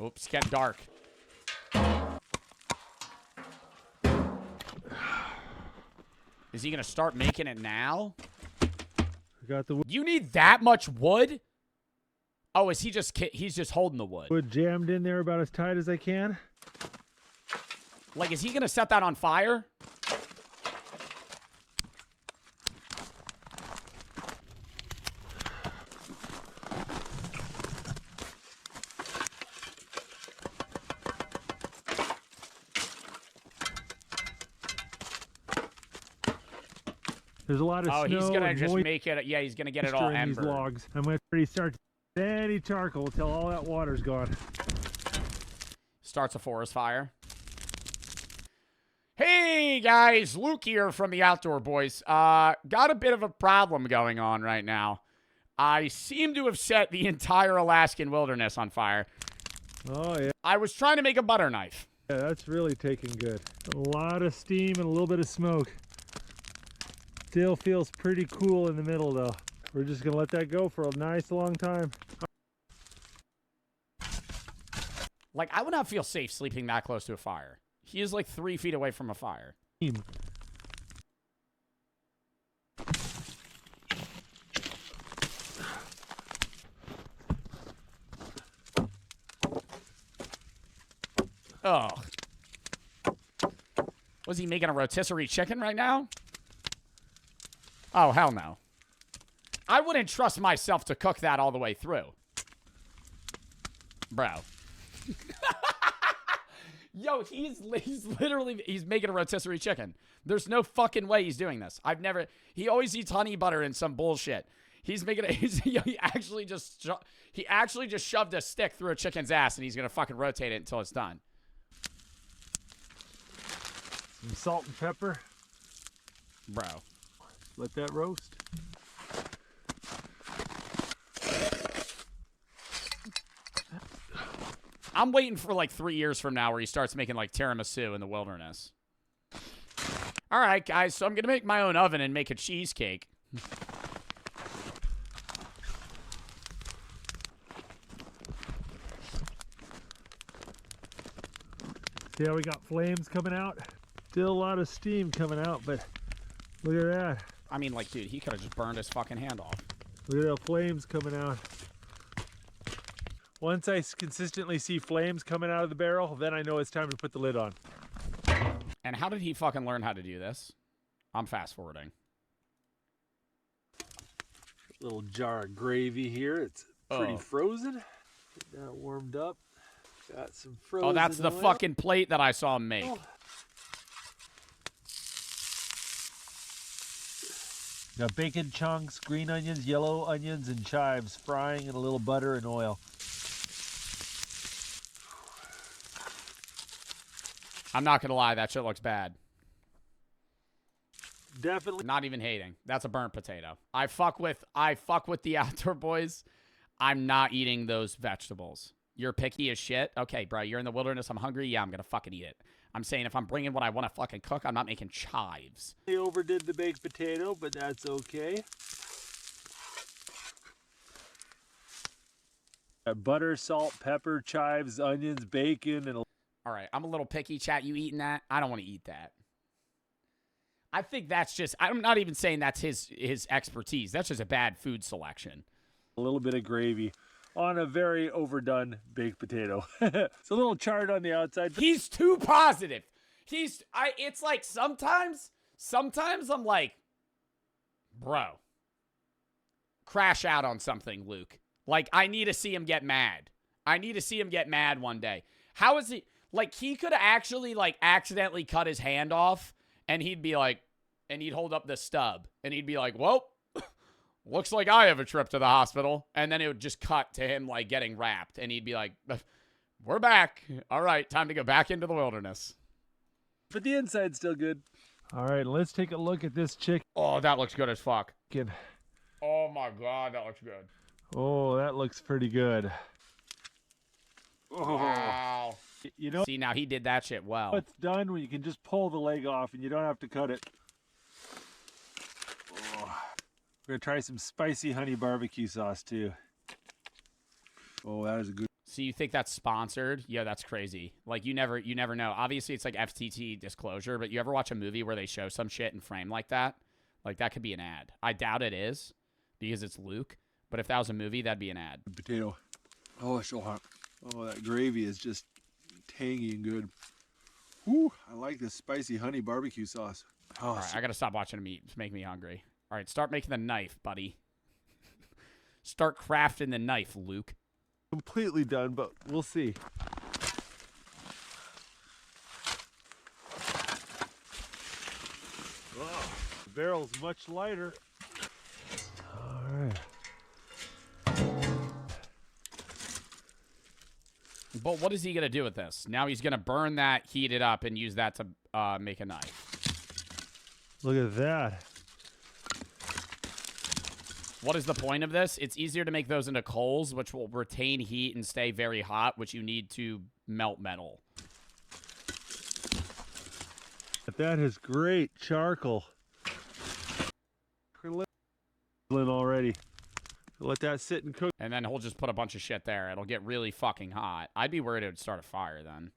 Oops, getting dark. Is he going to start making it now? Got the wood. You need that much wood? Oh, is he just he's just holding the wood? Wood jammed in there about as tight as I can. Like, is he going to set that on fire? There's a lot of snow. Oh, he's gonna and just moisture make it. Yeah, he's gonna get it all in these ember. logs. I'm gonna already start any charcoal till all that water's gone. Starts a forest fire. Hey guys, Luke here from the Outdoor Boys. Got a bit of a problem going on right now. I seem to have set the entire Alaskan wilderness on fire. Oh yeah. I was trying to make a butter knife. Yeah, that's really taking good. A lot of steam and a little bit of smoke. Still feels pretty cool in the middle though. We're just gonna let that go for a nice long time. Like, I would not feel safe sleeping that close to a fire. He is like 3 feet away from a fire. Oh. Was he making a rotisserie chicken right now? Oh, hell no. I wouldn't trust myself to cook that all the way through. Bro. Yo, he's literally, he's making a rotisserie chicken. There's no fucking way he's doing this. He always eats honey butter and some bullshit. He's making he actually just shoved a stick through a chicken's ass and he's going to fucking rotate it until it's done. Some salt and pepper. Bro. Let that roast. I'm waiting for like 3 years from now where he starts making like tiramisu in the wilderness. All right, guys, so I'm going to make my own oven and make a cheesecake. See how we got flames coming out? Still a lot of steam coming out, but look at that. I mean, like, dude, he could have just burned his fucking hand off. Look at the flames coming out. Once I consistently see flames coming out of the barrel, then I know it's time to put the lid on. And how did he fucking learn how to do this? I'm fast forwarding. Little jar of gravy here. It's pretty frozen. Get that warmed up. Got some frozen Oh, that's the oil. fucking plate that I saw him make. Oh. Got bacon chunks, green onions, yellow onions, and chives frying in a little butter and oil. I'm not gonna lie, that shit looks bad. Definitely. Not even hating. That's a burnt potato. I fuck with the Outdoor Boys. I'm not eating those vegetables. You're picky as shit? Okay, bro, you're in the wilderness. I'm hungry. Yeah, I'm gonna fucking eat it. I'm saying if I'm bringing what I want to fucking cook, I'm not making chives. They overdid the baked potato, but that's okay. Got butter, salt, pepper, chives, onions, bacon, and all right, I'm a little picky, chat. You eating that? I don't want to eat that. I think that's just, I'm not even saying that's his expertise. That's just a bad food selection. A little bit of gravy. on a very overdone baked potato. It's a little charred on the outside. He's too positive. It's like sometimes I'm like, bro, crash out on something, Luke. Like, I need to see him get mad. I need to see him get mad one day. How is he, like, he could have actually, like, accidentally cut his hand off, and he'd be like, and he'd hold up the stub, and he'd be like, well, looks like I have a trip to the hospital. And then it would just cut to him, like, getting wrapped, and he'd be like, we're back. All right, time to go back into the wilderness. But the inside's still good. All right, let's take a look at this chicken. Oh, that looks good as fuck. Oh, my God, that looks good. Oh, that looks pretty good. Oh. Wow. You know, see, now he did that shit well. It's done when you can just pull the leg off and you don't have to cut it. Oh. We're gonna try some spicy honey barbecue sauce too. Oh, that is a good. So you think that's sponsored? Yeah, that's crazy. Like, you never know. Obviously, it's like FTT disclosure, but you ever watch a movie where they show some shit in frame like that? Like, that could be an ad. I doubt it is because it's Luke. But if that was a movie, that'd be an ad. Potato. Oh, it's so hot. Oh, that gravy is just tangy and good. Whew, I like this spicy honey barbecue sauce. Oh, all right, I gotta stop watching him eat. It's making me hungry. All right, start making the knife, buddy. Start crafting the knife, Luke. Completely done, but we'll see. Oh, the barrel's much lighter. All right. But what is he going to do with this? Now he's going to burn that, heat it up, and use that to make a knife. Look at that. What is the point of this? It's easier to make those into coals, which will retain heat and stay very hot, which you need to melt metal. But that is great charcoal. Already. Let that sit and cook. And then he'll just put a bunch of shit there. It'll get really fucking hot. I'd be worried it would start a fire then.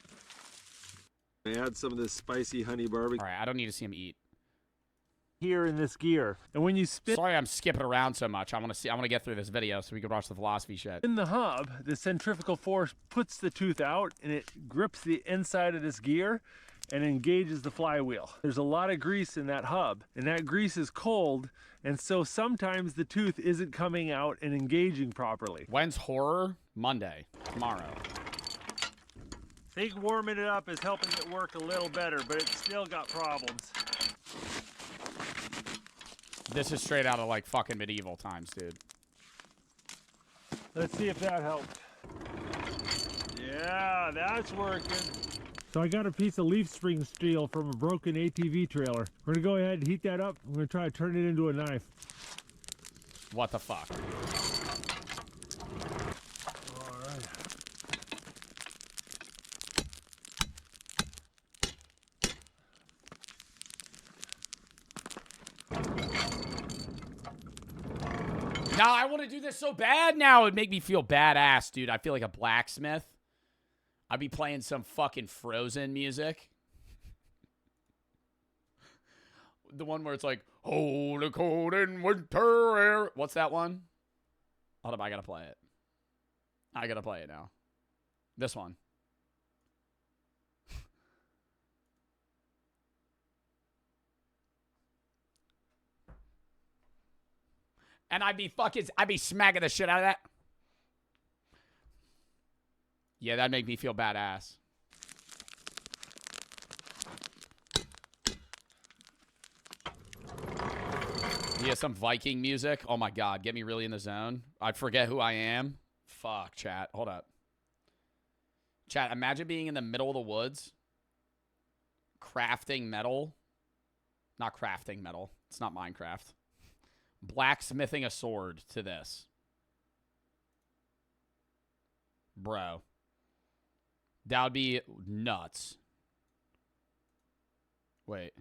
Add some of this spicy honey barbecue. All right, I don't need to see him eat. Here in this gear, and when you spin. Sorry, I'm skipping around so much. I want to get through this video so we can watch the philosophy shit. In the hub, the centrifugal force puts the tooth out, and it grips the inside of this gear and engages the flywheel. There's a lot of grease in that hub, and that grease is cold, and so sometimes the tooth isn't coming out and engaging properly. When's horror? Monday. Tomorrow. I think warming it up is helping it work a little better, but it's still got problems. This is straight out of, like, fucking medieval times, dude. Let's see if that helped. Yeah, that's working. So I got a piece of leaf spring steel from a broken ATV trailer. We're gonna go ahead and heat that up. We're gonna try to turn it into a knife. What the fuck? All right. Now I want to do this so bad now. It'd make me feel badass, dude. I feel like a blacksmith. I'd be playing some fucking Frozen music. The one where it's like, hold a cold in winter air. What's that one? Hold up, I gotta play it. I gotta play it now. This one. And I'd be smacking the shit out of that. Yeah, that'd make me feel badass. Yeah, some Viking music. Oh my God, get me really in the zone. I'd forget who I am. Fuck, chat. Hold up. Chat, imagine being in the middle of the woods. Crafting metal. Not crafting metal. It's not Minecraft. Blacksmithing a sword to this. Bro. That would be nuts. Wait.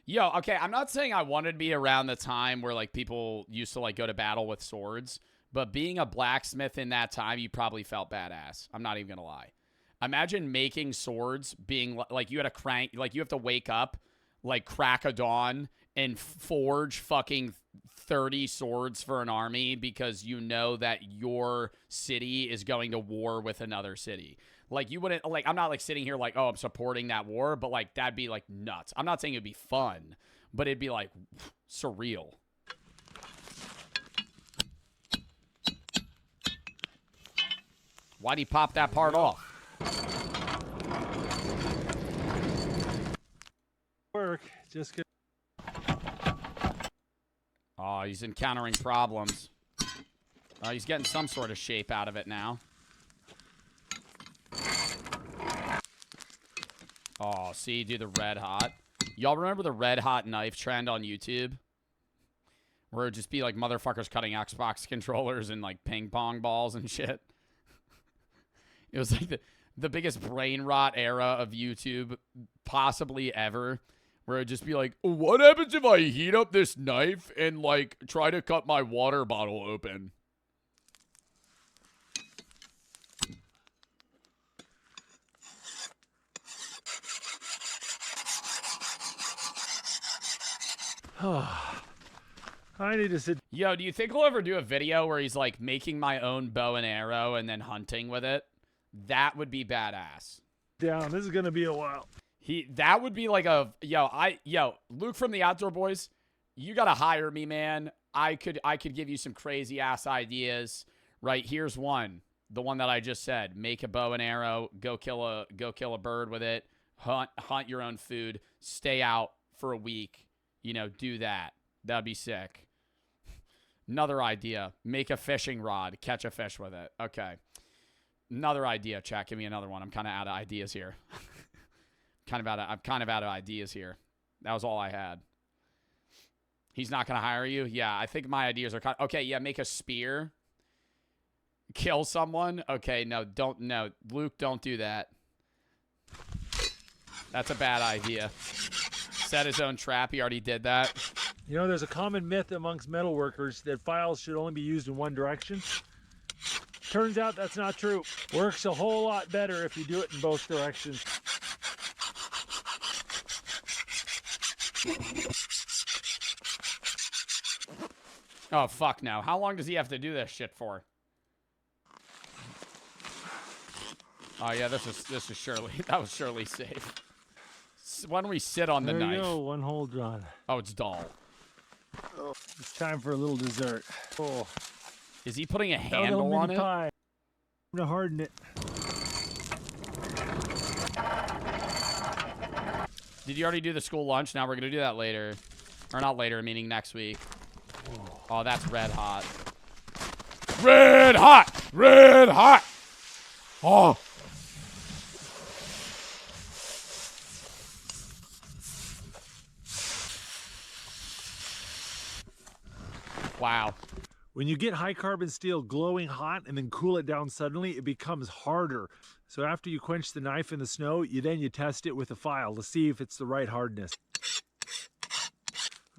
Yo, okay, I'm not saying I wanted to be around the time where, like, people used to, like, go to battle with swords, but being a blacksmith in that time, you probably felt badass. I'm not even gonna lie. Imagine making swords being, like, you had a crank, like, you have to wake up, like crack of dawn and forge fucking 30 swords for an army because you know that your city is going to war with another city. Like, you wouldn't, like, I'm not, like, sitting here like, oh, I'm supporting that war, but, like, that'd be, like, nuts. I'm not saying it'd be fun, but it'd be, like, surreal. Why'd he pop that part off? Work, just get. Oh, he's encountering problems. Oh, he's getting some sort of shape out of it now. Oh, see, do the red hot. Y'all remember the red hot knife trend on YouTube? Where it'd just be like motherfuckers cutting Xbox controllers and like ping pong balls and shit. It was like the biggest brain rot era of YouTube possibly ever. Where it'd just be like, what happens if I heat up this knife and like try to cut my water bottle open? I need to sit. Yo, do you think we'll ever do a video where he's like making my own bow and arrow and then hunting with it? That would be badass. Down. This is gonna be a while. That would be like a Luke from the Outdoor Boys, you gotta hire me, man. I could give you some crazy ass ideas. Right, here's one. The one that I just said. Make a bow and arrow, go kill a bird with it, hunt your own food, stay out for a week. You know, do that. That'd be sick. Another idea. Make a fishing rod. Catch a fish with it. Okay. Another idea, chat. Give me another one. I'm kind of out of ideas here. I'm kind of out of ideas here. That was all I had. He's not going to hire you? Yeah, I think my ideas are okay, yeah, make a spear. Kill someone? Okay, no, Luke, don't do that. That's a bad idea. Set his own trap. He already did that. You know, there's a common myth amongst metalworkers that files should only be used in one direction. Turns out that's not true. Works a whole lot better if you do it in both directions. Oh, fuck no. How long does he have to do this shit for? Oh, yeah, this is surely... That was surely safe. Why don't we sit on the knife? There you go, one hole drawn. Oh, it's dull. Oh, it's time for a little dessert. Oh. Is he putting a handle on it? Pie. I'm gonna harden it. Did you already do the school lunch? Now we're gonna do that later. Or not later, meaning next week. Oh, that's red hot. Red hot! Red hot! Oh! Wow. When you get high carbon steel glowing hot and then cool it down suddenly, it becomes harder. So after you quench the knife in the snow, you test it with a file to see if it's the right hardness.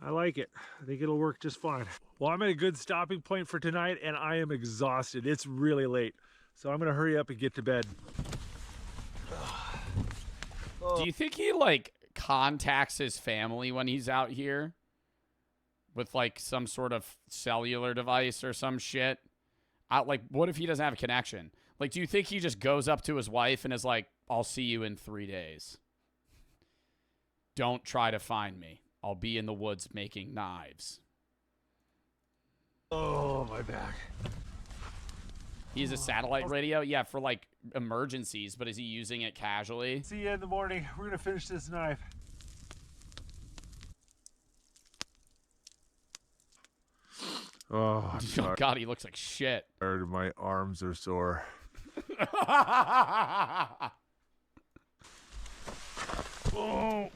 I like it. I think it'll work just fine. Well, I'm at a good stopping point for tonight and I am exhausted. It's really late. So I'm gonna hurry up and get to bed. Do you think he like contacts his family when he's out here? With like some sort of cellular device or some shit? Like, what if he doesn't have a connection? Like, do you think he just goes up to his wife and is like, I'll see you in 3 days. Don't try to find me. I'll be in the woods making knives. Oh, my back. He's a satellite radio? Yeah, for like emergencies, but is he using it casually? See you in the morning. We're gonna finish this knife. Oh, oh God, he looks like shit. My arms are sore. Oh.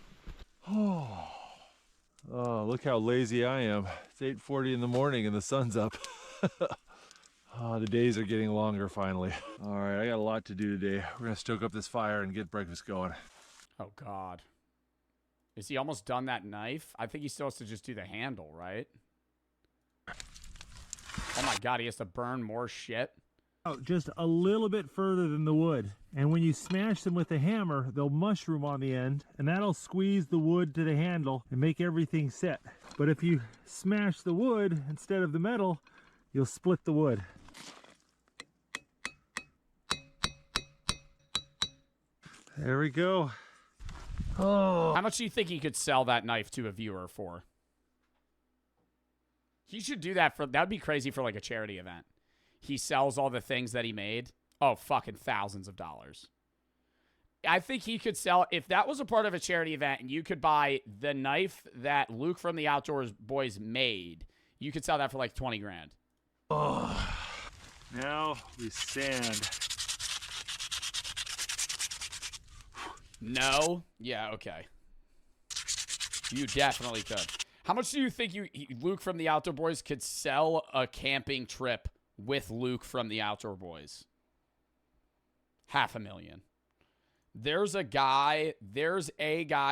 Oh, look how lazy I am. It's 8:40 in the morning and the sun's up. Oh, the days are getting longer finally. All right, I got a lot to do today. We're gonna stoke up this fire and get breakfast going. Oh God. Is he almost done that knife? I think he still has to just do the handle, right? Oh my God, he has to burn more shit. out just a little bit further than the wood. And when you smash them with a hammer, they'll mushroom on the end, and that'll squeeze the wood to the handle and make everything set. But if you smash the wood instead of the metal, you'll split the wood. There we go. Oh. How much do you think he could sell that knife to a viewer for? He should do that for, that'd be crazy for like a charity event. He sells all the things that he made. Oh, fucking thousands of dollars. I think he could sell, if that was a part of a charity event and you could buy the knife that Luke from the Outdoors Boys made, you could sell that for like 20 grand. Oh. Now we sand. No? Yeah, okay. You definitely could. How much do you think Luke from the Outdoor Boys could sell a camping trip with Luke from the Outdoor Boys? $500,000. There's a guy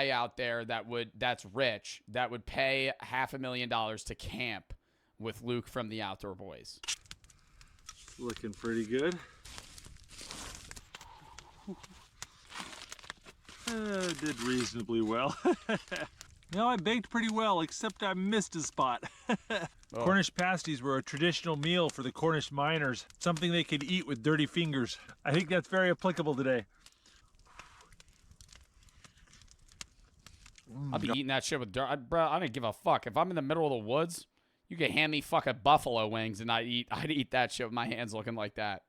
out there that's rich that would pay $500,000 to camp with Luke from the Outdoor Boys. Looking pretty good. Did reasonably well. You know, I baked pretty well, except I missed a spot. Oh. Cornish pasties were a traditional meal for the Cornish miners, something they could eat with dirty fingers. I think that's very applicable today. I'll be eating that shit with dirt. Bro, I don't give a fuck. If I'm in the middle of the woods, you can hand me fucking buffalo wings and I'd eat that shit with my hands looking like that.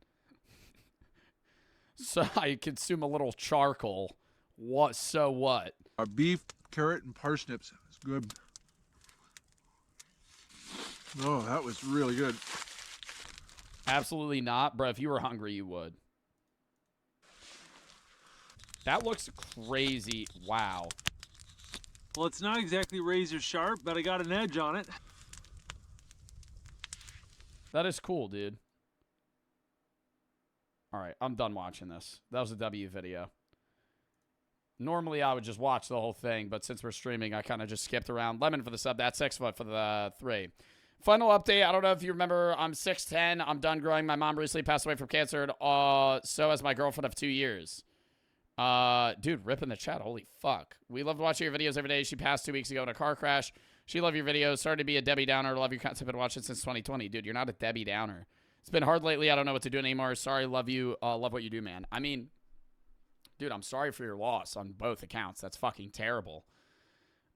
So I consume a little charcoal. What? So what? Our beef, carrot, and parsnips. It's good. Oh, that was really good. Absolutely not. Bro, if you were hungry, you would. That looks crazy. Wow. Well, it's not exactly razor sharp, but I got an edge on it. That is cool, dude. All right, I'm done watching this. That was a W video. Normally, I would just watch the whole thing, but since we're streaming, I kind of just skipped around. Lemon for the sub. That's 6 foot for the 3. Final update. I don't know if you remember. I'm 6'10". I'm done growing. My mom recently passed away from cancer. So has my girlfriend of 2 years. Dude, rip in the chat. Holy fuck. We loved watching your videos every day. She passed 2 weeks ago in a car crash. She loved your videos. Started to be a Debbie Downer. Love your content. Been watching since 2020. Dude, you're not a Debbie Downer. It's been hard lately. I don't know what to do anymore. Sorry. Love you. Love what you do, man. I mean, dude, I'm sorry for your loss on both accounts. That's fucking terrible.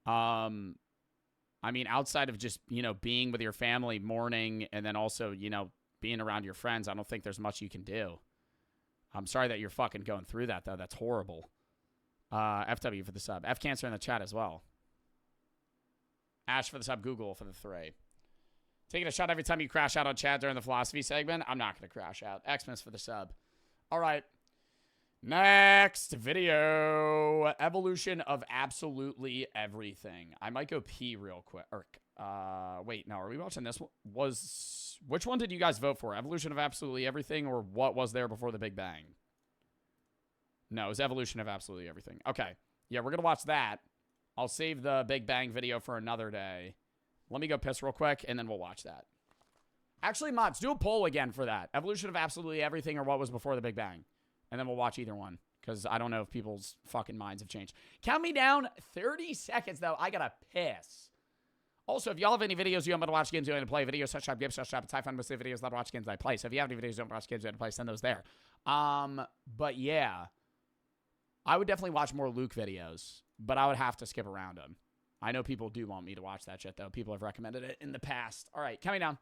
I mean, outside of just, you know, being with your family, mourning, and then also, you know, being around your friends, I don't think there's much you can do. I'm sorry that you're fucking going through that, though. That's horrible. FW for the sub. F Cancer in the chat as well. Ash for the sub. Google for the 3. Taking a shot every time you crash out on chat during the philosophy segment. I'm not going to crash out. Xmas for the sub. All right. Next video. Evolution of absolutely everything. I might go pee real quick. Or, wait, no. Are we watching this one? Which one did you guys vote for? Evolution of absolutely everything or what was there before the Big Bang? No, it was evolution of absolutely everything. Okay. Yeah, we're going to watch that. I'll save the Big Bang video for another day. Let me go piss real quick, and then we'll watch that. Actually, mods, do a poll again for that. Evolution of absolutely everything or what was before the Big Bang. And then we'll watch either one, because I don't know if people's fucking minds have changed. Count me down 30 seconds, though. I got to piss. Also, if y'all have any videos you want me to watch games you want to play, videos, such shop, gift, such shop, it's fun with videos, that watch games I play. So if you have any videos you want to watch games you want to play, send those there. But yeah, I would definitely watch more Luke videos, but I would have to skip around them. I know people do want me to watch that shit, though. People have recommended it in the past. All right, count me down.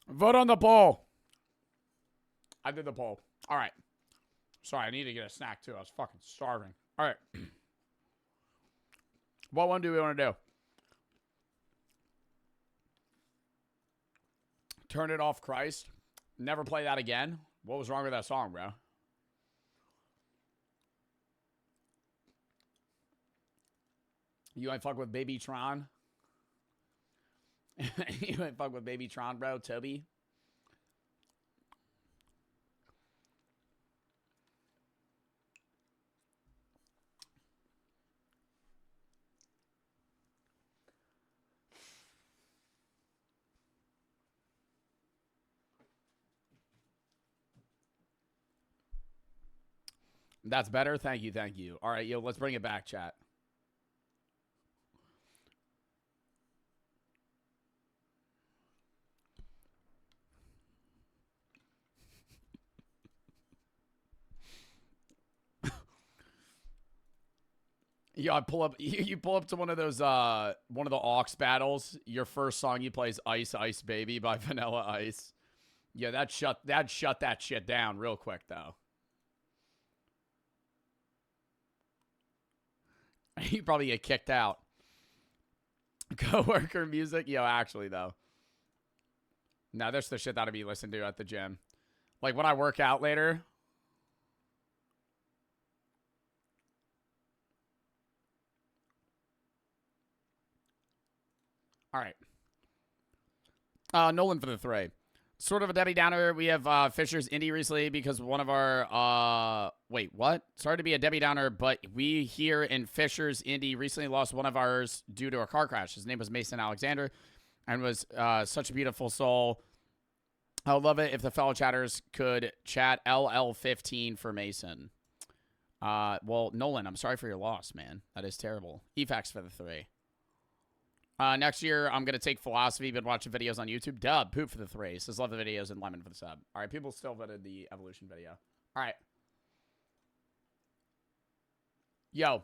Vote on the poll. I did the poll. All right. Sorry, I need to get a snack too. I was fucking starving. All right. What one do we want to do? Turn It Off Christ. Never play that again. What was wrong with that song, bro? You ain't fuck with Baby Tron? You ain't fuck with Baby Tron, bro, Toby? That's better. Thank you. Thank you. All right, yo, let's bring it back, chat. Yeah, I pull up. You pull up to one of those, one of the aux battles. Your first song you play is "Ice Ice Baby" by Vanilla Ice. Yeah, that shut that shit down real quick though. You probably get kicked out. Coworker music, yo, actually though. No, that's the shit that I'd be listening to at the gym. Like when I work out later. All right. Nolan for the three. Sort of a Debbie Downer. We have Fisher's Indie recently because one of our... wait, what? Sorry to be a Debbie Downer, but we here in Fisher's Indie recently lost one of ours due to a car crash. His name was Mason Alexander and was such a beautiful soul. I would love it if the fellow chatters could chat LL15 for Mason. Well, Nolan, I'm sorry for your loss, man. That is terrible. EFAX for the three. Next year, I'm going to take philosophy. Been watching videos on YouTube. Dub, poop for the three. Says love the videos and lemon for the sub. All right, people still voted the evolution video. All right. Yo.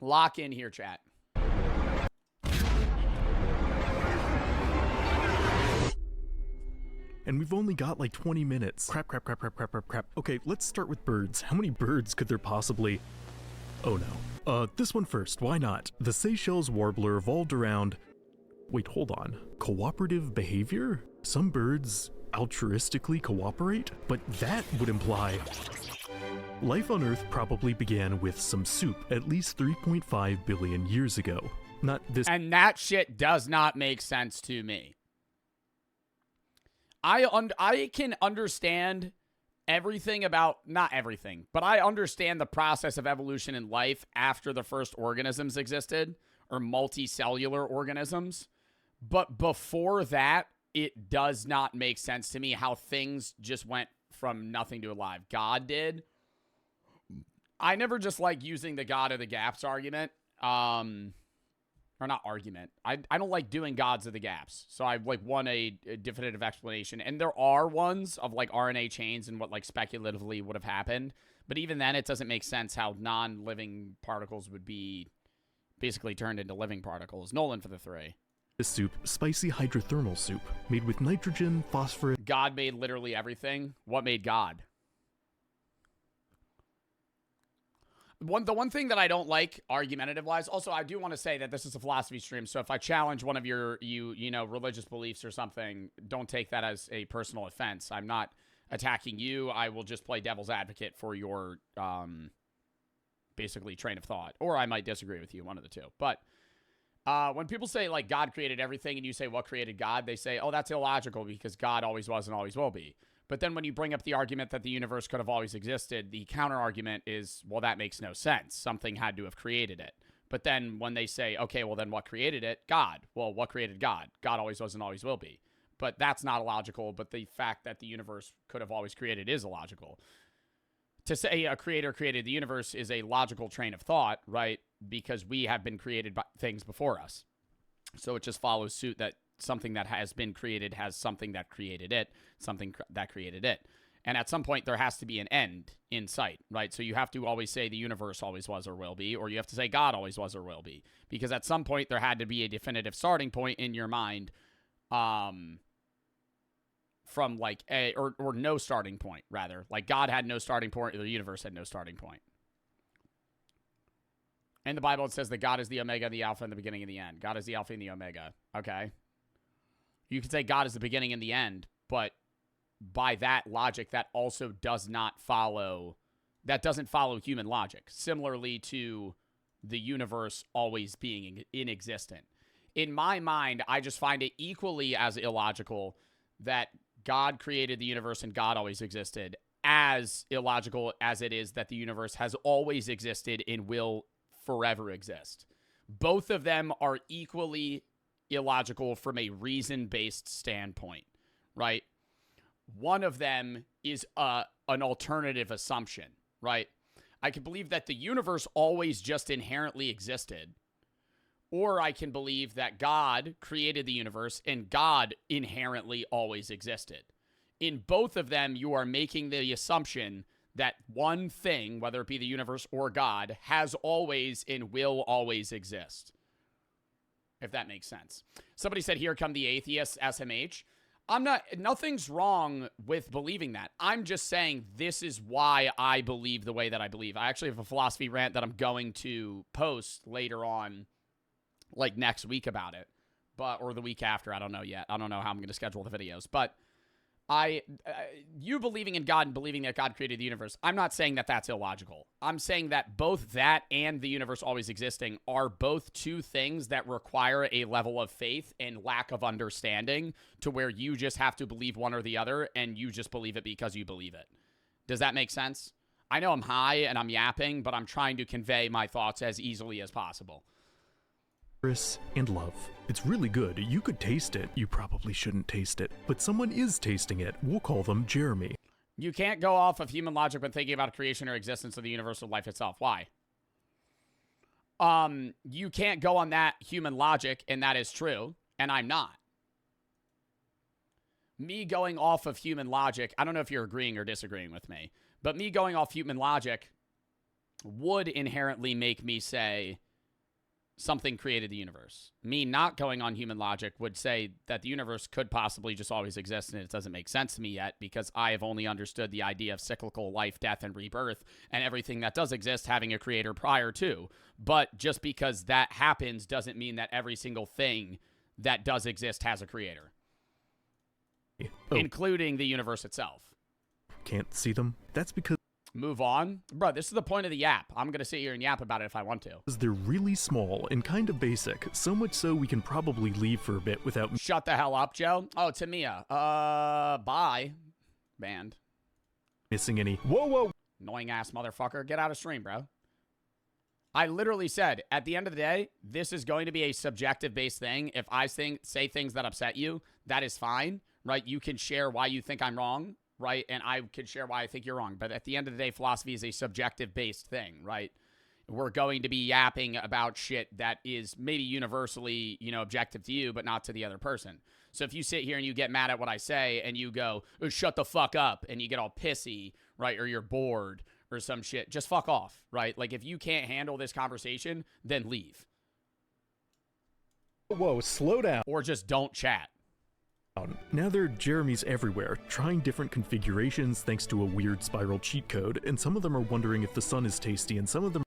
Lock in here, chat. And we've only got like 20 minutes. Crap. Okay, let's start with birds. How many birds could there possibly... Oh no. This one first, why not? The Seychelles warbler evolved around... Wait, hold on. Cooperative behavior? Some birds altruistically cooperate? But that would imply... Life on Earth probably began with some soup at least 3.5 billion years ago. Not this... And that shit does not make sense to me. I can understand... everything about, not everything, but I understand the process of evolution in life after the first organisms existed, or multicellular organisms. But before that, it does not make sense to me how things just went from nothing to alive. God did. I never just like using the God of the gaps argument. Or not argument. I don't like doing gods of the gaps. So I like want a definitive explanation. And there are ones of like RNA chains and what like speculatively would have happened. But even then, it doesn't make sense how non-living particles would be basically turned into living particles. Nolan for the three. This soup, spicy hydrothermal soup, made with nitrogen, phosphorus... God made literally everything. What made God? The one thing that I don't like, argumentative-wise, also, I do want to say that this is a philosophy stream, so if I challenge one of your, you know, religious beliefs or something, don't take that as a personal offense. I'm not attacking you. I will just play devil's advocate for your, basically, train of thought. Or I might disagree with you, one of the two. But when people say, like, God created everything, and you say, what created God? They say, oh, that's illogical because God always was and always will be. But then when you bring up the argument that the universe could have always existed, the counter-argument is, well, that makes no sense. Something had to have created it. But then when they say, okay, well, then what created it? God. Well, what created God? God always was and always will be. But that's not illogical, but the fact that the universe could have always created is illogical. To say a creator created the universe is a logical train of thought, right? Because we have been created by things before us. So it just follows suit that something that has been created has something that created it, something that created it. And at some point, there has to be an end in sight, right? So you have to always say the universe always was or will be, or you have to say God always was or will be. Because at some point, there had to be a definitive starting point in your mind from like or no starting point, rather. Like God had no starting point, or the universe had no starting point. In the Bible, it says that God is the Omega, the Alpha, and the beginning and the end. God is the Alpha and the Omega. Okay. You could say God is the beginning and the end, but by that logic, that also does not follow, that doesn't follow human logic. Similarly to the universe always being inexistent. In my mind, I just find it equally as illogical that God created the universe and God always existed, as illogical as it is that the universe has always existed and will forever exist. Both of them are equally illogical from a reason-based standpoint, right? One of them is an alternative assumption, right? I can believe that the universe always just inherently existed, or I can believe that God created the universe and God inherently always existed. In both of them, you are making the assumption that one thing, whether it be the universe or God, has always and will always exist. If that makes sense. Somebody said, here come the atheists, SMH. Nothing's wrong with believing that. I'm just saying this is why I believe the way that I believe. I actually have a philosophy rant that I'm going to post later on, like next week about it, or the week after. I don't know yet. I don't know how I'm going to schedule the videos, but you believing in God and believing that God created the universe, I'm not saying that that's illogical. I'm saying that both that and the universe always existing are both two things that require a level of faith and lack of understanding to where you just have to believe one or the other and you just believe it because you believe it. Does that make sense? I know I'm high and I'm yapping, but I'm trying to convey my thoughts as easily as possible. And love. It's really good. You could taste it. You probably shouldn't taste it, but someone is tasting it. We'll call them Jeremy. You can't go off of human logic when thinking about creation or existence of the universe or life itself. Why? You can't go on that human logic, and that is true, and I'm not. Me going off of human logic, I don't know if you're agreeing or disagreeing with me, but me going off human logic would inherently make me say something created the universe. Me not going on human logic would say that the universe could possibly just always exist, and it doesn't make sense to me yet because I have only understood the idea of cyclical life, death, and rebirth, and everything that does exist having a creator prior to. But just because that happens doesn't mean that every single thing that does exist has a creator, including the universe itself. Can't see them? That's because move on. Bro, this is the point of the yap. I'm going to sit here and yap about it if I want to. They're really small and kind of basic, so much so we can probably leave for a bit without... Shut the hell up, Joe. Oh, Tamia. Bye. Banned. Missing any... Whoa! Annoying ass motherfucker. Get out of stream, bro. I literally said, at the end of the day, this is going to be a subjective-based thing. If I say things that upset you, that is fine, right? You can share why you think I'm wrong, right? And I could share why I think you're wrong. But at the end of the day, philosophy is a subjective-based thing, right? We're going to be yapping about shit that is maybe universally, objective to you, but not to the other person. So if you sit here and you get mad at what I say and you go, oh, shut the fuck up, and you get all pissy, right? Or you're bored or some shit, just fuck off, right? Like, if you can't handle this conversation, then leave. Whoa, slow down. Or just don't chat. Now there are Jeremys everywhere, trying different configurations thanks to a weird spiral cheat code, and some of them are wondering if the sun is tasty, and some of them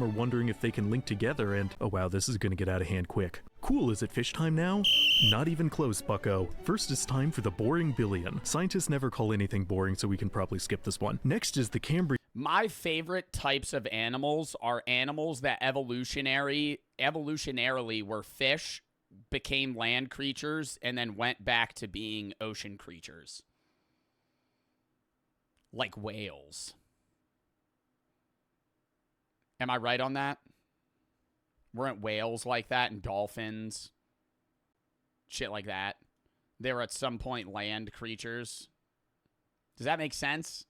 are wondering if they can link together, and oh wow, this is gonna get out of hand quick. Cool, is it fish time now? Not even close, bucko. First it's time for the boring billion. Scientists never call anything boring, so we can probably skip this one. Next is the Cambrian. My favorite types of animals are animals that evolutionarily were fish, became land creatures, and then went back to being ocean creatures. Like whales. Am I right on that? Weren't whales like that and dolphins? Shit like that. They were at some point land creatures. Does that make sense?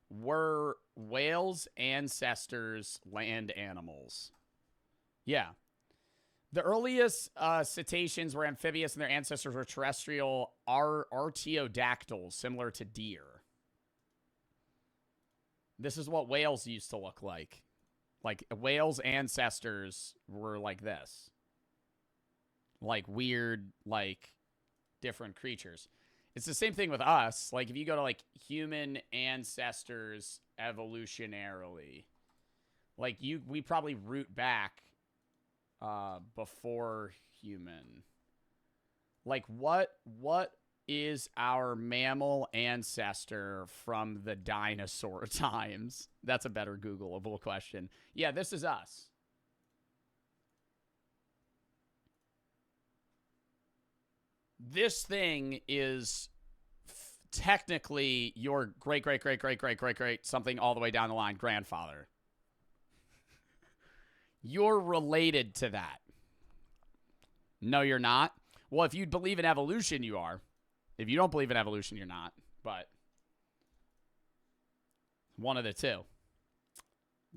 Were whales' ancestors land animals? Yeah. The earliest cetaceans were amphibious and their ancestors were terrestrial artiodactyls, similar to deer. This is what whales used to look like. Like, whales' ancestors were like this. Like, weird, like, different creatures. It's the same thing with us. Like, if you go to, like, human ancestors evolutionarily, like, we probably root back before human. Like, what is our mammal ancestor from the dinosaur times? That's a better Googleable question. Yeah, this is us. This thing is technically your great something all the way down the line grandfather. You're related to that. No, you're not. Well, if you believe in evolution, you are. If you don't believe in evolution, you're not. But one of the two.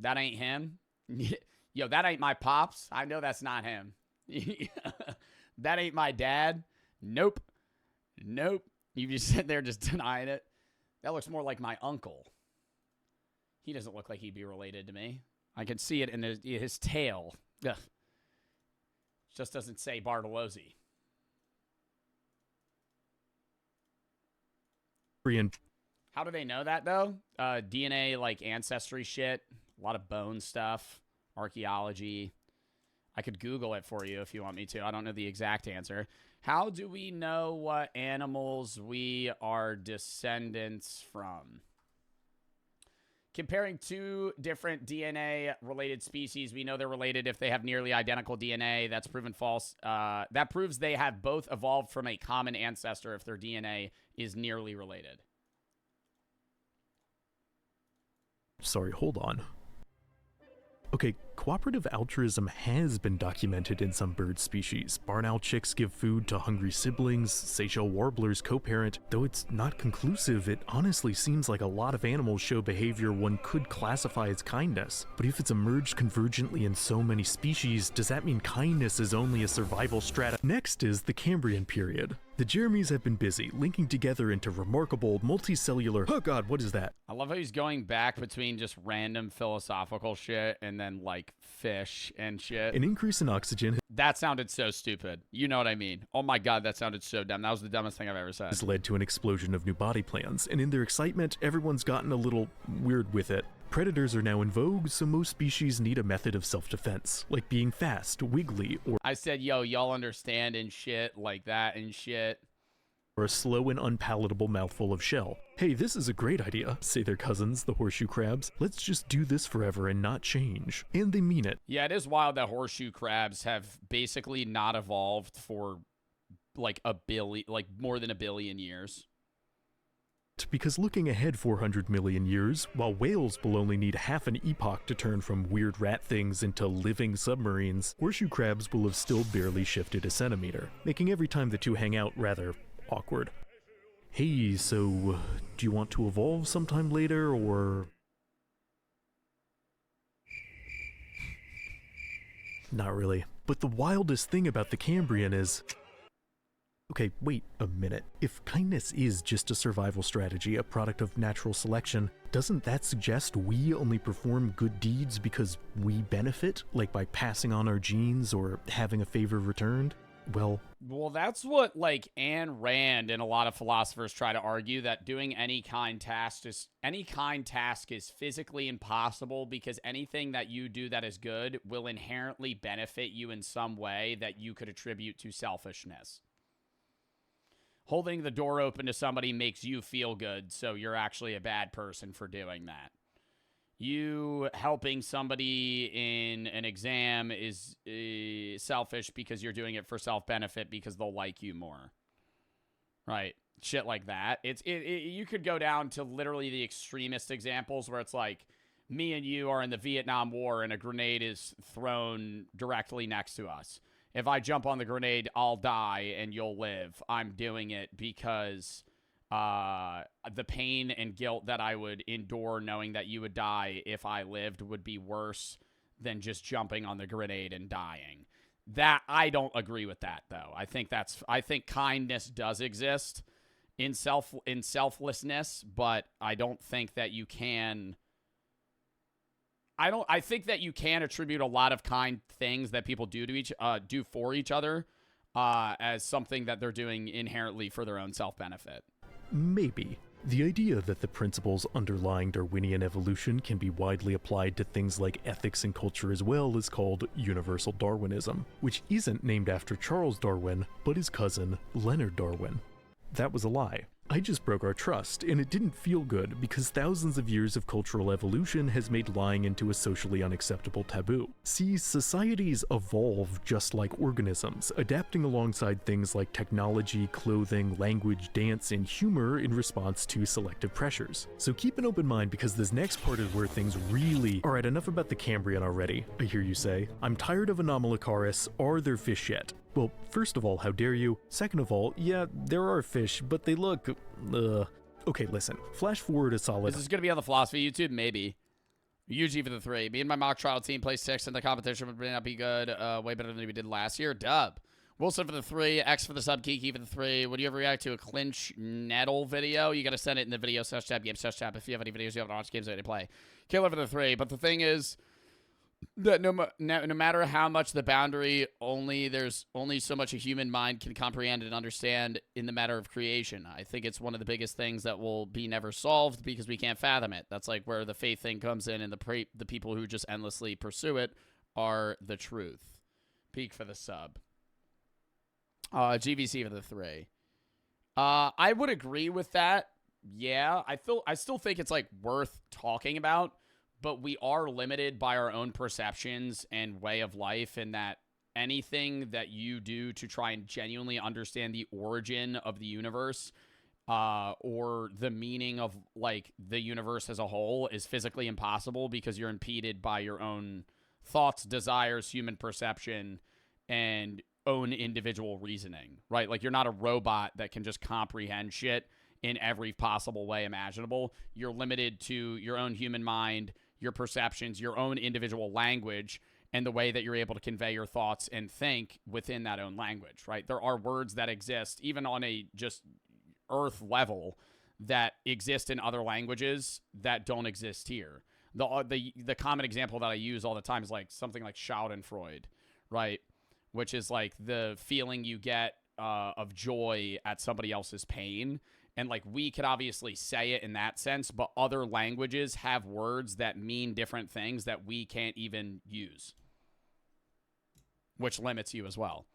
That ain't him. Yo, that ain't my pops. I know that's not him. That ain't my dad. Nope. Nope. You just sit there just denying it. That looks more like my uncle. He doesn't look like he'd be related to me. I can see it in his tail. Ugh. Just doesn't say Bartolozzi. How do they know that, though? DNA, like, ancestry shit. A lot of bone stuff. Archaeology. I could Google it for you if you want me to. I don't know the exact answer. How do we know what animals we are descendants from? Comparing two different DNA-related species, we know they're related if they have nearly identical DNA. That's proven false. That proves they have both evolved from a common ancestor if their DNA is nearly related. Sorry, hold on. Okay, cooperative altruism has been documented in some bird species. Barn owl chicks give food to hungry siblings, Seychelles warblers co-parent. Though it's not conclusive, it honestly seems like a lot of animals show behavior one could classify as kindness. But if it's emerged convergently in so many species, does that mean kindness is only a survival strata? Next is the Cambrian period. The Jeremys have been busy, linking together into remarkable multicellular— oh god, what is that? I love how he's going back between just random philosophical shit and then, like, fish and shit. An increase in oxygen That sounded so stupid. You know what I mean? Oh my god, that sounded so dumb. That was the dumbest thing I've ever said. has led to an explosion of new body plans, and in their excitement, everyone's gotten a little weird with it. Predators are now in vogue, so most species need a method of self-defense, like being fast, wiggly, or I said, yo, y'all understand and shit, like that and shit. or a slow and unpalatable mouthful of shell. Hey, this is a great idea, say their cousins, the horseshoe crabs. Let's just do this forever and not change. And they mean it. Yeah, it is wild that horseshoe crabs have basically not evolved for like more than a billion years. Because looking ahead 400 million years, while whales will only need half an epoch to turn from weird rat things into living submarines, horseshoe crabs will have still barely shifted a centimeter, making every time the two hang out rather awkward. Hey, so do you want to evolve sometime later, or— Not really. But the wildest thing about the Cambrian is— okay, wait a minute. If kindness is just a survival strategy, a product of natural selection, doesn't that suggest we only perform good deeds because we benefit, like by passing on our genes or having a favor returned? Well, that's what, like, Ayn Rand and a lot of philosophers try to argue, that doing any kind task is physically impossible because anything that you do that is good will inherently benefit you in some way that you could attribute to selfishness. Holding the door open to somebody makes you feel good, so you're actually a bad person for doing that. You helping somebody in an exam is selfish because you're doing it for self-benefit because they'll like you more. Right? Shit like that. You could go down to literally the extremist examples where it's like, me and you are in the Vietnam War and a grenade is thrown directly next to us. If I jump on the grenade, I'll die and you'll live. I'm doing it because the pain and guilt that I would endure knowing that you would die if I lived would be worse than just jumping on the grenade and dying. That I don't agree with that, though. I think kindness does exist in selflessness, but I don't think that you can. I think that you can attribute a lot of kind things that people do for each other as something that they're doing inherently for their own self-benefit. Maybe. The idea that the principles underlying Darwinian evolution can be widely applied to things like ethics and culture as well is called universal Darwinism, which isn't named after Charles Darwin, but his cousin, Leonard Darwin. That was a lie. I just broke our trust, and it didn't feel good because thousands of years of cultural evolution has made lying into a socially unacceptable taboo. See, societies evolve just like organisms, adapting alongside things like technology, clothing, language, dance, and humor in response to selective pressures. So keep an open mind because this next part is where things really— Alright, enough about the Cambrian already, I hear you say. I'm tired of Anomalocaris. Are there fish yet? Well, first of all, how dare you? Second of all, yeah, there are fish, but they look— Okay, listen. Flash forward a solid— This is going to be on the philosophy YouTube? Maybe. UG for the 3. Me and my mock trial team placed 6 in the competition, would not be good. Way better than we did last year. Dub. Wilson for the 3. X for the sub. Kiki for the 3. Would you ever react to a clinch nettle video? You got to send it in the video search tab, game search tab. If you have any videos you haven't watched, games that you play. Killer for the 3. But the thing is that no matter how much the boundary, there's only so much a human mind can comprehend and understand in the matter of creation. I think it's one of the biggest things that will be never solved because we can't fathom it. That's like where the faith thing comes in, and the people who just endlessly pursue it are the truth. Peak for the sub. GVC for the 3. I would agree with that. Yeah, I still think it's like worth talking about. But we are limited by our own perceptions and way of life, and that anything that you do to try and genuinely understand the origin of the universe or the meaning of like the universe as a whole is physically impossible because you're impeded by your own thoughts, desires, human perception, and own individual reasoning, right? Like you're not a robot that can just comprehend shit in every possible way imaginable. You're limited to your own human mind, your perceptions, your own individual language, and the way that you're able to convey your thoughts and think within that own language, right? There are words that exist, even on a just earth level, that exist in other languages that don't exist here. The common example that I use all the time is like something like schadenfreude, right? Which is like the feeling you get of joy at somebody else's pain. And, like, we could obviously say it in that sense, but other languages have words that mean different things that we can't even use, which limits you as well.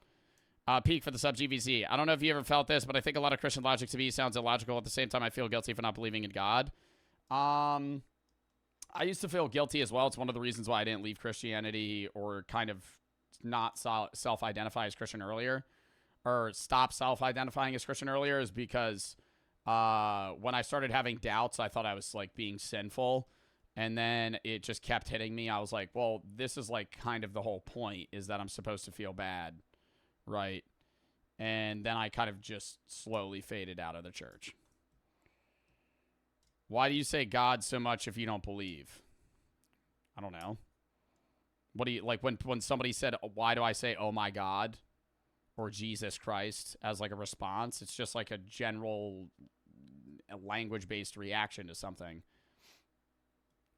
Peak for the sub GVC. I don't know if you ever felt this, but I think a lot of Christian logic to me sounds illogical. At the same time, I feel guilty for not believing in God. I used to feel guilty as well. It's one of the reasons why I didn't leave Christianity or kind of not self-identify as Christian earlier, or stop self-identifying as Christian earlier, is because when I started having doubts, I thought I was like being sinful, and then it just kept hitting me. I was like, well, this is like kind of the whole point, is that I'm supposed to feel bad, right? And then I kind of just slowly faded out of the church. Why do you say God so much if you don't believe? I don't know. What do you like when somebody said, why do I say oh my God or Jesus Christ as like a response? It's just like a general language-based reaction to something.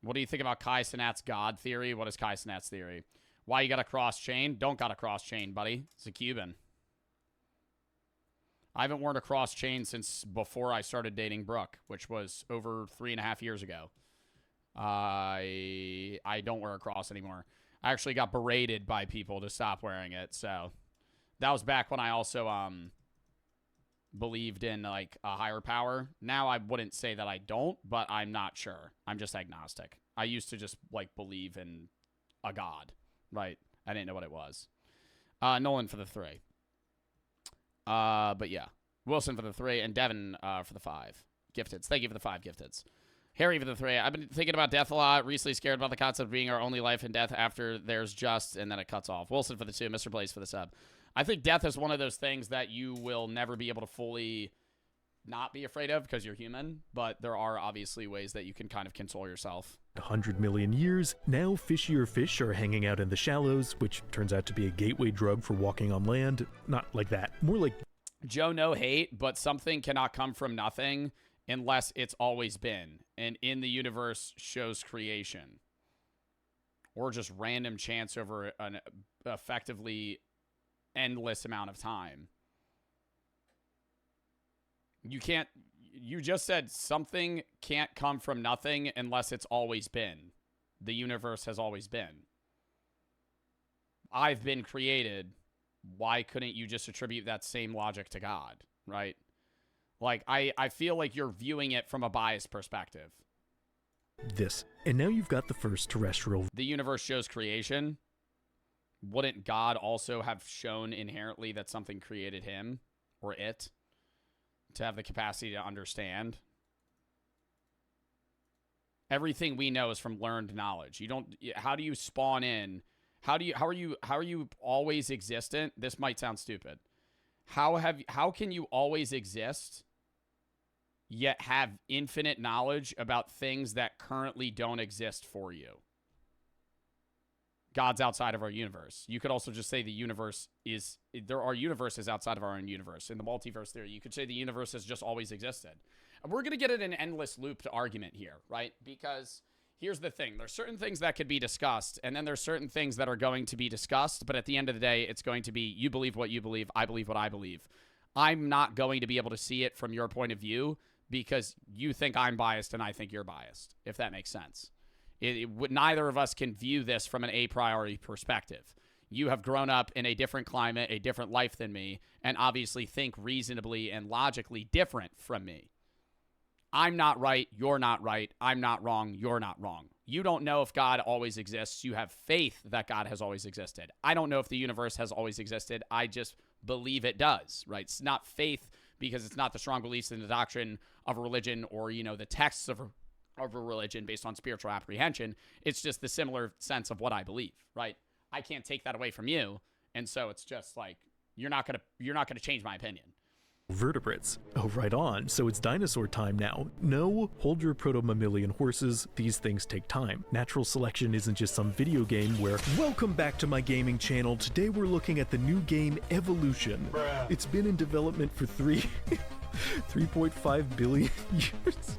What do you think about Kai Cenat's God theory? What is Kai Cenat's theory? Why you got a cross chain? Don't got a cross chain, buddy. It's a Cuban. I haven't worn a cross chain since before I started dating Brooke, which was over 3.5 years ago. I don't wear a cross anymore. I actually got berated by people to stop wearing it, so that was back when I also believed in like a higher power. Now I wouldn't say that I don't, but I'm not sure. I'm just agnostic. I used to just like believe in a God, right? I didn't know what it was. Nolan for the 3. But yeah, Wilson for the 3 and Devin for the 5 gifteds. Thank you for the 5 gifteds. Harry for the 3. I've been thinking about death a lot. Recently scared about the concept of being our only life and death after there's just, and then it cuts off. Wilson for the 2. Mr. Blaze for the sub. I think death is one of those things that you will never be able to fully not be afraid of because you're human, but there are obviously ways that you can kind of console yourself. 100 million years, now fishier fish are hanging out in the shallows, which turns out to be a gateway drug for walking on land. Not like that. More like... Joe, no hate, but something cannot come from nothing unless it's always been. And in the universe shows creation. Or just random chance over an effectively endless amount of time. You just said something can't come from nothing unless it's always been. The universe has always been. I've been created. Why couldn't you just attribute that same logic to God, right? Like, I feel like you're viewing it from a biased perspective. This. And now you've got the first terrestrial. The universe shows creation. Wouldn't God also have shown inherently that something created him or it to have the capacity to understand? Everything we know is from learned knowledge. You don't, how do you spawn in? How are you always existent? This might sound stupid. How can you always exist yet have infinite knowledge about things that currently don't exist for you? God's outside of our universe. You could also just say the universe is, there are universes outside of our own universe. In the multiverse theory, you could say the universe has just always existed. And we're going to get in an endless looped argument here, right? Because here's the thing. There's certain things that could be discussed, and then there's certain things that are going to be discussed, but at the end of the day, it's going to be, you believe what you believe, I believe what I believe. I'm not going to be able to see it from your point of view because you think I'm biased and I think you're biased, if that makes sense. Neither of us can view this from an a priori perspective. You have grown up in a different climate, a different life than me, and obviously think reasonably and logically different from me. I'm not right, you're not right, I'm not wrong, you're not wrong. You don't know if God always exists. You have faith that God has always existed. I don't know if the universe has always existed. I just believe it does, right? It's not faith because it's not the strong beliefs in the doctrine of a religion or, you know, the texts of a religion based on spiritual apprehension. It's just the similar sense of what I believe, right? I can't take that away from you, and so it's just like you're not gonna change my opinion. Vertebrates. Oh, right on. So it's dinosaur time now. No, hold your proto-mammalian horses. These things take time. Natural selection isn't just some video game where, welcome back to my gaming channel. Today we're looking at the new game Evolution. Bruh. It's been in development for 3.5 billion years.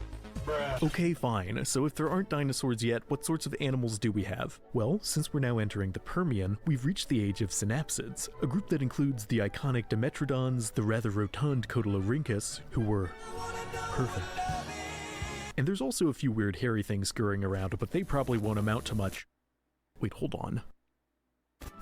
Okay, fine. So if there aren't dinosaurs yet, what sorts of animals do we have? Well, since we're now entering the Permian, we've reached the age of synapsids, a group that includes the iconic Dimetrodons, the rather rotund Cotylorhynchus, who were perfect. And there's also a few weird hairy things scurrying around, but they probably won't amount to much. Wait, hold on.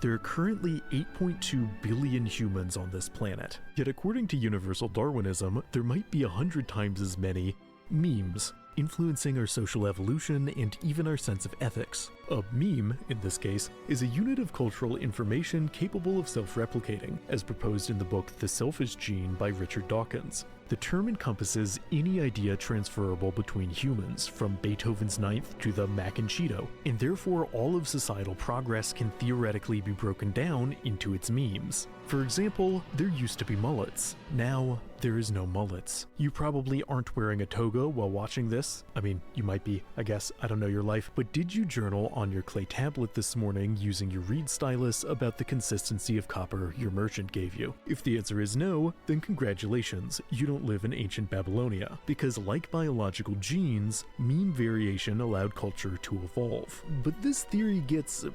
There are currently 8.2 billion humans on this planet. Yet according to universal Darwinism, there might be 100 times as many memes, influencing our social evolution and even our sense of ethics. A meme, in this case, is a unit of cultural information capable of self-replicating, as proposed in the book The Selfish Gene by Richard Dawkins. The term encompasses any idea transferable between humans, from Beethoven's Ninth to the Mac and Cheeto, and therefore all of societal progress can theoretically be broken down into its memes. For example, there used to be mullets. Now, there is no mullets. You probably aren't wearing a toga while watching this. I mean, you might be, I guess, I don't know your life, but did you journal on your clay tablet this morning using your reed stylus about the consistency of copper your merchant gave you? If the answer is no, then congratulations, you don't live in ancient Babylonia, because like biological genes, meme variation allowed culture to evolve. But this theory gets...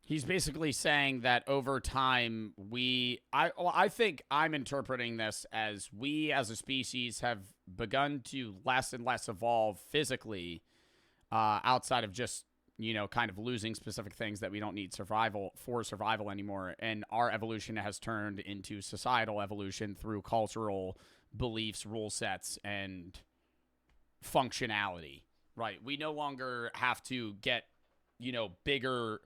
He's basically saying that over time, I think I'm interpreting this as we as a species have begun to less and less evolve physically outside of just, you know, kind of losing specific things that we don't need for survival anymore. And our evolution has turned into societal evolution through cultural beliefs, rule sets, and functionality, right? We no longer have to get, you know, bigger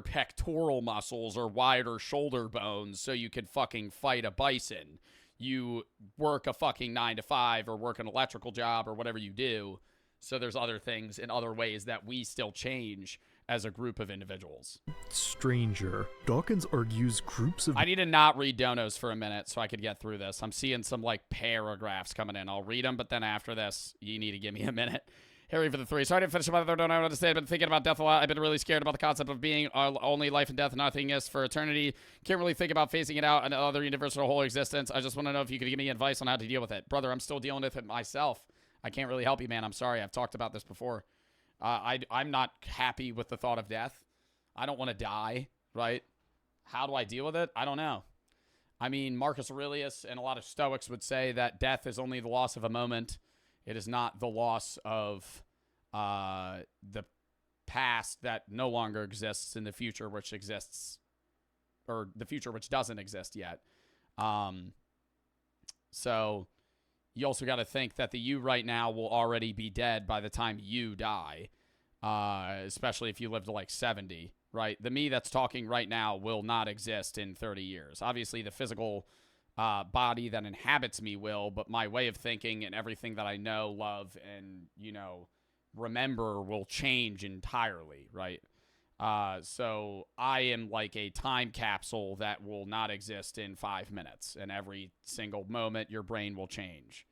pectoral muscles or wider shoulder bones so you can fucking fight a bison. You work a fucking 9 to 5 or work an electrical job or whatever you do. So there's other things in other ways that we still change as a group of individuals. Stranger. Dawkins argues groups of... I need to not read donos for a minute so I could get through this. I'm seeing some like paragraphs coming in. I'll read them, but then after this, you need to give me a minute. Harry for the 3. Sorry to finish my other donut. I understand. I've been thinking about death a lot. I've been really scared about the concept of being only life and death and nothingness for eternity. Can't really think about phasing it out and other universal whole existence. I just want to know if you could give me advice on how to deal with it. Brother, I'm still dealing with it myself. I can't really help you, man. I'm sorry. I've talked about this before. I'm not happy with the thought of death. I don't want to die, right? How do I deal with it? I don't know. I mean, Marcus Aurelius and a lot of Stoics would say that death is only the loss of a moment. It is not the loss of the past that no longer exists and the future which exists, or the future which doesn't exist yet. So you also got to think that the you right now will already be dead by the time you die, especially if you live to like 70, right? The me that's talking right now will not exist in 30 years. Obviously, the physical body that inhabits me will, but my way of thinking and everything that I know, love, and, you know, remember will change entirely, right? So I am like a time capsule that will not exist in 5 minutes, and every single moment your brain will change.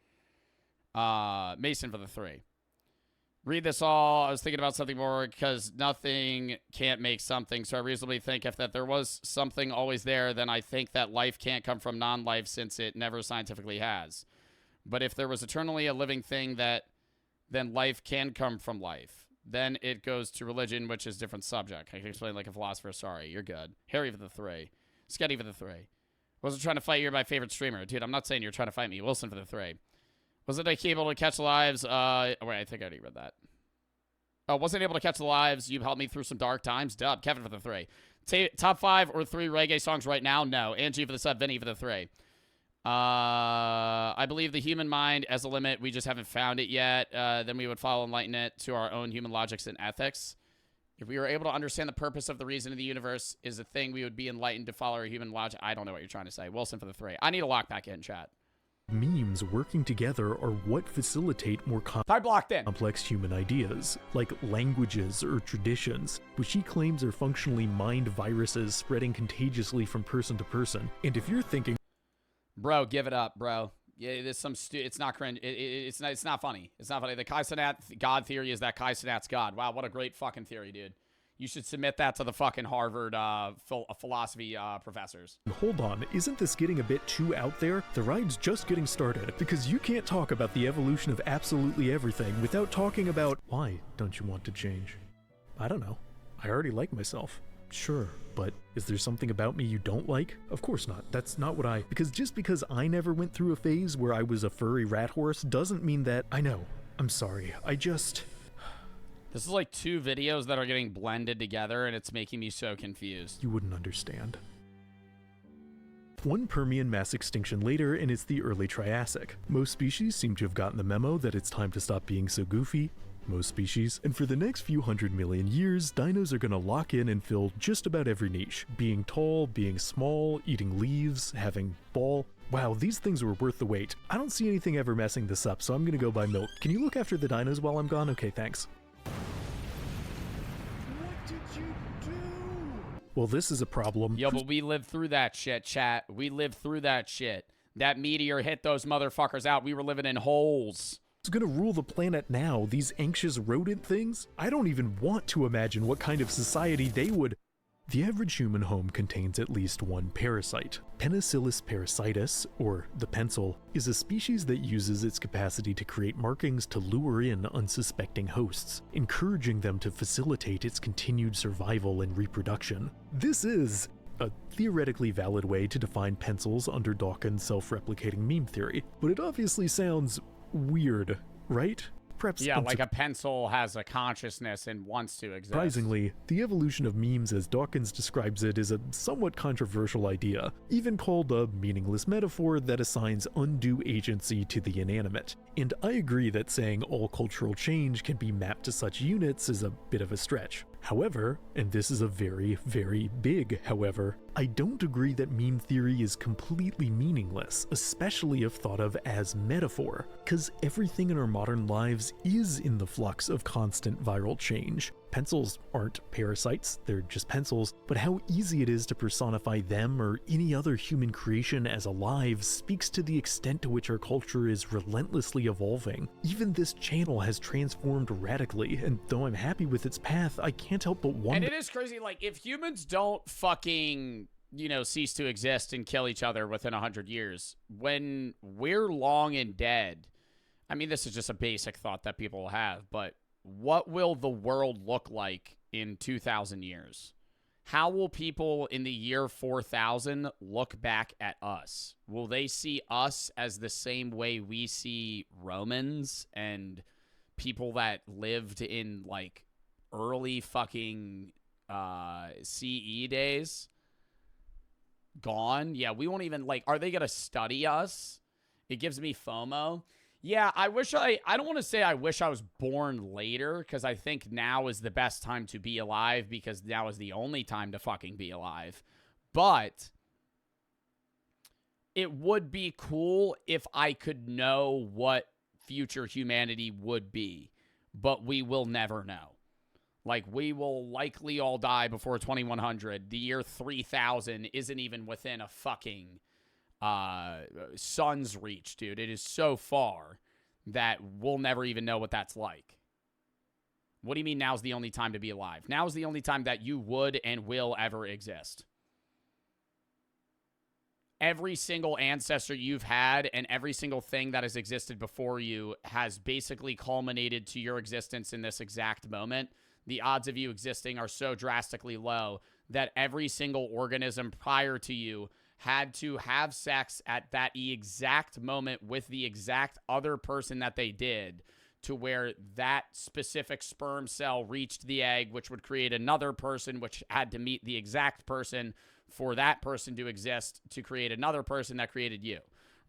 Mason for the 3. Read this all. I was thinking about something more because nothing can't make something. So I reasonably think if that there was something always there, then I think that life can't come from non-life since it never scientifically has. But if there was eternally a living thing, that then life can come from life. Then it goes to religion, which is a different subject. I can explain like a philosopher. Sorry, you're good. Harry for the 3. Sketty for the 3. Wasn't trying to fight. You're my favorite streamer. Dude, I'm not saying you're trying to fight me. Wilson for the 3. Wasn't I able to catch the lives? Wait, I think I already read that. Oh, wasn't able to catch the lives. You helped me through some dark times. Dub. Kevin for the 3. Top 5 or 3 reggae songs right now? No. Angie for the sub. Vinny for the 3. I believe the human mind as a limit. We just haven't found it yet. Then we would follow enlighten it to our own human logics and ethics. If we were able to understand the purpose of the reason of the universe is a thing, we would be enlightened to follow our human logic. I don't know what you're trying to say. Wilson for the 3. I need a lock back in, chat. Memes working together are what facilitate more complex human ideas, like languages or traditions, which he claims are functionally mind viruses spreading contagiously from person to person. And if you're thinking, bro, give it up, bro. Yeah, there's some it's not cringe. It's not funny. It's not funny. The Kai Cenat God theory is that Kai Cenat's God. Wow, what a great fucking theory, dude. You should submit that to the fucking Harvard philosophy professors. hold on, isn't this getting a bit too out there? The ride's just getting started, because you can't talk about the evolution of absolutely everything without talking about, why don't you want to change? I don't know. I already like myself. Sure, but is there something about me you don't like? Of course not. That's not what because just because I never went through a phase where I was a furry rat horse doesn't mean that, I know. I'm sorry. This is like 2 videos that are getting blended together, and it's making me so confused. You wouldn't understand. One Permian mass extinction later, and it's the early Triassic. Most species seem to have gotten the memo that it's time to stop being so goofy. Most species. And for the next few 100 million years, dinos are gonna lock in and fill just about every niche. Being tall, being small, eating leaves, having ball. Wow, these things were worth the wait. I don't see anything ever messing this up, so I'm gonna go buy milk. Can you look after the dinos while I'm gone? Okay, thanks. What did you do? Well, this is a problem. Yo, but we lived through that shit, chat. We lived through that shit. That meteor hit those motherfuckers out. We were living in holes. Who's gonna rule the planet now? These anxious rodent things? I don't even want to imagine what kind of society they would. The average human home contains at least one parasite. Penicillus parasitus, or the pencil, is a species that uses its capacity to create markings to lure in unsuspecting hosts, encouraging them to facilitate its continued survival and reproduction. This is a theoretically valid way to define pencils under Dawkins' self-replicating meme theory, but it obviously sounds weird, right? Perhaps yeah, like a pencil has a consciousness and wants to exist. Surprisingly, the evolution of memes as Dawkins describes it is a somewhat controversial idea, even called a meaningless metaphor that assigns undue agency to the inanimate. And I agree that saying all cultural change can be mapped to such units is a bit of a stretch. However, and this is a very, very big however, I don't agree that meme theory is completely meaningless, especially if thought of as metaphor, because everything in our modern lives is in the flux of constant viral change. Pencils aren't parasites, they're just pencils, but how easy it is to personify them or any other human creation as alive speaks to the extent to which our culture is relentlessly evolving. Even this channel has transformed radically, and though I'm happy with its path, I can't help but wonder— And it is crazy, like, if humans don't fucking, you know, cease to exist and kill each other within 100 years, when we're long and dead, I mean, this is just a basic thought that people have, but what will the world look like in 2,000 years? How will people in the year 4000 look back at us? Will they see us as the same way we see Romans and people that lived in, like, early fucking CE days? Gone? Yeah, we won't even, like, are they going to study us? It gives me FOMO. Yeah, I don't want to say I wish I was born later, because I think now is the best time to be alive, because now is the only time to fucking be alive. But it would be cool if I could know what future humanity would be, but we will never know. Like, we will likely all die before 2100. The year 3000 isn't even within a fucking sun's reach, dude. It is so far that we'll never even know what that's like. What do you mean now's the only time to be alive? Now's the only time that you would and will ever exist. Every single ancestor you've had and every single thing that has existed before you has basically culminated to your existence in this exact moment. The odds of you existing are so drastically low that every single organism prior to you had to have sex at that exact moment with the exact other person that they did, to where that specific sperm cell reached the egg, which would create another person, which had to meet the exact person for that person to exist to create another person that created you,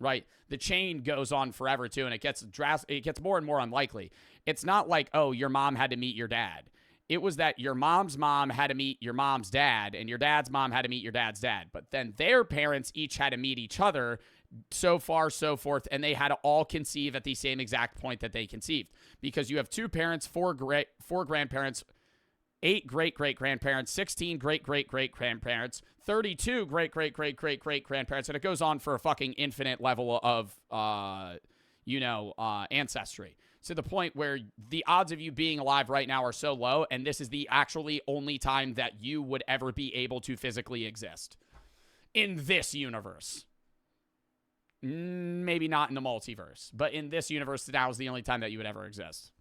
right? The chain goes on forever too, and it gets more and more unlikely. It's not like, oh, your mom had to meet your dad. It was that your mom's mom had to meet your mom's dad, and your dad's mom had to meet your dad's dad. But then their parents each had to meet each other, so far, so forth, and they had to all conceive at the same exact point that they conceived. Because you have 2 parents, 4 grandparents, 8 great-great-grandparents, 16 great-great-great-grandparents, 32 great-great-great-great-great-grandparents, and it goes on for a fucking infinite level of, ancestry. To the point where the odds of you being alive right now are so low, and this is the actually only time that you would ever be able to physically exist in this universe. Maybe not in the multiverse, but in this universe, now is the only time that you would ever exist.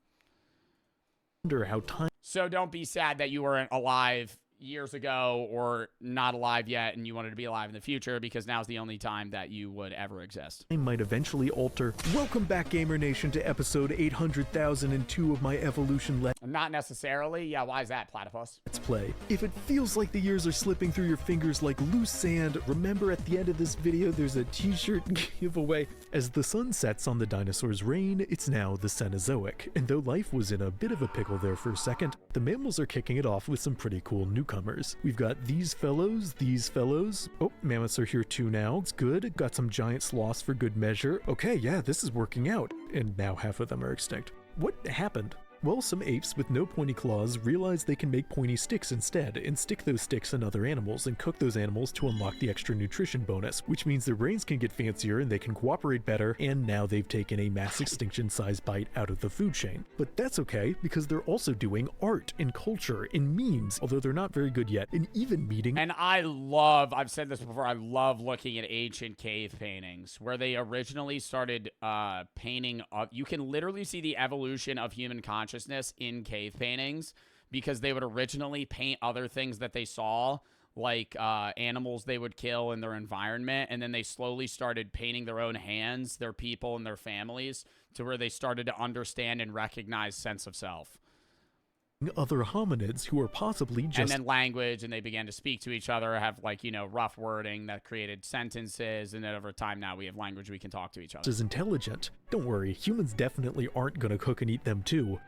Wonder how time. So don't be sad that you weren't alive years ago or not alive yet and you wanted to be alive in the future, because now's the only time that you would ever exist. I might eventually alter. Welcome back, Gamer Nation, to episode 800,002 of my Evolution Not necessarily. Yeah, why is that, Platypus? Let's Play. If it feels like the years are slipping through your fingers like loose sand, remember at the end of this video there's a t-shirt giveaway. As the sun sets on the dinosaurs' reign, it's now the Cenozoic, and though life was in a bit of a pickle there for a second, the mammals are kicking it off with some pretty cool newcomers. We've got these fellows. Oh, mammoths are here too now. It's good. Got some giant sloths for good measure. Okay, yeah, this is working out. And now half of them are extinct. What happened? Well, some apes with no pointy claws realize they can make pointy sticks instead, and stick those sticks in other animals and cook those animals to unlock the extra nutrition bonus, which means their brains can get fancier and they can cooperate better, and now they've taken a mass extinction size bite out of the food chain. But that's okay, because they're also doing art and culture and memes, although they're not very good yet, and even meeting. And I've said this before, I love looking at ancient cave paintings where they originally started painting up. You can literally see the evolution of human consciousness in cave paintings, because they would originally paint other things that they saw, like animals they would kill in their environment, and then they slowly started painting their own hands, their people, and their families, to where they started to understand and recognize sense of self. Other hominids who are possibly just... And then language, and they began to speak to each other, have, like, rough wording that created sentences, and then over time now we have language we can talk to each other. ...is intelligent. Don't worry, humans definitely aren't gonna cook and eat them too.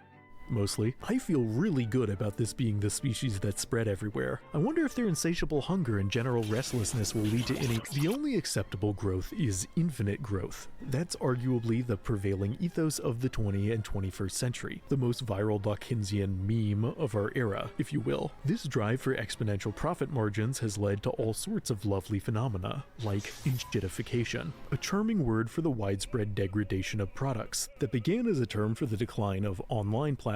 Mostly. I feel really good about this being the species that spread everywhere. I wonder if their insatiable hunger and general restlessness will lead to any... The only acceptable growth is infinite growth. That's arguably the prevailing ethos of the 20th and 21st century, the most viral Dawkinsian meme of our era, if you will. This drive for exponential profit margins has led to all sorts of lovely phenomena, like inshitification, a charming word for the widespread degradation of products that began as a term for the decline of online platforms,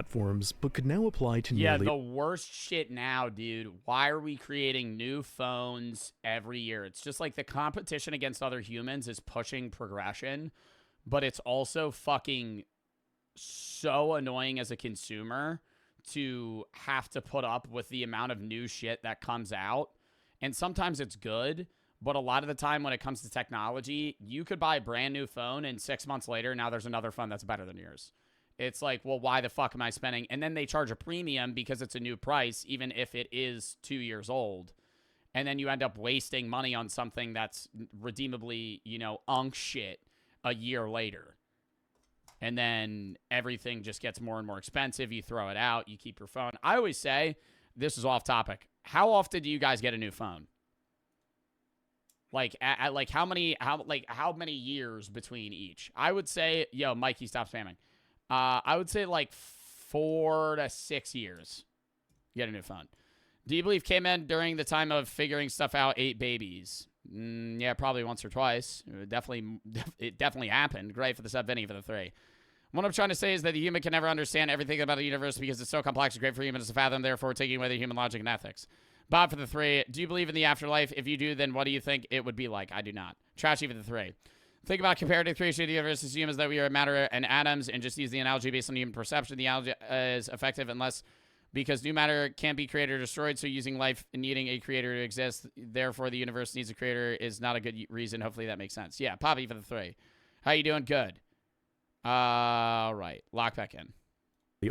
but could now apply to nearly... Yeah, the worst shit now, dude. Why are we creating new phones every year? It's just like the competition against other humans is pushing progression, but it's also fucking so annoying as a consumer to have to put up with the amount of new shit that comes out. And sometimes it's good, but a lot of the time when it comes to technology, you could buy a brand new phone and 6 months later, now there's another phone that's better than yours. It's like, well, why the fuck am I spending? And then they charge a premium because it's a new price, even if it is 2 years old. And then you end up wasting money on something that's redeemably, you know, unk shit a year later. And then everything just gets more and more expensive. You throw it out. You keep your phone. I always say, this is off topic, how often do you guys get a new phone? Like, how many years between each? I would say, yo, Mikey, stop spamming. I would say like 4 to 6 years. You get a new phone. Do you believe cavemen during the time of figuring stuff out ate babies? Yeah, probably once or twice. It definitely happened. Great for the sub, Vinny for the 3. What I'm trying to say is that the human can never understand everything about the universe because it's so complex and great for humans to fathom, therefore taking away the human logic and ethics. Bob for the 3. Do you believe in the afterlife? If you do, then what do you think it would be like? I do not. Trashy for the 3. Think about comparative creation of the universe. Assume that we are matter and atoms and just use the analogy based on human perception. The analogy is effective unless because new matter can't be created or destroyed, so using life and needing a creator to exist, therefore the universe needs a creator is not a good reason. Hopefully that makes sense. Yeah, Poppy for the 3. How you doing? Good. All right. Lock back in.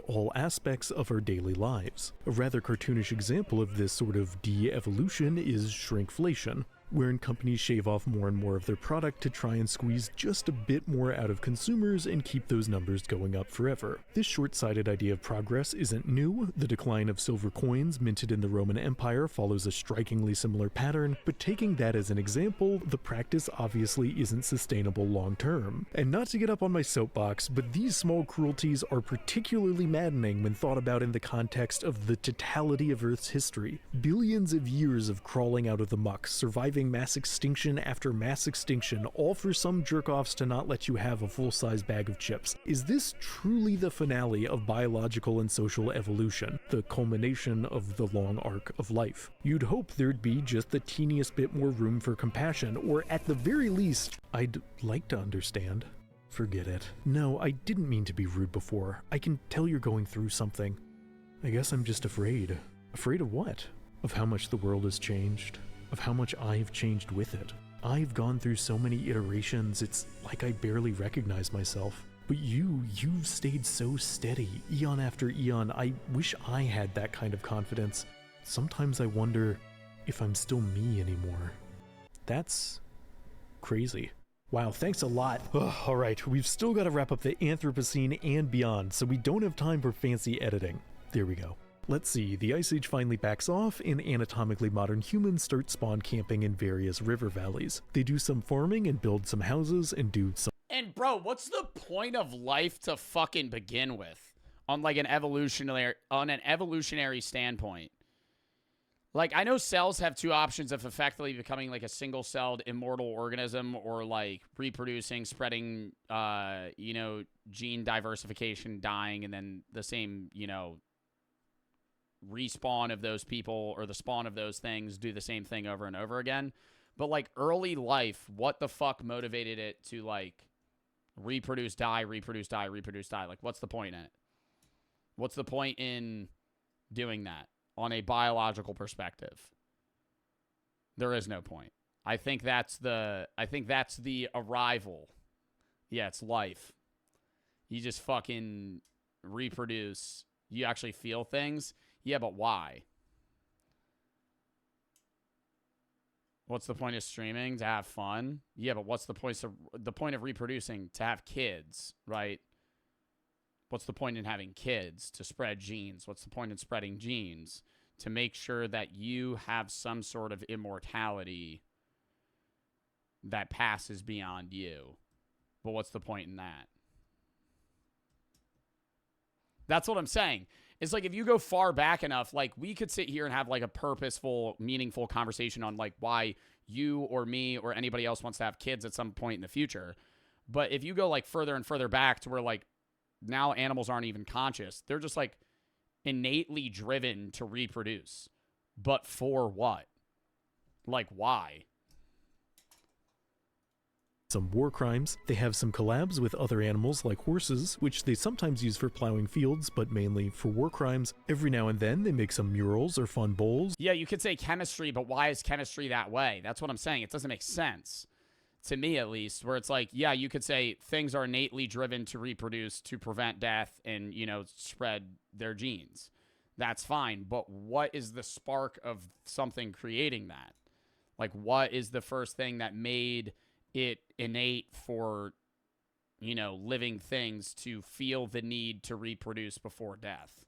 All aspects of our daily lives. A rather cartoonish example of this sort of de-evolution is shrinkflation, wherein companies shave off more and more of their product to try and squeeze just a bit more out of consumers and keep those numbers going up forever. This short-sighted idea of progress isn't new. The decline of silver coins minted in the Roman Empire follows a strikingly similar pattern, but taking that as an example, the practice obviously isn't sustainable long-term. And not to get up on my soapbox, but these small cruelties are particularly maddening when thought about in the context of the totality of Earth's history. Billions of years of crawling out of the muck, surviving mass extinction after mass extinction, all for some jerk-offs to not let you have a full-size bag of chips. Is this truly the finale of biological and social evolution, the culmination of the long arc of life? You'd hope there'd be just the teeniest bit more room for compassion, or at the very least, I'd like to understand. Forget it. No, I didn't mean to be rude before. I can tell you're going through something. I guess I'm just afraid. Afraid of what? Of how much the world has changed? Of how much I've changed with it. I've gone through so many iterations, it's like I barely recognize myself. But you've stayed so steady, eon after eon. I wish I had that kind of confidence. Sometimes I wonder if I'm still me anymore. That's crazy. Wow, thanks a lot. Alright, we've still got to wrap up the Anthropocene and beyond, so we don't have time for fancy editing. There we go. Let's see, the Ice Age finally backs off, and anatomically modern humans start spawn camping in various river valleys. They do some farming and build some houses and do some— And bro, what's the point of life to fucking begin with? On like an evolutionary standpoint. Like, I know cells have 2 options of effectively becoming like a single-celled immortal organism or like reproducing, spreading, you know, gene diversification, dying, and then the same, you know, respawn of those people or the spawn of those things do the same thing over and over again. But like early life, what the fuck motivated it to like reproduce, die, reproduce, die, reproduce, die? Like, what's the point in it? What's the point in doing that on a biological perspective? There is no point. I think that's the arrival. Yeah, it's life. You just fucking reproduce. You actually feel things. Yeah, but why? What's the point of streaming? To have fun? Yeah, but what's the point of reproducing? To have kids, right? What's the point in having kids? To spread genes. What's the point in spreading genes? To make sure that you have some sort of immortality that passes beyond you. But what's the point in that? That's what I'm saying. It's like if you go far back enough, like we could sit here and have like a purposeful, meaningful conversation on like why you or me or anybody else wants to have kids at some point in the future. But if you go like further and further back to where like now animals aren't even conscious, they're just like innately driven to reproduce. But for what? Like why? some war crimes. They have some collabs with other animals like horses, which they sometimes use for plowing fields, but mainly for war crimes. Every now and then they make some murals or fun bowls. Yeah, you could say chemistry, but why is chemistry that way? That's what I'm saying. It doesn't make sense. To me, at least, where it's like, yeah, you could say things are innately driven to reproduce, to prevent death, and, you know, spread their genes. That's fine. But what is the spark of something creating that? Like, what is the first thing that made it innate for, you know, living things to feel the need to reproduce before death?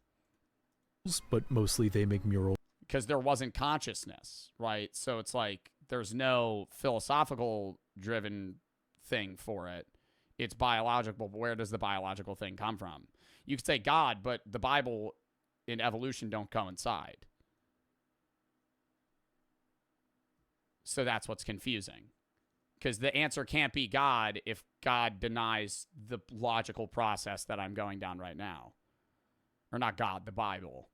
But mostly they make murals. Because there wasn't consciousness, right? So it's like there's no philosophical driven thing for it. It's biological. But where does the biological thing come from? You could say God, but the Bible and evolution don't coincide. So that's what's confusing. Because the answer can't be God if God denies the logical process that I'm going down right now. Or not God, the Bible.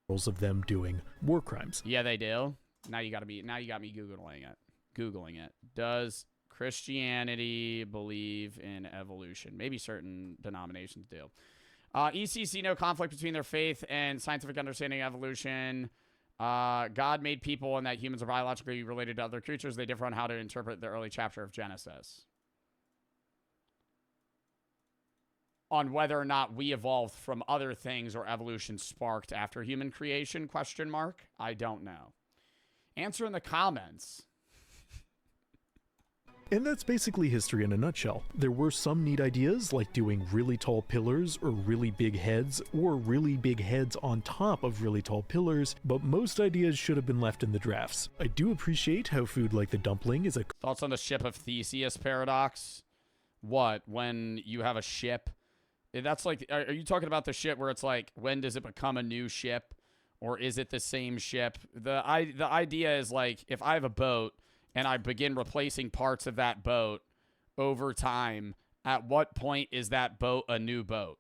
Of them doing war crimes. Yeah, they do. Now you got me Googling it. Does Christianity believe in evolution? Maybe certain denominations do. ECC, no conflict between their faith and scientific understanding of evolution. God made people and that humans are biologically related to other creatures. They differ on how to interpret the early chapter of Genesis. On whether or not we evolved from other things or evolution sparked after human creation, ? I don't know. Answer in the comments. And that's basically history in a nutshell. There were some neat ideas, like doing really tall pillars or really big heads on top of really tall pillars, but most ideas should have been left in the drafts. I do appreciate how food like the dumpling is a... Thoughts on the ship of Theseus paradox? What? When you have a ship... That's like, are you talking about the ship where it's like, when does it become a new ship? Or is it the same ship? The idea is like, if I have a boat and I begin replacing parts of that boat over time, at what point is that boat a new boat?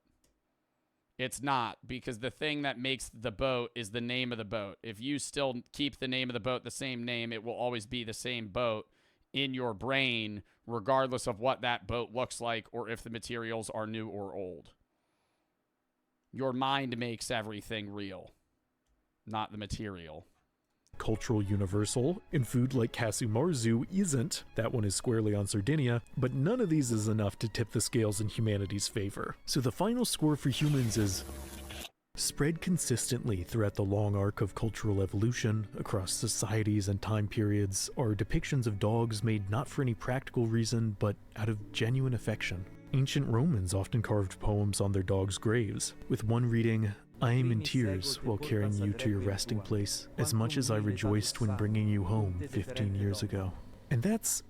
It's not, because the thing that makes the boat is the name of the boat. If you still keep the name of the boat the same name, it will always be the same boat in your brain, regardless of what that boat looks like or if the materials are new or old. Your mind makes everything real, not the material. Cultural universal, and food like Kasumarzu isn't. That one is squarely on Sardinia, but none of these is enough to tip the scales in humanity's favor. So the final score for humans is... Spread consistently throughout the long arc of cultural evolution, across societies and time periods, are depictions of dogs made not for any practical reason, but out of genuine affection. Ancient Romans often carved poems on their dogs' graves, with one reading, "I am in tears while carrying you to your resting place, as much as I rejoiced when bringing you home 15 years ago." And that's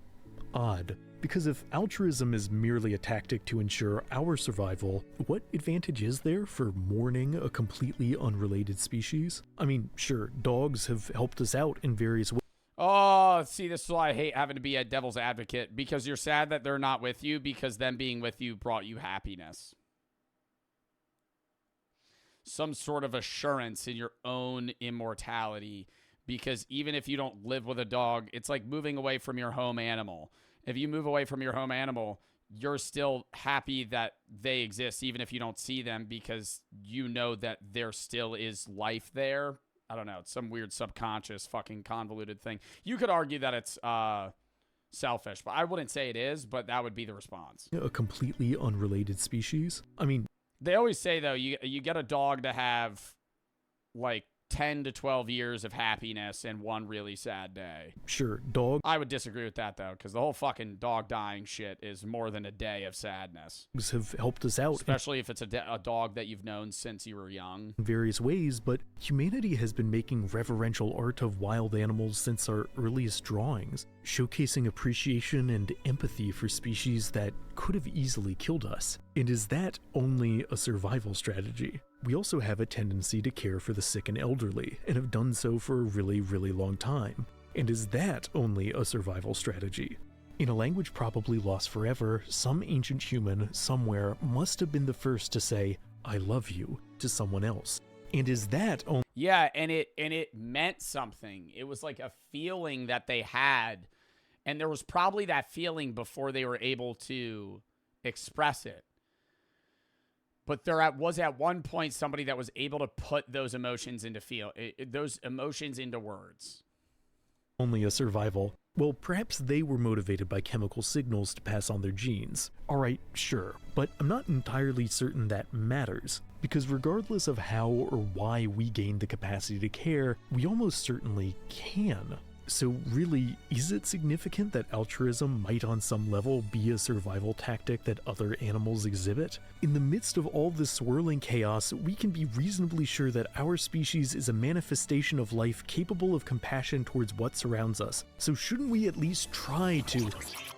odd, because if altruism is merely a tactic to ensure our survival, what advantage is there for mourning a completely unrelated species? I mean, sure, dogs have helped us out in various ways. Oh, see, this is why I hate having to be a devil's advocate, because you're sad that they're not with you, because them being with you brought you happiness. Some sort of assurance in your own immortality, because even if you don't live with a dog, it's like moving away from your home animal. If you move away from your home animal, you're still happy that they exist, even if you don't see them, because you know that there still is life there. I don't know. It's some weird subconscious fucking convoluted thing. You could argue that it's selfish, but I wouldn't say it is, but that would be the response. A completely unrelated species? I mean... They always say, though, you get a dog to have, like, 10 to 12 years of happiness and one really sad day. Sure, dog. I would disagree with that, though, because the whole fucking dog dying shit is more than a day of sadness. Have helped us out. Especially if it's a dog that you've known since you were young. In various ways, but humanity has been making reverential art of wild animals since our earliest drawings, showcasing appreciation and empathy for species that could have easily killed us. And is that only a survival strategy? We also have a tendency to care for the sick and elderly, and have done so for a really, really long time. And is that only a survival strategy? In a language probably lost forever, some ancient human somewhere must have been the first to say, "I love you," to someone else. And is that only... Yeah, and it meant something. It was like a feeling that they had. And there was probably that feeling before they were able to express it. But was at one point somebody that was able to put those emotions into those emotions into words. Only a survival. Well, perhaps they were motivated by chemical signals to pass on their genes. Alright, sure, but I'm not entirely certain that matters, because regardless of how or why we gain the capacity to care, we almost certainly can. So really, is it significant that altruism might on some level be a survival tactic that other animals exhibit? In the midst of all this swirling chaos, we can be reasonably sure that our species is a manifestation of life capable of compassion towards what surrounds us. So shouldn't we at least try to?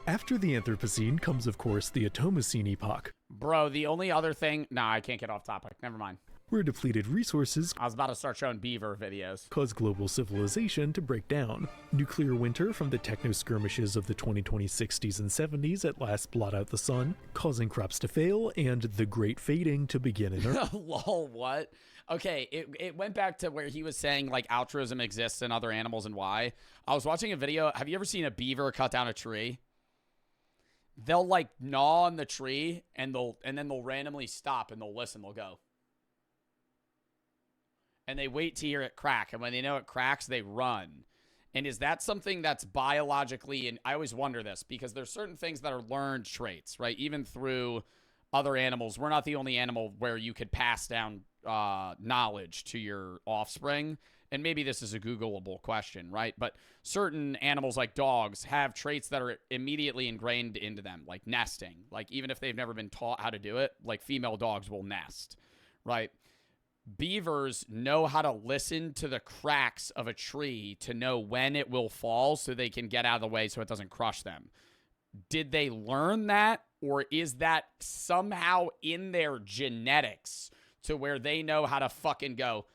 After the Anthropocene comes, of course, the Automocene epoch. Bro, the only other thing... Nah, I can't get off topic. Never mind. Where depleted resources, I was about to start showing beaver videos, cause global civilization to break down. Nuclear winter from the techno-skirmishes of the 2020 60s and 70s at last blot out the sun, causing crops to fail, and the great fading to begin in Earth. Lol, what? Okay, it went back to where he was saying, like, altruism exists in other animals and why. I was watching a video. Have you ever seen a beaver cut down a tree? They'll, like, gnaw on the tree, and then they'll randomly stop, and they'll listen. They'll go. And they wait to hear it crack. And when they know it cracks, they run. And is that something that's biologically, and I always wonder this, because there's certain things that are learned traits, right? Even through other animals. We're not the only animal where you could pass down knowledge to your offspring. And maybe this is a Googleable question, right? But certain animals like dogs have traits that are immediately ingrained into them, like nesting. Like even if they've never been taught how to do it, like female dogs will nest, right? Beavers know how to listen to the cracks of a tree to know when it will fall so they can get out of the way so it doesn't crush them. Did they learn that, or is that somehow in their genetics to where they know how to fucking go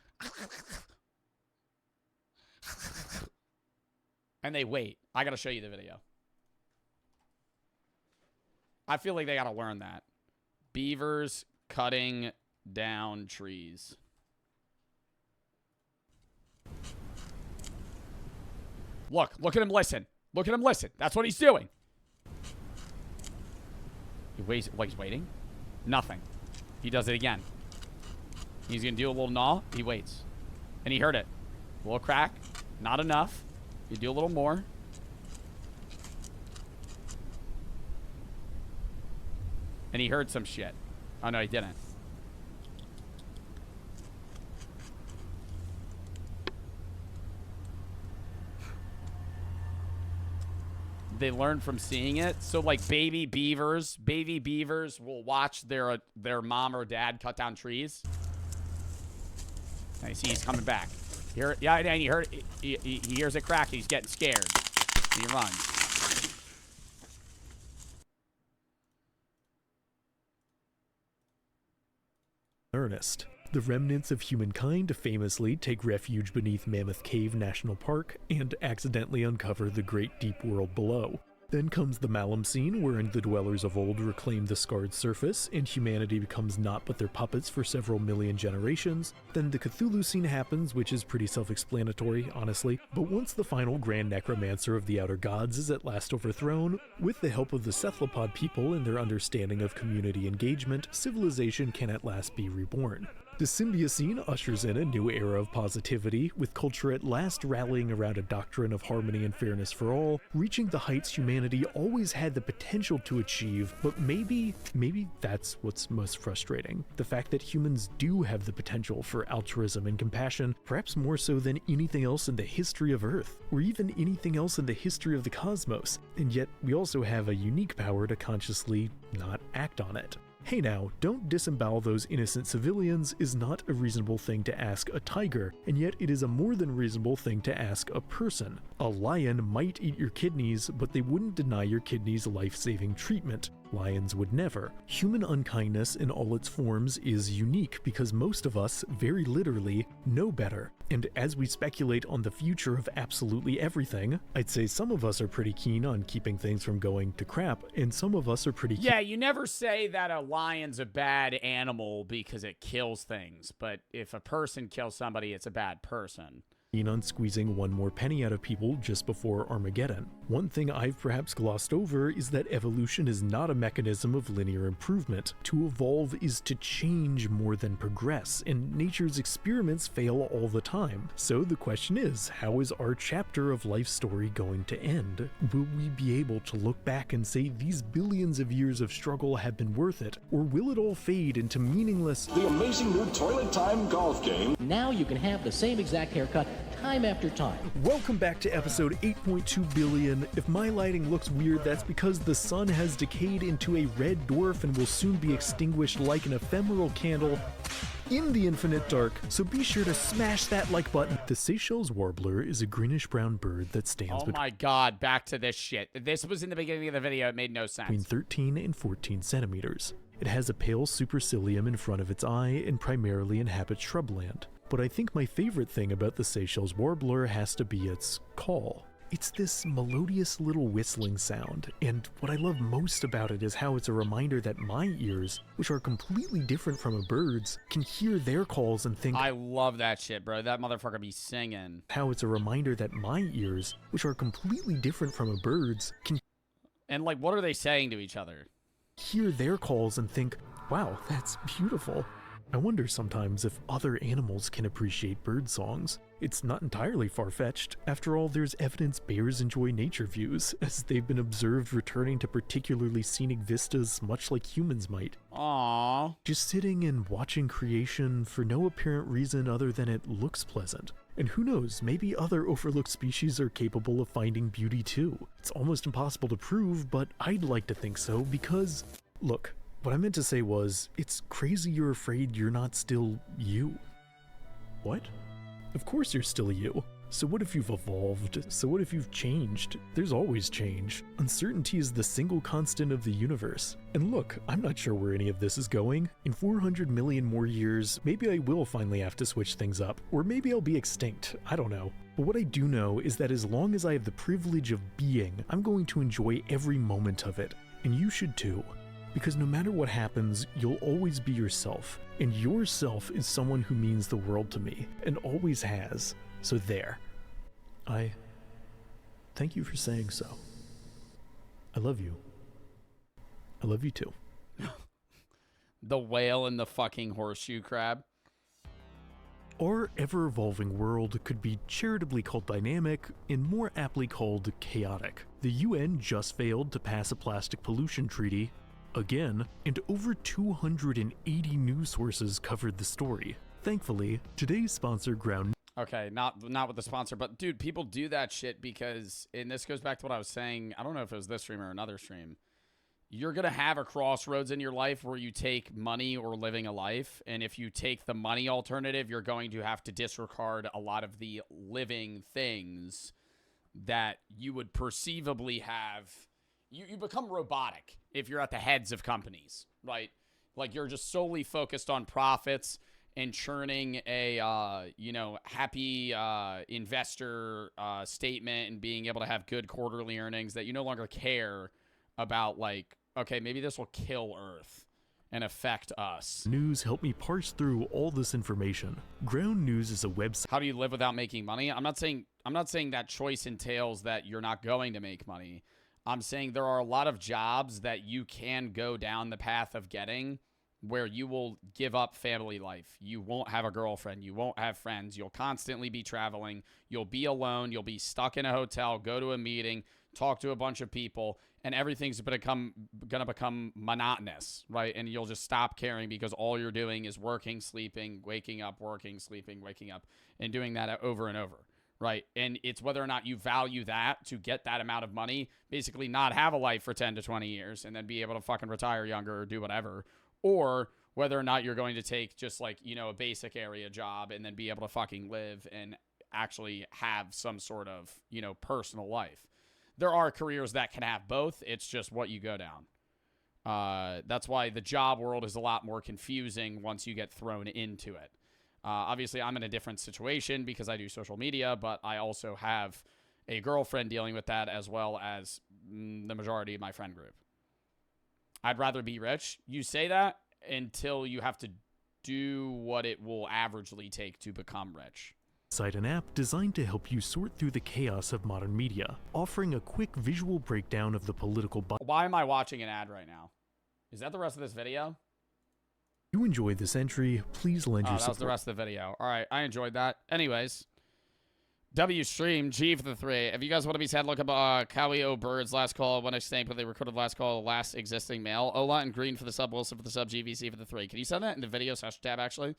and they wait? I gotta show you the video. I feel like they gotta learn that. Beavers cutting down trees. Look at him listen. Look at him listen. That's what he's doing. He waits, like he's waiting. Nothing. He does it again. He's gonna do a little gnaw. He waits. And he heard it. A little crack. Not enough. You do a little more. And he heard some shit. Oh no, he didn't. They learn from seeing it. So like baby beavers will watch their mom or dad cut down trees. And you see he's coming back. Yeah, and he heard it. He hears it crack. He's getting scared. He runs. Ernest. The remnants of humankind famously take refuge beneath Mammoth Cave National Park and accidentally uncover the great deep world below. Then comes the Malimcene, wherein the dwellers of old reclaim the scarred surface, and humanity becomes naught but their puppets for several million generations. Then the Cthulhucene happens, which is pretty self-explanatory, honestly, but once the final grand necromancer of the outer gods is at last overthrown, with the help of the cephalopod people and their understanding of community engagement, civilization can at last be reborn. The Symbiocene ushers in a new era of positivity, with culture at last rallying around a doctrine of harmony and fairness for all, reaching the heights humanity always had the potential to achieve, but maybe that's what's most frustrating. The fact that humans do have the potential for altruism and compassion, perhaps more so than anything else in the history of Earth, or even anything else in the history of the cosmos, and yet we also have a unique power to consciously not act on it. Hey now, don't disembowel those innocent civilians is not a reasonable thing to ask a tiger, and yet it is a more than reasonable thing to ask a person. A lion might eat your kidneys, but they wouldn't deny your kidneys life-saving treatment. Lions would never. Human unkindness in all its forms is unique because most of us, very literally, know better. And as we speculate on the future of absolutely everything, I'd say some of us are pretty keen on keeping things from going to crap, and some of us are pretty Yeah, you never say that a lion's a bad animal because it kills things, but if a person kills somebody, it's a bad person. on squeezing one more penny out of people just before Armageddon. One thing I've perhaps glossed over is that evolution is not a mechanism of linear improvement. To evolve is to change more than progress, and nature's experiments fail all the time. So the question is, how is our chapter of life's story going to end? Will we be able to look back and say these billions of years of struggle have been worth it, or will it all fade into meaningless... The amazing new Toilet Time golf game. Now you can have the same exact haircut time after time. Welcome back to episode 8.2 billion. If my lighting looks weird, that's because the sun has decayed into a red dwarf and will soon be extinguished like an ephemeral candle in the infinite dark, so be sure to smash that like button. The Seychelles warbler is a greenish-brown bird that stands Oh my god, back to this shit. This was in the beginning of the video, it made no sense. between 13 and 14 centimeters. It has a pale supercilium in front of its eye and primarily inhabits shrubland. But I think my favorite thing about the Seychelles warbler has to be its call. It's this melodious little whistling sound, and what I love most about it is how it's a reminder that my ears, which are completely different from a bird's, can hear their calls and think... I love that shit, bro. That motherfucker be singing. How it's a reminder that my ears, which are completely different from a bird's, can... And like, what are they saying to each other? Hear their calls and think, wow, that's beautiful. I wonder sometimes if other animals can appreciate bird songs. It's not entirely far-fetched. After all, there's evidence bears enjoy nature views, as they've been observed returning to particularly scenic vistas much like humans might. Aww. Just sitting and watching creation for no apparent reason other than it looks pleasant. And who knows, maybe other overlooked species are capable of finding beauty too. It's almost impossible to prove, but I'd like to think so because... Look, what I meant to say was, it's crazy you're afraid you're not still you. What? Of course you're still you. So what if you've evolved? So what if you've changed? There's always change. Uncertainty is the single constant of the universe. And look, I'm not sure where any of this is going. In 400 million more years, maybe I will finally have to switch things up. Or maybe I'll be extinct. I don't know. But what I do know is that as long as I have the privilege of being, I'm going to enjoy every moment of it. And you should too. Because no matter what happens, you'll always be yourself. And yourself is someone who means the world to me, and always has. So there. I thank you for saying so. I love you. I love you too. The whale and the fucking horseshoe crab. Our ever-evolving world could be charitably called dynamic and more aptly called chaotic. The UN just failed to pass a plastic pollution treaty, again, and over 280 news sources covered the story. Thankfully, today's sponsor Ground... Okay, not with the sponsor, but dude, people do that shit because, and this goes back to what I was saying, I don't know if it was this stream or another stream, you're going to have a crossroads in your life where you take money or living a life, and if you take the money alternative, you're going to have to disregard a lot of the living things that you would perceivably have. You become robotic if you're at the heads of companies, right? Like you're just solely focused on profits and churning a, happy investor statement and being able to have good quarterly earnings that you no longer care about, like, okay, maybe this will kill Earth and affect us. News helped me parse through all this information. Ground News is a website. How do you live without making money? I'm not saying that choice entails that you're not going to make money. I'm saying there are a lot of jobs that you can go down the path of getting where you will give up family life. You won't have a girlfriend. You won't have friends. You'll constantly be traveling. You'll be alone. You'll be stuck in a hotel, go to a meeting, talk to a bunch of people, and everything's going to become monotonous, right? And you'll just stop caring because all you're doing is working, sleeping, waking up, working, sleeping, waking up, and doing that over and over. Right. And it's whether or not you value that to get that amount of money, basically not have a life for 10 to 20 years and then be able to fucking retire younger or do whatever, or whether or not you're going to take just like, a basic area job and then be able to fucking live and actually have some sort of, personal life. There are careers that can have both. It's just what you go down. That's why the job world is a lot more confusing once you get thrown into it. Obviously, I'm in a different situation because I do social media, but I also have a girlfriend dealing with that as well as the majority of my friend group. I'd rather be rich. You say that until you have to do what it will averagely take to become rich. Cite an app designed to help you sort through the chaos of modern media, offering a quick visual breakdown of the political Why am I watching an ad right now? Is that the rest of this video? If you enjoy this entry, please lend your that was support. the rest of the video. All right, I enjoyed that. Anyways, W stream G for the 3. If you guys want to be sad, look up Cowie O Bird's last call. When I stank, but they recorded last call, last existing male. Ola and Green for the sub, Wilson for the sub, GVC for the 3. Can you send that in the video session tab? Actually,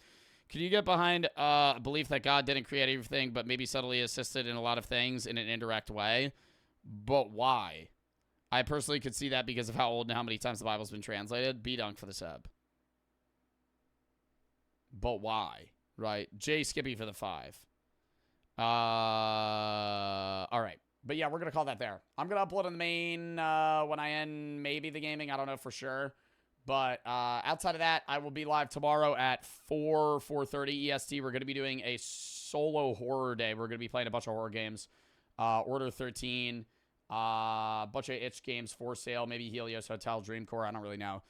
can you get behind a belief that God didn't create everything, but maybe subtly assisted in a lot of things in an indirect way? But why? I personally could see that because of how old and how many times the Bible's been translated. B-Dunk for the sub. But why? Right? J Skippy for the 5. All right. But yeah, we're going to call that there. I'm going to upload on the main when I end maybe the gaming. I don't know for sure. But outside of that, I will be live tomorrow at 4:30 EST. We're going to be doing a solo horror day. We're going to be playing a bunch of horror games. Order 13. Bunch of itch games for sale. Maybe Helios Hotel, Dreamcore. I don't really know.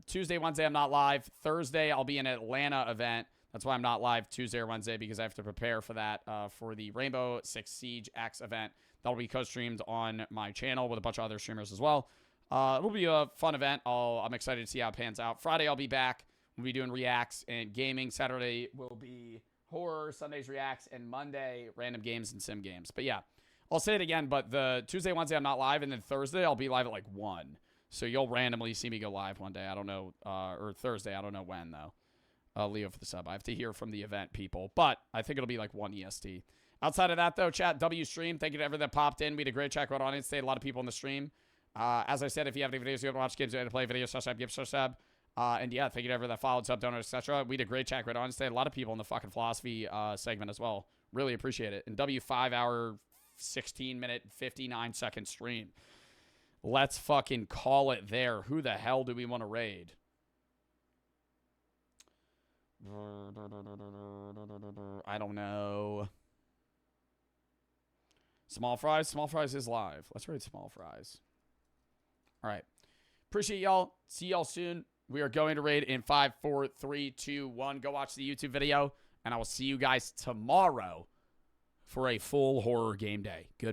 Tuesday, Wednesday, I'm not live. Thursday, I'll be in an Atlanta event. That's why I'm not live Tuesday or Wednesday, because I have to prepare for that for the Rainbow Six Siege X event. That'll be co-streamed on my channel with a bunch of other streamers as well. It'll be a fun event. I'm excited to see how it pans out. Friday, I'll be back. We'll be doing reacts and gaming. Saturday will be horror. Sunday's reacts. And Monday, random games and sim games. But yeah, I'll say it again, but the Tuesday, Wednesday, I'm not live. And then Thursday, I'll be live at like 1. So you'll randomly see me go live one day. I don't know. Or Thursday. I don't know when, though. Leo for the sub. I have to hear from the event people. But I think it'll be like 1 EST. Outside of that, though, chat, W stream. Thank you to everyone that popped in. We had a great chat crowd audience today. A lot of people in the stream. As I said, if you have any videos you want to watch, games you want to play, videos, subscribe, give sub. And yeah, thank you to everyone that followed, sub, donors, etc. We did a great chat crowd audience today. A lot of people in the fucking philosophy segment as well. Really appreciate it. And W 5-hour, 16-minute, 59-second stream. Let's fucking call it there. Who the hell do we want to raid? I don't know. Small Fries? Small Fries is live. Let's raid Small Fries. All right. Appreciate y'all. See y'all soon. We are going to raid in 5, 4, 3, 2, 1. Go watch the YouTube video, and I will see you guys tomorrow for a full horror game day. Goodbye.